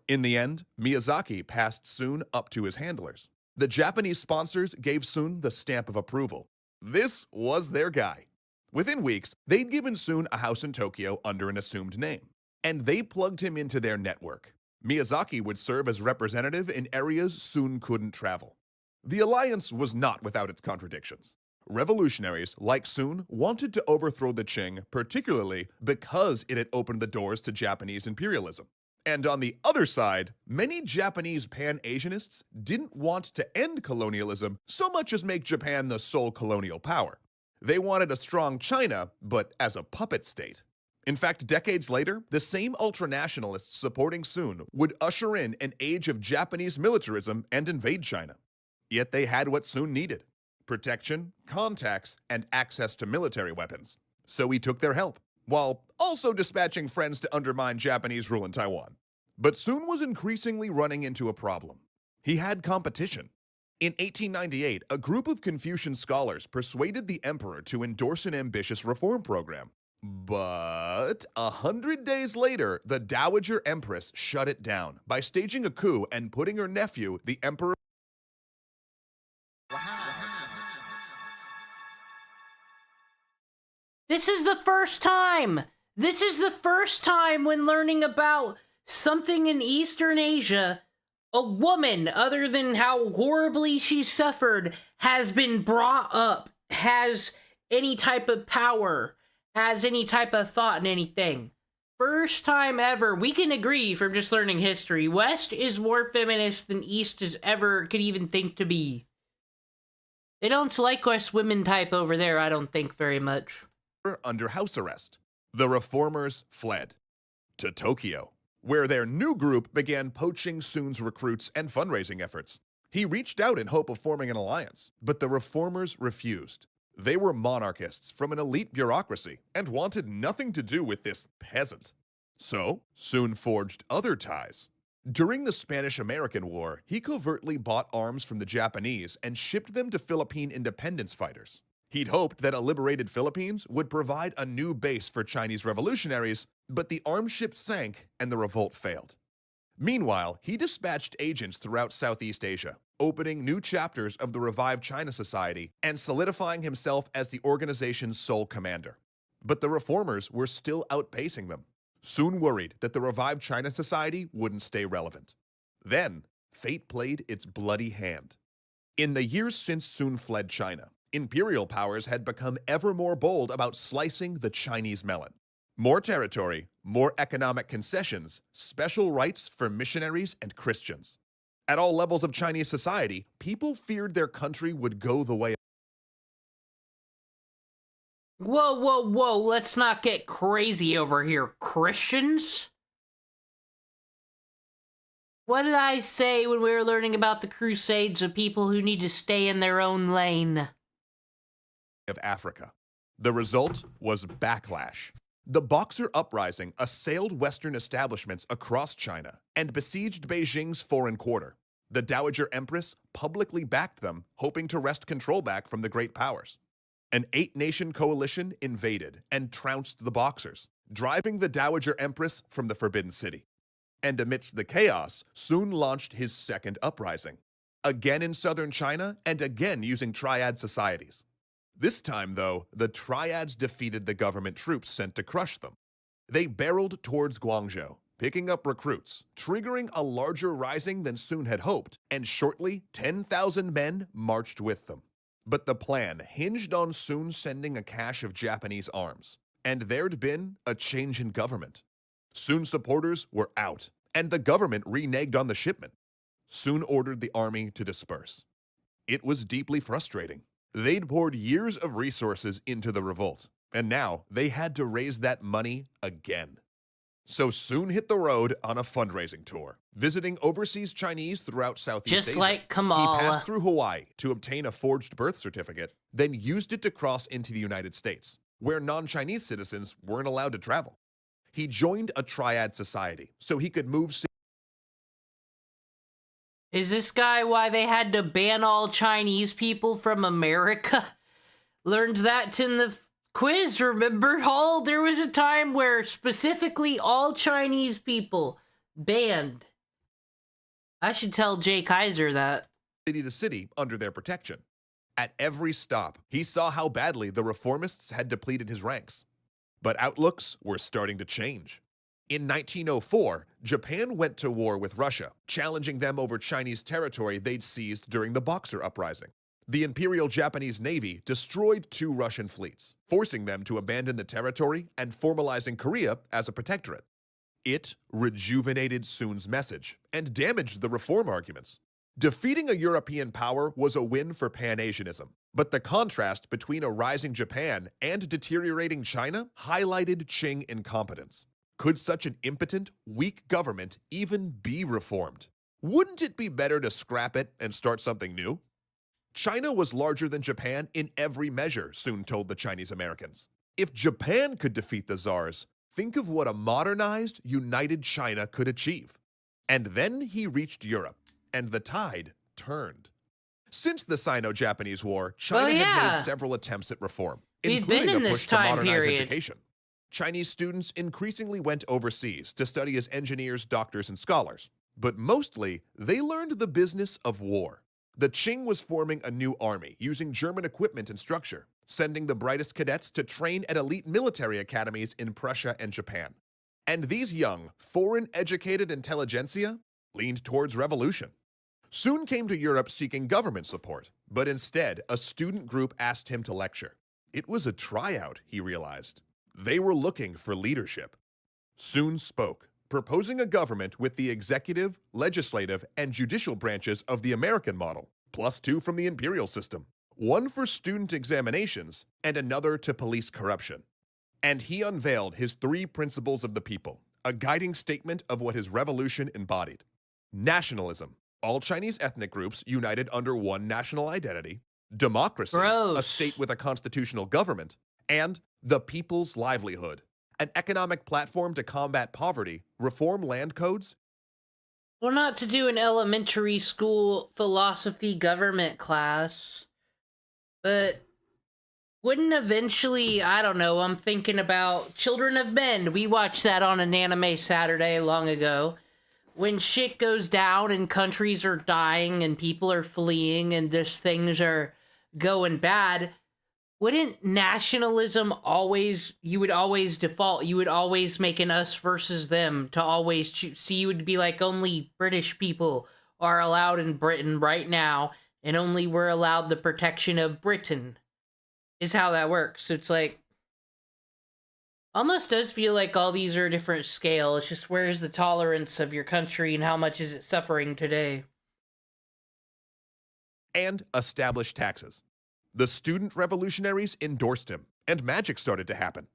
In the end, Miyazaki passed Soon up to his handlers. The Japanese sponsors gave Soon the stamp of approval. This was their guy. Within weeks, they'd given Soon a house in Tokyo under an assumed name, and they plugged him into their network. Miyazaki would serve as representative in areas Soon couldn't travel. The alliance was not without its contradictions. Revolutionaries, like Soon, wanted to overthrow the Qing, particularly because it had opened the doors to Japanese imperialism. And on the other side, many Japanese Pan-Asianists didn't want to end colonialism so much as make Japan the sole colonial power. They wanted a strong China, but as a puppet state. In fact, decades later, the same ultranationalists supporting Soon would usher in an age of Japanese militarism and invade China. Yet they had what Soon needed: protection, contacts, and access to military weapons. So he took their help, while also dispatching friends to undermine Japanese rule in Taiwan. But Soon was increasingly running into a problem. He had competition. In 1898, a group of Confucian scholars persuaded the emperor to endorse an ambitious reform program. But 100 days later, the Dowager Empress shut it down by staging a coup and putting her nephew, the emperor. This is the first time! This is the first time when learning about something in Eastern Asia, a woman, other than how horribly she suffered, has been brought up, has any type of power, has any type of thought in anything. First time ever. We can agree from just learning history. West is more feminist than East is ever could even think to be. They don't like us women type over there, I don't think, very much. Under house arrest. The reformers fled to Tokyo, where their new group began poaching Soon's recruits and fundraising efforts. He reached out in hope of forming an alliance, but the reformers refused. They were monarchists from an elite bureaucracy and wanted nothing to do with this peasant. So, Soon forged other ties. During the Spanish-American War, he covertly bought arms from the Japanese and shipped them to Philippine independence fighters. He'd hoped that a liberated Philippines would provide a new base for Chinese revolutionaries, but the arms ship sank and the revolt failed. Meanwhile, he dispatched agents throughout Southeast Asia, opening new chapters of the revived China Society and solidifying himself as the organization's sole commander. But the reformers were still outpacing them, soon worried that the revived China Society wouldn't stay relevant. Then, fate played its bloody hand. In the years since Soon fled China, imperial powers had become ever more bold about slicing the Chinese melon. More territory, more economic concessions, special rights for missionaries and Christians. At all levels of Chinese society, people feared their country would go the way of. Whoa, whoa, whoa, let's not get crazy over here, Christians. What did I say when we were learning about the Crusades of people who need to stay in their own lane? Of Africa. The result was backlash. The Boxer Uprising assailed Western establishments across China and besieged Beijing's foreign quarter. The Dowager Empress publicly backed them, hoping to wrest control back from the great powers. An 8-nation coalition invaded and trounced the Boxers, driving the Dowager Empress from the Forbidden City. And amidst the chaos, Soon launched his second uprising, again in southern China and again using triad societies. This time, though, the triads defeated the government troops sent to crush them. They barreled towards Guangzhou, picking up recruits, triggering a larger rising than Soon had hoped, and shortly 10,000 men marched with them. But the plan hinged on Soon sending a cache of Japanese arms. and there'd been a change in government. Sun's supporters were out, and the government reneged on the shipment. Sun ordered the army to disperse. It was deeply frustrating. They'd poured years of resources into the revolt, and now they had to raise that money again. So Sun hit the road on a fundraising tour, visiting overseas Chinese throughout Southeast Asia. Just like Kamala. He passed through Hawaii to obtain a forged birth certificate, then used it to cross into the United States, where non-Chinese citizens weren't allowed to travel. He joined a triad society so he could move. Is this guy why they had to ban all Chinese people from America? Learned that in the quiz, remember? There was a time where specifically all Chinese people banned. I should tell Jay Kaiser that. City to city under their protection. At every stop, he saw how badly the reformists had depleted his ranks. But outlooks were starting to change. In 1904, Japan went to war with Russia, challenging them over Chinese territory they'd seized during the Boxer Uprising. The Imperial Japanese Navy destroyed 2 Russian fleets, forcing them to abandon the territory and formalizing Korea as a protectorate. It rejuvenated Sun's message and damaged the reform arguments. Defeating a European power was a win for Pan-Asianism, but the contrast between a rising Japan and deteriorating China highlighted Qing incompetence. Could such an impotent, weak government even be reformed? Wouldn't it be better to scrap it and start something new? China was larger than Japan in every measure, Sun told the Chinese Americans. If Japan could defeat the czars, think of what a modernized, united China could achieve. And then he reached Europe, and the tide turned. Since the Sino-Japanese War, China had made several attempts at reform, including a push to modernize education. Chinese students increasingly went overseas to study as engineers, doctors, and scholars. But mostly, they learned the business of war. The Qing was forming a new army using German equipment and structure, sending the brightest cadets to train at elite military academies in Prussia and Japan. And these young, foreign-educated intelligentsia leaned towards revolution. Sun came to Europe seeking government support, but instead, a student group asked him to lecture. It was a tryout, he realized. They were looking for leadership. Sun spoke, proposing a government with the executive, legislative, and judicial branches of the American model, plus 2 from the imperial system, 1 for student examinations and another to police corruption. And he unveiled his 3 principles of the people, a guiding statement of what his revolution embodied. Nationalism, all Chinese ethnic groups united under one national identity. Democracy, a state with a constitutional government. And the people's livelihood, an economic platform to combat poverty, reform land codes. Well, not to do an elementary school philosophy government class, but wouldn't eventually, I don't know, I'm thinking about Children of Men. We watched that on an anime Saturday long ago. When shit goes down and countries are dying and people are fleeing and just things are going bad, wouldn't nationalism always, you would always default, you would always make an us versus them to always choose. See, you would be like, only British people are allowed in Britain right now, and only we're allowed the protection of Britain, is how that works. So it's like, almost does feel like all these are a different scale. It's just, where's the tolerance of your country and how much is it suffering today? And established taxes. The student revolutionaries endorsed him, and magic started to happen.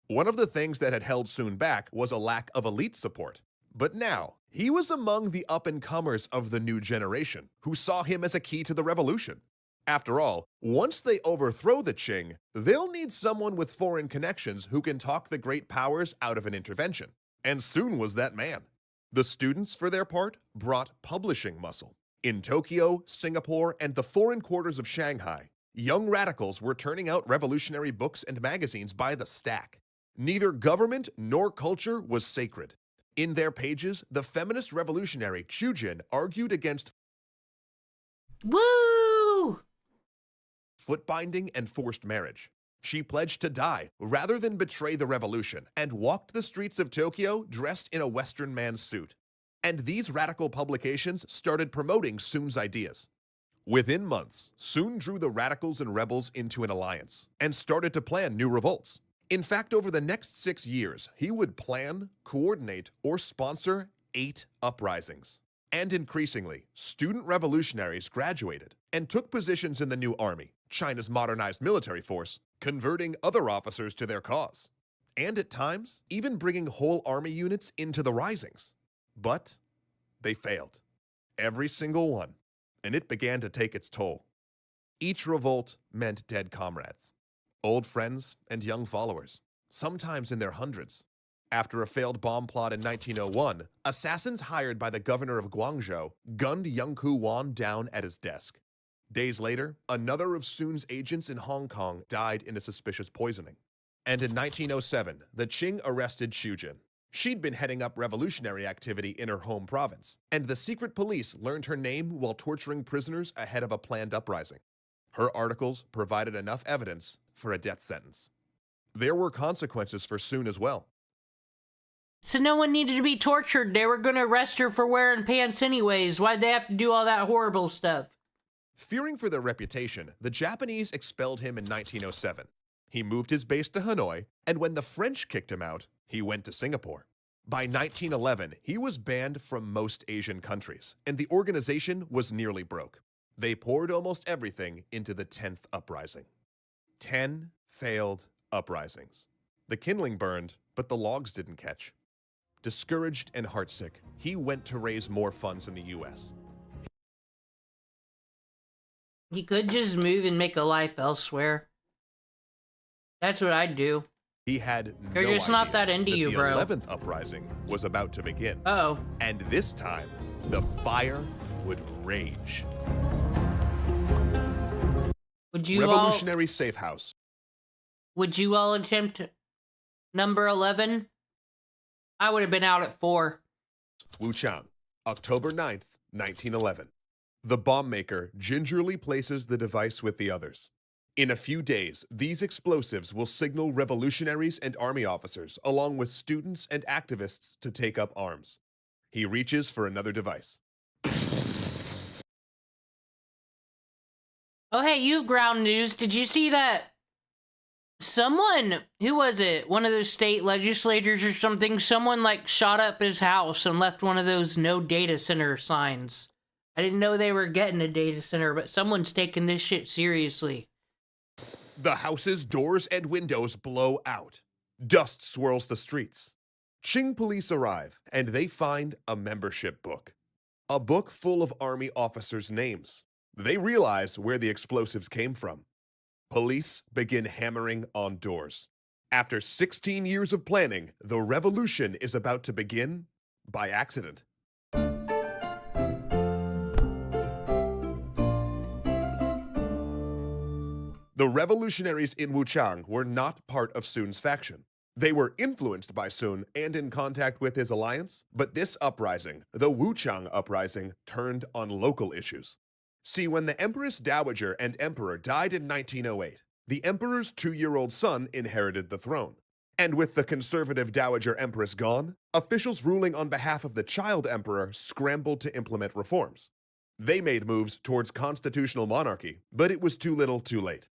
One of the things that had held Sun back was a lack of elite support. But now, he was among the up-and-comers of the new generation, who saw him as a key to the revolution. After all, once they overthrow the Qing, they'll need someone with foreign connections who can talk the great powers out of an intervention. And Sun was that man. The students, for their part, brought publishing muscle. In Tokyo, Singapore, and the foreign quarters of Shanghai, young radicals were turning out revolutionary books and magazines by the stack. Neither government nor culture was sacred. In their pages, the feminist revolutionary Qiu Jin argued against foot binding and forced marriage. She pledged to die rather than betray the revolution and walked the streets of Tokyo dressed in a Western man's suit. And these radical publications started promoting Sun's ideas. Within months, Sun drew the radicals and rebels into an alliance and started to plan new revolts. In fact, over the next 6 years, he would plan, coordinate, or sponsor 8 uprisings. And increasingly, student revolutionaries graduated and took positions in the new army, China's modernized military force, converting other officers to their cause. And at times, even bringing whole army units into the risings. But they failed. Every single one. And it began to take its toll. Each revolt meant dead comrades, old friends and young followers, sometimes in their hundreds. After a failed bomb plot in 1901, assassins hired by the governor of Guangzhou gunned Young Koo Wan down at his desk. Days later, another of Sun's agents in Hong Kong died in a suspicious poisoning. And in 1907, the Qing arrested Xu Jin. She'd been heading up revolutionary activity in her home province, and the secret police learned her name while torturing prisoners ahead of a planned uprising. Her articles provided enough evidence for a death sentence. There were consequences for Sun as well. So no one needed to be tortured. They were going to arrest her for wearing pants anyways. Why'd they have to do all that horrible stuff? Fearing for their reputation, the Japanese expelled him in 1907. He moved his base to Hanoi, and when the French kicked him out, he went to Singapore. By 1911, he was banned from most Asian countries, and the organization was nearly broke. They poured almost everything into the 10th uprising. 10 failed uprisings. The kindling burned, but the logs didn't catch. Discouraged and heartsick, he went to raise more funds in the U.S. He could just move and make a life elsewhere. That's what I'd do. He had They're no just not idea that into you, bro. The 11th uprising was about to begin. Uh-oh. And this time, the fire would rage. Would you Revolutionary Safe House. Would you all attempt number 11? I would have been out at 4. Wuchang, October 9th, 1911. The bomb maker gingerly places the device with the others. In a few days, these explosives will signal revolutionaries and army officers, along with students and activists, to take up arms. He reaches for another device. Oh, hey, you ground news. Did you see that? Someone, who was it? One of those state legislators or something? Someone, like, shot up his house and left one of those no data center signs. I didn't know they were getting a data center, but someone's taking this shit seriously. The house's doors and windows blow out. Dust swirls the streets. Qing police arrive, and they find a membership book. A book full of army officers' names. They realize where the explosives came from. Police begin hammering on doors. After 16 years of planning, the revolution is about to begin by accident. The revolutionaries in Wuchang were not part of Sun's faction. They were influenced by Sun and in contact with his alliance, but this uprising, the Wuchang Uprising, turned on local issues. See, when the Empress Dowager and Emperor died in 1908, the Emperor's 2-year-old son inherited the throne. And with the conservative Dowager Empress gone, officials ruling on behalf of the child emperor scrambled to implement reforms. They made moves towards constitutional monarchy, but it was too little too late.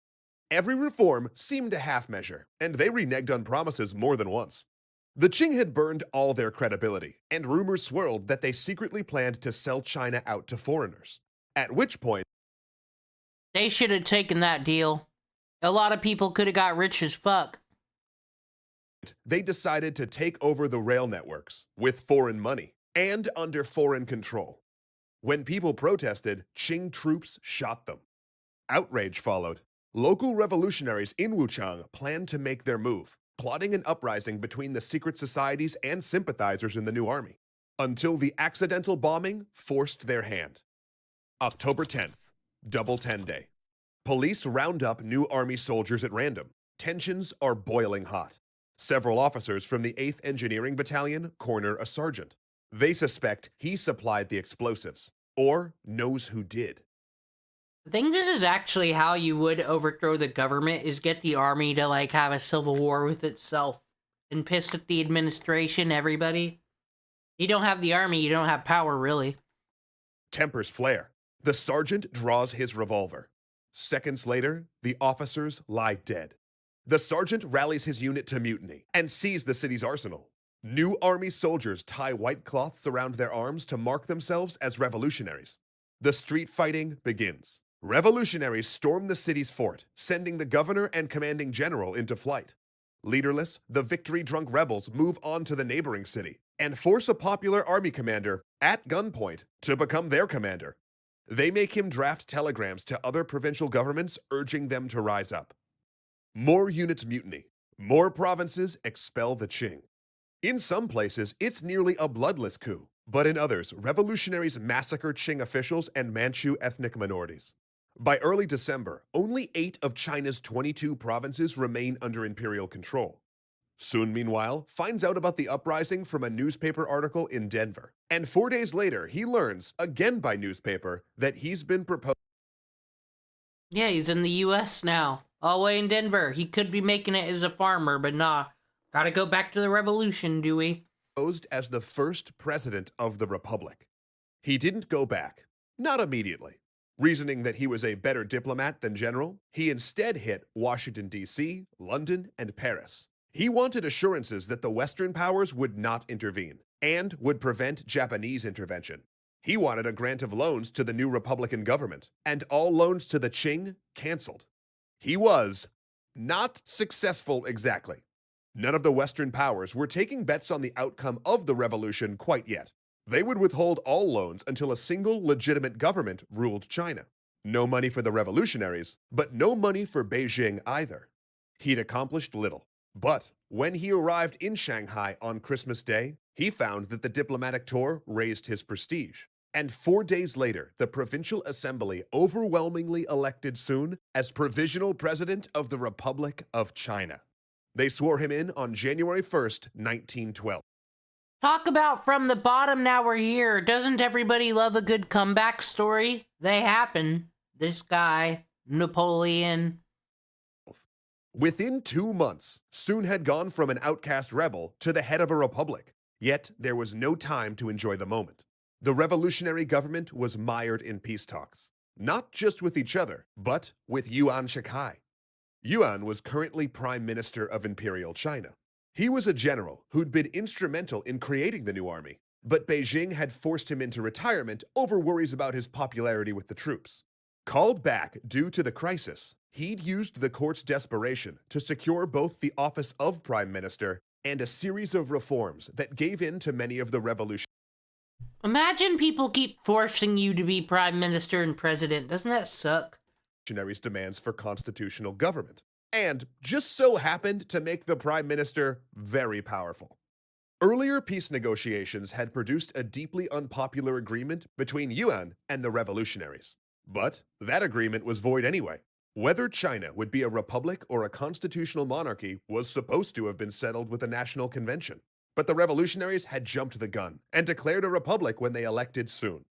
Every reform seemed a half measure, and they reneged on promises more than once. The Qing had burned all their credibility, and rumors swirled that they secretly planned to sell China out to foreigners. At which point, they should have taken that deal. A lot of people could have got rich as fuck. They decided to take over the rail networks with foreign money and under foreign control. When people protested, Qing troops shot them. Outrage followed. Local revolutionaries in Wuchang planned to make their move, plotting an uprising between the secret societies and sympathizers in the new army, until the accidental bombing forced their hand. October 10th, Double 10 Day. Police round up new army soldiers at random. Tensions are boiling hot. Several officers from the 8th Engineering Battalion corner a sergeant. They suspect he supplied the explosives, or knows who did. I think this is actually how you would overthrow the government, is get the army to, like, have a civil war with itself and piss at the administration, everybody. You don't have the army, you don't have power, really. Tempers flare. The sergeant draws his revolver. Seconds later, the officers lie dead. The sergeant rallies his unit to mutiny and seize the city's arsenal. New army soldiers tie white cloths around their arms to mark themselves as revolutionaries. The street fighting begins. Revolutionaries storm the city's fort, sending the governor and commanding general into flight. Leaderless, the victory-drunk rebels move on to the neighboring city and force a popular army commander at gunpoint to become their commander. They make him draft telegrams to other provincial governments urging them to rise up. More units mutiny. More provinces expel the Qing. In some places, it's nearly a bloodless coup, but in others, revolutionaries massacre Qing officials and Manchu ethnic minorities. By early December, only 8 of China's 22 provinces remain under imperial control. Sun, meanwhile, finds out about the uprising from a newspaper article in Denver. And 4 days later, he learns, again by newspaper, that he's been proposed. Yeah, he's in the U.S. now. All the way in Denver. He could be making it as a farmer, but nah. Gotta go back to the revolution, Dewey. As the first president of the Republic. He didn't go back. Not immediately. Reasoning that he was a better diplomat than general, he instead hit Washington, D.C., London, and Paris. He wanted assurances that the Western powers would not intervene and would prevent Japanese intervention. He wanted a grant of loans to the new Republican government, and all loans to the Qing canceled. He was not successful exactly. None of the Western powers were taking bets on the outcome of the revolution quite yet. They would withhold all loans until a single legitimate government ruled China. No money for the revolutionaries, but no money for Beijing either. He'd accomplished little. But when he arrived in Shanghai on Christmas Day, he found that the diplomatic tour raised his prestige. And 4 days later, the Provincial Assembly overwhelmingly elected Sun as provisional president of the Republic of China. They swore him in on January 1st, 1912. Talk about from the bottom, now we're here. Doesn't everybody love a good comeback story? They happen. This guy, Napoleon. Within 2 months, Sun had gone from an outcast rebel to the head of a republic. Yet there was no time to enjoy the moment. The revolutionary government was mired in peace talks, not just with each other, but with Yuan Shikai. Yuan was currently Prime Minister of Imperial China. He was a general who'd been instrumental in creating the new army, but Beijing had forced him into retirement over worries about his popularity with the troops. Called back due to the crisis, he'd used the court's desperation to secure both the office of Prime Minister and a series of reforms that gave in to many of the revolution. Imagine people keep forcing you to be Prime Minister and President. Doesn't that suck? Demands for constitutional government, and just so happened to make the Prime Minister very powerful. Earlier peace negotiations had produced a deeply unpopular agreement between Yuan and the revolutionaries. But that agreement was void anyway. Whether China would be a republic or a constitutional monarchy was supposed to have been settled with a national convention. But the revolutionaries had jumped the gun and declared a republic when they elected Sun.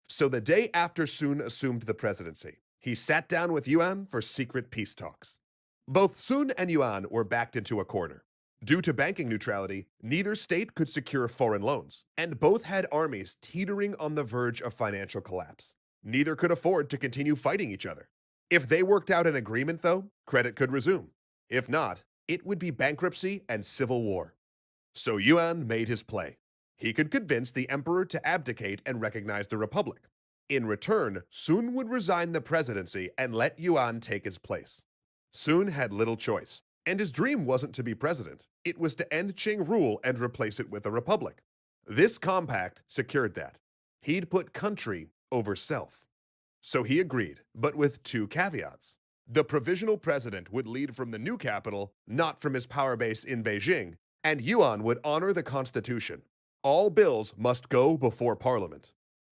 So the day after Sun assumed the presidency, he sat down with Yuan for secret peace talks. Both Sun and Yuan were backed into a corner. Due to banking neutrality, neither state could secure foreign loans, and both had armies teetering on the verge of financial collapse. Neither could afford to continue fighting each other. If they worked out an agreement, though, credit could resume. If not, it would be bankruptcy and civil war. So Yuan made his play. He could convince the emperor to abdicate and recognize the republic. In return, Sun would resign the presidency and let Yuan take his place. Sun had little choice, and his dream wasn't to be president. It was to end Qing rule and replace it with a republic. This compact secured that. He'd put country over self. So he agreed, but with 2 caveats. The provisional president would lead from the new capital, not from his power base in Beijing, and Yuan would honor the constitution. All bills must go before parliament.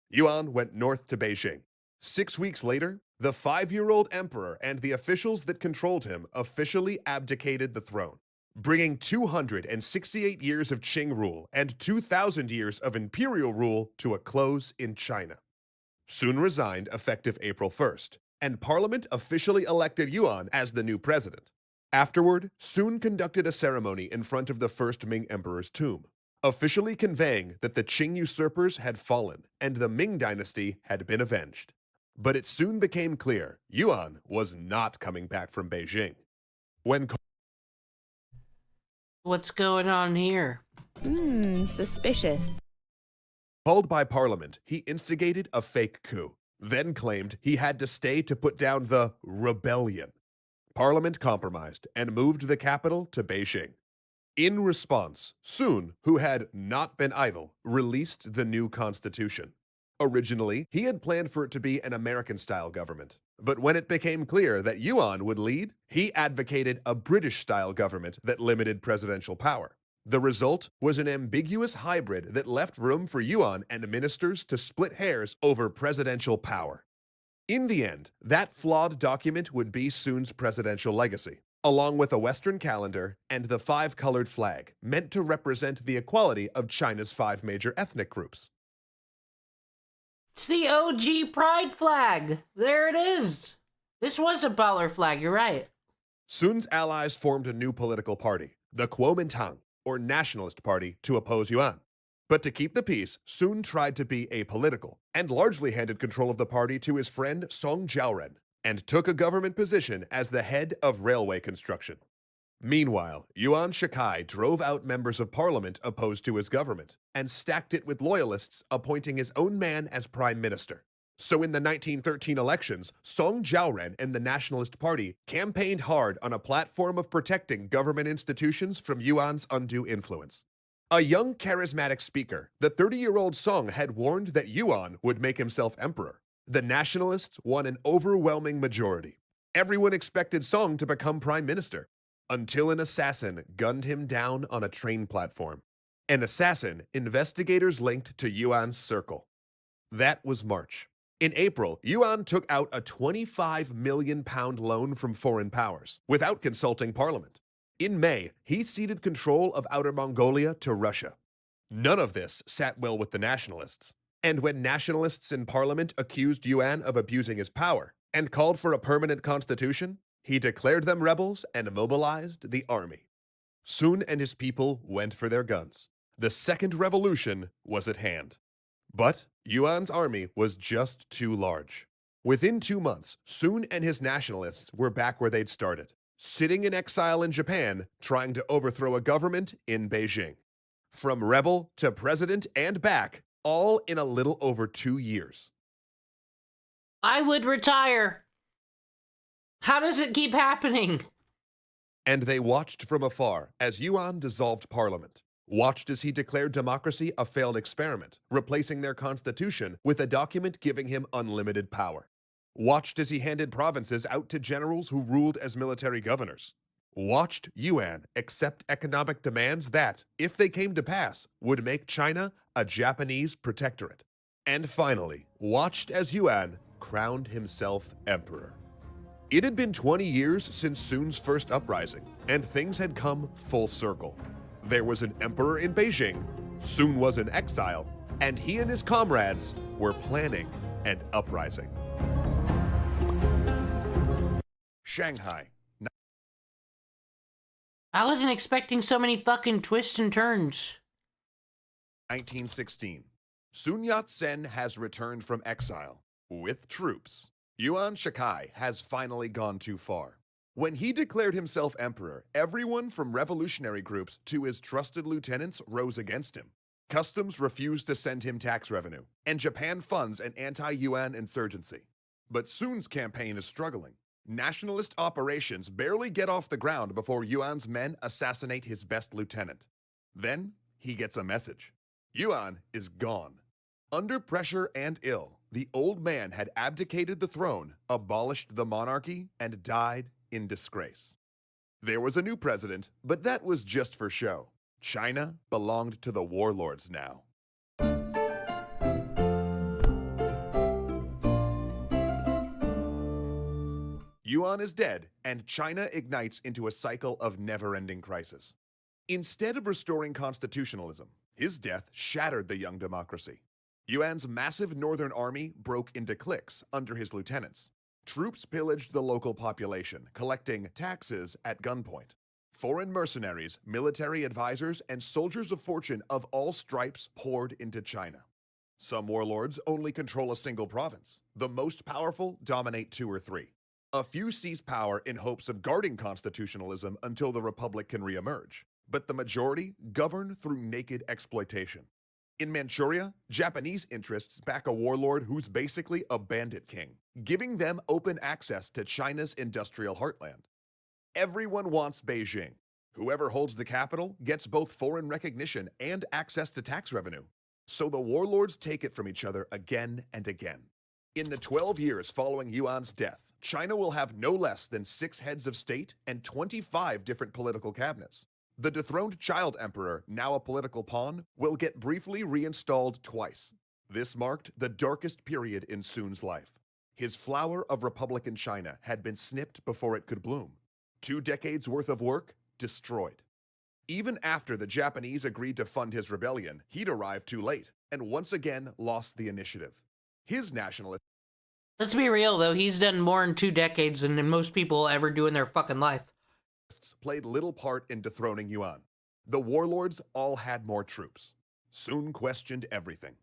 Yuan went north to Beijing. 6 weeks later, the 5-year-old emperor and the officials that controlled him officially abdicated the throne, bringing 268 years of Qing rule and 2,000 years of imperial rule to a close in China. Sun resigned effective April 1st, and parliament officially elected Yuan as the new president. Afterward, Sun conducted a ceremony in front of the first Ming emperor's tomb, officially conveying that the Qing usurpers had fallen and the Ming dynasty had been avenged. But it soon became clear Yuan was not coming back from Beijing. When What's going on here? Suspicious. Called by Parliament, he instigated a fake coup, then claimed he had to stay to put down the rebellion. Parliament compromised and moved the capital to Beijing. In response, Sun, who had not been idle, released the new constitution. Originally, he had planned for it to be an American-style government. But when it became clear that Yuan would lead, he advocated a British-style government that limited presidential power. The result was an ambiguous hybrid that left room for Yuan and ministers to split hairs over presidential power. In the end, that flawed document would be Sun's presidential legacy, along with a Western calendar and the 5-colored flag, meant to represent the equality of China's 5 major ethnic groups. It's the OG pride flag. There it is. This was a baller flag, you're right. Sun's allies formed a new political party, the Kuomintang, or Nationalist Party, to oppose Yuan. But to keep the peace, Sun tried to be apolitical, and largely handed control of the party to his friend Song Jiaoren, and took a government position as the head of railway construction. Meanwhile, Yuan Shikai drove out members of parliament opposed to his government, and stacked it with loyalists, appointing his own man as prime minister. So in the 1913 elections, Song Jiaoren and the Nationalist Party campaigned hard on a platform of protecting government institutions from Yuan's undue influence. A young charismatic speaker, the 30-year-old Song had warned that Yuan would make himself emperor. The Nationalists won an overwhelming majority. Everyone expected Song to become prime minister, until an assassin gunned him down on a train platform. An assassin investigators linked to Yuan's circle. That was March. In April, Yuan took out a £25 million loan from foreign powers, without consulting parliament. In May, he ceded control of Outer Mongolia to Russia. None of this sat well with the nationalists. And when nationalists in parliament accused Yuan of abusing his power and called for a permanent constitution, he declared them rebels and mobilized the army. Sun and his people went for their guns. The second revolution was at hand. But Yuan's army was just too large. Within 2 months, Sun and his nationalists were back where they'd started, sitting in exile in Japan, trying to overthrow a government in Beijing. From rebel to president and back, all in a little over 2 years. I would retire. How does it keep happening? And they watched from afar as Yuan dissolved parliament, watched as he declared democracy a failed experiment, replacing their constitution with a document giving him unlimited power. Watched as he handed provinces out to generals who ruled as military governors. Watched Yuan accept economic demands that, if they came to pass, would make China a Japanese protectorate. And finally, watched as Yuan crowned himself emperor. It had been 20 years since Sun's first uprising, and things had come full circle. There was an emperor in Beijing, Sun was in exile, and he and his comrades were planning an uprising. Shanghai. I wasn't expecting so many fucking twists and turns. 1916. Sun Yat-sen has returned from exile with troops. Yuan Shikai has finally gone too far. When he declared himself emperor, everyone from revolutionary groups to his trusted lieutenants rose against him. Customs refused to send him tax revenue, and Japan funds an anti-Yuan insurgency. But Sun's campaign is struggling. Nationalist operations barely get off the ground before Yuan's men assassinate his best lieutenant. Then he gets a message. Yuan is gone. Under pressure and ill, the old man had abdicated the throne, abolished the monarchy, and died in disgrace. There was a new president, but that was just for show. China belonged to the warlords now. Yuan is dead, and China ignites into a cycle of never-ending crisis. Instead of restoring constitutionalism, his death shattered the young democracy. Yuan's massive northern army broke into cliques under his lieutenants. Troops pillaged the local population, collecting taxes at gunpoint. Foreign mercenaries, military advisors, and soldiers of fortune of all stripes poured into China. Some warlords only control a single province. The most powerful dominate 2 or 3. A few seize power in hopes of guarding constitutionalism until the republic can reemerge. but the majority govern through naked exploitation. In Manchuria, Japanese interests back a warlord who's basically a bandit king, giving them open access to China's industrial heartland. Everyone wants Beijing. Whoever holds the capital gets both foreign recognition and access to tax revenue. So the warlords take it from each other again and again. In the 12 years following Yuan's death, China will have no less than 6 heads of state and 25 different political cabinets. The dethroned child emperor, now a political pawn, will get briefly reinstalled twice. This marked the darkest period in Sun's life. His flower of Republican China had been snipped before it could bloom. 2 decades worth of work destroyed. Even after the Japanese agreed to fund his rebellion, he'd arrived too late and once again lost the initiative. His nationalists. Let's be real, though. He's done more in 2 decades than most people ever do in their fucking life. Played little part in dethroning Yuan. The warlords all had more troops. Sun questioned everything.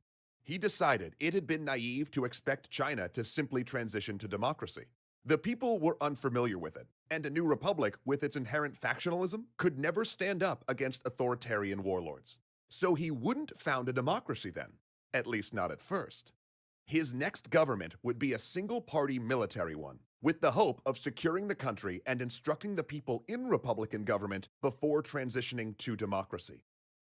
He decided it had been naive to expect China to simply transition to democracy. The people were unfamiliar with it, and a new republic with its inherent factionalism could never stand up against authoritarian warlords. So he wouldn't found a democracy then, at least not at first. His next government would be a single-party military one, with the hope of securing the country and instructing the people in Republican government before transitioning to democracy.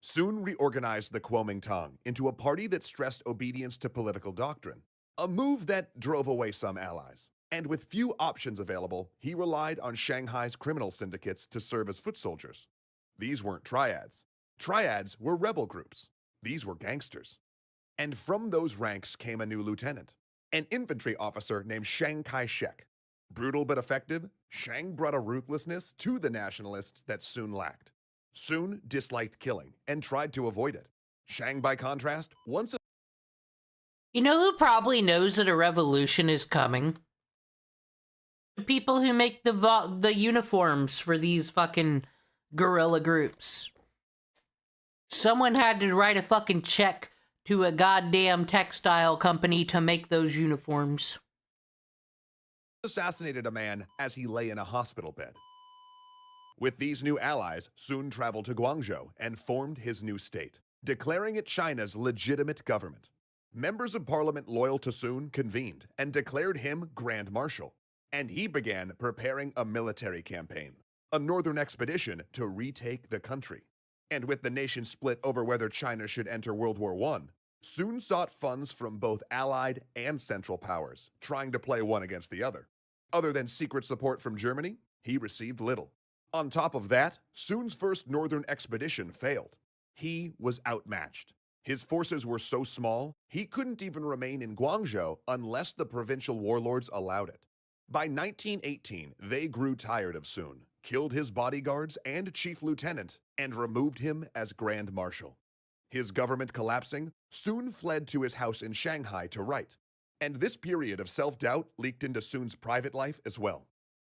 Sun reorganized the Kuomintang into a party that stressed obedience to political doctrine, a move that drove away some allies. And with few options available, he relied on Shanghai's criminal syndicates to serve as foot soldiers. These weren't triads. Triads were rebel groups. These were gangsters. And from those ranks came a new lieutenant, an infantry officer named Chiang Kai-shek. Brutal but effective, Chiang brought a ruthlessness to the nationalists that Sun lacked. Sun disliked killing and tried to avoid it. Chiang, by contrast, once a— You know who probably knows that a revolution is coming? The people who make the uniforms for these fucking guerrilla groups. Someone had to write a fucking check to a goddamn textile company to make those uniforms. assassinated a man as he lay in a hospital bed. With these new allies, Sun traveled to Guangzhou and formed his new state, declaring it China's legitimate government. Members of parliament loyal to Sun convened and declared him Grand Marshal, and he began preparing a military campaign, a northern expedition to retake the country. And with the nation split over whether China should enter World War I, Sun sought funds from both Allied and Central powers, trying to play one against the other. Other than secret support from Germany, he received little. On top of that, Sun's first northern expedition failed. He was outmatched. His forces were so small, he couldn't even remain in Guangzhou unless the provincial warlords allowed it. By 1918, they grew tired of Sun, killed his bodyguards and chief lieutenant, and removed him as Grand Marshal. His government collapsing, Sun fled to his house in Shanghai to write. And this period of self-doubt leaked into Sun's private life as well.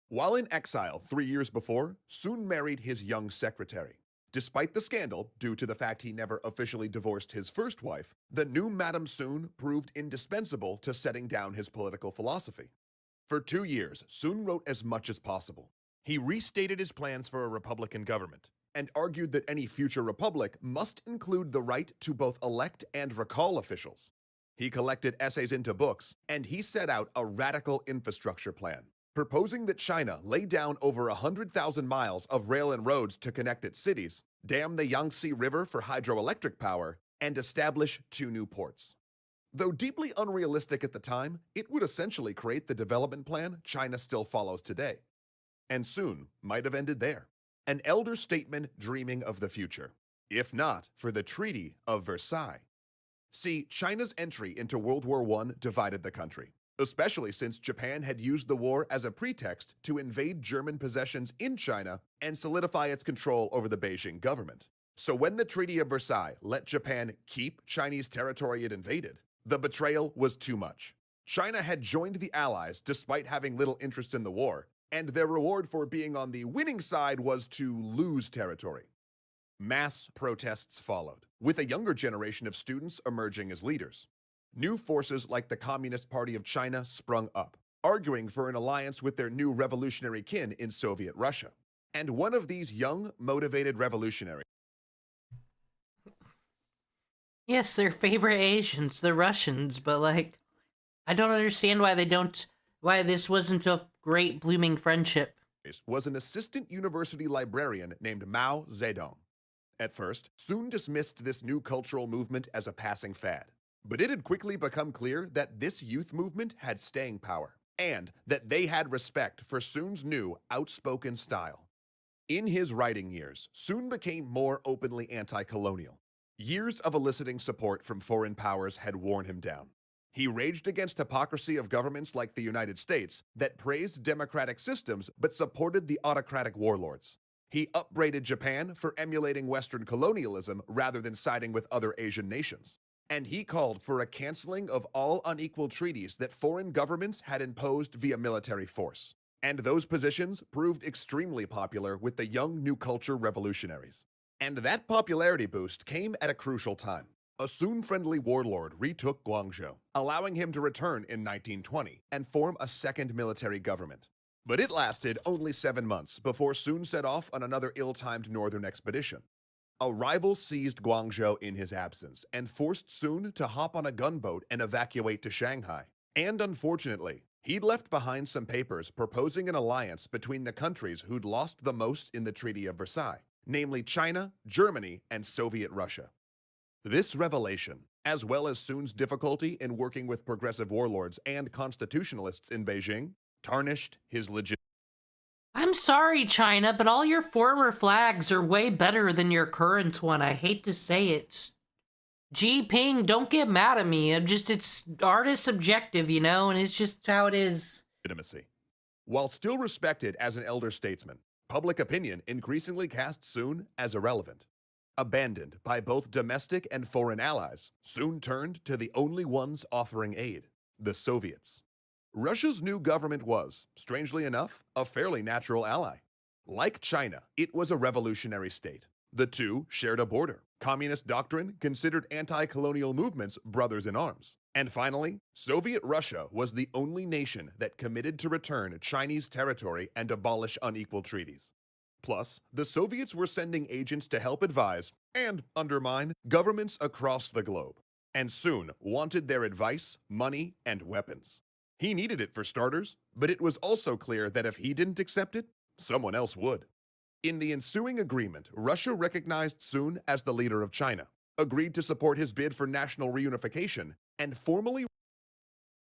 While in exile 3 years before, Sun married his young secretary. Despite the scandal, due to the fact he never officially divorced his first wife, the new Madame Sun proved indispensable to setting down his political philosophy. For 2 years, Sun wrote as much as possible. He restated his plans for a republican government, and argued that any future republic must include the right to both elect and recall officials. He collected essays into books, and he set out a radical infrastructure plan, proposing that China lay down over 100,000 miles of rail and roads to connect its cities, dam the Yangtze River for hydroelectric power, and establish 2 new ports. Though deeply unrealistic at the time, it would essentially create the development plan China still follows today. And Sun might have ended there, an elder statesman dreaming of the future, if not for the Treaty of Versailles. See, China's entry into World War I divided the country, especially since Japan had used the war as a pretext to invade German possessions in China and solidify its control over the Beijing government. So when the Treaty of Versailles let Japan keep Chinese territory it invaded, the betrayal was too much. China had joined the Allies despite having little interest in the war, and their reward for being on the winning side was to lose territory. Mass protests followed, with a younger generation of students emerging as leaders. New forces like the Communist Party of China sprung up, arguing for an alliance with their new revolutionary kin in Soviet Russia. And one of these young, motivated revolutionaries. Yes, they're favorite Asians, the Russians, but like, I don't understand why this wasn't a great blooming friendship. Was an assistant university librarian named Mao Zedong. At first, Sun dismissed this new cultural movement as a passing fad. But it had quickly become clear that this youth movement had staying power, and that they had respect for Sun's new, outspoken style. In his writing years, Sun became more openly anti-colonial. Years of eliciting support from foreign powers had worn him down. He raged against hypocrisy of governments like the United States that praised democratic systems but supported the autocratic warlords. He upbraided Japan for emulating Western colonialism rather than siding with other Asian nations. And he called for a canceling of all unequal treaties that foreign governments had imposed via military force. And those positions proved extremely popular with the young New Culture revolutionaries. And that popularity boost came at a crucial time. A Sun-friendly warlord retook Guangzhou, allowing him to return in 1920 and form a second military government. But it lasted only 7 months before Sun set off on another ill-timed northern expedition. A rival seized Guangzhou in his absence and forced Sun to hop on a gunboat and evacuate to Shanghai. And unfortunately, he'd left behind some papers proposing an alliance between the countries who'd lost the most in the Treaty of Versailles, namely China, Germany, and Soviet Russia. This revelation, as well as Sun's difficulty in working with progressive warlords and constitutionalists in Beijing, tarnished his legitimacy. I'm sorry, China, but all your former flags are way better than your current one. I hate to say it. Xi Jinping, don't get mad at me. It's artist subjective, you know, and it's just how it is. While still respected as an elder statesman, public opinion increasingly cast Sun as irrelevant. Abandoned by both domestic and foreign allies, Sun turned to the only ones offering aid, the Soviets. Russia's new government was, strangely enough, a fairly natural ally. Like China, it was a revolutionary state. The two shared a border. Communist doctrine considered anti-colonial movements brothers in arms. And finally, Soviet Russia was the only nation that committed to return Chinese territory and abolish unequal treaties. Plus, the Soviets were sending agents to help advise and undermine governments across the globe. And Sun wanted their advice, money, and weapons. He needed it for starters, but it was also clear that if he didn't accept it, someone else would. In the ensuing agreement, Russia recognized Sun as the leader of China, agreed to support his bid for national reunification, and formally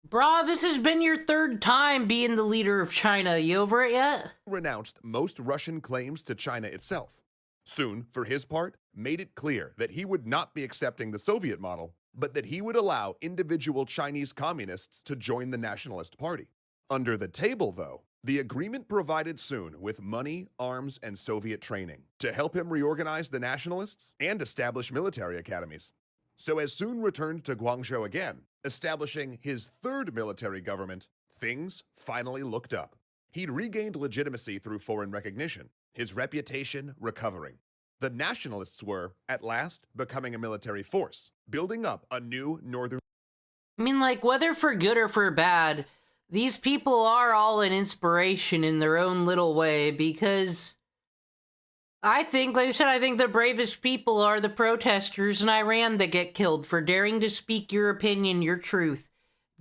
Brah, this has been your third time being the leader of China. You over it yet? renounced most Russian claims to China itself. Sun, for his part, made it clear that he would not be accepting the Soviet model, but that he would allow individual Chinese communists to join the Nationalist Party. Under the table, though, the agreement provided Sun with money, arms, and Soviet training to help him reorganize the nationalists and establish military academies. So as Sun returned to Guangzhou again, establishing his third military government, things finally looked up. He'd regained legitimacy through foreign recognition, his reputation recovering. The nationalists were, at last, becoming a military force, building up a new northern... I mean, like, whether for good or for bad, these people are all an inspiration in their own little way, because I think, like I said, I think the bravest people are the protesters in Iran that get killed for daring to speak your opinion, your truth,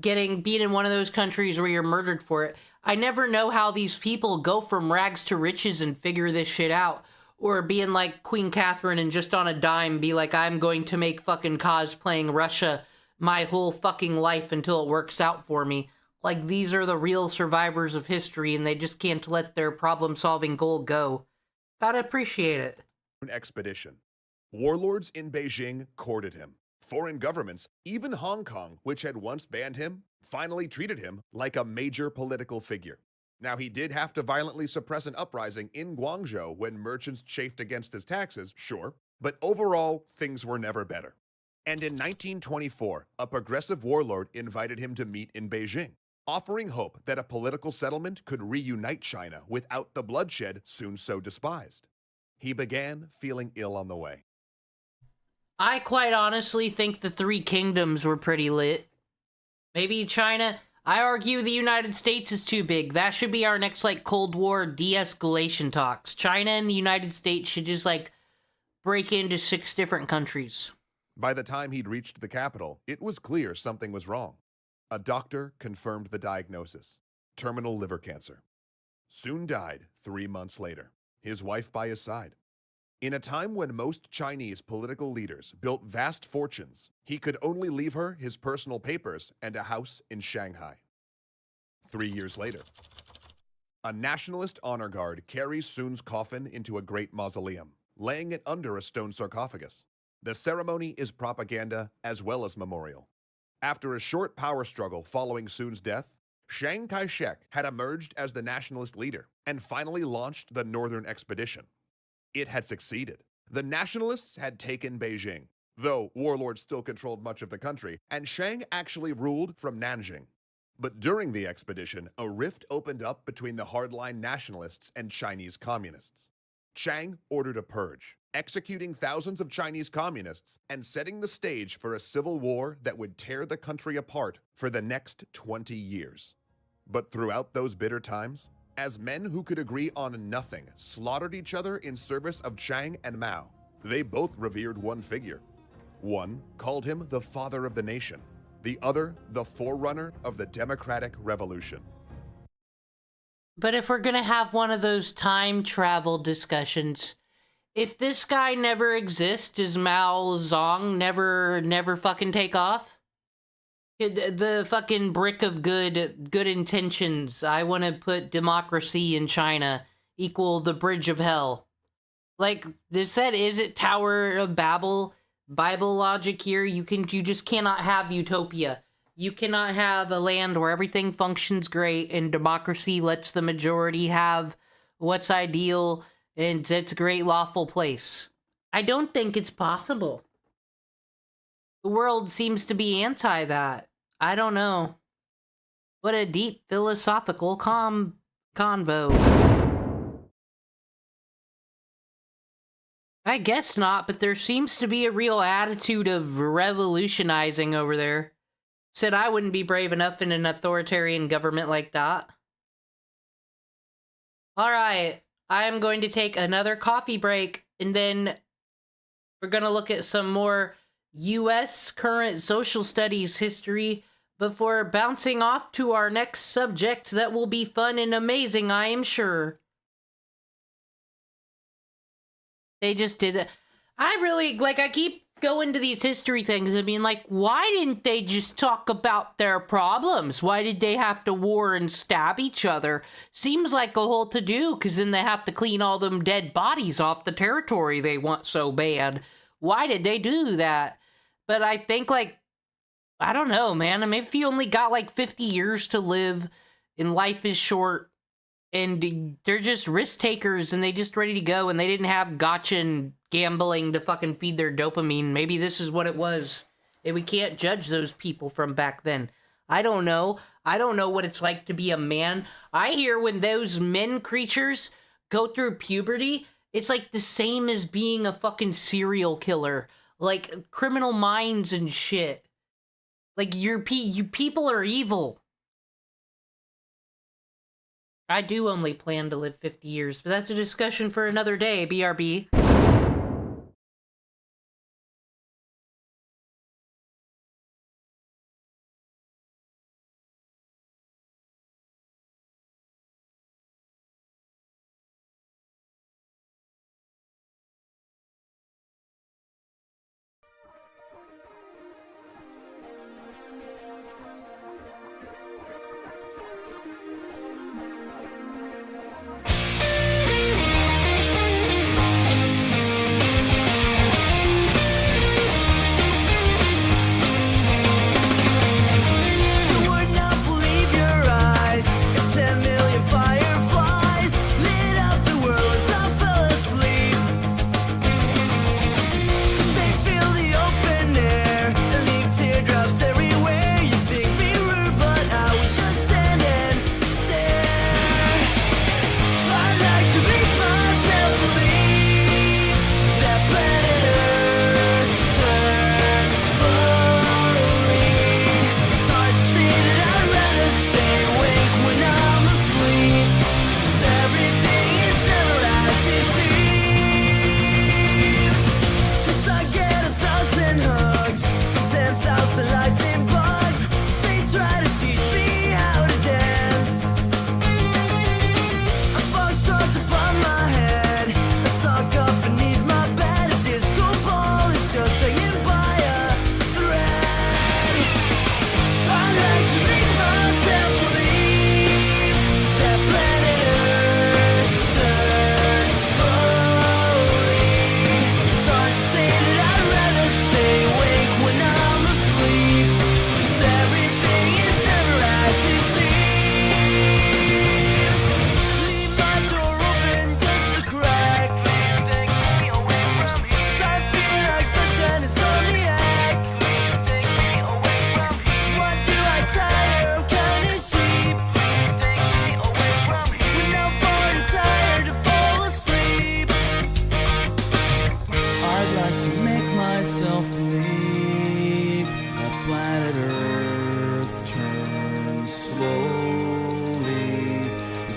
being in one of those countries where you're murdered for it. I never know how these people go from rags to riches and figure this shit out, or being like Queen Catherine and just on a dime be like, I'm going to make fucking cosplaying Russia my whole fucking life until it works out for me. Like, these are the real survivors of history, and they just can't let their problem-solving goal go. Gotta appreciate it. expedition. Warlords in Beijing courted him. Foreign governments, even Hong Kong, which had once banned him, finally treated him like a major political figure. Now, he did have to violently suppress an uprising in Guangzhou when merchants chafed against his taxes, sure, but overall, things were never better. And in 1924, a progressive warlord invited him to meet in Beijing, offering hope that a political settlement could reunite China without the bloodshed Sun so despised. He began feeling ill on the way. I quite honestly think the Three Kingdoms were pretty lit. Maybe China... I argue the United States is too big. That should be our next, like, Cold War de-escalation talks. China and the United States should just, like, break into 6 different countries. By the time he'd reached the capital, it was clear something was wrong. A doctor confirmed the diagnosis: terminal liver cancer. Soon died 3 months later, his wife by his side. In a time when most Chinese political leaders built vast fortunes, he could only leave her his personal papers and a house in Shanghai. 3 years later, a nationalist honor guard carries Sun's coffin into a great mausoleum, laying it under a stone sarcophagus. The ceremony is propaganda as well as memorial. After a short power struggle following Sun's death, Chiang Kai-shek had emerged as the nationalist leader and finally launched the Northern Expedition. It had succeeded. The nationalists had taken Beijing, though warlords still controlled much of the country, and Chiang actually ruled from Nanjing. But during the expedition, a rift opened up between the hardline nationalists and Chinese communists. Chiang ordered a purge, executing thousands of Chinese communists and setting the stage for a civil war that would tear the country apart for the next 20 years. But throughout those bitter times, as men who could agree on nothing slaughtered each other in service of Chiang and Mao, they both revered one figure. One called him the father of the nation, the other the forerunner of the democratic revolution. But if we're gonna have one of those time travel discussions, if this guy never exists, does Mao Zedong never fucking take off? The fucking brick of good intentions. I want to put democracy in China equal the bridge of hell. Like they said, is it Tower of Babel? Bible logic here. You just cannot have utopia. You cannot have a land where everything functions great and democracy lets the majority have what's ideal and it's a great lawful place. I don't think it's possible. The world seems to be anti that. I don't know. What a deep philosophical convo. I guess not, but there seems to be a real attitude of revolutionizing over there. Said I wouldn't be brave enough in an authoritarian government like that. Alright, I am going to take another coffee break, and then we're going to look at some more U.S. current social studies history before bouncing off to our next subject that will be fun and amazing, I am sure. They just did it. I really, I keep going to these history things. I mean, why didn't they just talk about their problems? Why did they have to war and stab each other? Seems like a whole to-do, because then they have to clean all them dead bodies off the territory they want so bad. Why did they do that? But I think, I don't know, man. I mean, if you only got, 50 years to live, and life is short, and they're just risk takers, and they just ready to go, and they didn't have gotcha and gambling to fucking feed their dopamine. Maybe this is what it was. And we can't judge those people from back then. I don't know. I don't know what it's like to be a man. I hear when those men creatures go through puberty, it's like the same as being a fucking serial killer. Like, criminal minds and shit. Like, you people are evil. I do only plan to live 50 years, but that's a discussion for another day, BRB.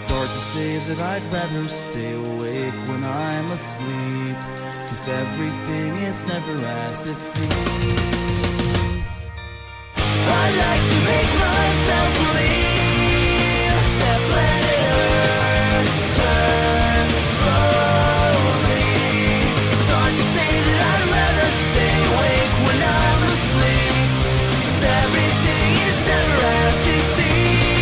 It's hard to say that I'd rather stay awake when I'm asleep, 'cause everything is never as it seems. I'd like to make myself believe that planet Earth turns slowly. It's hard to say that I'd rather stay awake when I'm asleep, 'cause everything is never as it seems.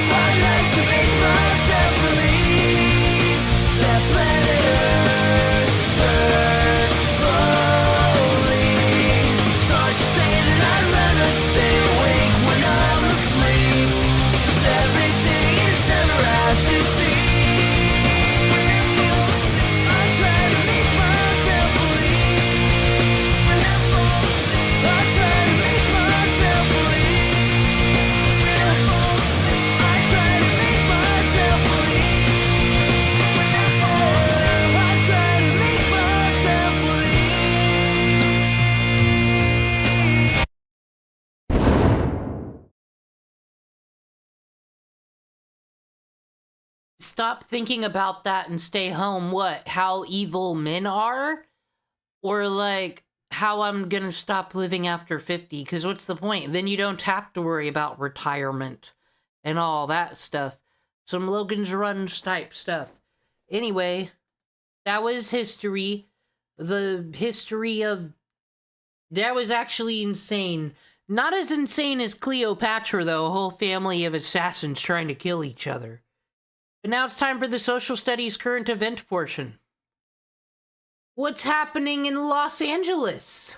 I'd like to make myself believe that planet Earth turns slowly. It's hard to say that I'd rather stay awake when I'm asleep, 'cause everything is never as it seems. I try to make myself believe. I try to make myself believe. I try to make myself believe. I try to make myself believe. Stop thinking about that and stay home. What? How evil men are? Or like how I'm gonna stop living after 50? Because what's the point? Then you don't have to worry about retirement and all that stuff. Some Logan's Runs type stuff. Anyway, that was history. The history of... That was actually insane. Not as insane as Cleopatra, though. A whole family of assassins trying to kill each other. But now it's time for the social studies current event portion. What's happening in Los Angeles?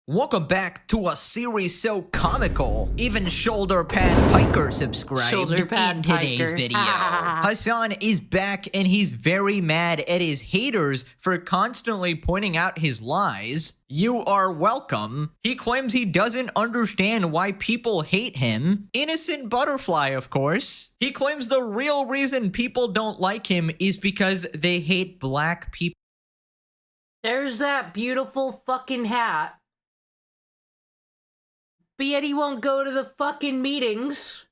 Welcome back to a series so comical, even Shoulder Pad Piker subscribed Shoulder Pad in today's Piker. video. Hassan is back and he's very mad at his haters for constantly pointing out his lies. You are welcome. He claims he doesn't understand why people hate him. Innocent butterfly, of course. He claims the real reason people don't like him is because they hate black people. There's that beautiful fucking hat. But yet he won't go to the fucking meetings.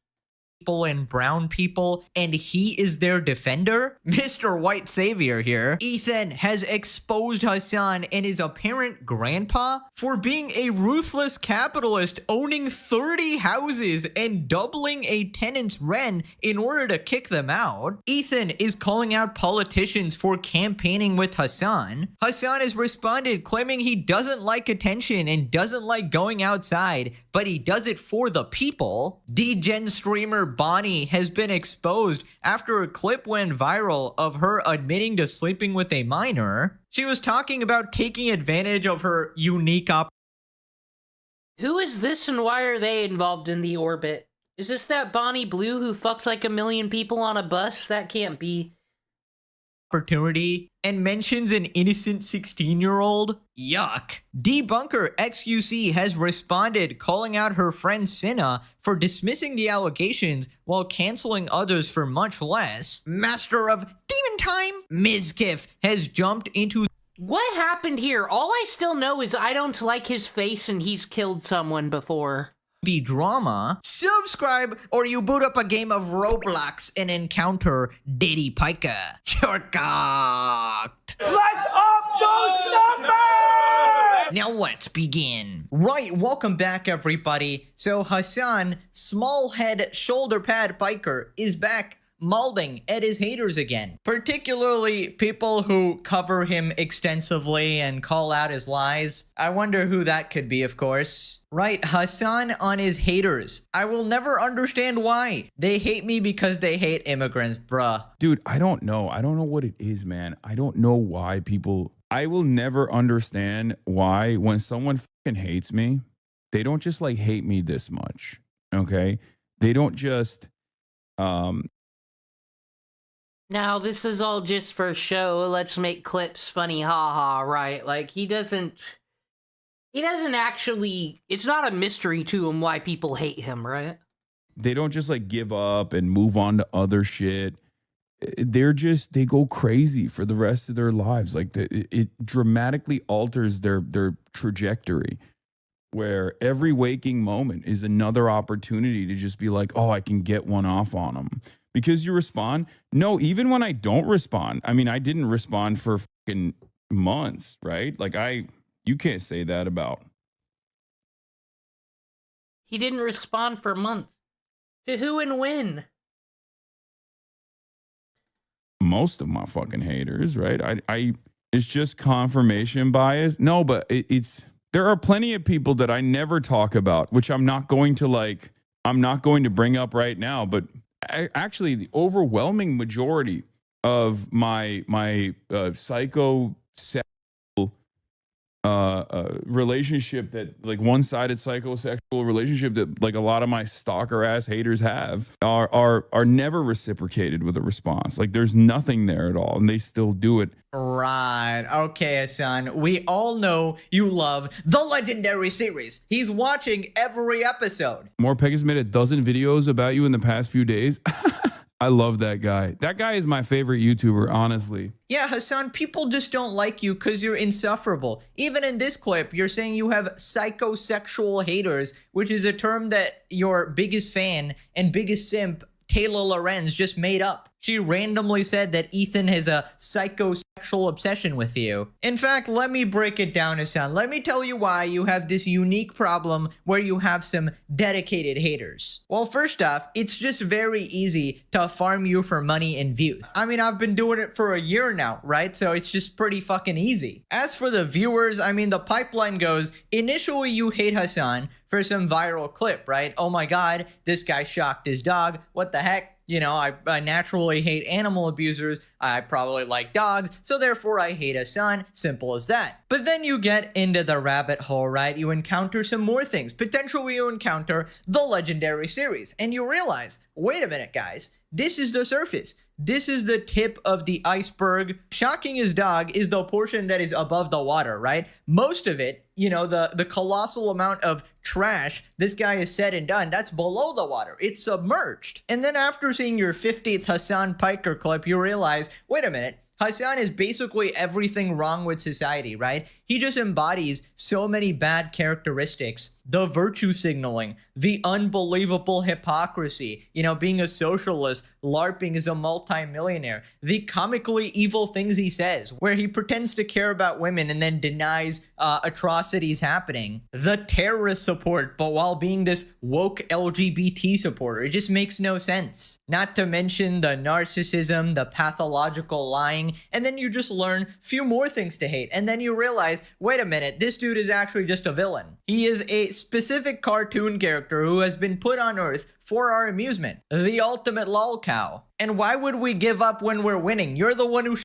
And brown people, and he is their defender? Mr. White Savior here. Ethan has exposed Hassan and his apparent grandpa for being a ruthless capitalist owning 30 houses and doubling a tenant's rent in order to kick them out. Ethan is calling out politicians for campaigning with Hassan. Hassan has responded claiming he doesn't like attention and doesn't like going outside, but he does it for the people. D-Gen streamer Bonnie has been exposed after a clip went viral of her admitting to sleeping with a minor. She was talking about taking advantage of her unique Who is this and why are they involved in the orbit? Is this that Bonnie Blue who fucked like 1 million people on a bus? That can't be. Opportunity and mentions an innocent 16-year-old. Yuck. Debunker XUC has responded calling out her friend Cinna for dismissing the allegations while canceling others for much less. Master of Demon Time, Mizkif has jumped into... What happened here? All I still know is I don't like his face and he's killed someone before. The drama. Subscribe or you boot up a game of Roblox and encounter Diddy Piker. You're cocked. Let's up those numbers! Now let's begin. Right, welcome back everybody. So Hassan, small head shoulder pad biker, is back mauling at his haters again. Particularly people who cover him extensively and call out his lies. I wonder who that could be, of course. Right, Hassan on his haters. I will never understand why. They hate me because they hate immigrants, bruh. Dude, I don't know. I don't know what it is, man. I don't know why people... I will never understand why when someone fucking hates me, they don't just like hate me this much, okay? They don't just... Now, this is all just for show. Let's make clips funny, haha, right? Like, he doesn't actually, it's not a mystery to him why people hate him, right? They don't just like give up and move on to other shit. They go crazy for the rest of their lives. Like it dramatically alters their trajectory where every waking moment is another opportunity to just be like, oh, I can get one off on them. Because you respond. No, even when I don't respond, I mean, I didn't respond for fucking months, right? Like you can't say that about. He didn't respond for months. To who and when? Most of my fucking haters, right? I it's just confirmation bias. No, but there are plenty of people that I never talk about, which I'm not going to bring up right now, but actually the overwhelming majority of my psychosexual relationship, that like one-sided psychosexual relationship that like a lot of my stalker ass haters have are never reciprocated with a response. Like there's nothing there at all, and they still do it. Right. Okay, Hassan. We all know you love the Legendary series. He's watching every episode. Morpeg has made a dozen videos about you in the past few days. I love that guy. That guy is my favorite YouTuber, honestly. Yeah, Hassan, people just don't like you because you're insufferable. Even in this clip, you're saying you have psychosexual haters, which is a term that your biggest fan and biggest simp, Taylor Lorenz, just made up. She randomly said that Ethan has a psychosexual obsession with you. In fact, let me break it down, Hassan. Let me tell you why you have this unique problem where you have some dedicated haters. Well, first off, it's just very easy to farm you for money and views. I mean, I've been doing it for a year now, right? So it's just pretty fucking easy. As for the viewers, I mean, the pipeline goes, initially you hate Hassan for some viral clip, right? Oh my God, this guy shocked his dog. What the heck? You know, I naturally hate animal abusers. I probably like dogs, so therefore I hate Hassan. Simple as that. But then you get into the rabbit hole, right? You encounter some more things. Potentially you encounter the Legendary series, and you realize, wait a minute, guys, this is the surface. This is the tip of the iceberg. Shocking his dog is the portion that is above the water, right? Most of it, you know, the colossal amount of trash this guy has said and done, that's below the water. It's submerged. And then after seeing your 50th Hassan Piker clip, you realize, wait a minute, Hassan is basically everything wrong with society, right? He just embodies so many bad characteristics. The virtue signaling, the unbelievable hypocrisy, you know, being a socialist, LARPing as a multimillionaire, the comically evil things he says, where he pretends to care about women and then denies atrocities happening, the terrorist support, but while being this woke LGBT supporter. It just makes no sense. Not to mention the narcissism, the pathological lying, and then you just learn a few more things to hate, and then you realize, wait a minute, this dude is actually just a villain. He is a specific cartoon character who has been put on Earth for our amusement. The ultimate lol cow. And why would we give up when we're winning? You're the one who...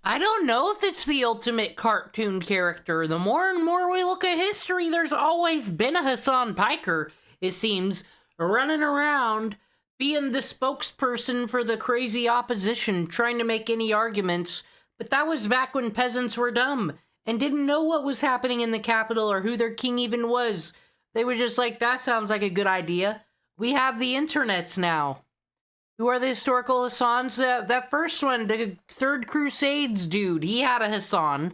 I don't know if it's the ultimate cartoon character. The more and more we look at history, there's always been a Hassan Piker, it seems, running around, being the spokesperson for the crazy opposition, trying to make any arguments. But that was back when peasants were dumb and didn't know what was happening in the capital or who their king even was. They were just like, that sounds like a good idea. We have the internets now. Who are the historical Hassans? That first one, the Third Crusades dude, he had a Hassan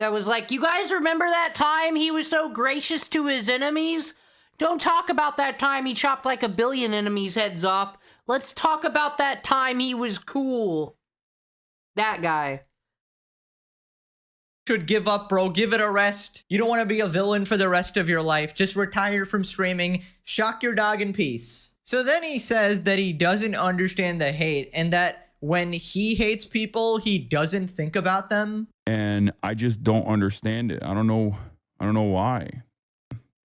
that was like, you guys remember that time he was so gracious to his enemies? Don't talk about that time he chopped like 1 billion enemies' heads off. Let's talk about that time he was cool. That guy. Should give up, bro. Give it a rest. You don't want to be a villain for the rest of your life. Just retire from streaming. Shock your dog in peace. So then he says that he doesn't understand the hate and that when he hates people, he doesn't think about them. And I just don't understand it. I don't know why.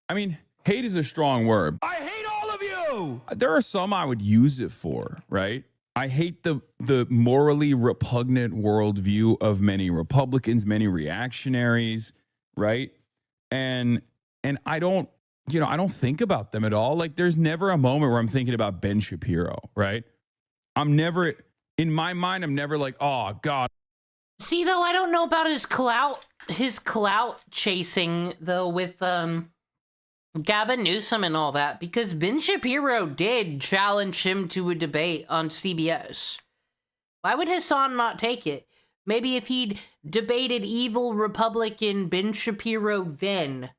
I mean, hate is a strong word. I hate all of you. There are some I would use it for, right? I hate the morally repugnant worldview of many Republicans, many reactionaries, right? And I don't think about them at all. Like there's never a moment where I'm thinking about Ben Shapiro, right? I'm never, in my mind, I'm never like, oh God. See though, I don't know about his clout chasing though with Gavin Newsom and all that, because Ben Shapiro did challenge him to a debate on CBS. Why would Hassan not take it? Maybe if he'd debated evil Republican Ben Shapiro then,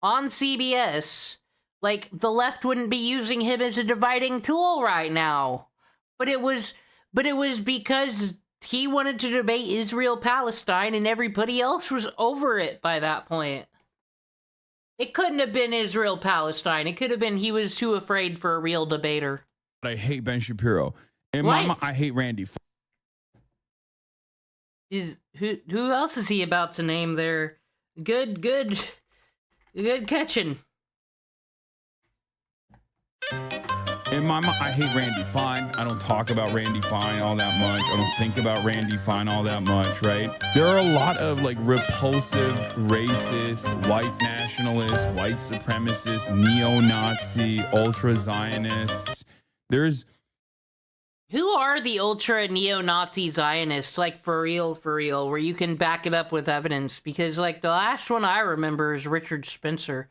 on CBS, like, the left wouldn't be using him as a dividing tool right now. But it was because he wanted to debate Israel-Palestine and everybody else was over it by that point. It couldn't have been Israel-Palestine. It could have been he was too afraid for a real debater. I hate Ben Shapiro. And I hate Randy. Who else is he about to name there? Good catching. In my mind, I hate Randy Fine. I don't talk about Randy Fine all that much. I don't think about Randy Fine all that much, right? There are a lot of like repulsive, racist, white nationalists, white supremacists, neo-Nazi, ultra-Zionists. Who are the ultra neo-Nazi Zionists, like for real, where you can back it up with evidence? Because like the last one I remember is Richard Spencer.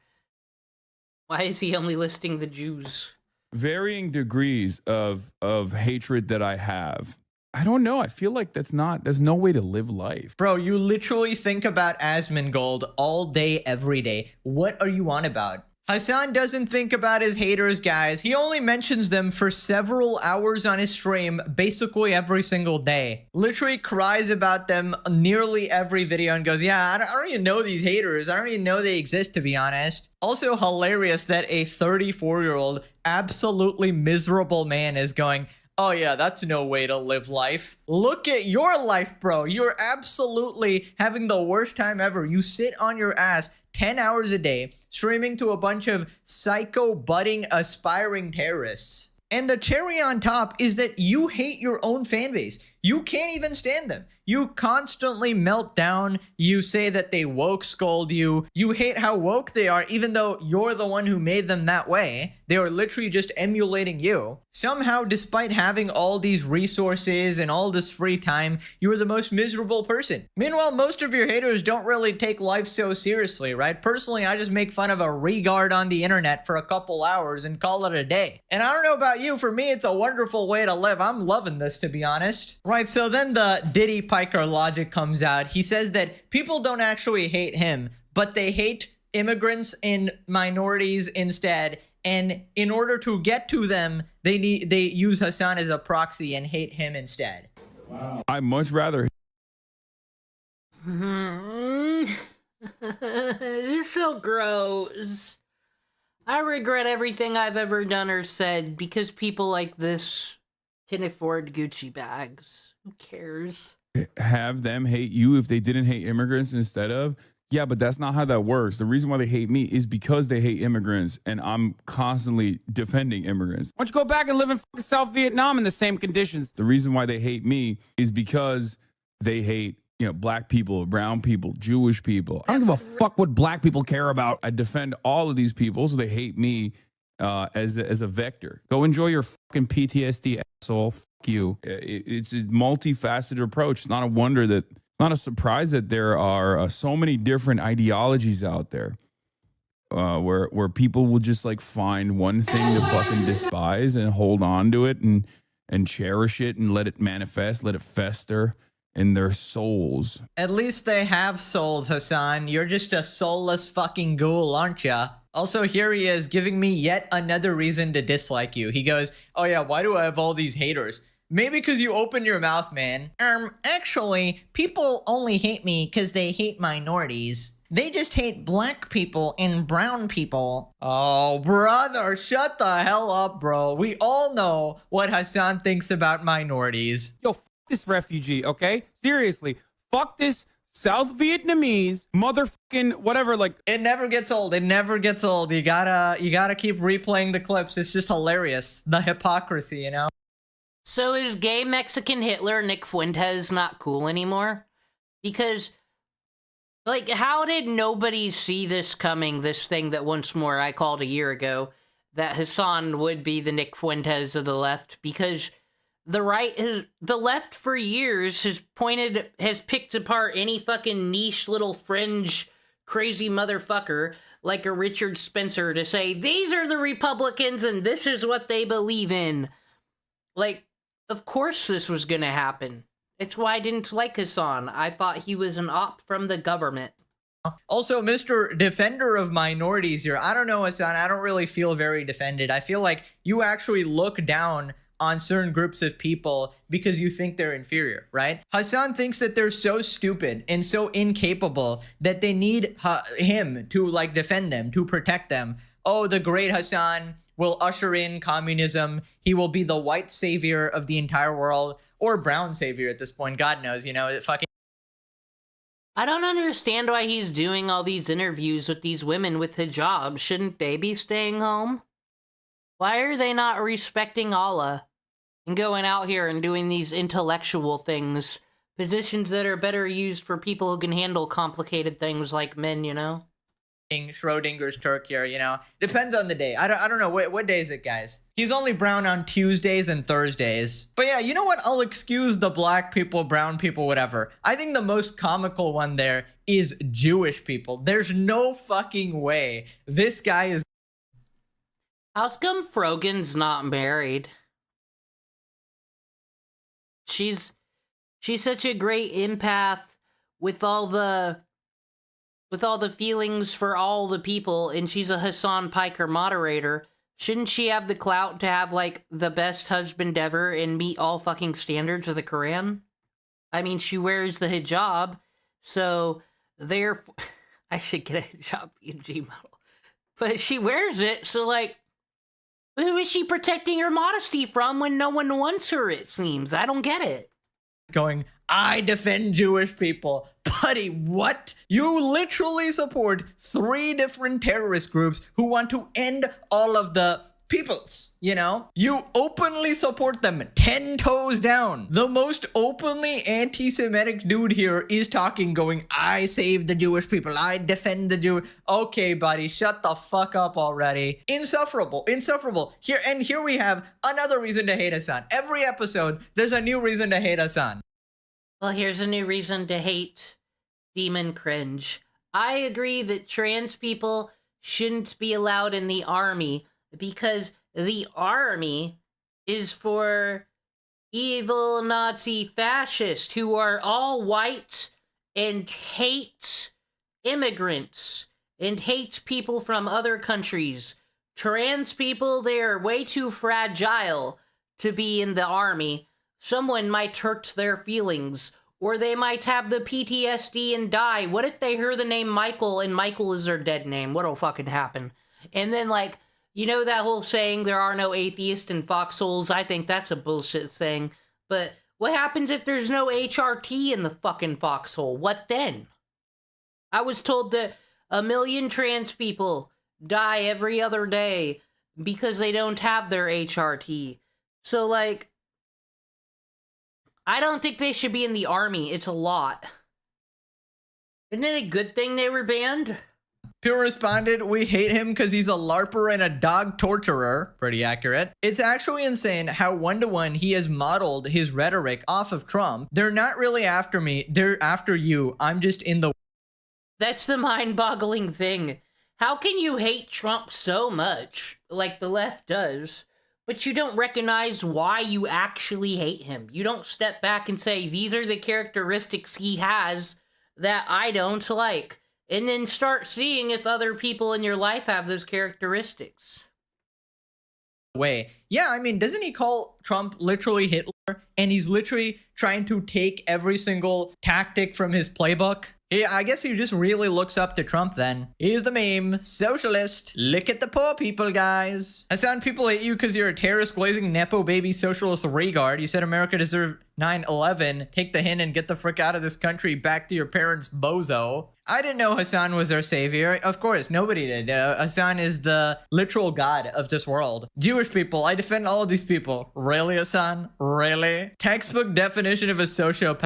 Why is he only listing the Jews? Varying degrees of hatred that I have. I don't know. I feel like there's no way to live life. Bro, you literally think about Asmongold all day, every day. What are you on about? Hassan doesn't think about his haters, guys. He only mentions them for several hours on his stream, basically every single day. Literally cries about them nearly every video and goes, yeah, I don't even know these haters. I don't even know they exist, to be honest. Also hilarious that a 34-year-old, absolutely miserable man is going, oh yeah, that's no way to live life. Look at your life, bro. You're absolutely having the worst time ever. You sit on your ass 10 hours a day, streaming to a bunch of psycho budding aspiring terrorists. And the cherry on top is that you hate your own fan base. You can't even stand them. You constantly melt down. You say that they woke scold you. You hate how woke they are, even though you're the one who made them that way. They are literally just emulating you. Somehow, despite having all these resources and all this free time, you are the most miserable person. Meanwhile, most of your haters don't really take life so seriously, right? Personally, I just make fun of a regard on the internet for a couple hours and call it a day. And I don't know about you, for me, it's a wonderful way to live. I'm loving this, to be honest. Right, so then the Diddy Piker logic comes out. He says that people don't actually hate him, but they hate immigrants and minorities instead. And in order to get to them, they use Hassan as a proxy and hate him instead. Wow. I'd much rather. It's so gross. I regret everything I've ever done or said because people like this can afford Gucci bags. Who cares? Have them hate you if they didn't hate immigrants instead of? Yeah, but that's not how that works. The reason why they hate me is because they hate immigrants, and I'm constantly defending immigrants. Why don't you go back and live in fucking South Vietnam in the same conditions? The reason why they hate me is because they hate, black people, brown people, Jewish people. I don't give a fuck what black people care about. I defend all of these people, so they hate me as a vector. Go enjoy your fucking PTSD, asshole. Fuck you. It's a multifaceted approach. It's not a wonder that. Not a surprise that there are so many different ideologies out there where people will just like find one thing to fucking despise and hold on to it and cherish it and let it manifest, let it fester in their souls. At least they have souls, Hassan. You're just a soulless fucking ghoul, aren't ya? Also, here he is giving me yet another reason to dislike you. He goes, oh yeah, why do I have all these haters? Maybe because you open your mouth, man. Actually, people only hate me because they hate minorities. They just hate black people and brown people. Oh, brother, shut the hell up, bro. We all know what Hassan thinks about minorities. Yo, fuck this refugee, okay? Seriously, fuck this South Vietnamese motherfucking whatever, like. It never gets old. It never gets old. You gotta keep replaying the clips. It's just hilarious. The hypocrisy, you know? So is gay Mexican Hitler Nick Fuentes not cool anymore? Because, like, how did nobody see this coming, this thing that once more I called a year ago, that Hassan would be the Nick Fuentes of the left? Because the left for years has picked apart any fucking niche little fringe crazy motherfucker like a Richard Spencer to say, these are the Republicans and this is what they believe in. Like, of course this was gonna happen. It's why I didn't like Hassan. I thought he was an op from the government. Also, Mr. Defender of Minorities here. I don't know, Hassan. I don't really feel very defended. I feel like you actually look down on certain groups of people because you think they're inferior, right? Hassan thinks that they're so stupid and so incapable that they need him to like defend them, to protect them. Oh, the great Hassan will usher in communism. He will be the white savior of the entire world, or brown savior at this point. God knows, you know, it fucking. I don't understand why he's doing all these interviews with these women with hijabs. Shouldn't they be staying home? Why are they not respecting Allah and going out here and doing these intellectual things? Positions that are better used for people who can handle complicated things like men, you know? Schrodinger's Turk here, you know? Depends on the day. I don't know. What day is it, guys? He's only brown on Tuesdays and Thursdays. But yeah, you know what? I'll excuse the black people, brown people, whatever. I think the most comical one there is Jewish people. There's no fucking way this guy is. How's come Frogan's not married? She's such a great empath with all the feelings for all the people, and she's a Hassan Piker moderator. Shouldn't she have the clout to have, like, the best husband ever and meet all fucking standards of the Quran? I mean, she wears the hijab, so therefore... I should get a hijab PNG model. But she wears it, so, like, who is she protecting her modesty from when no one wants her, it seems? I don't get it. Going, I defend Jewish people. Buddy, what? You literally support 3 different terrorist groups who want to end all of the peoples, you know? You openly support them 10 toes down. The most openly anti-Semitic dude here is talking, going, I save the Jewish people. I defend the Jew. Okay, buddy, shut the fuck up already. Insufferable, insufferable. Here we have another reason to hate Hassan. Every episode, there's a new reason to hate Hassan. Well, here's a new reason to hate Demon Cringe. I agree that trans people shouldn't be allowed in the army because the army is for evil Nazi fascists who are all white and hate immigrants and hates people from other countries. Trans people, they are way too fragile to be in the army. Someone might hurt their feelings, or they might have the PTSD and die. What if they hear the name Michael and Michael is their dead name? What'll fucking happen? And then, like, you know that whole saying, there are no atheists in foxholes? I think that's a bullshit saying. But what happens if there's no HRT in the fucking foxhole? What then? I was told that 1 million trans people die every other day because they don't have their HRT. So, like, I don't think they should be in the army. It's a lot. Isn't it a good thing they were banned? Pure responded, we hate him because he's a LARPer and a dog torturer. Pretty accurate. It's actually insane how one-to-one he has modeled his rhetoric off of Trump. They're not really after me. They're after you. I'm just in the... That's the mind-boggling thing. How can you hate Trump so much, like the left does, but you don't recognize why you actually hate him? You don't step back and say, these are the characteristics he has that I don't like, and then start seeing if other people in your life have those characteristics. Way. Yeah, I mean, doesn't he call Trump literally Hitler? And he's literally trying to take every single tactic from his playbook. Yeah, I guess he just really looks up to Trump then. He's the meme. Socialist. Look at the poor people, guys. Hassan, people hate you because you're a terrorist, glazing, nepo baby, socialist regard. You said America deserved 9/11. Take the hint and get the frick out of this country. Back to your parents, bozo. I didn't know Hassan was our savior. Of course, nobody did. Hassan is the literal god of this world. Jewish people, I defend all of these people. Really, Hassan? Really? Textbook definition of a sociopath.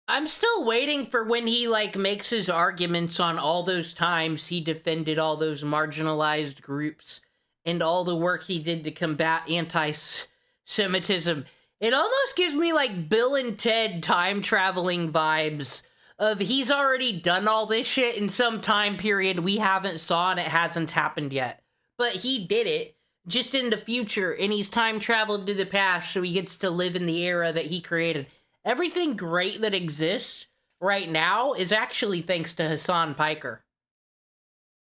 I'm still waiting for when he, like, makes his arguments on all those times he defended all those marginalized groups and all the work he did to combat anti-Semitism. It almost gives me, like, Bill and Ted time-traveling vibes of he's already done all this shit in some time period we haven't saw and it hasn't happened yet. But he did it just in the future, and he's time-traveled to the past so he gets to live in the era that he created. Everything great that exists right now is actually thanks to Hassan Piker.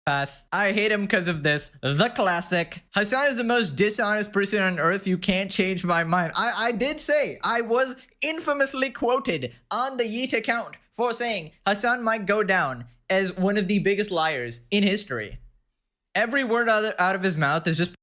I hate him because of this. The classic. Hassan is the most dishonest person on earth. You can't change my mind. I did say, I was infamously quoted on the Yeet account for saying Hassan might go down as one of the biggest liars in history. Every word out of his mouth is just...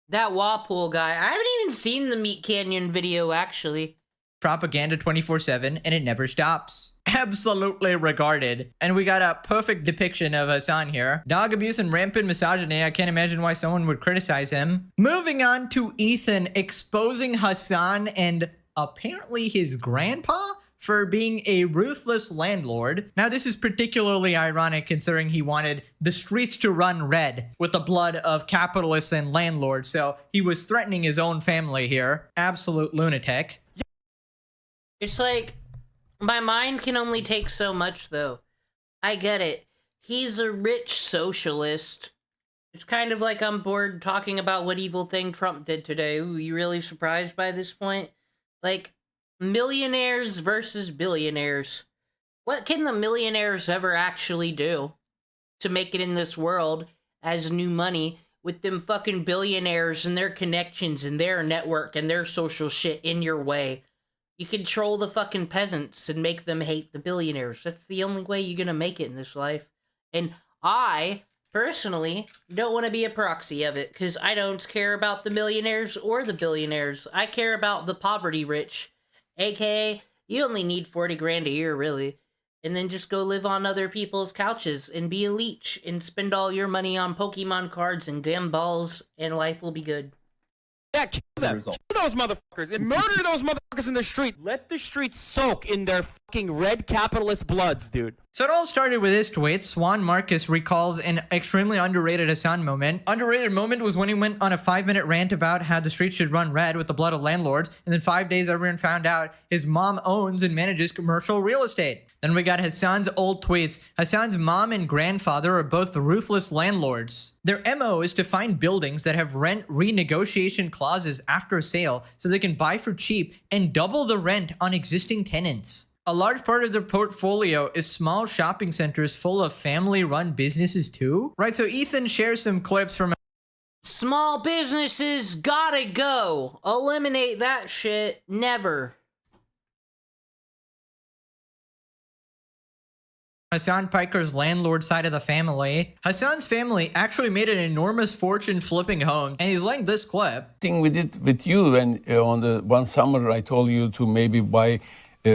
That Wapool guy, I haven't even seen the Meat Canyon video, actually. Propaganda 24/7, and it never stops. Absolutely regarded. And we got a perfect depiction of Hassan here. Dog abuse and rampant misogyny. I can't imagine why someone would criticize him. Moving on to Ethan exposing Hassan and apparently his grandpa for being a ruthless landlord. Now, this is particularly ironic considering he wanted the streets to run red with the blood of capitalists and landlords, so he was threatening his own family here. Absolute lunatic. It's like, my mind can only take so much, though. I get it. He's a rich socialist. It's kind of like I'm bored talking about what evil thing Trump did today. Ooh, you really surprised by this point? Like, millionaires versus billionaires. What can the millionaires ever actually do to make it in this world as new money with them fucking billionaires and their connections and their network and their social shit in your way? You control the fucking peasants and make them hate the billionaires. That's the only way you're gonna make it in this life. And I, personally, don't want to be a proxy of it, because I don't care about the millionaires or the billionaires. I care about the poverty rich. AKA, you only need 40 grand a year, really. And then just go live on other people's couches and be a leech and spend all your money on Pokemon cards and damn balls, and life will be good. Yeah, kill them. Kill those motherfuckers and murder those motherfuckers in the street. Let the streets soak in their fucking red capitalist bloods, dude. So it all started with this tweet. Swan Marcus recalls an extremely underrated Hassan moment. Underrated moment was when he went on a 5-minute rant about how the streets should run red with the blood of landlords, and then 5 days everyone found out his mom owns and manages commercial real estate. Then we got Hassan's old tweets. Hassan's mom and grandfather are both ruthless landlords. Their MO is to find buildings that have rent renegotiation clauses after a sale so they can buy for cheap and double the rent on existing tenants. A large part of their portfolio is small shopping centers full of family-run businesses too. Right, so Ethan shares some clips from... Small businesses gotta go. Eliminate that shit. Never. Hassan Piker's landlord side of the family. Hassan's family actually made an enormous fortune flipping homes, and he's like this clip. Thing we did with you when on the one summer I told you to maybe buy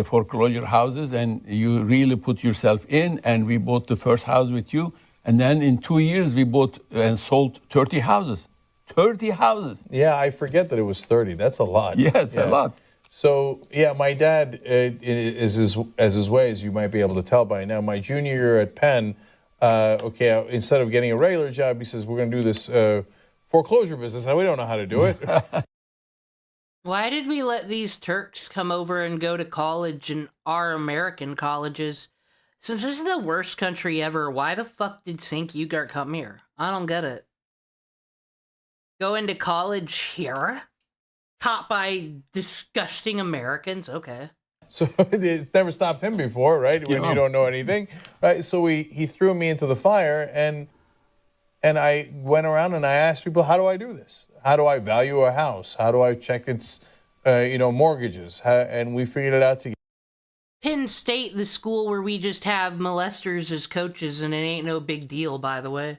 foreclosure houses, and you really put yourself in, and we bought the first house with you, and then in 2 years we bought and sold 30 houses. 30 houses. Yeah, I forget that it was 30. That's a lot. Yeah, it's a lot. So, yeah, my dad is his way, as you might be able to tell by now. My junior year at Penn, instead of getting a regular job, he says, we're going to do this foreclosure business. Now, we don't know how to do it. Why did we let these Turks come over and go to college in our American colleges? Since this is the worst country ever, why the fuck did St. Ugart come here? I don't get it. Go into college here? Taught by disgusting Americans? Okay. So it's never stopped him before, right? When you don't know anything, right? So he threw me into the fire, and I went around and I asked people, how do I do this? How do I value a house? How do I check its, mortgages? And we figured it out together. Penn State, the school where we just have molesters as coaches, and it ain't no big deal, by the way.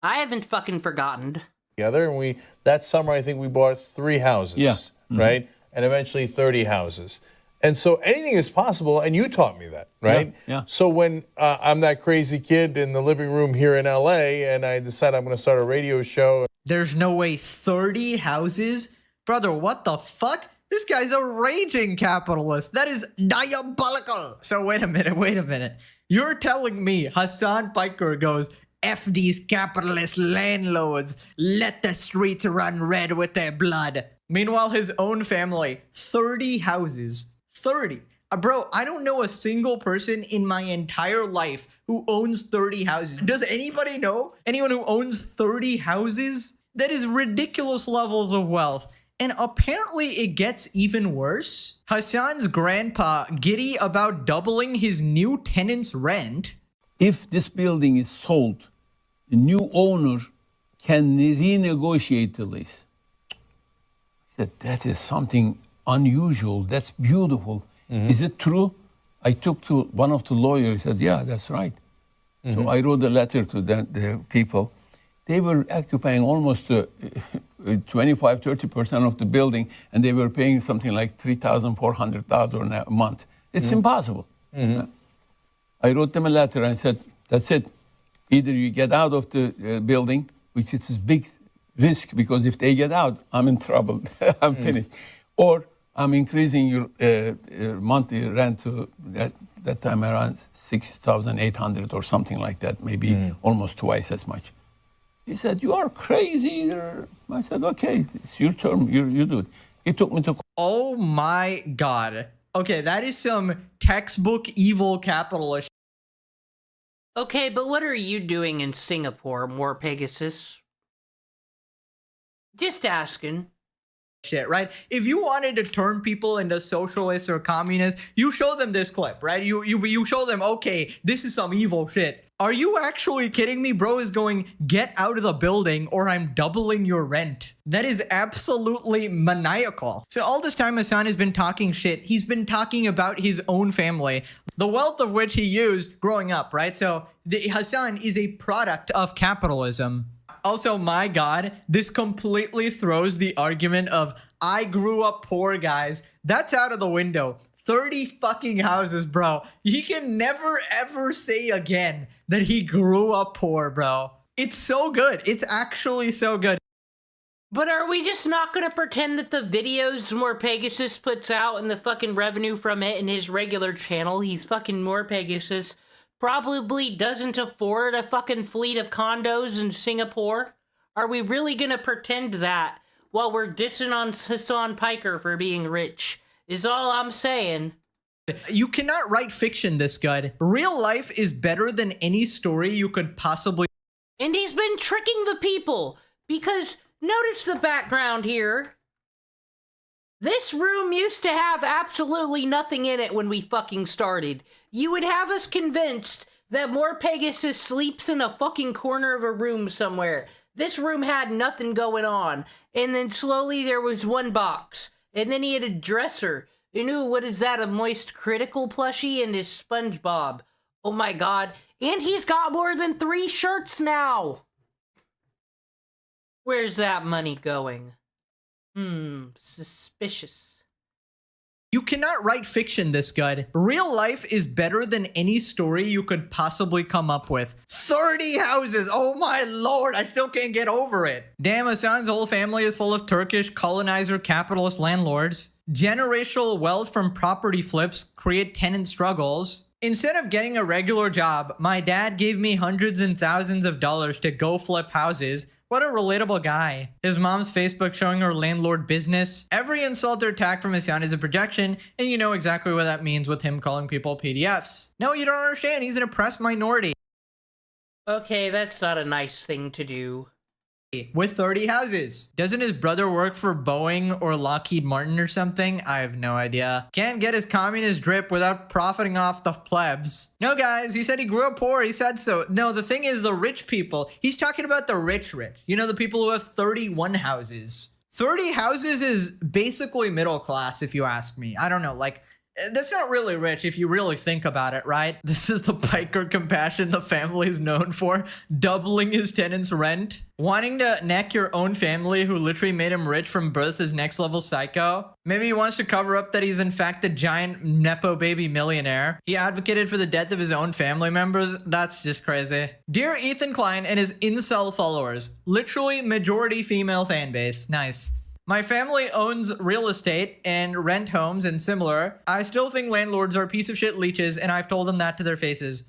I haven't fucking forgotten. Together, and that summer I think we bought 3 houses. Yeah. Right, and eventually 30 houses. And so anything is possible, and you taught me that, right? Yeah. So when I'm that crazy kid in the living room here in LA, and I decide I'm going to start a radio show. There's no way 30 houses? Brother, what the fuck? This guy's a raging capitalist. That is diabolical. So wait a minute. You're telling me Hassan Piker goes, F these capitalist landlords, let the streets run red with their blood. Meanwhile, his own family, 30 houses. 30. Bro, I don't know a single person in my entire life who owns 30 houses. Does anybody know anyone who owns 30 houses? That is ridiculous levels of wealth. And apparently it gets even worse. Hassan's grandpa, giddy about doubling his new tenant's rent. If this building is sold, the new owner can renegotiate the lease. That is something unusual. That's beautiful. Is it true? I took to one of the lawyers, said, yeah, that's right. So I wrote a letter to the people. They were occupying almost 25-30% of the building, and they were paying something like $3,400 a month. It's impossible. I wrote them a letter and said, that's it. Either you get out of the building, which is a big risk, because if they get out, I'm in trouble. I'm finished. Or I'm increasing your monthly rent to that time around 6,800 or something like that, maybe almost twice as much. He said, you are crazy. I said, okay, it's your term. You do it. He took me to... Oh my God. Okay, that is some textbook evil capitalist. Okay, but what are you doing in Singapore, More Pegasus? Just asking. Shit, right? If you wanted to turn people into socialists or communists, you show them this clip, right? You show them, okay, this is some evil shit. Are you actually kidding me? Bro is going, get out of the building or I'm doubling your rent. That is absolutely maniacal. So all this time Hassan has been talking shit. He's been talking about his own family, the wealth of which he used growing up, right? So Hassan is a product of capitalism. Also, my God, this completely throws the argument of I grew up poor, guys. That's out of the window. 30 fucking houses, bro. He can never ever say again that he grew up poor, bro. It's so good. It's actually so good. But are we just not gonna pretend that the videos More Pegasus puts out and the fucking revenue from it in his regular channel, he's fucking More Pegasus, probably doesn't afford a fucking fleet of condos in Singapore? Are we really gonna pretend that while we're dissing on Hassan Piker for being rich? Is all I'm saying. You cannot write fiction this good. Real life is better than any story you could possibly... And he's been tricking the people, because notice the background here. This room used to have absolutely nothing in it when we fucking started. You would have us convinced that More Pegasus sleeps in a fucking corner of a room somewhere. This room had nothing going on. And then slowly there was one box. And then he had a dresser. And ooh, what is that? A Moist Critical plushie and his SpongeBob. Oh my God. And he's got more than 3 shirts now. Where's that money going? Suspicious. You cannot write fiction this good. Real life is better than any story you could possibly come up with. 30 houses! Oh my lord, I still can't get over it. Damn, Hassan's whole family is full of Turkish colonizer capitalist landlords. Generational wealth from property flips create tenant struggles. Instead of getting a regular job, my dad gave me hundreds and thousands of dollars to go flip houses. What a relatable guy. His mom's Facebook showing her landlord business. Every insult or attack from Hassan is a projection, and you know exactly what that means with him calling people PDFs. No, you don't understand. He's an oppressed minority. Okay, that's not a nice thing to do. With 30 houses. Doesn't his brother work for Boeing or Lockheed Martin or something? I have no idea. Can't get his communist drip without profiting off the plebs. No, guys, he said he grew up poor. He said so. No, the thing is the rich people. He's talking about the rich. You know, the people who have 31 houses. 30 houses is basically middle class, if you ask me. I don't know, like... That's not really rich if you really think about it, right? This is the Piker compassion the family is known for. Doubling his tenant's rent. Wanting to neck your own family who literally made him rich from birth is next level psycho. Maybe he wants to cover up that he's in fact a giant Nepo baby millionaire. He advocated for the death of his own family members. That's just crazy. Dear Ethan Klein and his incel followers. Literally majority female fan base. Nice. My family owns real estate and rent homes and similar. I still think landlords are a piece of shit leeches, and I've told them that to their faces.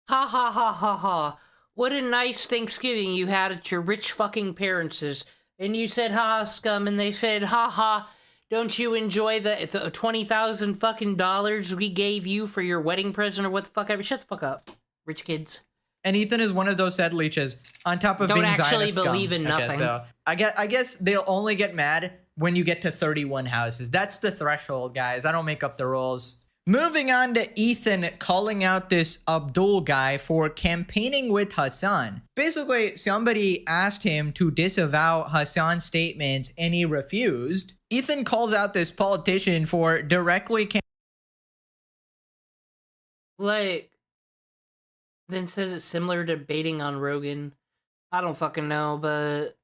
Ha ha ha ha ha. What a nice Thanksgiving you had at your rich fucking parents'. And you said, ha, scum, and they said, ha ha, don't you enjoy the 20,000 fucking dollars we gave you for your wedding present or what the fuck ever? Shut the fuck up, rich kids. And Ethan is one of those said leeches on top of Don't being actually Zionist believe scum. in nothing. Okay, so I guess they'll only get mad when you get to 31 houses. That's the threshold, guys. I don't make up the rules. Moving on to Ethan calling out this Abdul guy for campaigning with Hassan. Basically, somebody asked him to disavow Hassan's statements and he refused. Ethan calls out this politician for directly then says it's similar to baiting on Rogan. I don't fucking know, but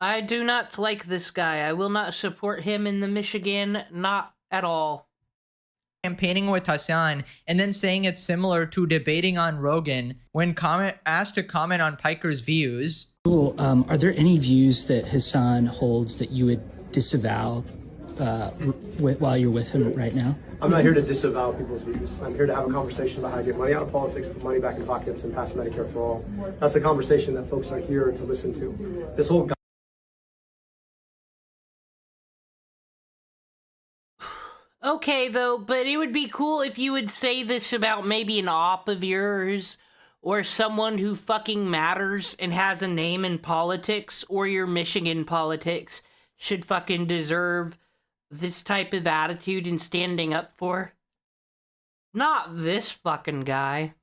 I do not like this guy. I will not support him in the Michigan, not at all. Campaigning with Hassan and then saying it's similar to debating on Rogan when asked to comment on Piker's views. Cool. Are there any views that Hassan holds that you would disavow while you're with him right now? I'm not here to disavow people's views. I'm here to have a conversation about how to get money out of politics, put money back in pockets, and pass Medicare for all. That's the conversation that folks are here to listen to. This whole Okay, though, but it would be cool if you would say this about maybe an op of yours, or someone who fucking matters and has a name in politics, or your Michigan politics should fucking deserve this type of attitude and standing up for. Not this fucking guy.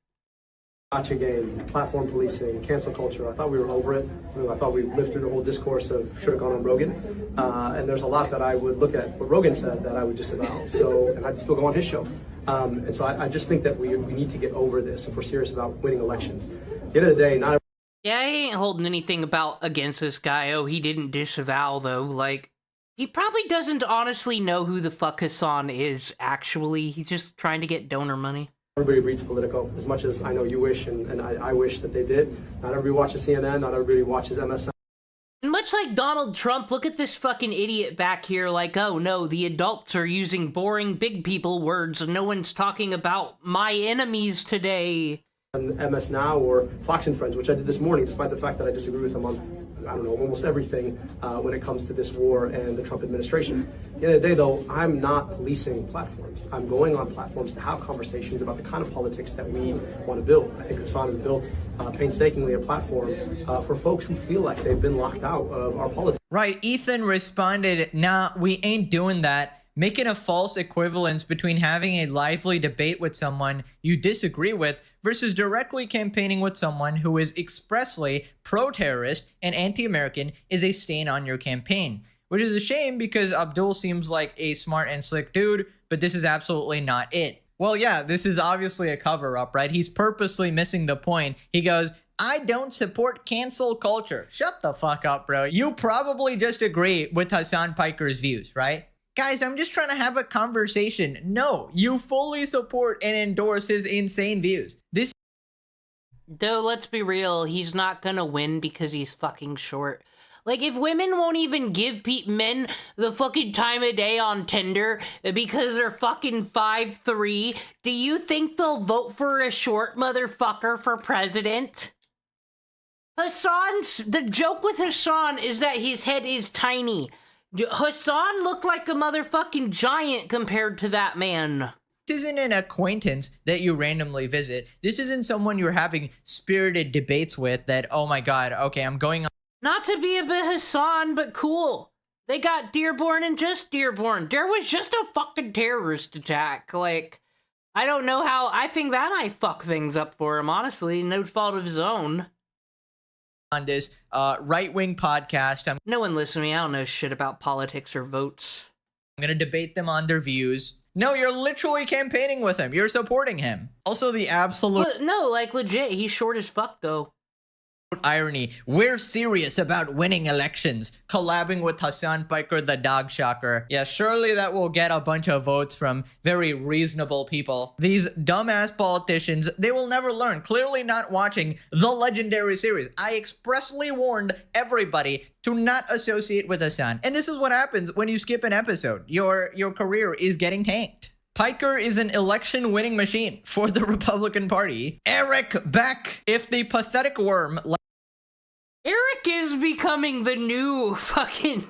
gotcha game, platform policing, cancel culture. I thought we were over it. I thought we lived through the whole discourse of should have gone on Rogan. And there's a lot that I would look at what Rogan said that I would disavow. So, and I'd still go on his show. And so I just think that we need to get over this if we're serious about winning elections. At the end of the day, not Yeah, I ain't holding anything against this guy. Oh, he didn't disavow, though. Like, he probably doesn't honestly know who the fuck Hassan is, actually. He's just trying to get donor money. everybody reads Politico as much as I know you wish, and I wish that they did. Not everybody watches CNN, not everybody watches MSN. And much like Donald Trump, look at this fucking idiot back here like, oh no, the adults are using boring big people words and no one's talking about my enemies today. On MS Now or Fox and Friends, which I did this morning, despite the fact that I disagree with them on, I don't know, almost everything when it comes to this war and the Trump administration. At the end of the day, though, I'm not policing platforms. I'm going on platforms to have conversations about the kind of politics that we want to build. I think Hassan has built painstakingly a platform for folks who feel like they've been locked out of our politics. Right, Ethan responded, nah, we ain't doing that. Making a false equivalence between having a lively debate with someone you disagree with versus directly campaigning with someone who is expressly pro-terrorist and anti-American is a stain on your campaign. Which is a shame because Abdul seems like a smart and slick dude, but this is absolutely not it. Well, yeah, this is obviously a cover-up, right? He's purposely missing the point. He goes, I don't support cancel culture. Shut the fuck up, bro. You probably just agree with Hassan Piker's views, right? Guys, I'm just trying to have a conversation. No, you fully support and endorse his insane views. Though, let's be real, he's not gonna win because he's fucking short. Like, if women won't even give men the fucking time of day on Tinder because they're fucking 5'3", do you think they'll vote for a short motherfucker for president? The joke with Hassan is that his head is tiny. Hassan looked like a motherfucking giant compared to that man. This isn't an acquaintance that you randomly visit. This isn't someone you're having spirited debates with that, oh my god, okay, I'm going on. Not to be a bit Hassan, but cool. They got Dearborn and just Dearborn. There was just a fucking terrorist attack. Like, I don't know how. I think that might fuck things up for him, honestly. No fault of his own. On this right-wing podcast. No one listen to me. I don't know shit about politics or votes. I'm going to debate them on their views. No, you're literally campaigning with him. You're supporting him. Also, the absolute... But no, like, legit. He's short as fuck, though. Irony. We're serious about winning elections. Collabing with Hassan Piker, the dog shocker. Yeah, surely that will get a bunch of votes from very reasonable people. These dumbass politicians, they will never learn. Clearly not watching the legendary series. I expressly warned everybody to not associate with Hassan. And this is what happens when you skip an episode. Your career is getting tanked. Piker is an election-winning machine for the Republican Party. Eric Beck, if the pathetic worm... Eric is becoming the new fucking...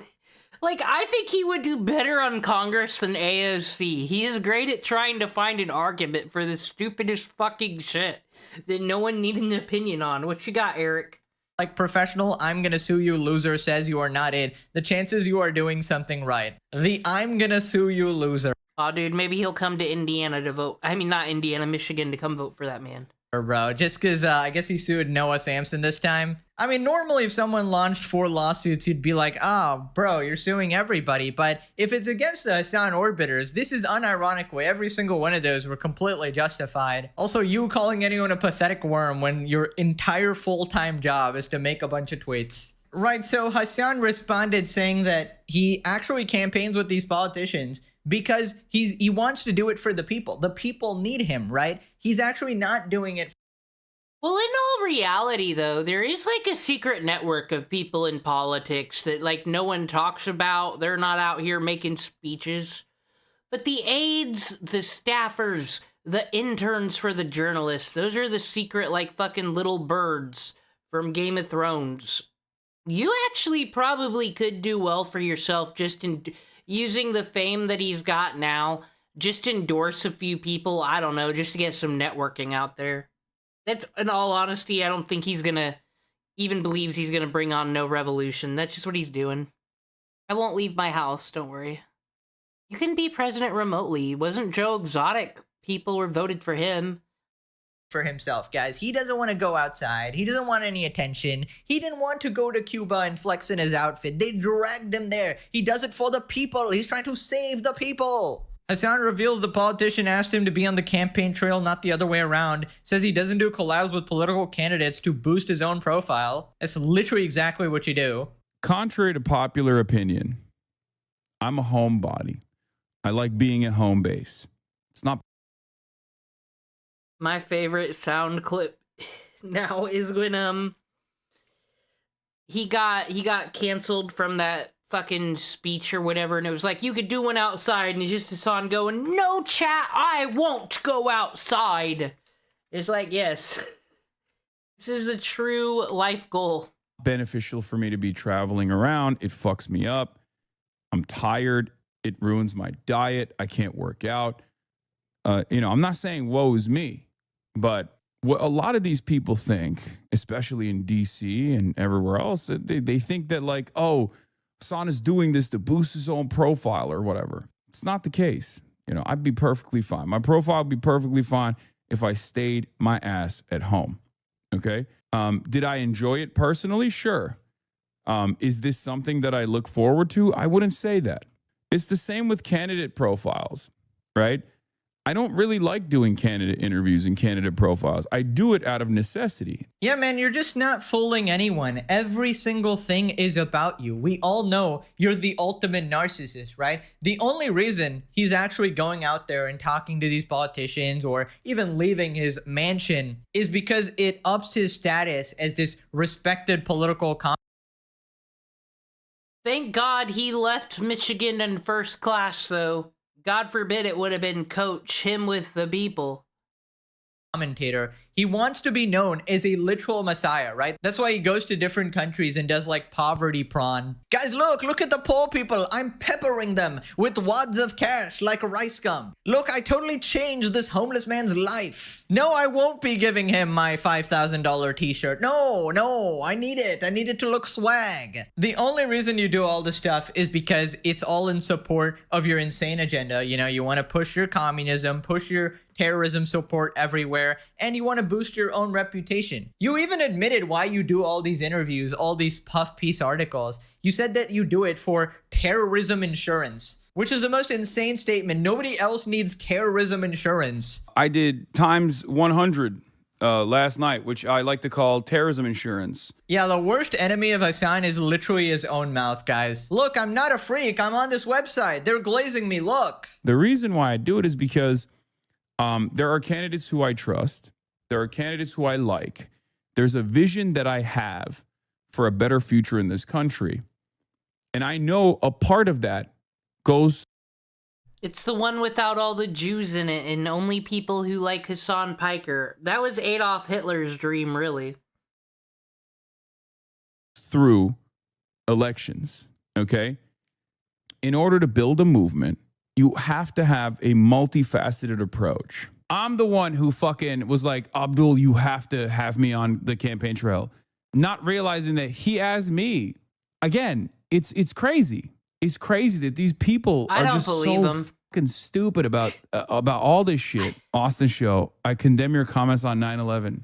Like, I think he would do better on Congress than AOC. He is great at trying to find an argument for the stupidest fucking shit that no one needs an opinion on. What you got, Eric? Like professional, I'm gonna sue you loser says you are not it. The chances you are doing something right. The I'm gonna sue you loser. Oh, dude, maybe he'll come to Indiana to vote. I mean, not Indiana, Michigan to come vote for that man. Bro, just because I guess he sued Noah Samson this time. I mean, normally if someone launched 4 lawsuits, you'd be like, oh, bro, you're suing everybody. But if it's against the Hassan orbiters, this is unironic way. Every single one of those were completely justified. Also, you calling anyone a pathetic worm when your entire full-time job is to make a bunch of tweets. Right, so Hassan responded saying that he actually campaigns with these politicians because he wants to do it for the people. The people need him, right? He's actually not doing it. Well, in all reality, though, there is like a secret network of people in politics that like no one talks about. They're not out here making speeches. But the aides, the staffers, the interns for the journalists, those are the secret like fucking little birds from Game of Thrones. You actually probably could do well for yourself just in using the fame that he's got now. Just endorse a few people, I don't know, just to get some networking out there. That's, in all honesty, I don't think he's gonna, even believes he's gonna bring on no revolution. That's just what he's doing. I won't leave my house, don't worry. You can be president remotely. Wasn't Joe Exotic? People were voted for him. For himself, guys. He doesn't want to go outside. He doesn't want any attention. He didn't want to go to Cuba and flex in his outfit. They dragged him there. He does it for the people. He's trying to save the people. Hassan reveals the politician asked him to be on the campaign trail, not the other way around. Says he doesn't do collabs with political candidates to boost his own profile. That's literally exactly what you do. Contrary to popular opinion, I'm a homebody. I like being at home base. It's not. My favorite sound clip now is when he got canceled from that fucking speech or whatever, and it was like you could do one outside, and it's just Hassan going, "No chat, I won't go outside." It's like, yes, this is the true life goal. Beneficial for me to be traveling around. It fucks me up. I'm tired. It ruins my diet. I can't work out. I'm not saying woe is me, but what a lot of these people think, especially in DC and everywhere else, they think that like, oh, Hassan is doing this to boost his own profile or whatever. It's not the case. I'd be perfectly fine. My profile would be perfectly fine if I stayed my ass at home. Okay. Did I enjoy it personally? Sure. Is this something that I look forward to? I wouldn't say that. It's the same with candidate profiles, right? I don't really like doing candidate interviews and candidate profiles. I do it out of necessity. Yeah, man, you're just not fooling anyone. Every single thing is about you. We all know you're the ultimate narcissist, right? The only reason he's actually going out there and talking to these politicians or even leaving his mansion is because it ups his status as this respected political Thank God he left Michigan in first class, though. God forbid it would have been Coach, him with the people. Commentator. He wants to be known as a literal messiah, right? That's why he goes to different countries and does like poverty prawn. Guys, look at the poor people. I'm peppering them with wads of cash like rice gum. Look, I totally changed this homeless man's life. No, I won't be giving him my $5,000 t-shirt. No, I need it. I need it to look swag. The only reason you do all this stuff is because it's all in support of your insane agenda. You want to push your communism, push your terrorism support everywhere, and you want to boost your own reputation. You even admitted why you do all these interviews, all these puff piece articles. You said that you do it for terrorism insurance, which is the most insane statement. Nobody else needs terrorism insurance. I did times 100 last night, which I like to call terrorism insurance. Yeah, the worst enemy of Hassan is literally his own mouth, guys. Look, I'm not a freak. I'm on this website. They're glazing me. Look. The reason why I do it is because there are candidates who I trust. There are candidates who I like. There's a vision that I have for a better future in this country. And I know a part of that goes. It's the one without all the Jews in it and only people who like Hassan Piker. That was Adolf Hitler's dream, really. Through elections, okay? in order to build a movement, you have to have a multifaceted approach. I'm the one who fucking was like, Abdul, you have to have me on the campaign trail, not realizing that he asked me. Again, it's crazy. It's crazy that these people are just so fucking stupid about all this shit. Austin Show, I condemn your comments on 9/11.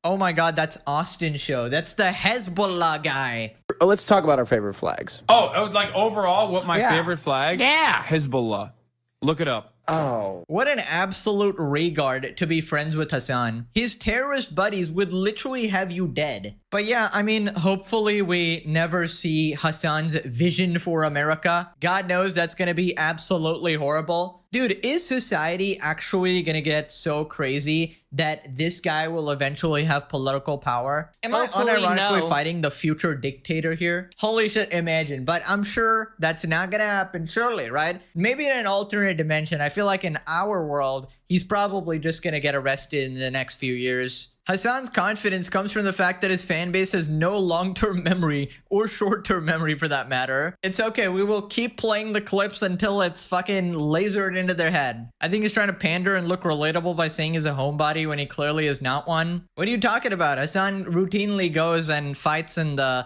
Oh my God, that's Austin Show. That's the Hezbollah guy. Let's talk about our favorite flags. Oh, like overall, what my favorite flag? Yeah. Hezbollah. Look it up. Oh. What an absolute regard to be friends with Hassan. His terrorist buddies would literally have you dead. But yeah, I mean, hopefully we never see Hassan's vision for America. God knows that's going to be absolutely horrible. Dude, is society actually going to get so crazy that this guy will eventually have political power? Am Hopefully, I unironically no. fighting the future dictator here? Holy shit, imagine. But I'm sure that's not going to happen, surely, right? Maybe in an alternate dimension. I feel like in our world, he's probably just going to get arrested in the next few years. Hassan's confidence comes from the fact that his fan base has no long-term memory or short-term memory for that matter. It's okay, we will keep playing the clips until it's fucking lasered into their head. I think he's trying to pander and look relatable by saying he's a homebody when he clearly is not one. What are you talking about? Hassan routinely goes and fights in the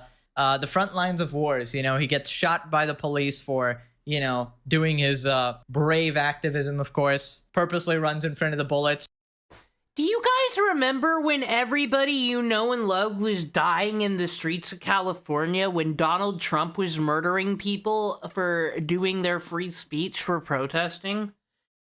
front lines of wars. You know, he gets shot by the police for, you know, doing his brave activism, of course, purposely runs in front of the bullets. Do you guys remember when everybody you know and love was dying in the streets of California when Donald Trump was murdering people for doing their free speech for protesting?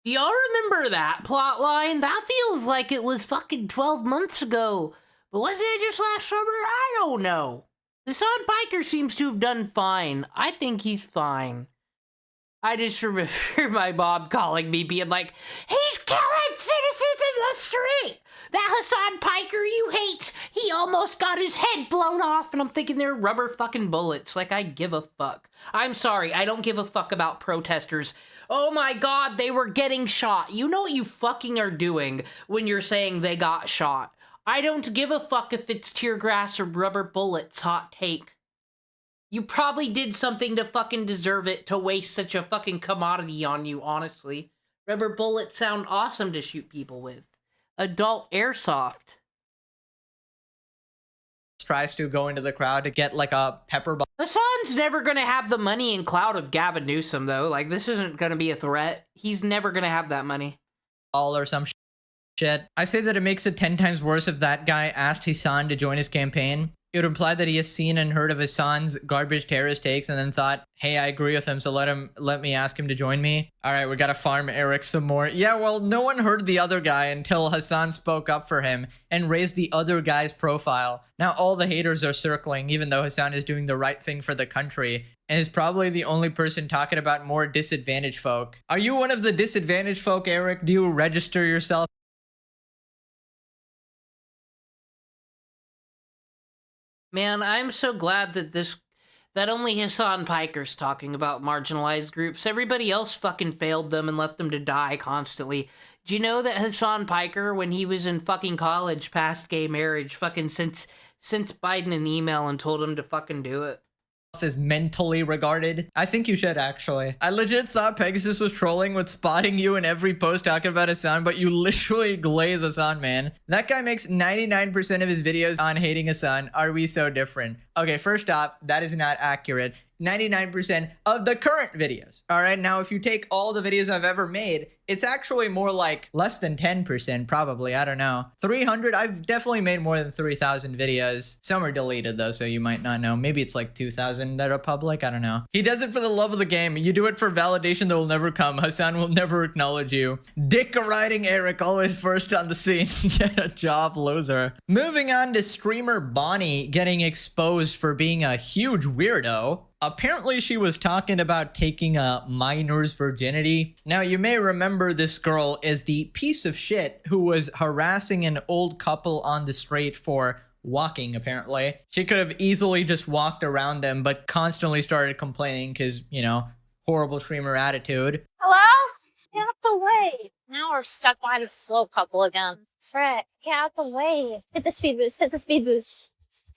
Do y'all remember that plot line? That feels like it was fucking 12 months ago. But wasn't it just last summer? I don't know. Hassan Piker seems to have done fine. I think he's fine. I just remember my mom calling me being like, he's killing citizens in the street! That Hassan Piker you hate! He almost got his head blown off! And I'm thinking they're rubber fucking bullets. Like, I give a fuck. I'm sorry, I don't give a fuck about protesters. Oh my God, they were getting shot. You know what you fucking are doing when you're saying they got shot. I don't give a fuck if it's tear gas or rubber bullets, hot take. You probably did something to fucking deserve it to waste such a fucking commodity on you, honestly. Rubber bullets sound awesome to shoot people with. Adult airsoft. Tries to go into the crowd to get like a pepper ball. Hassan's never gonna have the money and clout of Gavin Newsom, though. Like, this isn't gonna be a threat. He's never gonna have that money. Or some shit. I say that it makes it 10 times worse if that guy asked Hassan to join his campaign. It would imply that he has seen and heard of Hassan's garbage terrorist takes and then thought, hey, I agree with him, so let me ask him to join me. All right, we gotta farm Eric some more. Yeah, well, no one heard the other guy until Hassan spoke up for him and raised the other guy's profile. Now all the haters are circling, even though Hassan is doing the right thing for the country and is probably the only person talking about more disadvantaged folk. Are you one of the disadvantaged folk, Eric? Do you register yourself? Man, I'm so glad that only Hassan Piker's talking about marginalized groups. Everybody else fucking failed them and left them to die constantly. Do you know that Hassan Piker, when he was in fucking college, passed gay marriage, fucking sent Biden an email and told him to fucking do it? Is mentally regarded. I think you should, actually. I legit thought Pegasus was trolling with spotting you in every post talking about Hassan, but you literally glaze Hassan, man. That guy makes 99% of his videos on hating Hassan. Are we so different? Okay, first off, that is not accurate. 99% of the current videos. All right, now if you take all the videos I've ever made, it's actually more like less than 10% probably. I don't know. 300, I've definitely made more than 3,000 videos. Some are deleted though, so you might not know. Maybe it's like 2,000 that are public. I don't know. He does it for the love of the game. You do it for validation that will never come. Hassan will never acknowledge you. Dick riding Eric, always first on the scene. Get a job, loser. Moving on to streamer Bonnie getting exposed for being a huge weirdo. Apparently she was talking about taking a minor's virginity. Now you may remember this girl as the piece of shit who was harassing an old couple on the street for walking, apparently. She could have easily just walked around them, but constantly started complaining because, you know, horrible streamer attitude. Hello? Get out the way. Now we're stuck behind the slow couple again. Frick, get out the way. Hit the speed boost, hit the speed boost.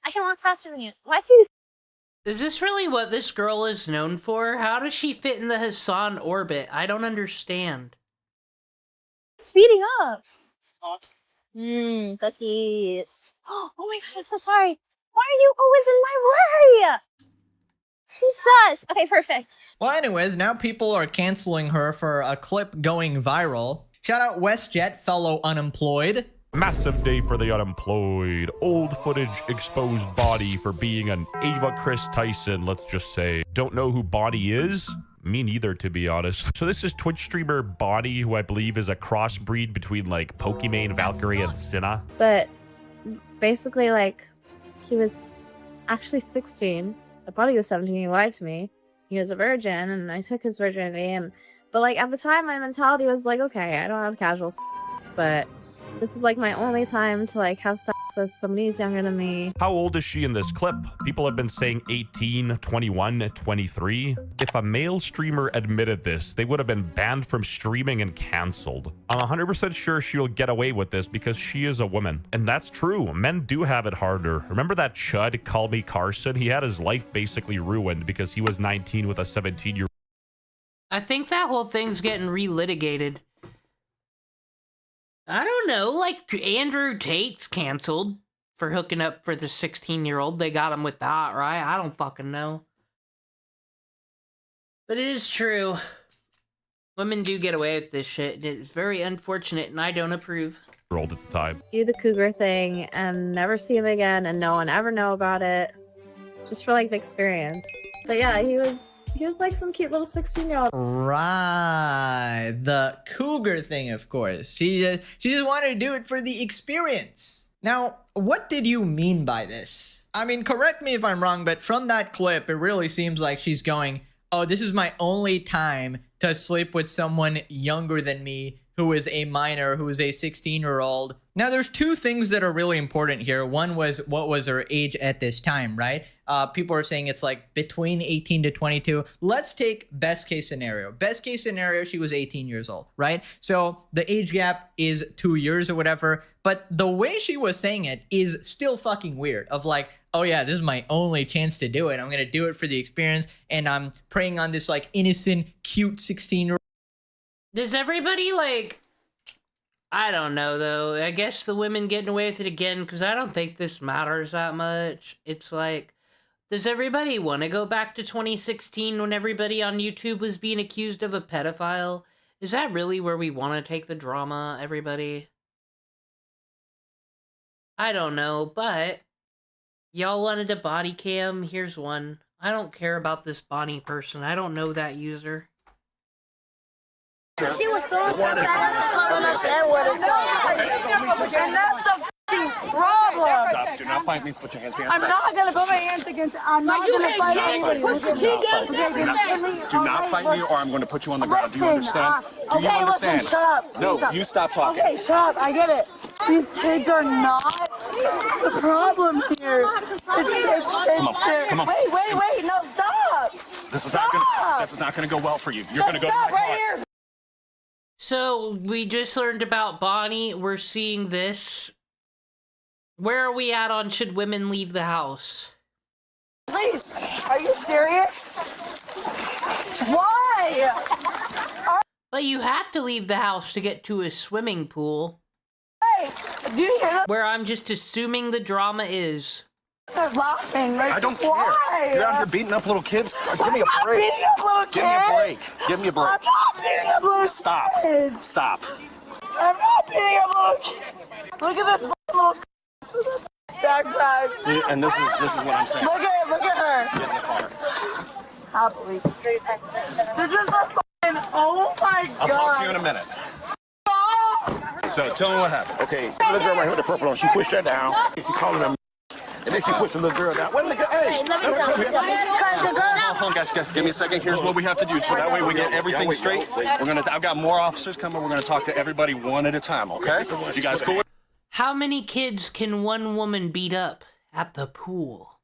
I can walk faster than you. Why is he Is this really what this girl is known for? How does she fit in the Hassan orbit? I don't understand. Speeding up. Cookies. Oh my god, I'm so sorry. Why are you always in my way? Jesus. Okay, perfect. Well, anyways, now people are canceling her for a clip going viral. Shout out WestJet, fellow unemployed. Massive day for the unemployed. Old footage exposed Body for being an Ava Chris Tyson, let's just say. Don't know who Body is? Me neither, to be honest. So this is Twitch streamer Body, who I believe is a crossbreed between like Pokimane, Valkyrie, and Cinna. But basically, like, he was actually 16. I thought he was 17. He lied to me. He was a virgin, and I took his virginity. But like at the time, my mentality was like, okay, I don't have casual sex, but this is like my only time to like have sex with somebody who's younger than me. How old is she in this clip? People have been saying 18, 21, 23. If a male streamer admitted this, they would have been banned from streaming and canceled. I'm 100% sure she'll get away with this because she is a woman. And that's true. Men do have it harder. Remember that chud, Call Me Carson? He had his life basically ruined because he was 19 with a 17-year-old. I think that whole thing's getting relitigated. I don't know, like Andrew Tate's canceled for hooking up for the 16-year-old. They got him with that, right? I don't fucking know. But it is true. Women do get away with this shit. It's very unfortunate, and I don't approve. At the time. Do the cougar thing and never see him again, and no one ever know about it. Just for like the experience. But yeah, he was like some cute little 16-year-old. Right, the cougar thing, of course. She just wanted to do it for the experience. Now, what did you mean by this? I mean, correct me if I'm wrong, but from that clip, it really seems like she's going, oh, this is my only time to sleep with someone younger than me who is a minor, who is a 16-year-old. Now, there's two things that are really important here. One was, what was her age at this time, right? People are saying it's like between 18 to 22. Let's take best case scenario. Best case scenario, she was 18 years old, right? So the age gap is 2 years or whatever. But the way she was saying it is still fucking weird of like, oh yeah, this is my only chance to do it. I'm going to do it for the experience. And I'm preying on this like innocent, cute 16-year-old. Does everybody, like, I don't know, though. I guess the women getting away with it again, because I don't think this matters that much. It's like, does everybody want to go back to 2016 when everybody on YouTube was being accused of a pedophile? Is that really where we want to take the drama, everybody? I don't know, but y'all wanted a body cam? Here's one. I don't care about this Bonnie person. I don't know that user. She was throwing stuff at us and calling us N-word and stuff. And that's the f***ing problem. Stop. Do not fight me. Put your hands behind I'm not going to put my hands against it. I'm not going to fight anybody. Do not fight me or I'm going to put you on the ground. Do you understand? Do you Okay, understand? listen, shut up. No, Stop. you stop talking. Okay, shut up. I get it. These kids are not the problem here. Come on. Wait. No, stop. This is not going to go well for you. You're going to go stop right here. So, we just learned about Bonnie. We're seeing this. Where are we at on should women leave the house? Please, are you serious? Why? But you have to leave the house to get to a swimming pool. Hey, do you hear that? Where I'm just assuming the drama is. They're laughing. Like, I don't care. why? You're out here beating up little kids. Give me a I'm not break. beating up little Give me a break. kids. Give me a break. I'm not beating up little Stop. kids. Stop. I'm not beating up little kids. Look at this little backpack. See, and this is what I'm saying. Look at her. Get in the car. Happily. This is the fucking, oh my god. I'll talk to you in a minute. So tell me what happened. Okay, little girl right here with the purple on. She pushed her down. She calling them. And then she pushed the little girl down. Wait a minute. Hey, let me tell you. Because the girl. Hold on, guys, give me a second. Here's what we have to do. So that way we get everything straight. I've got more officers coming. We're gonna talk to everybody one at a time. Okay? You guys cool? How many kids can one woman beat up at the pool?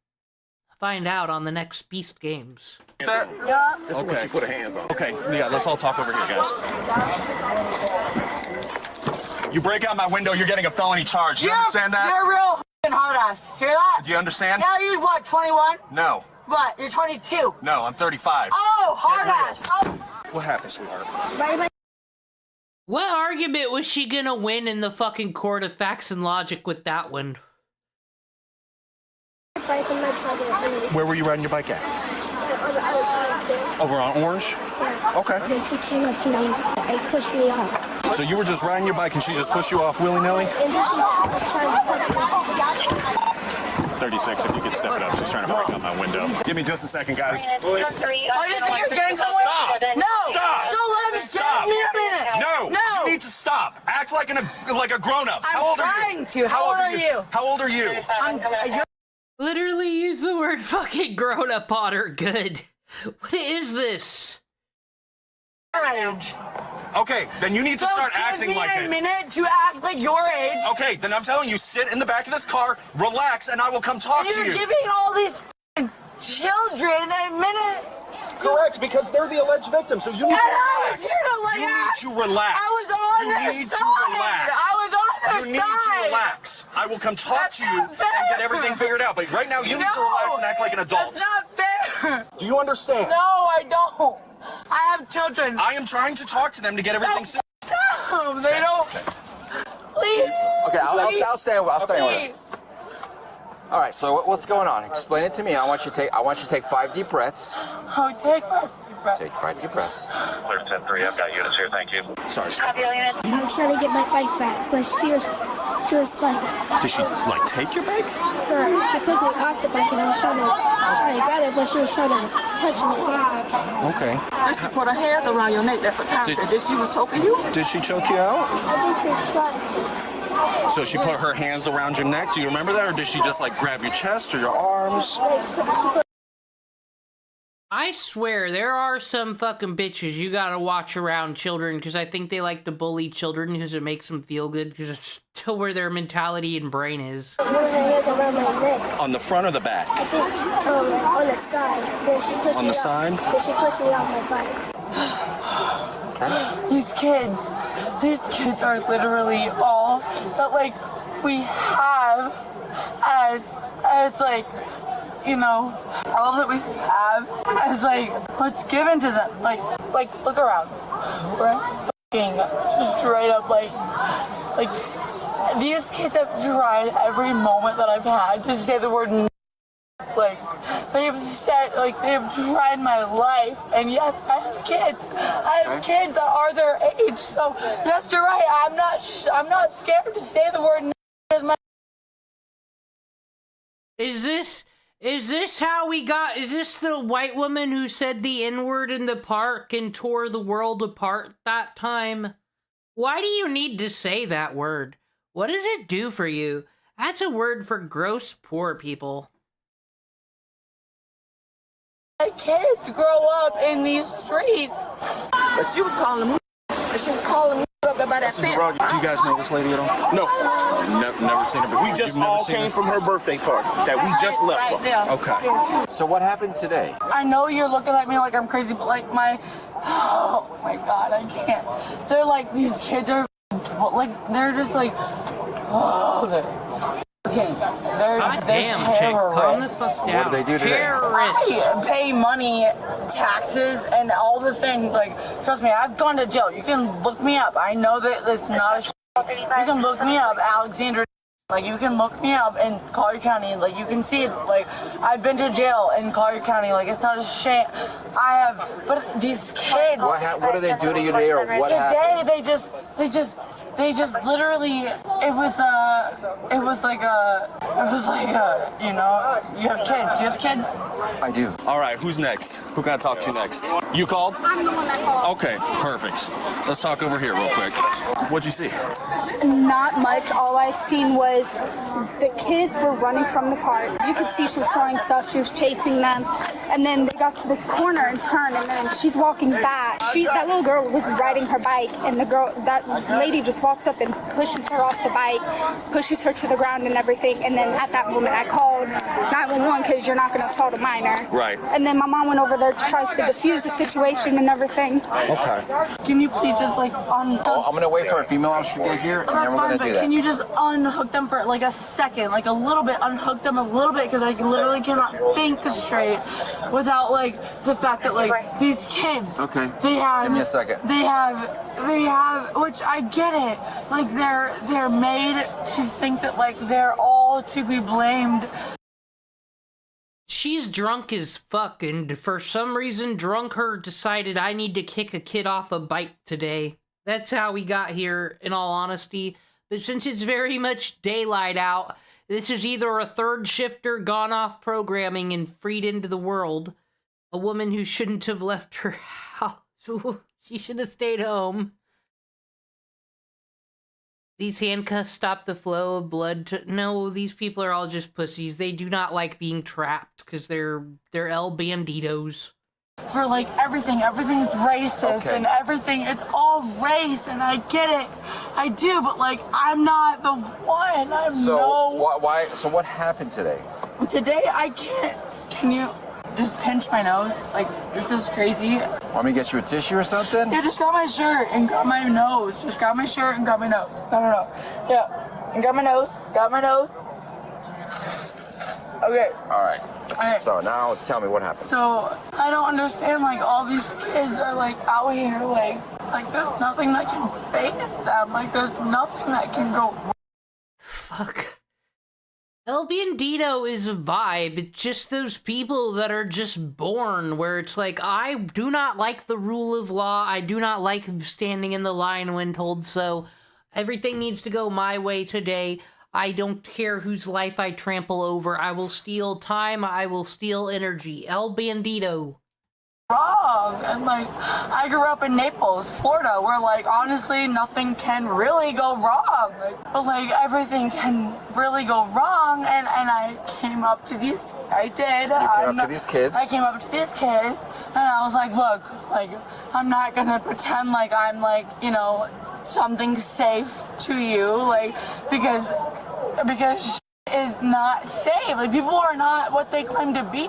Find out on the next Beast Games. That? Yeah. This is what she put her hands on. Okay, yeah, let's all talk over here, guys. You break out my window, you're getting a felony charge. You understand that? You're a real f***ing hard ass. Hear that? Do you understand? Now you what, 21? No. What? You're 22. No, I'm 35. Oh, hard ass. Oh. What happened, sweetheart? What argument was she gonna win in the fucking court of facts and logic with that one? Where were you riding your bike at? Over on Orange? Yeah. Okay. Then she came up to me and pushed me off. So you were just riding your bike and she just pushed you off willy-nilly? And then she was trying to touch me. 36, if you could step it up. She's trying to break out my window. Give me just a second, guys. I didn't think you're getting somewhere. Stop! No! Stop! Don't let me Stop! give me a minute! No! No! You need to stop. Act like a grown-up. I'm How old are trying you? to. How old are you? How old are you? Literally use the word fucking grown up on her. Good. What is this? Age. Okay, then you need to start acting like Give it. me a minute to act like your age. Okay, then I'm telling you, sit in the back of this car, relax, and I will come talk to you. You're giving all these children a minute. Correct, because they're the alleged victims, so you need to And I relax. was here to like You need to relax. I was on You their need side. to relax. I was on their You need to side. relax. I will come talk to you and get everything figured out. But right now, you need to relax and act like an adult. That's not fair. Do you understand? No, I don't. I have children. I am trying to talk to them to get everything set. They don't. Please. Okay, please, I'll stay with please. it. All right, so what's going on? Explain it to me. I want you to take 5 deep breaths. Oh, take 5 deep breaths. Take 5 deep breaths. Clear 10-3. I've got units here. Thank you. Sorry. I'm trying to get my bike back, but she was like, Did she take your bike? she pushed me off the bike and I was trying to grab it, but she was trying to touch me. Okay. Did she put her hands around your neck? That's what Tom said. Did she was choking you? Did she choke you out? I think she was trying. So she put her hands around your neck. Do you remember that, or did she just grab your chest or your arms? I swear, there are some fucking bitches you gotta watch around children, because I think they like to bully children because it makes them feel good, because it's still where their mentality and brain is. One of her hands around my neck. On the front or the back? I think on the side. Then she pushed On me the off. side? Then she pushed me off my bike. These kids are literally all that we have as all that we have as what's given to them. Look around. Right? Fucking straight up these kids have tried every moment that I've had to say the word they've said, they have tried my life, and yes, I have kids. I have kids that are their age, so yes, you're right. I'm not scared to say the word Is this how we got? Is this the white woman who said the N-word in the park and tore the world apart that time? Why do you need to say that word? What does it do for you? That's a word for gross poor people. My kids grow up in these streets. But she was calling me. She was calling me up about that fence. Do you guys know this lady at all? No. Never seen her before. We just all came from her birthday party that we just left from. Okay. So what happened today? I know you're looking at me like I'm crazy, but oh my God, I can't. They're these kids are they're just they're terrorists. What do they do today? I pay money, taxes, and all the things. Trust me, I've gone to jail. You can look me up. I know that it's not a You can look me up, Alexander. You can look me up in Collier County. You can see it. I've been to jail in Collier County. It's not a shame. But these kids. What do they do to you today, or what happened? Today, they just literally, you have kids. Do you have kids? I do. All right, who's next? Who can I talk to next? You called? I'm the one that called. Okay, perfect. Let's talk over here real quick. What'd you see? Not much. All I seen was the kids were running from the park. You could see she was throwing stuff. She was chasing them. And then they got to this corner and turned, and then she's walking back. That little girl was riding her bike, and that lady just walks up and pushes her off the bike, pushes her to the ground and everything. And then at that moment, I called 911 because you're not going to assault a minor. Right. And then my mom went over there to try to defuse the situation and everything. Okay. Can you please just like I'm gonna wait for a female officer to get here, and That's then we're fine, gonna but do that. can you just unhook them for like a second, like a little bit, unhook them a little bit, because I literally cannot think straight without like the fact that like these kids, Okay. they have, Give me a second. they have, which I get it, like they're made to think that like they're all to be blamed. She's drunk as fuck, and for some reason, drunk her decided I need to kick a kid off a bike today. That's how we got here, in all honesty. But since it's very much daylight out, this is either a third shifter gone off programming and freed into the world, a woman who shouldn't have left her house. She should have stayed home. These handcuffs stop the flow of blood to... No, these people are all just pussies. They do not like being trapped because they're El Banditos. For like everything's racist and everything, it's all race, and I get it, I do, but like I'm not the one. So what happened today? Today I can't. Can you just pinch my nose? Like this is crazy. Want me to get you a tissue or something? Yeah, just grab my shirt and grab my nose. Just grab my shirt and grab my nose. No. Yeah, and grab my nose. Grab my nose. Okay. All right. So now tell me what happened. So I don't understand, like all these kids are like out here like there's nothing that can face them. Like there's nothing that can go wrong. Fuck. El Bandito is a vibe. It's just those people that are just born where it's like, I do not like the rule of law. I do not like standing in the line when told so. Everything needs to go my way today. I don't care whose life I trample over. I will steal time. I will steal energy. El Bandito. Wrong. And like I grew up in Naples, Florida, where like honestly nothing can really go wrong. But like everything can really go wrong, and I came up to these. I did. You came up to these kids. I came up to these kids, and I was like, look, like I'm not gonna pretend like I'm like something safe to you, like because is not safe. Like people are not what they claim to be.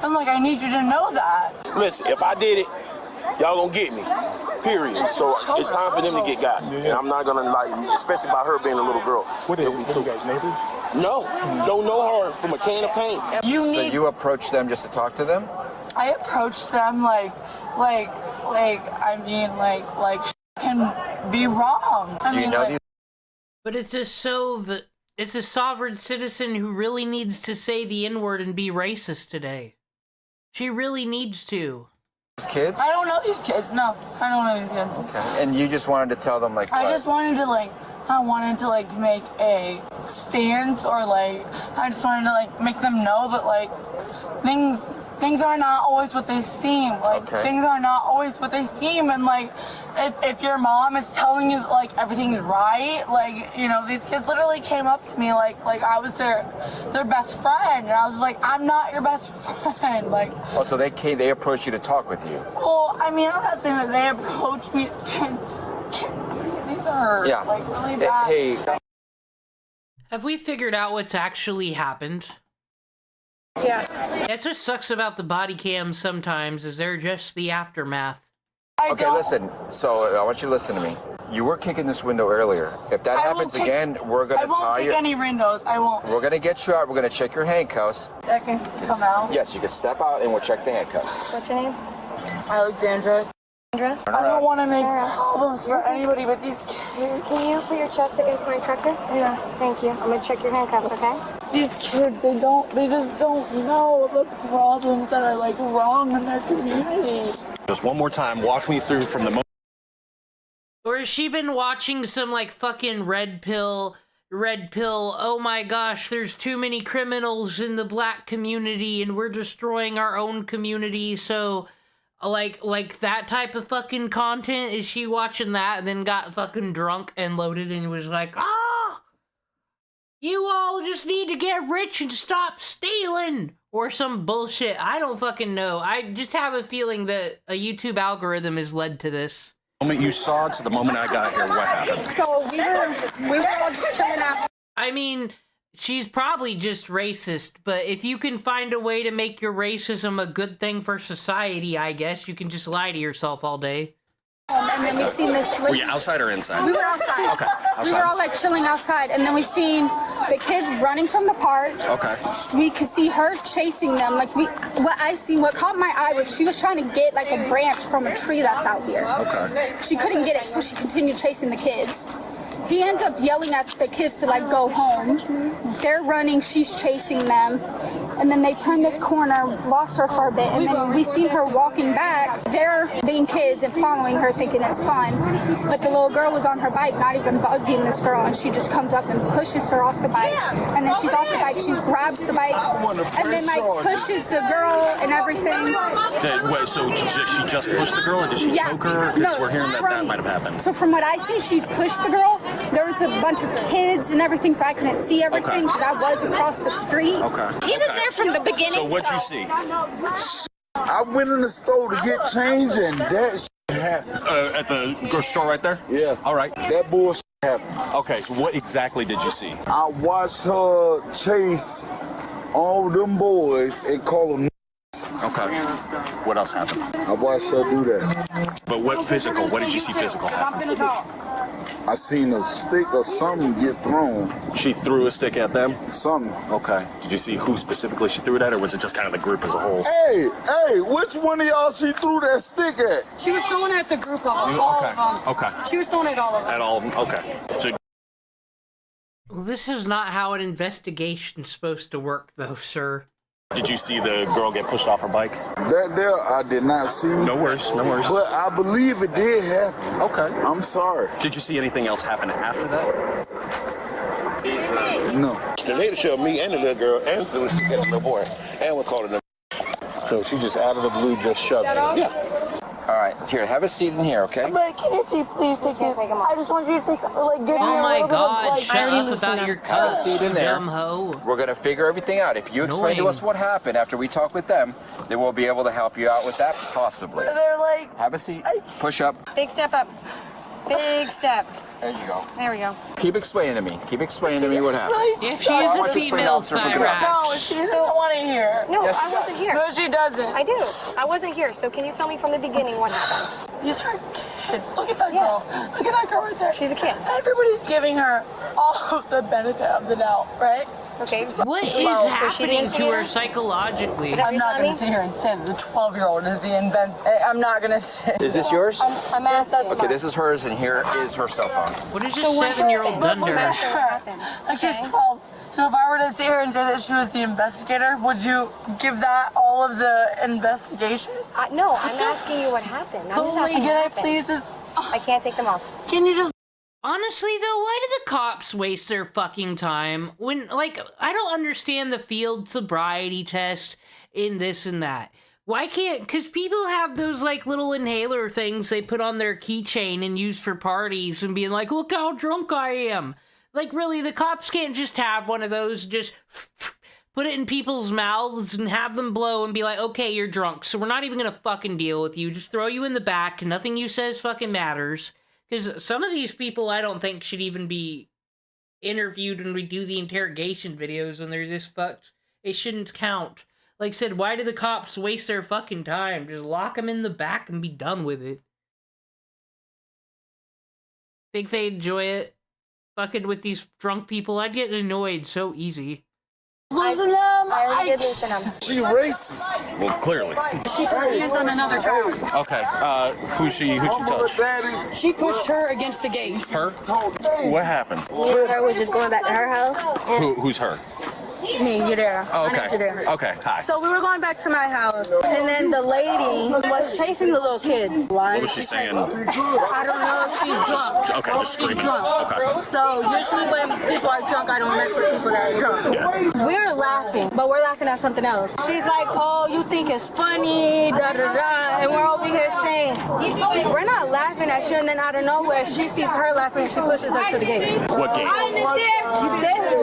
And like I need you to know that. Listen, if I did it, y'all gonna get me. Period. So it's time for them to get got. And I'm not gonna especially by her being a little girl. What are you guys neighbors? No, don't know her from a can of paint. So you approached them just to talk to them? I approached them like can be wrong. Do you know these? But it's a sovereign citizen who really needs to say the N-word and be racist today. She really needs to. These kids? I don't know these kids. No, I don't know these kids. Okay. And you just wanted to tell them like I what? just wanted to make a stance, or I just wanted to make them know that things are not always what they seem. Things are not always what they seem, and if your mom is telling you that everything's right, these kids literally came up to me like I was their best friend, and I was like, I'm not your best friend. Oh, so they approached you to talk with you? Well, I mean, I'm not saying that they approached me. These are really bad. Hey. Have we figured out what's actually happened? Yeah. That's what sucks about the body cams sometimes, is they're just the aftermath. Okay, listen. So I want you to listen to me. You were kicking this window earlier. If that happens again, we're gonna tie you. I won't kick any windows. I won't. We're gonna get you out. We're gonna check your handcuffs. I can come out. Yes, you can step out and we'll check the handcuffs. What's your name? Alexandra. I don't want to make problems for anybody, but these kids. Can you put your chest against my truck here? Yeah. Thank you. I'm gonna check your handcuffs, okay? These kids, they just don't know the problems that are wrong in their community. Just one more time, walk me through from the moment. Or has she been watching some fucking red pill, oh my gosh, there's too many criminals in the black community and we're destroying our own community, so like that type of fucking content? Is she watching that and then got fucking drunk and loaded and was like, you all just need to get rich and stop stealing, or some bullshit? I don't fucking know. I just have a feeling that a YouTube algorithm has led to this. moment you saw to the moment I got here, what happened? So we were all just chilling out. I mean, she's probably just racist, but if you can find a way to make your racism a good thing for society, I guess you can just lie to yourself all day. And then we seen this Were you outside or inside? We were outside. Okay, We were outside. all like chilling outside, and then we seen the kids running from the park. Okay. We could see her chasing them. Like what caught my eye was she was trying to get like a branch from a tree that's out here. Okay. She couldn't get it, so she continued chasing the kids. He ends up yelling at the kids to like go home. They're running, she's chasing them, and then they turn this corner, lost her for a bit, and then we see her walking back. They're being kids and following her, thinking it's fun, but the little girl was on her bike, not even bugging this girl, and she just comes up and pushes her off the bike, and then she's off the bike, she grabs the bike, and then like pushes the girl and everything. So did she just push the girl, or did she choke her? Because we're hearing that might have happened. So from what I see, she pushed the girl. There was a bunch of kids and everything, so I couldn't see everything because I was across the street. Okay. He was there from the beginning. So what'd you see? I went in the store to get change and that happened. At the grocery store right there? Yeah. All right. That bullshit happened. Okay, so what exactly did you see? I watched her chase all them boys and call them. Okay. What else happened? I watched her do that. But what physical? What did you see physical happen? I seen a stick or something get thrown. She threw a stick at them? Something. Okay. Did you see who specifically she threw it at, or was it just kind of the group as a whole? Hey, which one of y'all she threw that stick at? She was throwing it at the group of them, all of them. Okay. She was throwing it at all of them. At all of them? Okay. So Well, this is not how an investigation's supposed to work, though, sir. did you see the girl get pushed off her bike? That there, I did not see. No worries, no worries. But I believe it did happen. Okay. I'm sorry. Did you see anything else happen after that? No. The lady showed me and the little girl and the little boy, and we're calling them. So she just out of the blue just shoved it? Yeah. All right, here, have a seat in here, okay? But can you please take his? I just want you to take, like, give me Oh a my little God, bit of, like, shut up about your Have a seat in there. dumb hoe. We're going to figure everything out. If you explain to us what happened after we talk with them, then we'll be able to help you out with that, possibly. They're like... Have a seat. Push up. Big step up. Big step. There you go. There we go. Keep explaining to me. Keep explaining to me what happened. If she is a female Cyrax. No, she doesn't want to hear. No, Yes, I she wasn't does. here. No, she doesn't. I do. I wasn't here, so can you tell me from the beginning what happened? These are kids. Look at that girl. Look at that girl right there. She's a kid. Everybody's giving her all of the benefit of the doubt, right? Okay. What is Well, happening to her psychologically? I'm not going to sit here and say that the 12-year-old is the I'm not going to say. Is this yours? I'm asked that's Okay, this is hers, and here is her cell phone. What is this 7-year-old done to her? Like she's 12. So if I were to sit here and say that she was the investigator, would you give that all of the investigation? No, I'm asking you what happened. I'm just asking Can what I happened. please just... I can't take them off. Can you just... Honestly, though, why do the cops waste their fucking time when, like, I don't understand the field sobriety test in this and that. Why can't, because people have those, like, little inhaler things they put on their keychain and use for parties and being like, look how drunk I am. Like, really, the cops can't just have one of those, just put it in people's mouths and have them blow and be like, okay, you're drunk, so we're not even gonna fucking deal with you. Just throw you in the back. Nothing you says fucking matters. Because some of these people I don't think should even be interviewed when we do the interrogation videos when they're this fucked. It shouldn't count. Like I said, why do the cops waste their fucking time? Just lock them in the back and be done with it. Think they enjoy it? Fucking with these drunk people? I'd get annoyed so easy. Losing them? I already did loosen them. She racist. Well, clearly. She put her hands on another child. Okay. Who'd she touch? She pushed her against the gate. Her? What happened? Me and her were just going back to her house. Who's her? Me, you're there. Oh, okay. Okay, hi. So we were going back to my house, and then the lady was chasing the little kids. What was she saying? I don't know. She's drunk. Okay, just She's screaming. drunk. Okay. So usually when people are drunk, I don't mess with people that are drunk. We're laughing, but we're laughing at something else. She's like, "Oh, you think it's funny, da da da," and we're over here saying, "We're not laughing at you." And then out of nowhere, she sees her laughing, and she pushes her to the gate. What gate?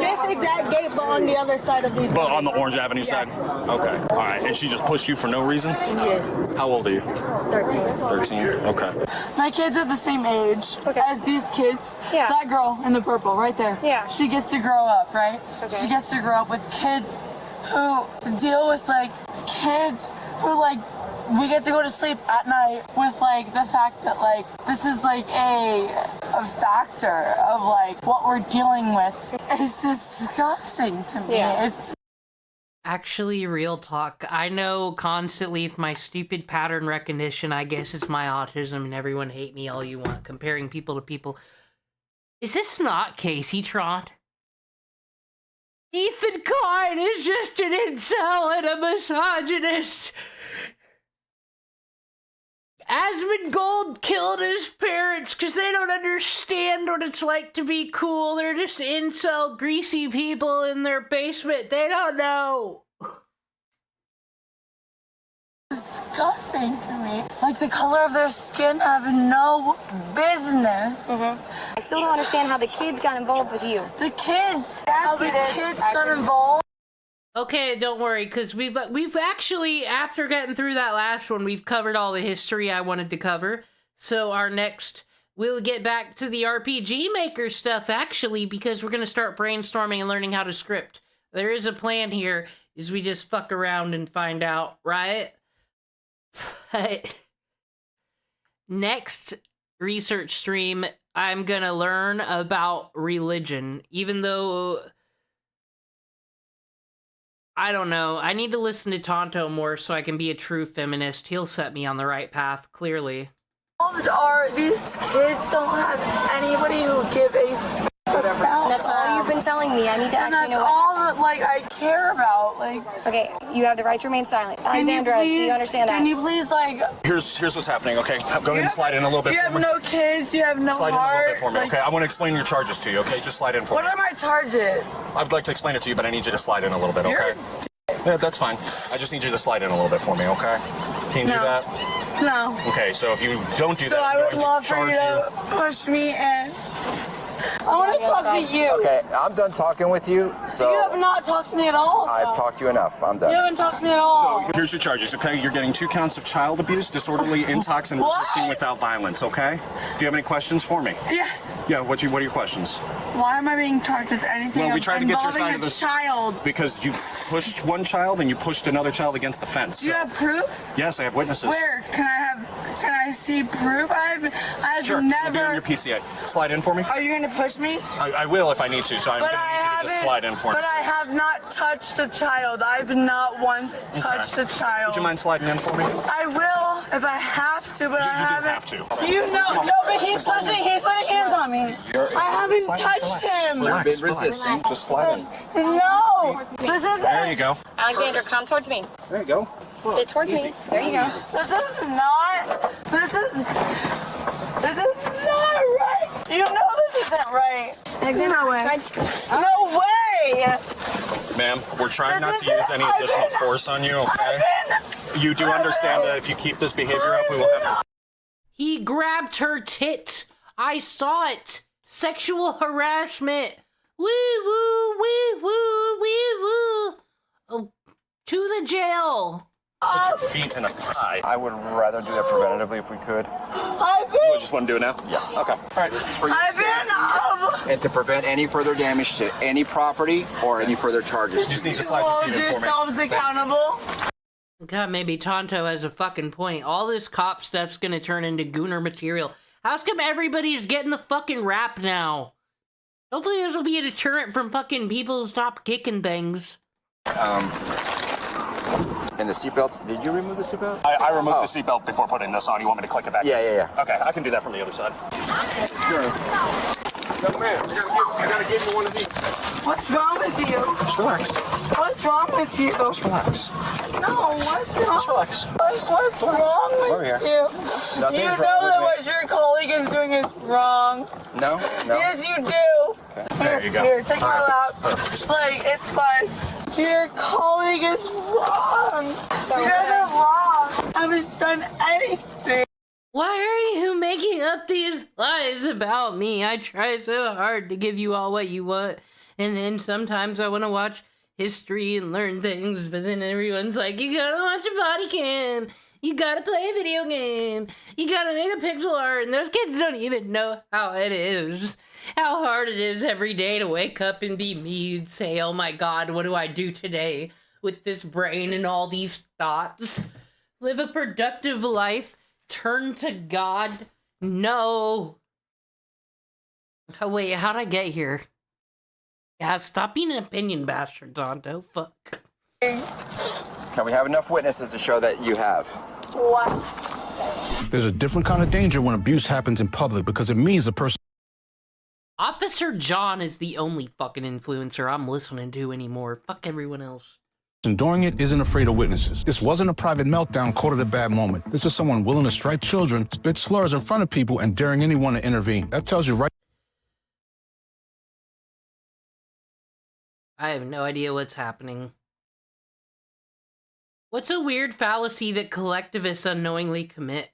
This exact gate, but on the other other side of these. Well, on the Orange Avenue side? Okay. All right. And she just pushed you for no reason? Yeah. How old are you? 13. 13. Okay. My kids are the same age as these kids. Yeah. That girl in the purple right there. Yeah. She gets to grow up, right? Okay. She gets to grow up with kids who deal with like kids who like we get to go to sleep at night with like the fact that like this is like a factor of like what we're dealing with. It's disgusting to me. Yeah. It's Actually, real talk. I know constantly with my stupid pattern recognition, I guess it's my autism and everyone hate me all you want, comparing people to people. Is this not Casey Trot? Ethan Klein is just an incel and a misogynist. Asmongold killed his parents because they don't understand what it's like to be cool. They're just incel, greasy people in their basement. They don't know. disgusting to me. Like the color of their skin have no business. I still don't understand how the kids got involved with you. The kids. How the kids got involved. Okay, don't worry, because we've actually, after getting through that last one, we've covered all the history I wanted to cover. So our next, we'll get back to the RPG Maker stuff, actually, because we're going to start brainstorming and learning how to script. There is a plan here, is we just fuck around and find out, right? But next research stream, I'm going to learn about religion, even though... I don't know. I need to listen to Tonto more so I can be a true feminist. He'll set me on the right path, clearly. These kids don't have anybody who give a f about That's all you've been telling me. I need to and actually that's know all that, like, I care about. Like, okay, you have the right to remain silent. Alexandra, do you understand that? Can you please, like... Here's what's happening, okay? Go ahead and slide in a little bit You for have me. no kids, you have no Slide in a heart. little bit for me, like, okay? I want to explain your charges to you, okay? Just slide in for What me. are my charges? I'd like to explain it to you, but I need you to slide in a little bit, okay? Yeah, that's fine. I just need you to slide in a little bit for me, okay? Can you do that? No. Okay, so if you don't do So that, I would love for you to push me in. I want to talk to you. Okay, I'm done talking with you. So You have not talked to me at all. I've talked to you enough. I'm done. You haven't talked to me at all. So here's your charges, okay? You're getting 2 counts of child abuse, disorderly intox, and resisting without violence, okay? Do you have any questions for me? Yes. Yeah, what are your questions? Why am I being charged with anything Well, we tried to get your side involving of a this child? because you pushed one child and you pushed another child against the fence. Do you So- have proof? Yes, I have witnesses. Where? Can I see proof? I've Sure, we'll be on never... your PCA. Slide in for me. Are you going to push me? I will if I need to, so I'm going to need you to just slide in for me. But I have not touched a child. I've not once touched a child. Would you mind sliding in for me? I will if I have to, but I haven't. have to. You know, no, but he's touching. He's putting hands on me. I haven't touched him. You've been resisting. Just slide in. No, this is There you go. Alexandra, come towards me. There you go. Sit towards me. There you go. This is not. This is not right. You know this isn't right. No way. No way. Ma'am, we're trying not to use any additional force on you, okay? You do understand that if you keep this behavior up, we will have to... He grabbed her tit. I saw it. Sexual harassment. Woo woo, wee woo, wee woo. Oh, to the jail. Put your feet in a tie. I would rather do that preventatively if we could. You just want to do it now? Yeah. Okay. All right, this is for you. And to prevent any further damage to any property or any further charges. You just need to slide your feet in for me. Yourselves accountable. God, maybe Tonto has a fucking point. All this cop stuff's gonna turn into gooner material. How's come everybody's getting the fucking rap now? Hopefully this will be a deterrent from fucking people to stop kicking things. And the seatbelts, did you remove the seatbelt? I removed the seatbelt before putting this on. You want me to click it back? Yeah. Okay, I can do that from the other side. Young man, I gotta give you one of these. What's wrong with you? Just relax. What's wrong with you? Just relax. No, what's wrong? Just relax. What's wrong Over with here. you? Nothing's You wrong know with that me. what your colleague is doing is wrong. No? Yes, you do. There you go. Here, take my lap. Like, it's fine. Your colleague is wrong. You guys are wrong. I haven't done anything. Why are you making up these lies about me? I try so hard to give you all what you want, and then sometimes I want to watch history and learn things, but then everyone's like, you gotta watch a body cam, you gotta play a video game, you gotta make a pixel art, and those kids don't even know how it is, how hard it is every day to wake up and be me and say, oh my god, what do I do today with this brain and all these thoughts? Live a productive life, turn to God. No. Oh wait, how'd I get here? Yeah, stop being an opinion bastard, Donto. Fuck. Can we have enough witnesses to show that you have? What? There's a different kind of danger when abuse happens in public because it means the person. Officer John is the only fucking influencer I'm listening to anymore. Fuck everyone else. Doing it isn't afraid of witnesses. This wasn't a private meltdown caught at a bad moment. This is someone willing to strike children, spit slurs in front of people, and daring anyone to intervene. That tells you right. I have no idea what's happening. What's a weird fallacy that collectivists unknowingly commit?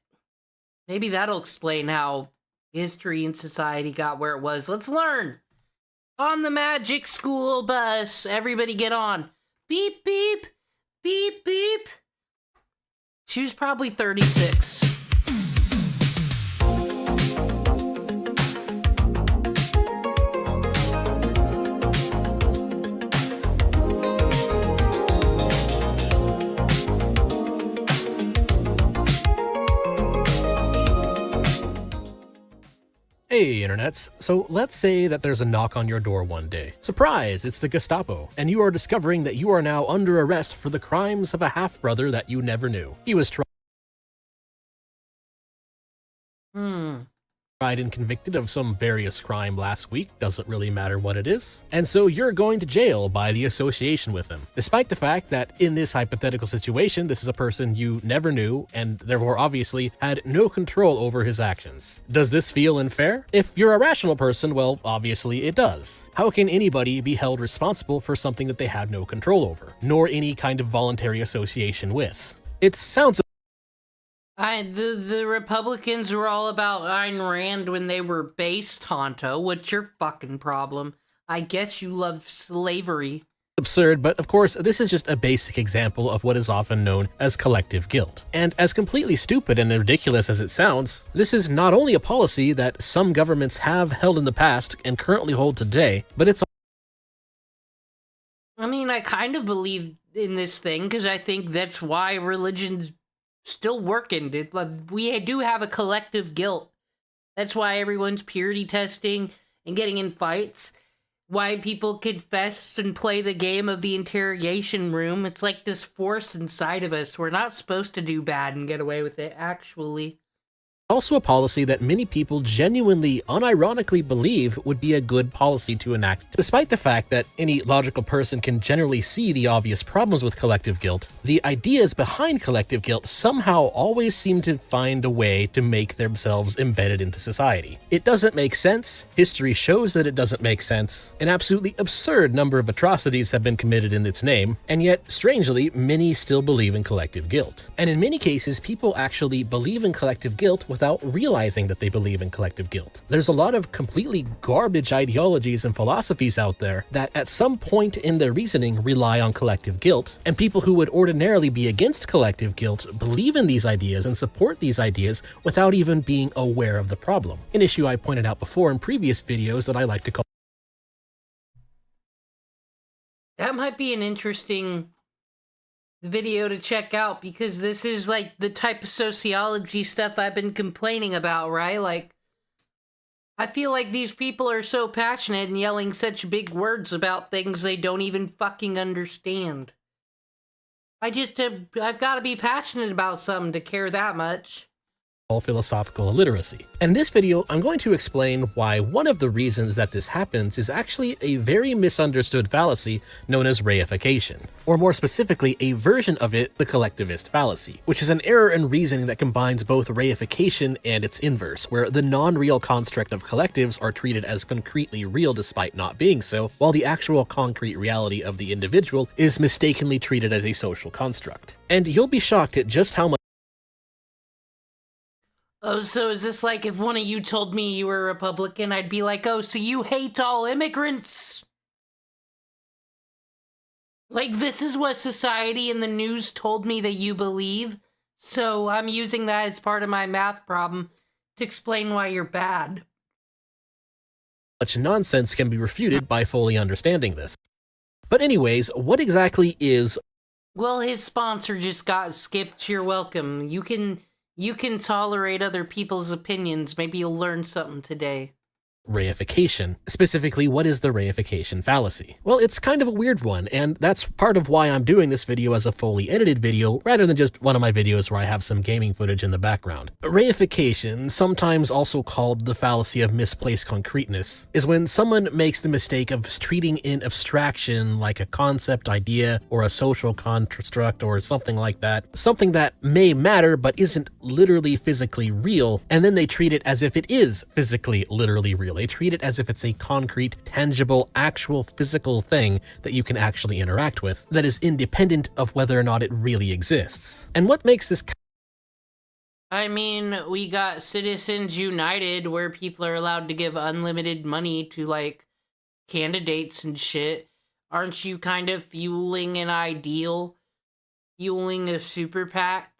Maybe that'll explain how history and society got where it was. Let's learn! On the magic school bus. Everybody get on. Beep, beep. Beep, beep. She was probably 36. Hey internets, so let's say that there's a knock on your door one day. Surprise, it's the Gestapo, and you are discovering that you are now under arrest for the crimes of a half-brother that you never knew. He was tried and convicted of some various crime last week, doesn't really matter what it is, and so you're going to jail by the association with him. Despite the fact that in this hypothetical situation, this is a person you never knew and therefore obviously had no control over his actions. Does this feel unfair? If you're a rational person, well, obviously it does. How can anybody be held responsible for something that they have no control over, nor any kind of voluntary association with? It sounds The Republicans were all about Ayn Rand when they were base, Tonto. What's your fucking problem? I guess you love slavery. absurd, but of course, this is just a basic example of what is often known as collective guilt. And as completely stupid and ridiculous as it sounds, this is not only a policy that some governments have held in the past and currently hold today, but it's I mean, I kind of believe in this thing because I think that's why religion's still working. We do have a collective guilt. That's why everyone's purity testing and getting in fights. Why people confess and play the game of the interrogation room. It's like this force inside of us. We're not supposed to do bad and get away with it, actually. also a policy that many people genuinely, unironically believe would be a good policy to enact. Despite the fact that any logical person can generally see the obvious problems with collective guilt, the ideas behind collective guilt somehow always seem to find a way to make themselves embedded into society. It doesn't make sense, history shows that it doesn't make sense, an absolutely absurd number of atrocities have been committed in its name, and yet, strangely, many still believe in collective guilt. And in many cases, people actually believe in collective guilt without realizing that they believe in collective guilt. There's a lot of completely garbage ideologies and philosophies out there that at some point in their reasoning rely on collective guilt, and people who would ordinarily be against collective guilt believe in these ideas and support these ideas without even being aware of the problem. An issue I pointed out before in previous videos that I like to call. That might be an interesting video to check out, because this is like the type of sociology stuff I've been complaining about, right? Like, I feel like these people are so passionate and yelling such big words about things they don't even fucking understand. I've got to be passionate about something to care that much. Philosophical illiteracy. And in this video, I'm going to explain why one of the reasons that this happens is actually a very misunderstood fallacy known as reification, or more specifically, a version of it, the collectivist fallacy, which is an error in reasoning that combines both reification and its inverse, where the non-real construct of collectives are treated as concretely real despite not being so, while the actual concrete reality of the individual is mistakenly treated as a social construct. And you'll be shocked at just how much. Oh, so is this like if one of you told me you were a Republican, I'd be like, oh, so you hate all immigrants? Like, this is what society and the news told me that you believe, so I'm using that as part of my math problem to explain why you're bad. Such nonsense can be refuted by fully understanding this. But anyways, what exactly is... Well, his sponsor just got skipped. You're welcome. You can tolerate other people's opinions. Maybe you'll learn something today. reification? Specifically, what is the reification fallacy? Well, it's kind of a weird one, and that's part of why I'm doing this video as a fully edited video rather than just one of my videos where I have some gaming footage in the background. Reification, sometimes also called the fallacy of misplaced concreteness, is when someone makes the mistake of treating an abstraction like a concept, idea, or a social construct or something like that, something that may matter but isn't literally physically real, and then they treat it as if it is physically literally real. They treat it as if it's a concrete, tangible, actual physical thing that you can actually interact with, that is independent of whether or not it really exists. And what makes this... I mean, we got Citizens United, where people are allowed to give unlimited money to, like, candidates and shit. Aren't you kind of fueling an ideal? Fueling a super PAC?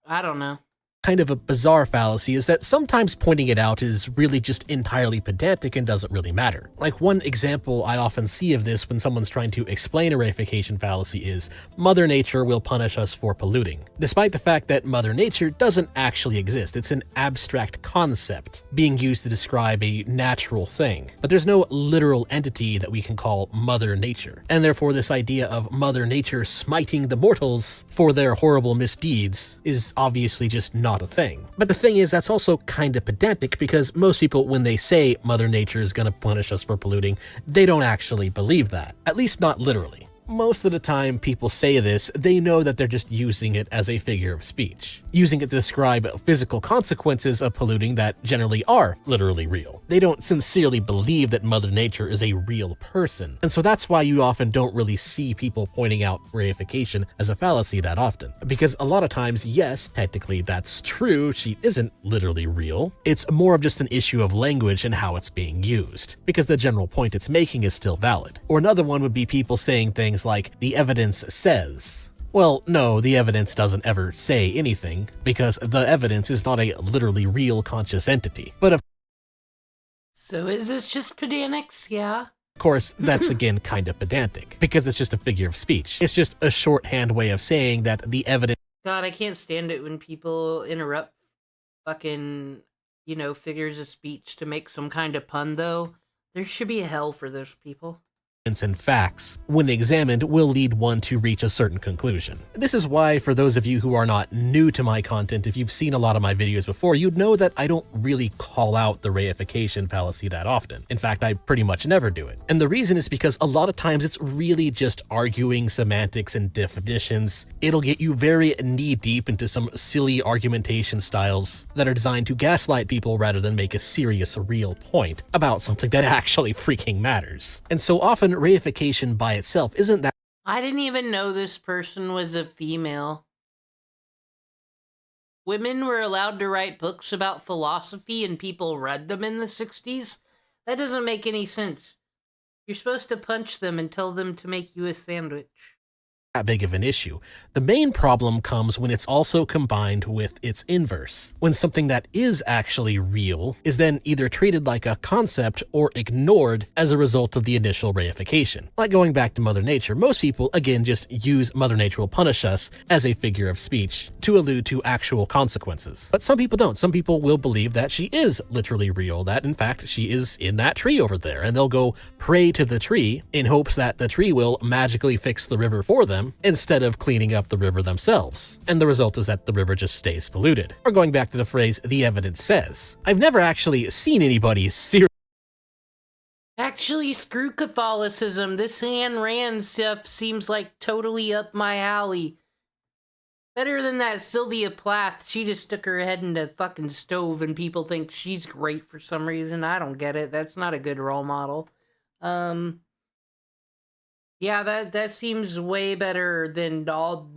I don't know. Kind of a bizarre fallacy is that sometimes pointing it out is really just entirely pedantic and doesn't really matter. Like, one example I often see of this when someone's trying to explain a reification fallacy is, Mother Nature will punish us for polluting. Despite the fact that Mother Nature doesn't actually exist, it's an abstract concept being used to describe a natural thing. But there's no literal entity that we can call Mother Nature, and therefore this idea of Mother Nature smiting the mortals for their horrible misdeeds is obviously just not a thing. But the thing is, that's also kind of pedantic because most people, when they say Mother Nature is gonna punish us for polluting, they don't actually believe that. At least not literally. Most of the time people say this, they know that they're just using it as a figure of speech, using it to describe physical consequences of polluting that generally are literally real. They don't sincerely believe that Mother Nature is a real person, and so that's why you often don't really see people pointing out reification as a fallacy that often. Because a lot of times, yes, technically that's true, she isn't literally real. It's more of just an issue of language and how it's being used, because the general point it's making is still valid. Or another one would be people saying things like, the evidence says. Well, no, the evidence doesn't ever say anything, because the evidence is not a literally real conscious entity. But of So is this just pedantics? Yeah. course, that's again kind of pedantic, because it's just a figure of speech. It's just a shorthand way of saying that the evidence... God, I can't stand it when people interrupt fucking, you know, figures of speech to make some kind of pun, though. There should be a hell for those people. And facts, when examined, will lead one to reach a certain conclusion. This is why, for those of you who are not new to my content, if you've seen a lot of my videos before, you'd know that I don't really call out the reification fallacy that often. In fact, I pretty much never do it. And the reason is because a lot of times it's really just arguing semantics and definitions. It'll get you very knee-deep into some silly argumentation styles that are designed to gaslight people rather than make a serious, real point about something that actually freaking matters. And so often, reification by itself isn't that... I didn't even know this person was a female. Women were allowed to write books about philosophy and people read them in the 60s? That doesn't make any sense. You're supposed to punch them and tell them to make you a sandwich. That big of an issue. The main problem comes when it's also combined with its inverse. When something that is actually real is then either treated like a concept or ignored as a result of the initial reification. Like going back to Mother Nature, most people, again, just use Mother Nature will punish us as a figure of speech to allude to actual consequences. But some people don't. Some people will believe that she is literally real, that in fact she is in that tree over there, and they'll go pray to the tree in hopes that the tree will magically fix the river for them instead of cleaning up the river themselves. And the result is that the river just stays polluted. Or going back to the phrase, the evidence says. I've never actually seen anybody Actually, screw Catholicism. This Ayn Rand stuff seems like totally up my alley. Better than that Sylvia Plath. She just stuck her head in the fucking stove and people think she's great for some reason. I don't get it. That's not a good role model. Yeah, that seems way better than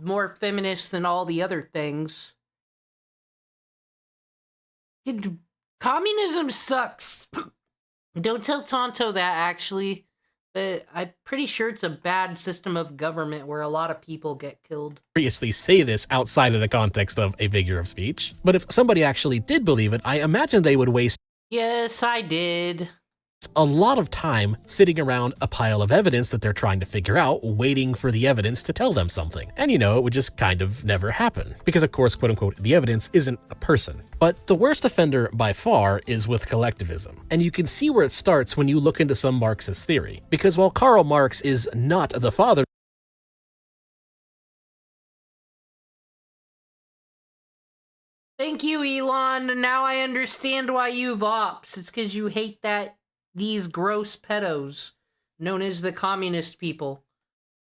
more feminist than all the other things. Communism sucks. Don't tell Tonto that, actually. But I'm pretty sure it's a bad system of government where a lot of people get killed. Seriously say this outside of the context of a figure of speech. But if somebody actually did believe it, I imagine they would waste Yes, I did. a lot of time sitting around a pile of evidence that they're trying to figure out, waiting for the evidence to tell them something. And you know, it would just kind of never happen. Because of course, quote unquote, the evidence isn't a person. But the worst offender by far is with collectivism. And you can see where it starts when you look into some Marxist theory. Because while Karl Marx is not the father Thank you, Elon. Now I understand why you've ops. It's because you hate these gross pedos known as the communist people.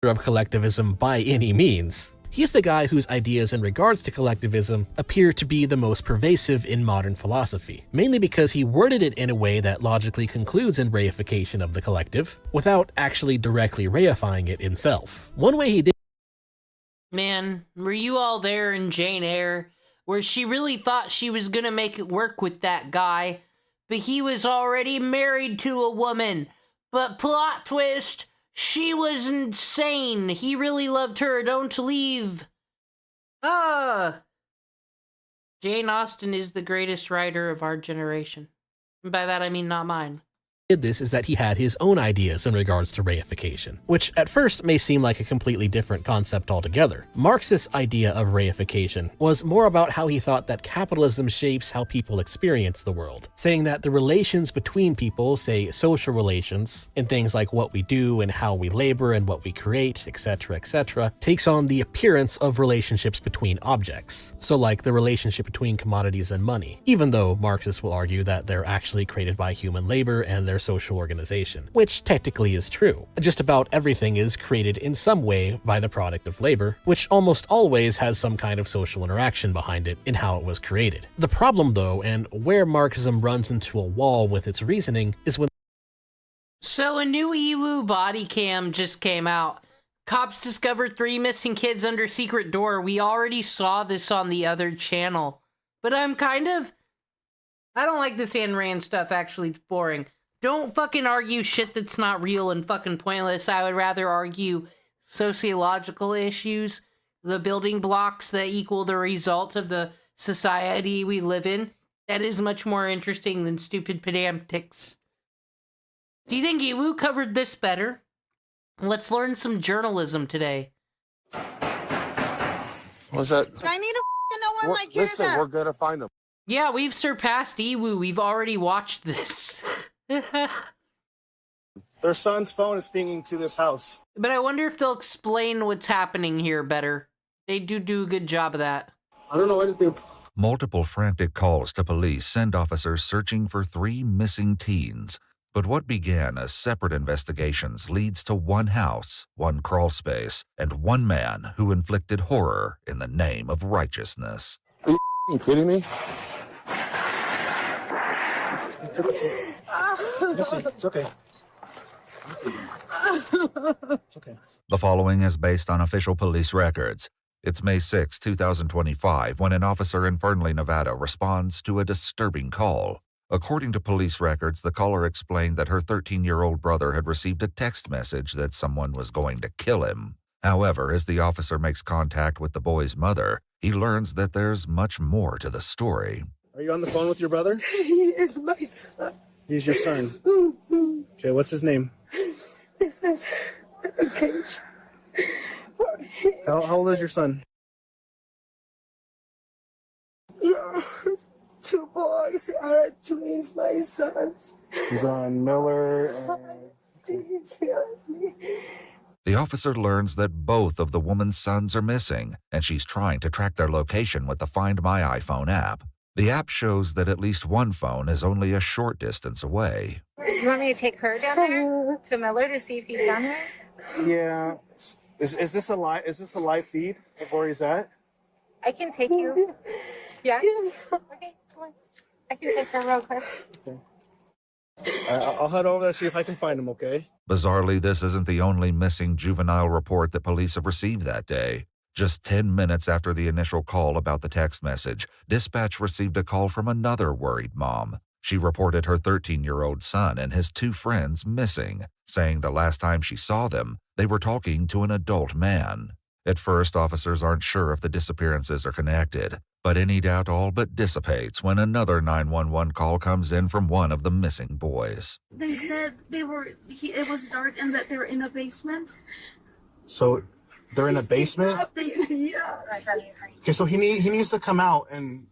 of collectivism by any means. He's the guy whose ideas in regards to collectivism appear to be the most pervasive in modern philosophy, mainly because he worded it in a way that logically concludes in reification of the collective, without actually directly reifying it himself. One way he did— Man, were you all there in Jane Eyre, where she really thought she was gonna make it work with that guy, but he was already married to a woman? But plot twist, she was insane. He really loved her. Don't leave. Jane Austen is the greatest writer of our generation. And by that I mean not mine. This is that he had his own ideas in regards to reification, which at first may seem like a completely different concept altogether. Marx's idea of reification was more about how he thought that capitalism shapes how people experience the world, saying that the relations between people, say social relations, in things like what we do and how we labor and what we create, etc., takes on the appearance of relationships between objects. So like the relationship between commodities and money, even though Marxists will argue that they're actually created by human labor and their social organization, which technically is true. Just about everything is created in some way by the product of labor, which almost always has some kind of social interaction behind it in how it was created. The problem though, and where Marxism runs into a wall with its reasoning, is when— So a new EWU body cam just came out. Cops discovered 3 missing kids under secret door. We already saw this on the other channel. But I don't like this Ayn Rand stuff, actually. It's boring. Don't fucking argue shit that's not real and fucking pointless. I would rather argue sociological issues, the building blocks that equal the result of the society we live in. That is much more interesting than stupid pedantics. Do you think EWU covered this better? Let's learn some journalism today. What's that? I need to know where my kids Listen, are. we're gonna find them. Yeah, we've surpassed EWU. We've already watched this. Their son's phone is pinging to this house. But I wonder if they'll explain what's happening here better. They do a good job of that. I don't know anything. Multiple frantic calls to police send officers searching for 3 missing teens. But what began as separate investigations leads to one house, one crawl space, and one man who inflicted horror in the name of righteousness. Are you kidding me? It's okay. It's okay. The following is based on official police records. It's May 6, 2025, when an officer in Fernley, Nevada responds to a disturbing call. According to police records, the caller explained that her 13-year-old brother had received a text message that someone was going to kill him. However, as the officer makes contact with the boy's mother, he learns that there's much more to the story. Are you on the phone with your brother? He is my son. He's your son. Okay, what's his name? This is dedication. How old is your son? Yeah, 2 boys are twins, my sons. He's on Miller and... The officer learns that both of the woman's sons are missing, and she's trying to track their location with the Find My iPhone app. The app shows that at least one phone is only a short distance away. You want me to take her down there to Miller to see if he's down there? Yeah. Is this a live feed of where he's at? I can take you. Yeah? Okay, come on. I can take her real quick. Okay. I'll head over there and see if I can find him, okay? Bizarrely, this isn't the only missing juvenile report that police have received that day. Just 10 minutes after the initial call about the text message, dispatch received a call from another worried mom. She reported her 13-year-old son and his 2 friends missing, saying the last time she saw them, they were talking to an adult man. At first, officers aren't sure if the disappearances are connected, but any doubt all but dissipates when another 911 call comes in from one of the missing boys. They said it was dark and that they were in a basement. So they're in a basement? Yeah. Okay, so he needs to come out and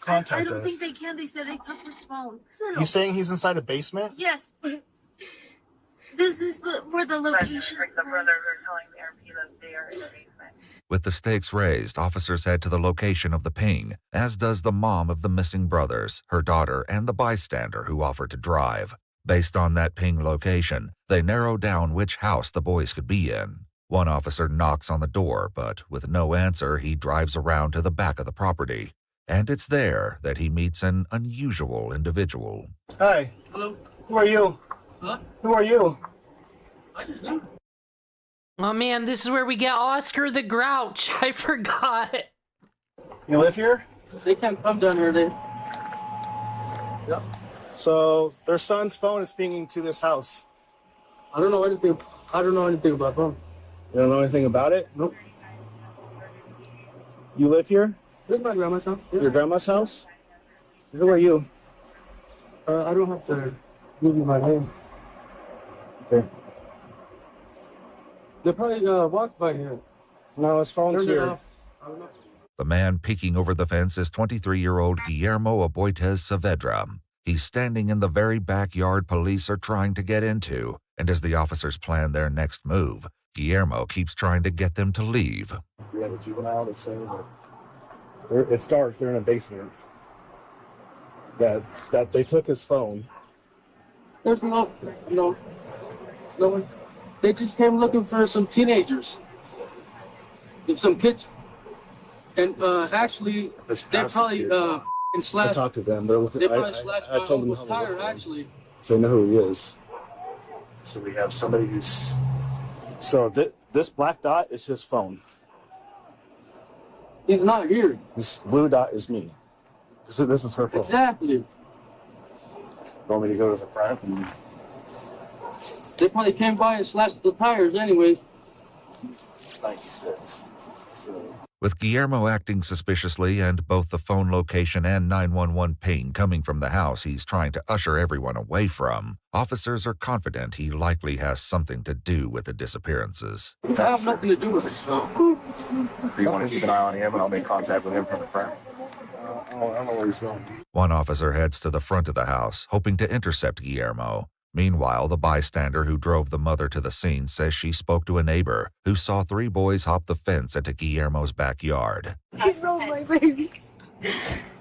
contact us. I don't think they can. They said they took his phone. He's saying he's inside a basement? Yes. This is where the location. The brothers are telling the RP that they are in the basement. With the stakes raised, officers head to the location of the ping, as does the mom of the missing brothers, her daughter, and the bystander who offered to drive. Based on that ping location, they narrow down which house the boys could be in. One officer knocks on the door, but with no answer, he drives around to the back of the property. And it's there that he meets an unusual individual. Hi. Hello. Who are you? Huh? Who are you? Oh man, this is where we get Oscar the Grouch. I forgot. You live here? They can't come down here, then. Yep. So their son's phone is pinging to this house. I don't know anything about them. You don't know anything about it? Nope. You live here? This is my grandma's house. Yeah. Your grandma's house? Who are you? I don't have to give you my name. Okay. They probably walked by here. No, his phone's Turned it here. off. I don't know. The man peeking over the fence is 23-year-old Guillermo Aboitez Saavedra. He's standing in the very backyard police are trying to get into, and as the officers plan their next move, Guillermo keeps trying to get them to leave. We have a juvenile that's saying that it's dark, they're in a basement. That they took his phone. There's no one. They just came looking for some teenagers, some kids, and actually they probably I slashed. talked to them. They're looking. They probably slashed I my told them uncle's how to tire. look for him. Actually, So they know who he is. So we have somebody who's. So this black dot is his phone. he's not here. This blue dot is me. This is her phone. Exactly. You want me to go to the front? And... They probably came by and slashed the tires, anyways. 96. So. With Guillermo acting suspiciously and both the phone location and 911 ping coming from the house he's trying to usher everyone away from, officers are confident he likely has something to do with the disappearances. I have nothing to do with it, so. Do you want to keep an eye on him and I'll make contact with him from the front? I don't know where he's going. One officer heads to the front of the house, hoping to intercept Guillermo. Meanwhile, the bystander who drove the mother to the scene says she spoke to a neighbor who saw 3 boys hop the fence into Guillermo's backyard. He knows my baby.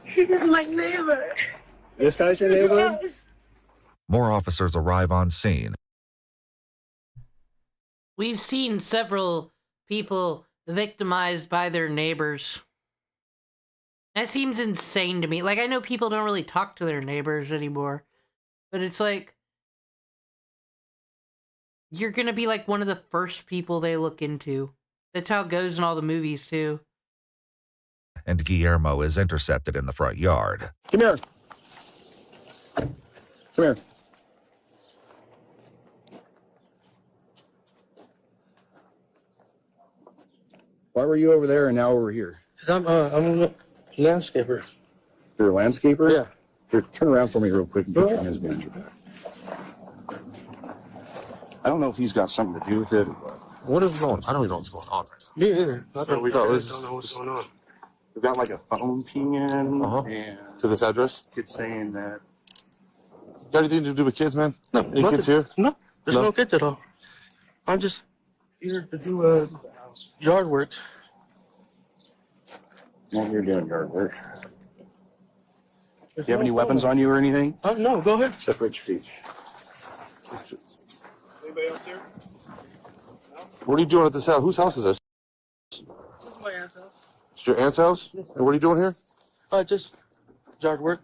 He's my neighbor. This guy's your neighbor? Yes. More officers arrive on scene. We've seen several people victimized by their neighbors. That seems insane to me. Like, I know people don't really talk to their neighbors anymore, but it's like, you're gonna be like one of the first people they look into. That's how it goes in all the movies, too. And Guillermo is intercepted in the front yard. Come here. Come here. Why were you over there and now over here? I'm a landscaper. You're a landscaper? Yeah. Here, turn around for me real quick and put your hands behind your back. I don't know if he's got something to do with it. What is going on? I don't even know what's going on right now. Me either. We don't know what's going on. We've got like a phone ping in and To this address? it's saying that You got anything to do with kids, man? No. Any nothing. kids here? No. There's No? no kids at all. I'm just here to do yard work. well, you're doing yard work. Do you have any weapons on you or anything? No, go ahead. Separate your feet. Anybody else here? What are you doing at this house? Whose house is this? This is my aunt's house. It's your aunt's house? And what are you doing here? Just yard work.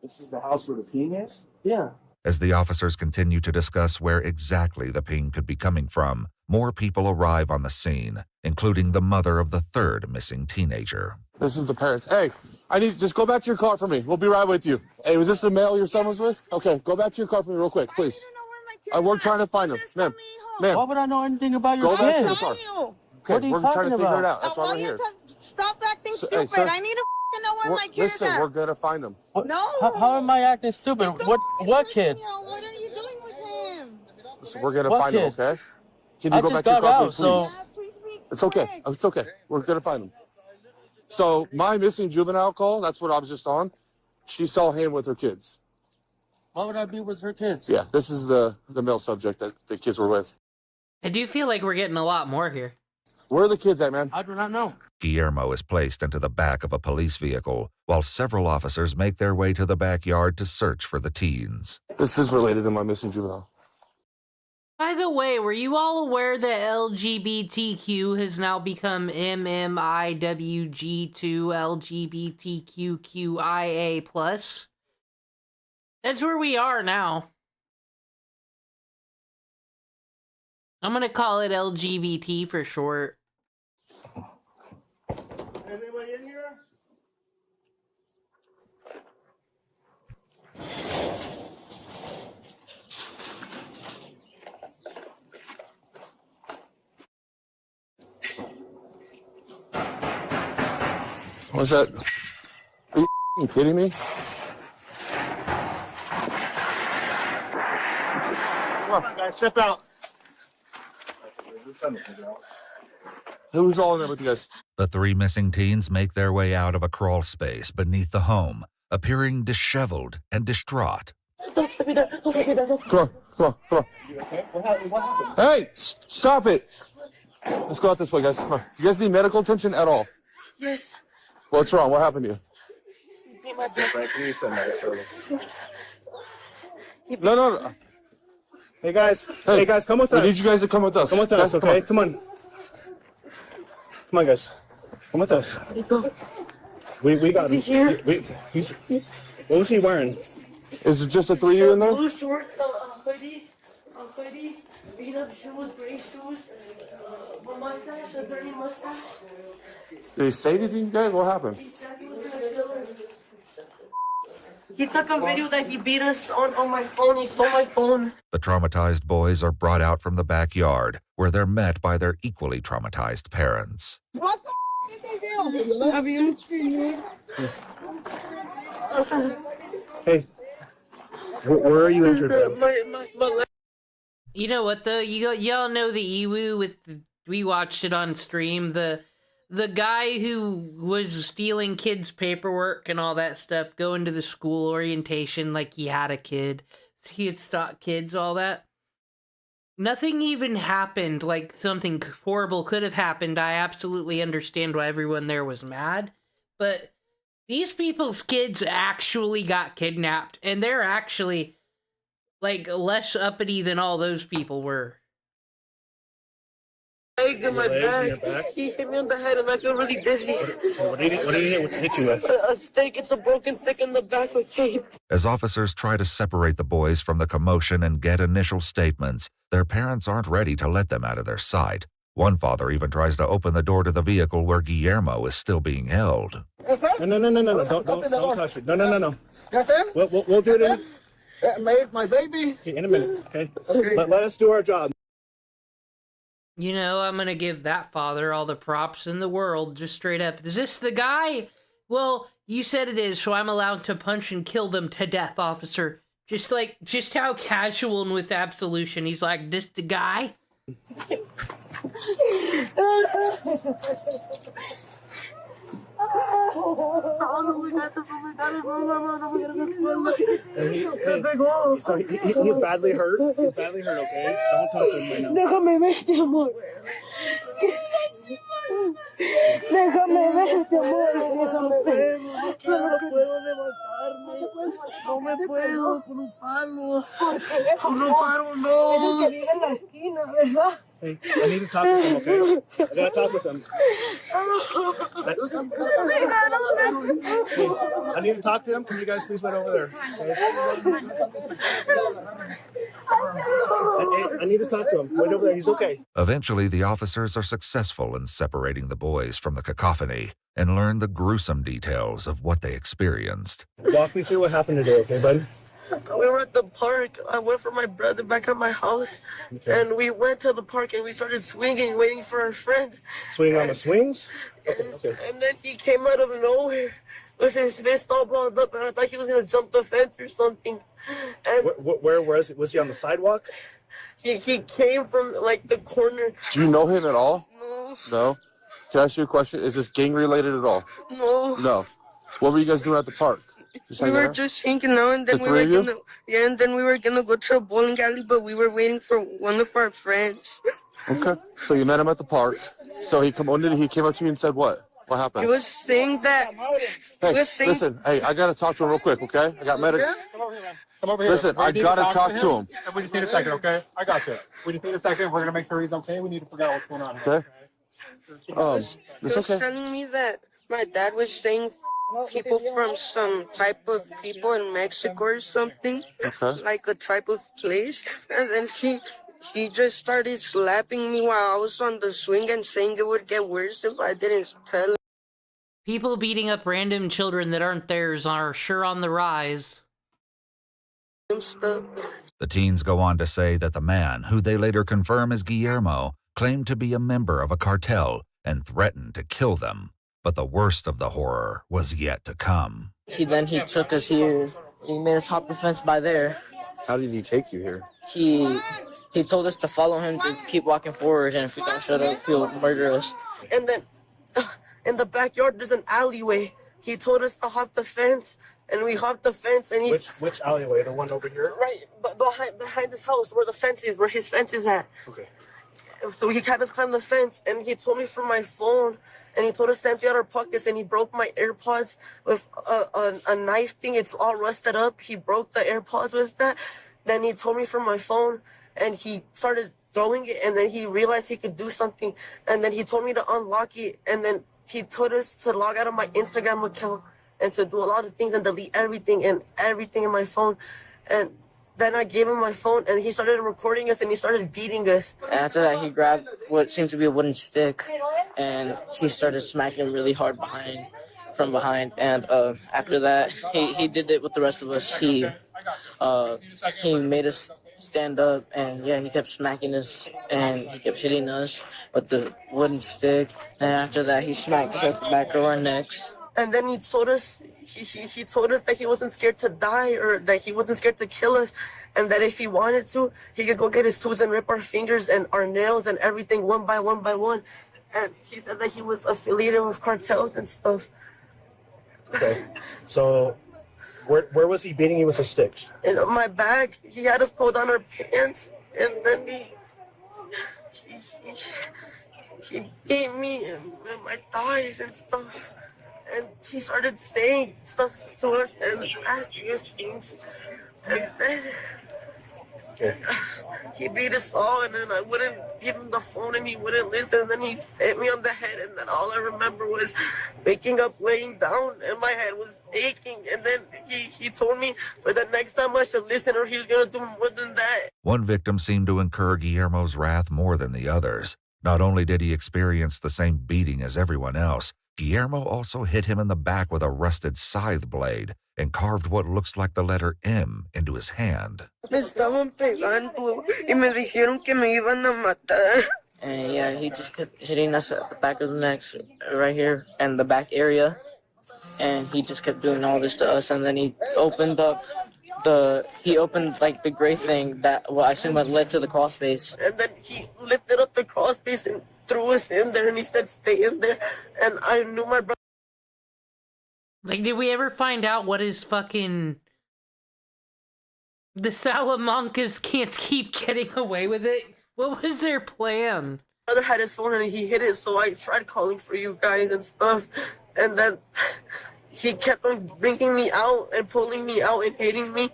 This is the house where the ping is? Yeah. As the officers continue to discuss where exactly the ping could be coming from, more people arrive on the scene, including the mother of the 3rd missing teenager. This is the parents. Hey, I need just go back to your car for me. We'll be right with you. Hey, was this the male your son was with? Okay, go back to your car for me real quick, please. We're trying to find him, ma'am. Ma'am, Why would I know anything about your go back to kid? the car. What are Okay, you we're trying to talking figure it about? out. That's why we're here. Stop acting So- stupid. hey, sir, I need to know where my kids Listen, are. we're gonna find him. No. How am I acting stupid? What kid? What are you doing with him? Listen, we're gonna What find him, kid? okay? Can you I go just back to your got car, out, please? It's okay. It's okay. We're gonna find him. So my missing juvenile call, that's what I was just on. She saw him with her kids. Why would I be with her kids? Yeah, this is the male subject that the kids were with. I do feel like we're getting a lot more here. Where are the kids at, man? I do not know. Guillermo is placed into the back of a police vehicle, while several officers make their way to the backyard to search for the teens. This is related to my missing juvenile. By the way, were you all aware that LGBTQ has now become MMIWG2 LGBTQQIA+? That's where we are now. I'm gonna call it LGBT for short. Anybody in here? What's that? Are you f***ing kidding me? Come on, guys, step out. Who's all in there with you guys? The three missing teens make their way out of a crawl space beneath the home, appearing disheveled and distraught. Come on. Hey, stop it. Let's go out this way, guys. Come on. You guys need medical attention at all? Yes. What's wrong? What happened to you? Beat my back. Can you send that further? No. Hey guys, come with us. We need you guys to come with us. Come with us, Guys, okay? Come on. Come on, guys. Come with us. We got him. Is he here? What was he wearing? Is it just the three of you in there? Blue shorts, a hoodie, beat up shoes, gray shoes, a mustache, a dirty mustache. Did he say anything, guys? What happened? He said he was gonna kill us. He took a video that he beat us on my phone. He stole my phone. The traumatized boys are brought out from the backyard, where they're met by their equally traumatized parents. What the did they do? Have you seen Hey, where are you injured at? my You know what though? Y'all know the Iwu we watched it on stream. The guy who was stealing kids' paperwork and all that stuff, going to the school orientation like he had a kid. He had stalked kids, all that. Nothing even happened, like something horrible could have happened. I absolutely understand why everyone there was mad. But these people's kids actually got kidnapped, and they're actually, like, less uppity than all those people were. legs and my back. He hit me on the head and I feel really dizzy. What did he hit you with? A stick. It's a broken stick in the back with tape. As officers try to separate the boys from the commotion and get initial statements, their parents aren't ready to let them out of their sight. One father even tries to open the door to the vehicle where Guillermo is still being held. No. Don't touch it. No. We'll do it My baby. in a minute, okay? Let us do our job. You know, I'm gonna give that father all the props in the world, just straight up. Is this the guy? Well, you said it is, so I'm allowed to punch and kill them to death, officer. Just how casual and with absolution. He's like, this the guy? So he's badly hurt. He's badly hurt, okay? Don't touch him right now. Déjame verte, amor. Déjame verte, amor. Déjame verte. No puedo levantarme. No me puedo con un palo. Con un palo, no. Es el que vive en la esquina, ¿verdad? Hey, I need to talk with him, okay? I gotta talk with him. I need to talk to him. Can you guys please wait over there? Okay? I need to talk to him. Wait over there. He's okay. Eventually, the officers are successful in separating the boys from the cacophony and learn the gruesome details of what they experienced. Walk me through what happened today, okay, buddy? We were at the park. I went for my brother back at my house, and we went to the park and we started swinging, waiting for our friend. Swing on the swings? Okay. And then he came out of nowhere with his fist all balled up, and I thought he was gonna jump the fence or something. And Where was it? Was he on the sidewalk? he came from like the corner. Do you know him at all? No. No? Can I ask you a question? Is this gang related at all? No. No. What were you guys doing at the park? Just We hanging were out? just hanging out, and then The we three were of you? gonna and then we were gonna go to a bowling alley, but we were waiting for one of our friends. Okay. So you met him at the park. So he came up to you and said what? What happened? He was saying that. Hey, he was saying, listen. Hey, I gotta talk to him real quick, okay? I got medics. Come over here. Come over here. Listen, We I need gotta to talk to him. And we just need a second, okay? I got you. We just need a second. We're gonna make sure he's okay. We need to figure out what's going on here. Okay. he It's was okay. telling me that my dad was saying people from some type of people in Mexico or something, Okay. like a type of place, and then he just started slapping me while I was on the swing and saying it would get worse if I didn't tell him. People beating up random children that aren't theirs are sure on the rise. Stuff. The teens go on to say that the man, who they later confirm is Guillermo, claimed to be a member of a cartel and threatened to kill them. But the worst of the horror was yet to come. He took us here. He made us hop the fence by there. How did he take you here? He told us to follow him, to keep walking forward, and if we don't shut up, he'll murder us. And then in the backyard there's an alleyway. He told us to hop the fence, and we hopped the fence, and he Which alleyway? The one over here? right behind this house where the fence is, where his fence is at. Okay. So he had us climb the fence, and he told me for my phone, and he told us to empty out our pockets, and he broke my AirPods with a knife thing. It's all rusted up. He broke the AirPods with that. Then he told me for my phone, and he started throwing it, and then he realized he could do something, and then he told me to unlock it, and then he told us to log out of my Instagram account and to do a lot of things and delete everything in my phone. And then I gave him my phone, and he started recording us, and he started beating us. After that, he grabbed what seemed to be a wooden stick, and he started smacking him really hard from behind. And after that, he did it with the rest of us. He made us stand up, and yeah, he kept smacking us, and he kept hitting us with the wooden stick. And after that, he smacked us at the back of our necks. And then he told us, he told us that he wasn't scared to die, or that he wasn't scared to kill us, and that if he wanted to, he could go get his tools and rip our fingers and our nails and everything one by one by one. And he said that he was affiliated with cartels and stuff. Okay. So, where was he beating you with the sticks? In my bag, he had us pull down our pants, and then he beat me in my thighs and stuff. And he started saying stuff to us and asking us things. And then he beat us all, and then I wouldn't give him the phone, and he wouldn't listen. And then he hit me on the head, and then all I remember was waking up, laying down, and my head was aching. And then he told me for the next time I should listen, or he was gonna do more than that. One victim seemed to incur Guillermo's wrath more than the others. Not only did he experience the same beating as everyone else, Guillermo also hit him in the back with a rusted scythe blade and carved what looks like the letter M into his hand. Me estaban pegando y me dijeron que me iban a matar. And yeah, he just kept hitting us at the back of the necks, right here, and the back area. And he just kept doing all this to us. And then he opened like the gray thing that, well, I assume led to the crawl space. And then he lifted up the crawl space and threw us in there, and he said, "Stay in there." And I knew my brother. Like, did we ever find out what his fucking... The Salamancas can't keep getting away with it? What was their plan? My brother had his phone and he hid it, so I tried calling for you guys and stuff. And then he kept on bringing me out and pulling me out and hitting me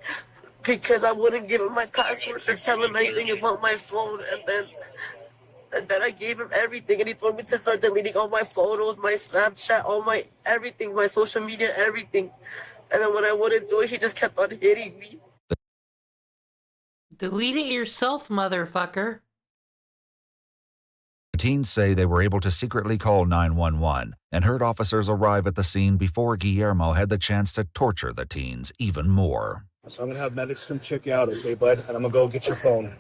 because I wouldn't give him my password or tell him anything about my phone. And then I gave him everything, and he told me to start deleting all my photos, my Snapchat, all my everything, my social media, everything. And then when I wouldn't do it, he just kept on hitting me. Delete it yourself, motherfucker. The teens say they were able to secretly call 911 and heard officers arrive at the scene before Guillermo had the chance to torture the teens even more. So I'm gonna have medics come check you out, okay, bud? And I'm gonna go get your phone.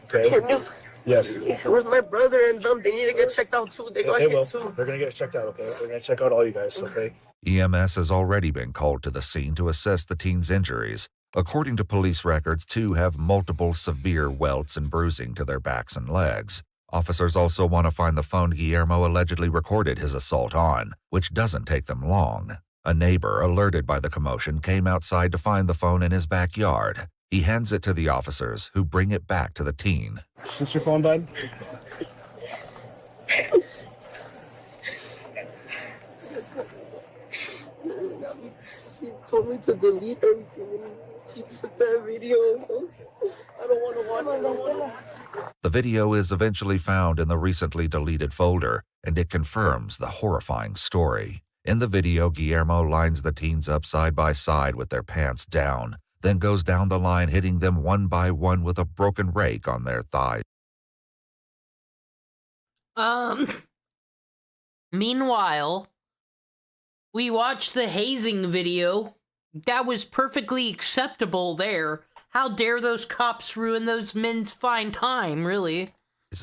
Okay? Yes. Where's my brother and them? They need to get checked out too. They got They hit will. too. They're gonna get checked out, okay? They're gonna check out all you guys, okay? EMS has already been called to the scene to assess the teens' injuries. According to police records, 2 have multiple severe welts and bruising to their backs and legs. Officers also want to find the phone Guillermo allegedly recorded his assault on, which doesn't take them long. A neighbor, alerted by the commotion, came outside to find the phone in his backyard. He hands it to the officers, who bring it back to the teen. Is this your phone, bud? He told me to delete everything and he took that video. I don't want to watch it. I don't want to. The video is eventually found in the recently deleted folder, and it confirms the horrifying story. In the video, Guillermo lines the teens up side by side with their pants down, then goes down the line, hitting them one by one with a broken rake on their thighs. Meanwhile, we watched the hazing video. That was perfectly acceptable there. How dare those cops ruin those men's fine time, really?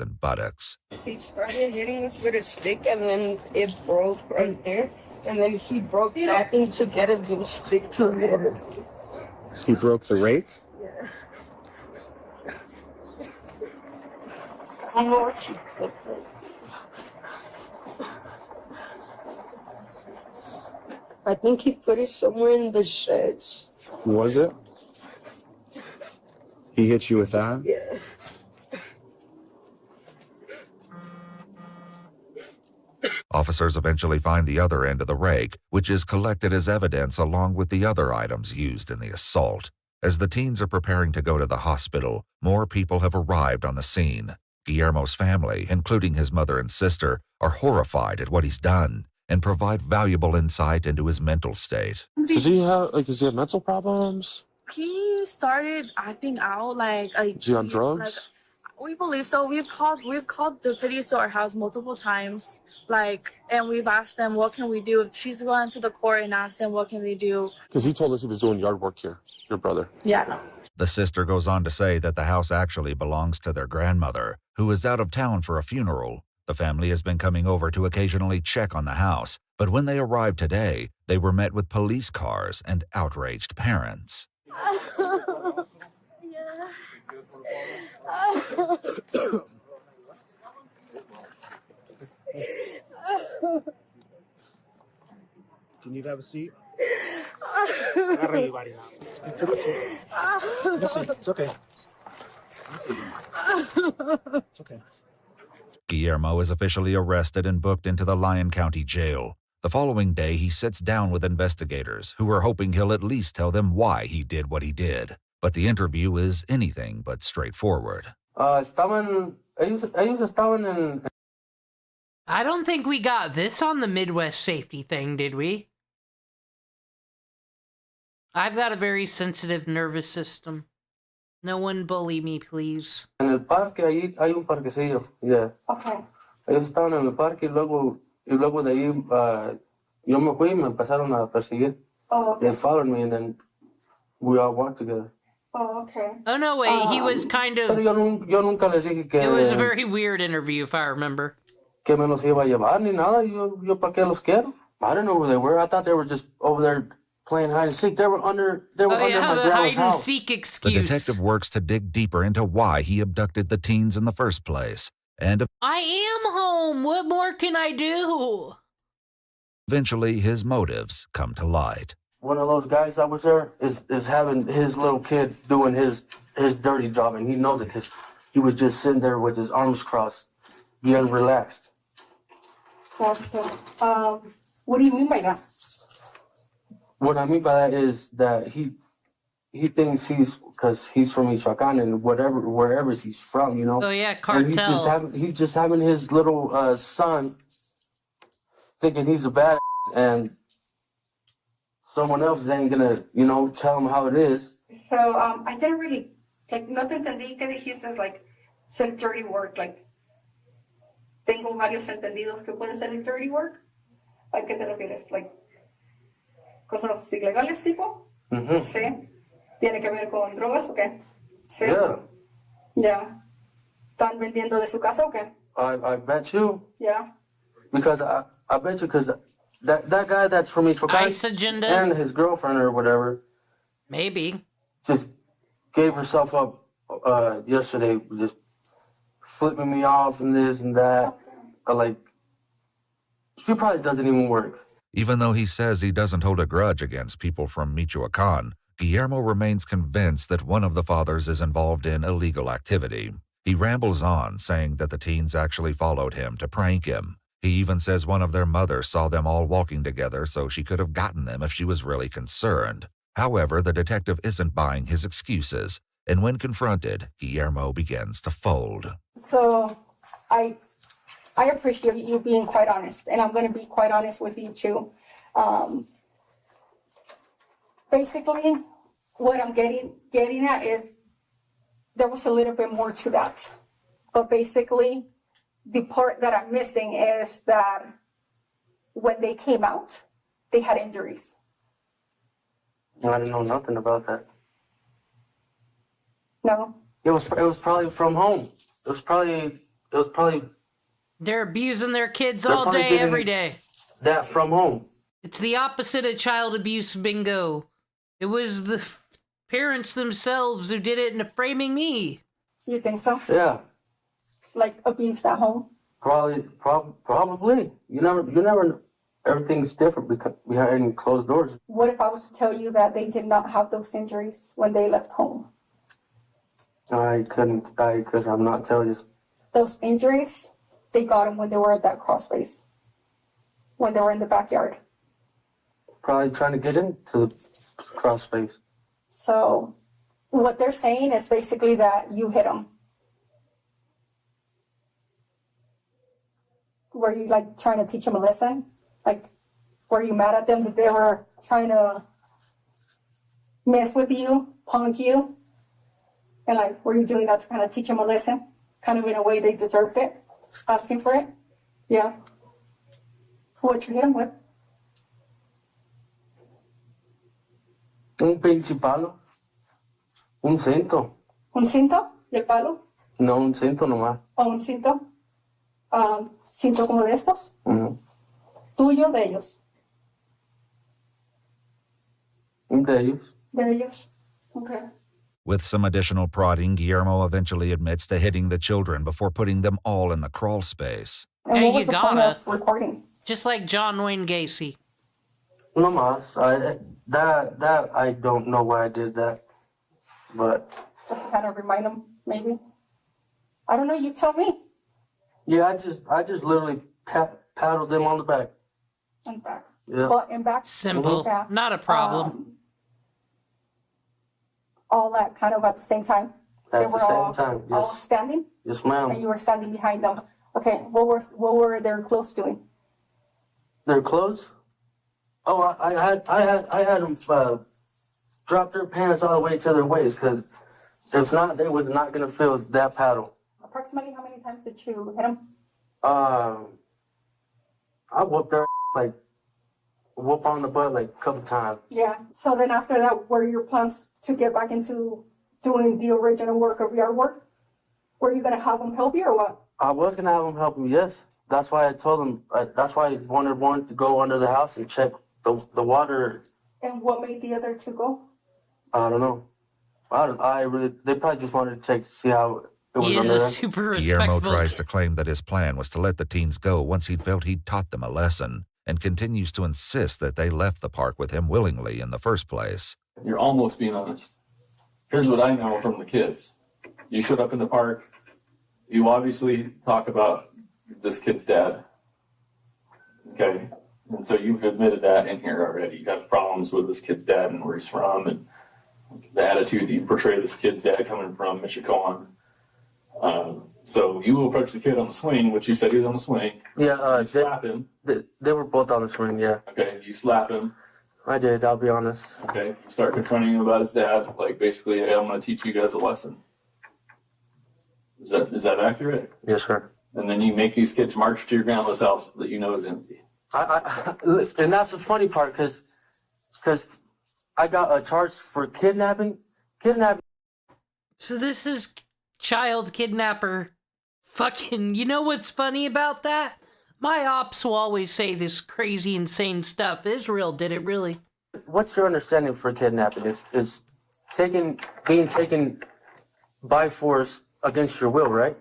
And buttocks. He started hitting us with a stick and then it broke right there. And then he broke that thing to get a little stick to it. He broke the rake? Yeah. I don't know what she put there. I think he put it somewhere in the sheds. Was it? He hit you with that? Yeah. Officers eventually find the other end of the rake, which is collected as evidence along with the other items used in the assault. As the teens are preparing to go to the hospital, more people have arrived on the scene. Guillermo's family, including his mother and sister, are horrified at what he's done and provide valuable insight into his mental state. Does he have mental problems? He started acting out like Is he on drugs? we believe so. We've called the police to our house multiple times, and we've asked them what can we do. She's gone to the court and asked them what can we do. Because he told us he was doing yard work here, your brother. Yeah, no. The sister goes on to say that the house actually belongs to their grandmother, who is out of town for a funeral. The family has been coming over to occasionally check on the house, but when they arrived today, they were met with police cars and outraged parents. Do you need to have a seat? It's okay. It's okay. Guillermo is officially arrested and booked into the Lyon County Jail. The following day, he sits down with investigators who are hoping he'll at least tell them why he did what he did. But the interview is anything but straightforward. I don't think we got this on the Midwest safety thing, did we? I've got a very sensitive nervous system. No one bully me, please. En el parque, ahí hay un parquecillo, yeah. Okay. Ellos estaban en el parque y luego de ahí yo me fui y me empezaron a perseguir. Oh, okay. They followed me and then we all walked together. Oh, okay. Oh, no, wait, he was kind of... Pero yo nunca les dije que... It was a very weird interview, if I remember. Que me los iba a llevar ni nada. Yo pa' qué los quiero. I didn't know who they were. I thought they were just over there playing hide and seek. They were under my grandma's hide and house. seek The excuse. detective works to dig deeper into why he abducted the teens in the first place, and I am home. What more can I do? eventually his motives come to light. One of those guys that was there is having his little kid doing his dirty job, and he knows it because he was just sitting there with his arms crossed, being relaxed. Okay. What do you mean by that? What I mean by that is that he thinks because he's from Michoacan and wherever he's from, you know. Oh yeah, And cartel. he's just having his little son thinking he's a badass, and someone else ain't gonna, tell him how it is. So I didn't really Like, no te entendí que dijiste, like, ser dirty work, like, tengo varios entendidos que puede ser el dirty work. ¿A qué te refieres? Like, cosas ilegales, tipo? Sí. ¿Tiene que ver con drogas o qué? Sí. Yeah. Ya. ¿Están vendiendo de su casa o qué? I bet you. Yeah. Because I bet you, because that guy that's from Michoacan ICE agenda? and his girlfriend or whatever Maybe. just gave herself up yesterday, just flipping me off and this and that. Like, she probably doesn't even work. Even though he says he doesn't hold a grudge against people from Michoacan, Guillermo remains convinced that one of the fathers is involved in illegal activity. He rambles on, saying that the teens actually followed him to prank him. He even says one of their mothers saw them all walking together, so she could have gotten them if she was really concerned. However, the detective isn't buying his excuses, and when confronted, Guillermo begins to fold. So, I appreciate you being quite honest, and I'm going to be quite honest with you too. Basically, what I'm getting at is there was a little bit more to that. But basically, the part that I'm missing is that when they came out, they had injuries. I didn't know nothing about that. No. It was probably from home. It was probably They're abusing their kids They're all probably day, getting every day. that from home. It's the opposite of child abuse bingo. It was the parents themselves who did it in framing me. You think so? Yeah, Like abuse at home? probably. You never. Everything's different because behind closed doors. What if I was to tell you that they did not have those injuries when they left home? I could I'm not telling you. Those injuries, they got them when they were at that cross space, when they were in the backyard. Probably trying to get into the cross space. So what they're saying is basically that you hit them. Were you like trying to teach them a lesson? Like, were you mad at them that they were trying to mess with you, punk you? And like, were you doing that to kind of teach them a lesson? Kind of in a way they deserved it? Asking for it? Yeah. What you hit them with? Un pinche palo. Un cinto. ¿Un cinto del palo? No, un cinto nomás. ¿O un cinto? ¿Cinto como de estos? ¿Tuyo o de ellos? De ellos. De ellos. Okay. With some additional prodding, Guillermo eventually admits to hitting the children before putting them all in the crawl space. And Hey, what was you the point gotta. of recording? Just like John Wayne Gacy. No más. That I don't know why I did that, but Just to kind of remind them, maybe? I don't know, you tell me. yeah, I just literally paddled them on the back. In back. Yeah. But in back. Simple. Yeah. Not a problem. All that kind of at the same time. At They the were same all, time, all yes. standing, Yes, and ma'am. you were standing behind them. Okay, what were their clothes doing? Their clothes? Oh, I had them drop their pants all the way to their waist, because if not, they was not gonna feel that paddle. Approximately how many times did you hit them? I whooped their like whoop on the butt like a couple times. Yeah. So then after that, were your plans to get back into doing the original work of yard work? Were you gonna have them help you or what? I was gonna have them help me, yes. That's why I told them. That's why I wanted to go under the house and check the water. And what made the other two go? I don't know. They probably just wanted to check to see how it was He is under a there. super Guillermo respectful. tries to claim that his plan was to let the teens go once he'd felt he'd taught them a lesson, and continues to insist that they left the park with him willingly in the first place. You're almost being honest. Here's what I know from the kids. You showed up in the park. You obviously talk about this kid's dad. Okay. And so you've admitted that in here already. You have problems with this kid's dad and where he's from and the attitude that you portray this kid's dad coming from Michoacan. So you approach the kid on the swing, which you said he was on the swing. Yeah, you slap him. They were both on the swing, yeah. Okay, you slap him. I did, I'll be honest. Okay. Start confronting him about his dad. Like, basically, hey, I'm going to teach you guys a lesson. Is that accurate? Yes, sir. And then you make these kids march to your grandma's house that you know is empty. And that's the funny part, because I got a charge for kidnapping. So this is child kidnapper fucking... You know what's funny about that? My ops will always say this crazy, insane stuff. Israel did it, really. What's your understanding for kidnapping? It's being taken by force against your will, right?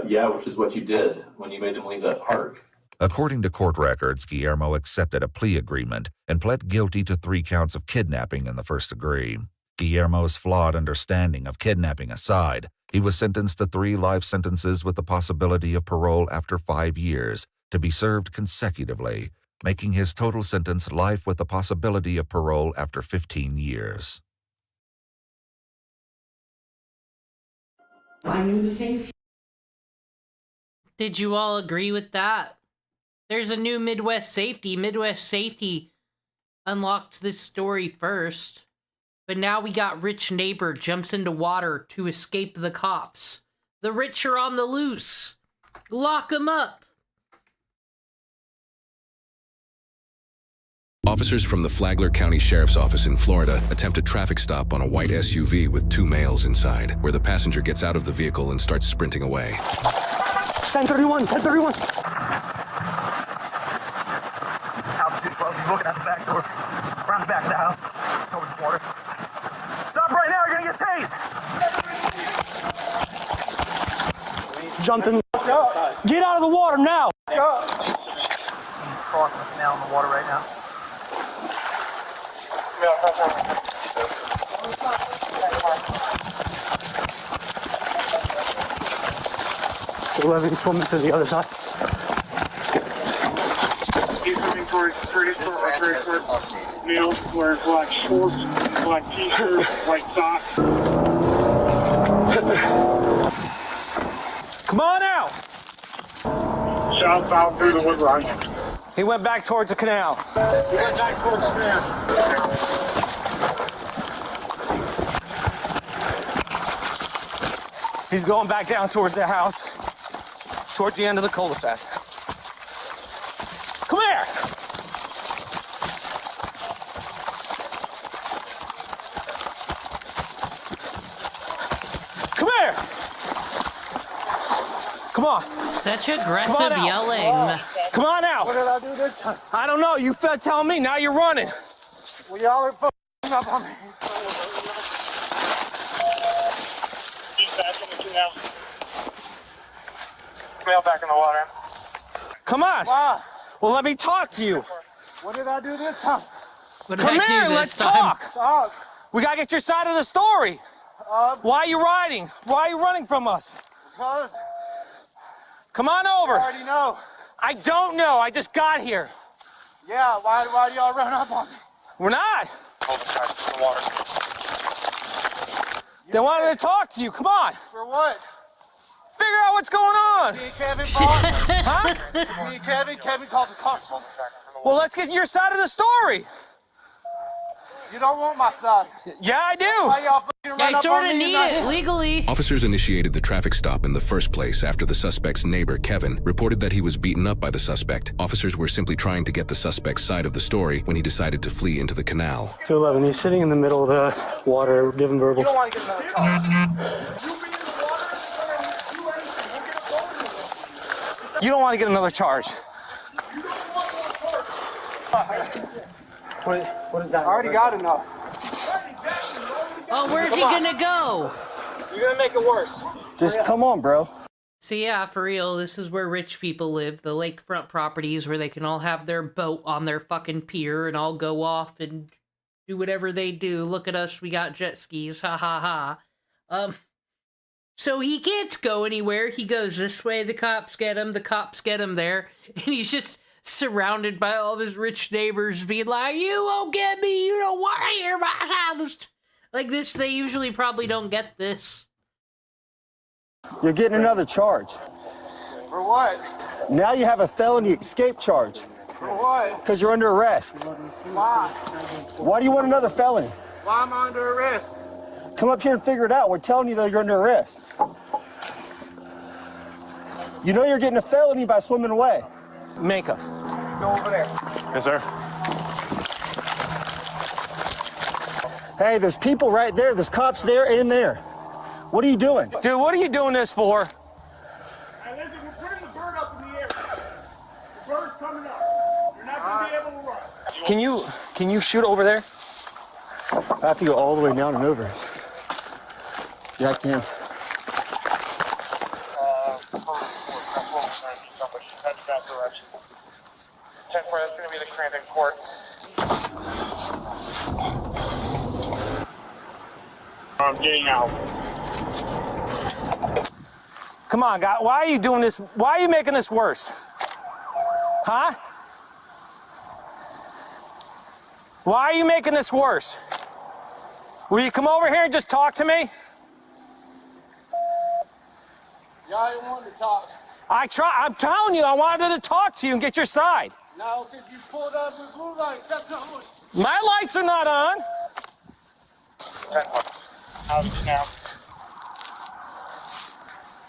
Yeah, which is what you did when you made him leave that park. According to court records, Guillermo accepted a plea agreement and pled guilty to 3 counts of kidnapping in the first degree. Guillermo's flawed understanding of kidnapping aside, he was sentenced to 3 life sentences with the possibility of parole after 5 years to be served consecutively, making his total sentence life with the possibility of parole after 15 years. Did you all agree with that? There's a new Midwest Safety. Midwest Safety unlocked this story first. But now we got rich neighbor jumps into water to escape the cops. The rich are on the loose. Lock them up. Officers from the Flagler County Sheriff's Office in Florida attempt a traffic stop on a white SUV with 2 males inside, where the passenger gets out of the vehicle and starts sprinting away. 1031, 1031. He's looking at the back door. Around the back of the house. Towards the water. Stop right now, you're gonna get tased. Jumped in. Get out of the water now. He's crossing the canal in the water right now. 11 swimming to the other side. He's coming towards males wearing black shorts, black t-shirt, white socks. Come on out! Southbound through the woodline. He went back towards the canal. He went back towards the canal. He's going back down towards the house, towards the end of the cul-de-sac. Come here! Come here! Come on. Such aggressive yelling. Come on out. What did I do this time? I don't know. You felt telling me. Now you're running. Well, y'all are f***ing up on me. He's back in the canal. Male back in the water. Come on. Wow. Well, let me talk to you. What did I do this time? Come here. Let's talk. We got to get your side of the story. Why are you riding? Why are you running from us? Because. Come on over. I already know. I don't know. I just got here. Yeah, why do y'all run up on me? We're not. They wanted to talk to you. Come on. For what? Figure out what's going on. Me and Kevin called. Huh? Me and Kevin called the cops. Well, let's get your side of the story. You don't want my side. Yeah, I do. Why y'all fucking run I up sort on of me need tonight? it legally. Officers initiated the traffic stop in the first place after the suspect's neighbor, Kevin, reported that he was beaten up by the suspect. Officers were simply trying to get the suspect's side of the story when he decided to flee into the canal. 211, he's sitting in the middle of the water, giving verbal. You don't want to get another call. You don't want to get another charge. What is that? I already got enough. Oh, where's he gonna go? You're gonna make it worse. Just come on, bro. So yeah, for real, this is where rich people live. The lakefront properties where they can all have their boat on their fucking pier and all go off and do whatever they do. Look at us, we got jet skis, ha ha ha. So he can't go anywhere. He goes this way, the cops get him there, and he's just surrounded by all of his rich neighbors being like, you won't get me, you don't want to hear my house. Like this, they usually probably don't get this. You're getting another charge. For what? Now you have a felony escape charge. For what? Because you're under arrest. Why Why? Why do you want another felony? Why am I under arrest? Come up here and figure it out. We're telling you that you're under arrest. You know you're getting a felony by swimming away. Minka. Go over there. Yes, sir. Hey, there's people right there. There's cops there and there. What are you doing? Dude, what are you doing this for? Hey, listen, we're putting the bird up in the air. The bird's coming up. You're not going to be able to run. Can you shoot over there? I have to go all the way down and over. Yeah, I can. That's that direction. 10-4, that's going to be the Crandon Court. I'm getting out. Come on, guy. Why are you doing this? Why are you making this worse? Huh? Why are you making this worse? Will you come over here and just talk to me? Yeah, I wanted to talk. I'm telling you, I wanted to talk to you and get your side. No, because you pulled up with blue lights. That's not what. My lights are not on. 10-4. Out of the canal.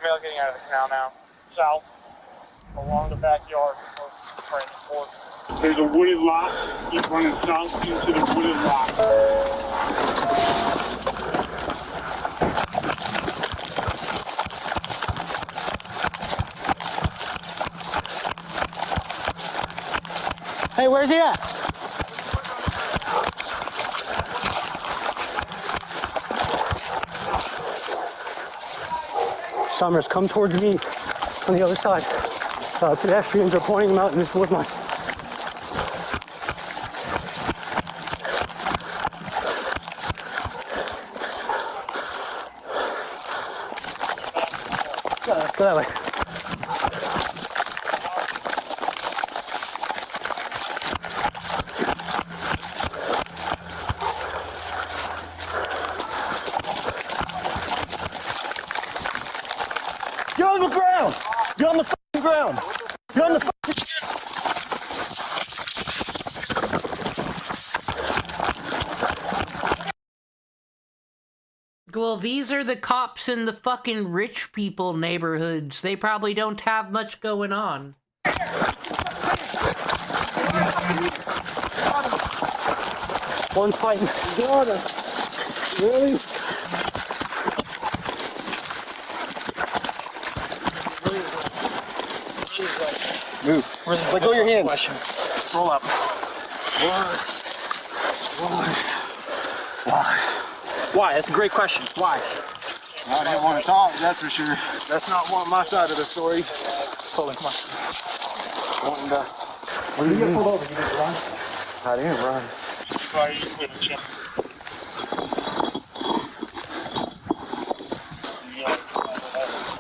Male getting out of the canal now. South. Along the backyard. There's a wooded lot. Keep running south into the wooded lot. Hey, where's he at? Summers, come towards me on the other side. Pedestrians are pointing them out in this wood line. Go that way. Get on the ground! Get on the fucking ground! Get on the fucking... Well, these are the cops in the fucking rich people neighborhoods. They probably don't have much going on. One's fighting. Really? Move. Let go of your hands. Roll up. Why? That's a great question. Why? I didn't want to talk, that's for sure. That's not my side of the story. Colin, come on. What do you get pulled over? You didn't run? I didn't run. Why are you quitting, Jim?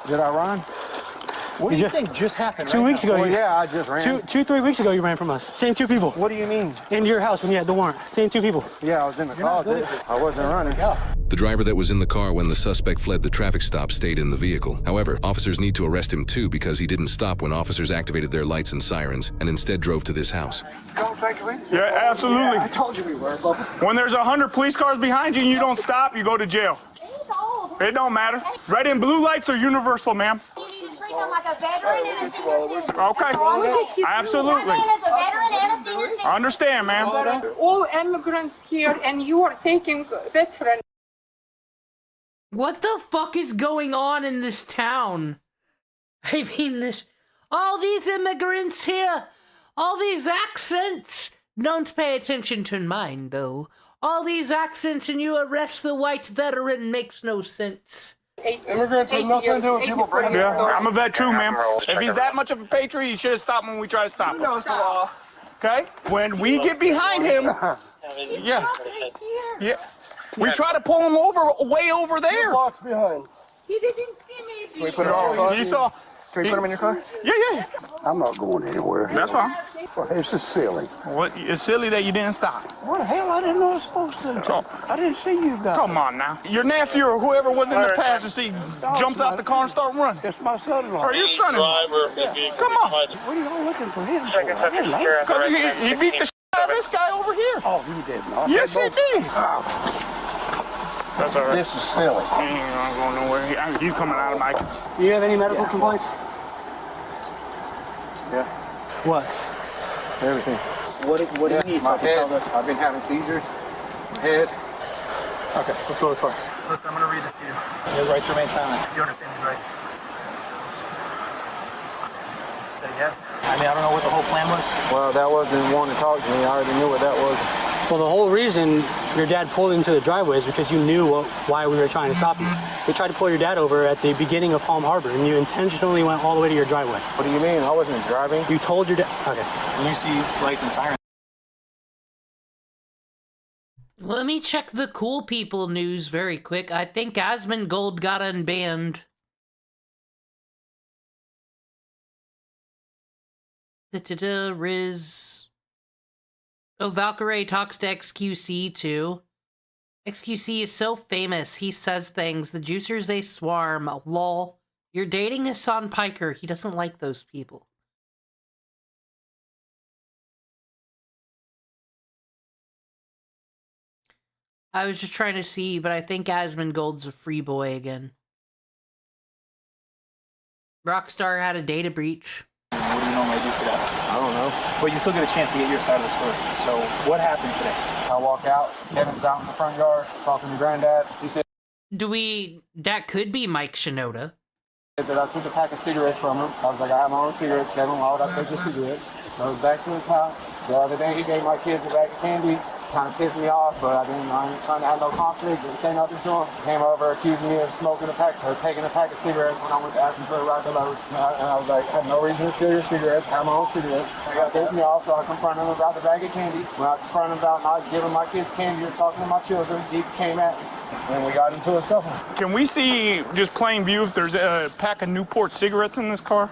Did I run? What do you think just happened? 2 weeks ago. Well, Yeah, I just ran. 3 weeks ago, you ran from us. Same two people. What do you mean? Into your house when you had the warrant. Same two people. Yeah, I was in the closet. I wasn't running. The driver that was in the car when the suspect fled the traffic stop stayed in the vehicle. However, officers need to arrest him too because he didn't stop when officers activated their lights and sirens and instead drove to this house. Don't take me. Yeah, absolutely. I told you we were, Bubba. When there's 100 police cars behind you and you don't stop, you go to jail. It don't matter. Red and blue lights are universal, ma'am. You need to treat him like a veteran and a senior citizen. Okay. That Absolutely. man is a veteran and a senior citizen. Understand, ma'am. All immigrants here, and you are taking veterans. What the fuck is going on in this town? I mean, all these immigrants here, all these accents. Don't pay attention to mine, though. All these accents and you arrest the white veteran makes no sense. Immigrants have nothing to do with people bringing. Yeah, I'm a vet too, ma'am. If he's that much of a patriot, he should have stopped when we tried to stop him. knows the law. Okay? When we get behind him, yeah. We try to pull him over, way over there. Blocks behind. He didn't see me. Can we put him in your car? You saw. Can we put him in your car? Yeah. I'm not going anywhere. That's fine. Well, it's just silly. What? It's silly that you didn't stop. What the hell? I didn't know I was supposed to. I didn't see you guys. Come on now. Your nephew or whoever was in the passenger seat jumps out the car and starts running. It's my son-in-law. Or your son-in-law. Come on. What are y'all looking for him? Because he beat the shit out this guy over here. Oh, he did not. Yes, They he both- did. Oh, That's all right. this is silly. He ain't gonna go nowhere. He's coming out of my. Do you have any medical complaints? Yeah, What? everything. What do you need? My head, I've been having seizures. My head. Okay, let's go to the car. Listen, I'm gonna read this to you. Your right to remain silent. You understand these rights? Say yes. I mean, I don't know what the whole plan was. Well, that wasn't wanting to talk to me. I already knew what that was. Well, the whole reason your dad pulled into the driveway is because you knew why we were trying to stop you. We tried to pull your dad over at the beginning of Palm Harbor, and you intentionally went all the way to your driveway. What do you mean? I wasn't driving. You told your dad. Okay. When you see lights and sirens. Let me check the cool people news very quick. I think Asmongold got unbanned. Riz. Oh, Valkyrie talks to XQC too. XQC is so famous. He says things. The juicers, they swarm. Lol. You're dating Hassan Piker. He doesn't like those people. I was just trying to see, but I think Asmongold's a free boy again. Rockstar had a data breach. What do you normally do for that? I don't know. But you still get a chance to get your side of the story. So what happened today? I walk out. Kevin's out in the front yard talking to Granddad. He said That could be Mike Shinoda. that I took a pack of cigarettes from him. I was like, I have my own cigarettes, Kevin. Why would I take your cigarettes? So I was back to his house. The other day he gave my kids a bag of candy. Kind of pissed me off, but I ain't trying to have no conflict. Didn't say nothing to him. Came over, accused me of smoking a pack or taking a pack of cigarettes when I went to ask him for a ride to Lowe's. And I was like, I had no reason to steal your cigarettes. I have my own cigarettes. He got pissed me off, so I confronted him about the bag of candy. When I confronted him about not giving my kids candy or talking to my children, he came at me. And we got into a scuffle. Can we see just plain view if there's a pack of Newport cigarettes in this car?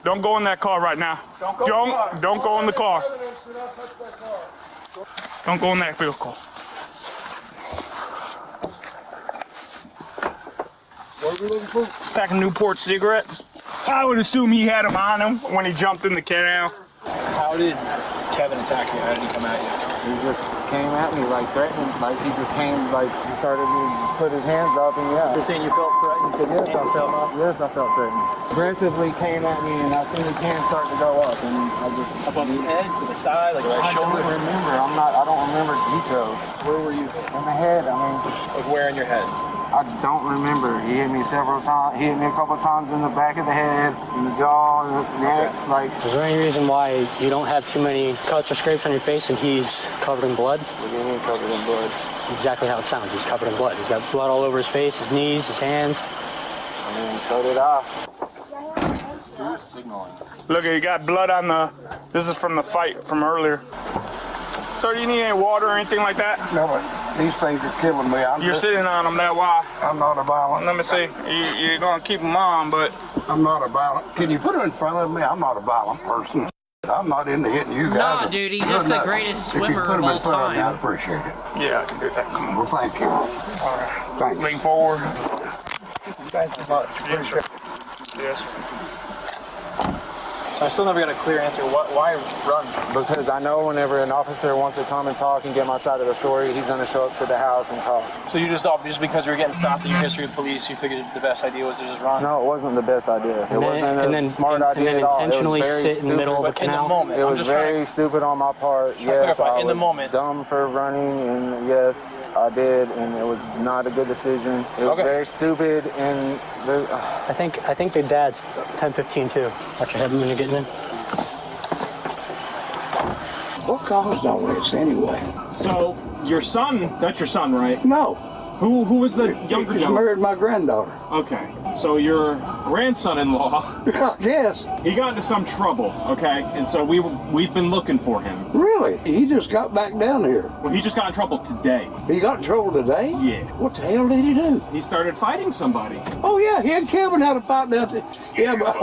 Don't go in that car right now. Don't go in the car. Don't go in that vehicle. What are we looking for? Pack of Newport cigarettes. I would assume he had them on him when he jumped in the canal. How did Kevin attack you? How did he come at you? He just came at me, like threatening. Like he just came, like he started to put his hands up, and yeah. You're saying you felt threatened because his hands fell off? Yes, I felt threatened. Aggressively came at me, and I seen his hands start to go up, and I just Above his head, to the side, like right shoulder. I don't remember. I don't remember details. Where were you? In the head. I mean, Like where in your head? I don't remember. He hit me several times. He hit me a couple times in the back of the head, in the jaw, in the neck. Like, Is there any reason why you don't have too many cuts or scrapes on your face and he's covered in blood? what do you mean covered in blood? Exactly how it sounds. He's covered in blood. He's got blood all over his face, his knees, his hands. I mean, so did I. Who's signaling? Look, he got blood on the. This is from the fight from earlier. Sir, do you need any water or anything like that? No, but these things are killing me. You're sitting on them, that why? I'm not a violent. Let me see. You're gonna keep them on, but I'm not a violent. Can you put them in front of me? I'm not a violent person. I'm not into hitting you guys. Nah, dude, he's Good just the enough. greatest If you swimmer put of them in all front of me, time. I'd appreciate it. yeah, I can do that. Come on. Well, thank you. All right. Thank you. Lean forward. Thank you much. Appreciate it. Yes, sir. So I still never got a clear answer. Why run? Because I know whenever an officer wants to come and talk and get my side of the story, he's going to show up to the house and talk. So you just thought just because you were getting stopped in your history with police, you figured the best idea was to just run? No, it wasn't the best idea. It wasn't a smart and idea then at all. intentionally It was very sit in the middle of a stupid. canal? In the moment. It I'm was just very stupid on my part. Yes, I in the was moment. dumb for running, and yes, I did, and it was not a good decision. It was very stupid, and I think the dad's 10-15 too. Watch your head when you're getting in. What caused all this anyway? So your son, that's your son, right? No. Who was the younger He gentleman? married my granddaughter. Okay, so your grandson-in-law, Yes. he got into some trouble, okay? And so we've been looking for him. Really? He just got back down here. Well, he just got in trouble today. He got in trouble today? Yeah. What the hell did he do? He started fighting somebody. Oh, yeah. He and Kevin had a fight down there. Yeah, but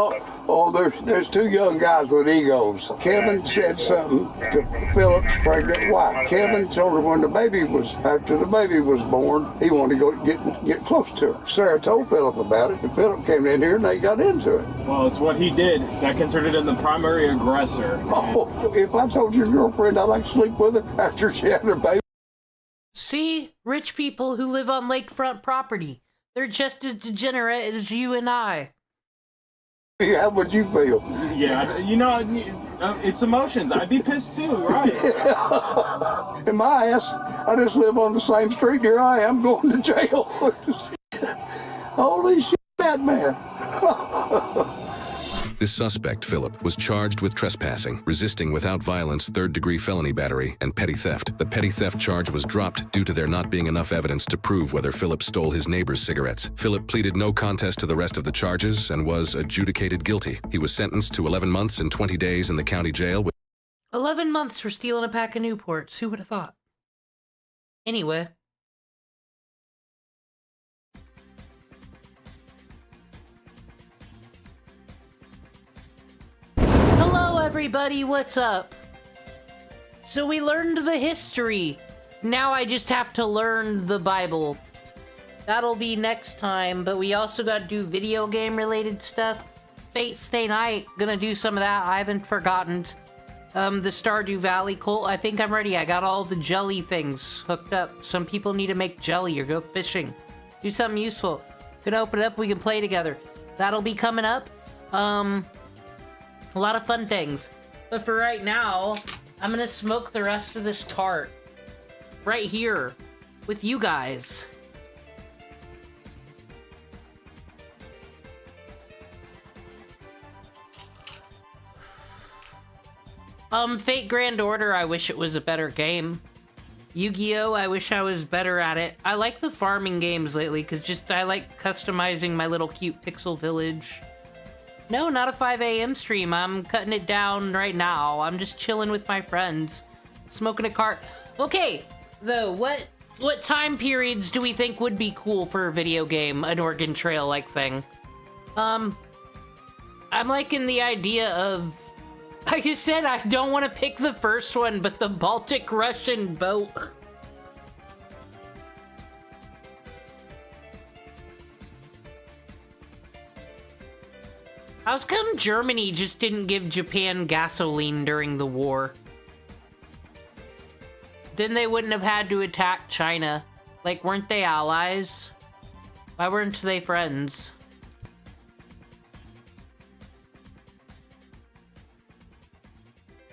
Oh, there's two young guys with egos. Kevin said something to Philip's pregnant wife. Kevin told her after the baby was born, he wanted to go get close to her. Sarah told Philip about it, and Philip came in here and they got into it. Well, it's what he did that considered him the primary aggressor. Oh, if I told your girlfriend I'd like to sleep with her after she had her baby. See? Rich people who live on lakefront property. They're just as degenerate as you and I. How would you feel? Yeah, you know, it's emotions. I'd be pissed too, right? Yeah. In my ass, I just live on the same street. Here I am going to jail. Holy shit, that man. This suspect, Philip, was charged with trespassing, resisting without violence, third-degree felony battery, and petty theft. The petty theft charge was dropped due to there not being enough evidence to prove whether Philip stole his neighbor's cigarettes. Philip pleaded no contest to the rest of the charges and was adjudicated guilty. He was sentenced to 11 months and 20 days in the county jail with 11 months for stealing a pack of Newports. Who would have thought? Anyway. Hello everybody, what's up? So we learned the history. Now I just have to learn the Bible. That'll be next time, but we also gotta do video game related stuff. Fate Stay Night, gonna do some of that, I haven't forgotten. The Stardew Valley cult, I think I'm ready. I got all the jelly things hooked up. Some people need to make jelly or go fishing. Do something useful. Gonna open it up, we can play together. That'll be coming up. A lot of fun things. But for right now, I'm gonna smoke the rest of this cart. Right here. With you guys. Fate Grand Order, I wish it was a better game. Yu-Gi-Oh! I wish I was better at it. I like the farming games lately, because I like customizing my little cute pixel village. No, not a 5 a.m. stream. I'm cutting it down right now. I'm just chilling with my friends. Smoking a cart. Okay, though, what time periods do we think would be cool for a video game? An Oregon Trail-like thing? I'm liking the idea of... Like I said, I don't want to pick the first one, but the Baltic Russian boat. How come Germany just didn't give Japan gasoline during the war? Then they wouldn't have had to attack China. Like, weren't they allies? Why weren't they friends?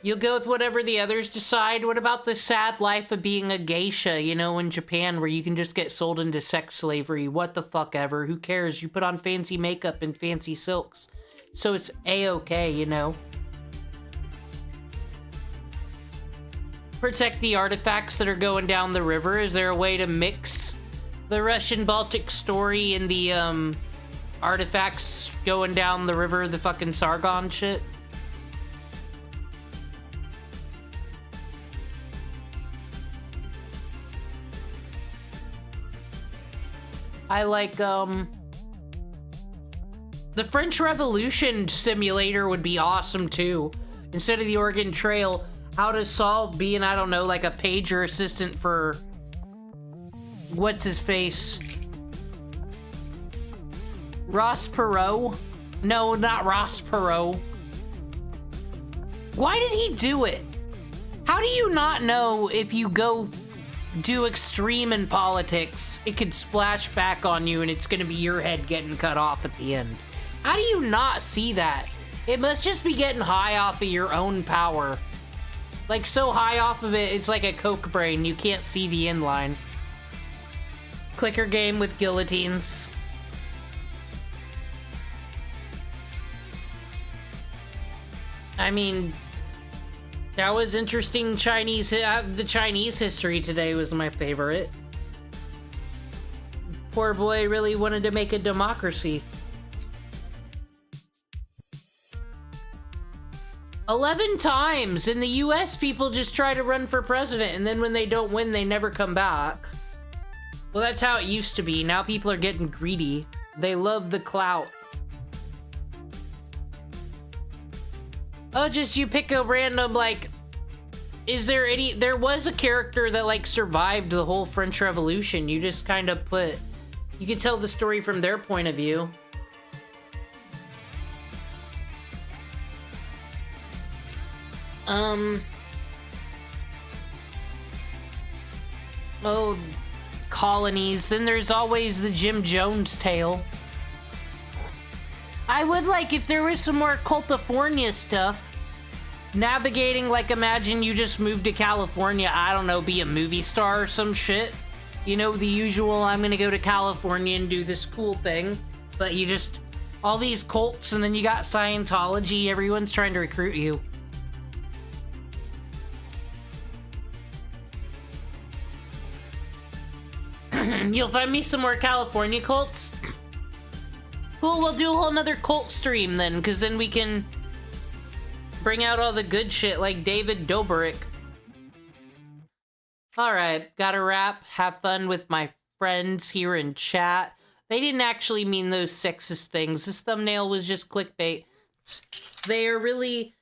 You'll go with whatever the others decide. What about the sad life of being a geisha, you know, in Japan, where you can just get sold into sex slavery? What the fuck ever? Who cares? You put on fancy makeup and fancy silks. So it's a-okay, you know. Protect the artifacts that are going down the river. Is there a way to mix the Russian Baltic story and the artifacts going down the river, the fucking Sargon shit? I like, the French Revolution simulator would be awesome, too. Instead of the Oregon Trail, how to solve being, I don't know, like a pager assistant for... What's-his-face? Ross Perot? No, not Ross Perot. Why did he do it? How do you not know if you go do extreme in politics, it could splash back on you and it's gonna be your head getting cut off at the end? How do you not see that? It must just be getting high off of your own power. Like, so high off of it, it's like a coke brain. You can't see the end line. Clicker game with guillotines. I mean, that was interesting. The Chinese history today was my favorite. Poor boy really wanted to make a democracy. 11 times! In the US, people just try to run for president, and then when they don't win, they never come back. Well, that's how it used to be. Now people are getting greedy. They love the clout. Oh, just you pick a random, like, there was a character that, like, survived the whole French Revolution. You just kind of you could tell the story from their point of view. Oh, colonies. Then there's always the Jim Jones tale. I would like if there was some more California stuff. Navigating, like, imagine you just moved to California, I don't know, be a movie star or some shit. You know, the usual, I'm gonna go to California and do this cool thing. But you just, all these cults, and then you got Scientology, everyone's trying to recruit you. You'll find me some more California cults. Cool, we'll do a whole nother cult stream then, because then we can bring out all the good shit like David Dobrik. Alright, gotta wrap. Have fun with my friends here in chat. They didn't actually mean those sexist things. This thumbnail was just clickbait. They are really...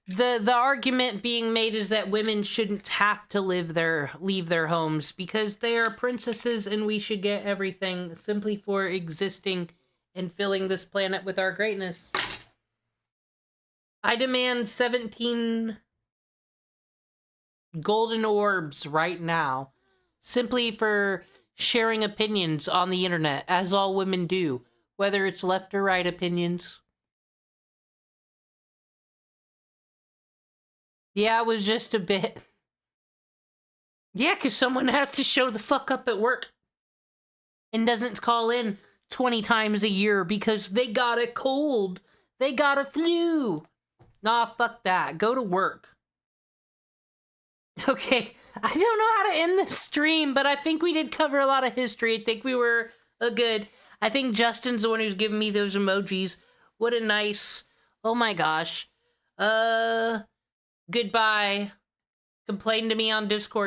The argument being made is that women shouldn't have to leave their homes because they are princesses and we should get everything simply for existing and filling this planet with our greatness. I demand 17 golden orbs right now, simply for sharing opinions on the internet, as all women do, whether it's left or right opinions. Yeah, it was just a bit. Yeah, because someone has to show the fuck up at work and doesn't call in 20 times a year because they got a cold. They got a flu. Nah, fuck that. Go to work. Okay, I don't know how to end the stream, but I think we did cover a lot of history. I think we were good. I think Justin's the one who's giving me those emojis. What a nice... Oh my gosh. Goodbye. Complain to me on Discord.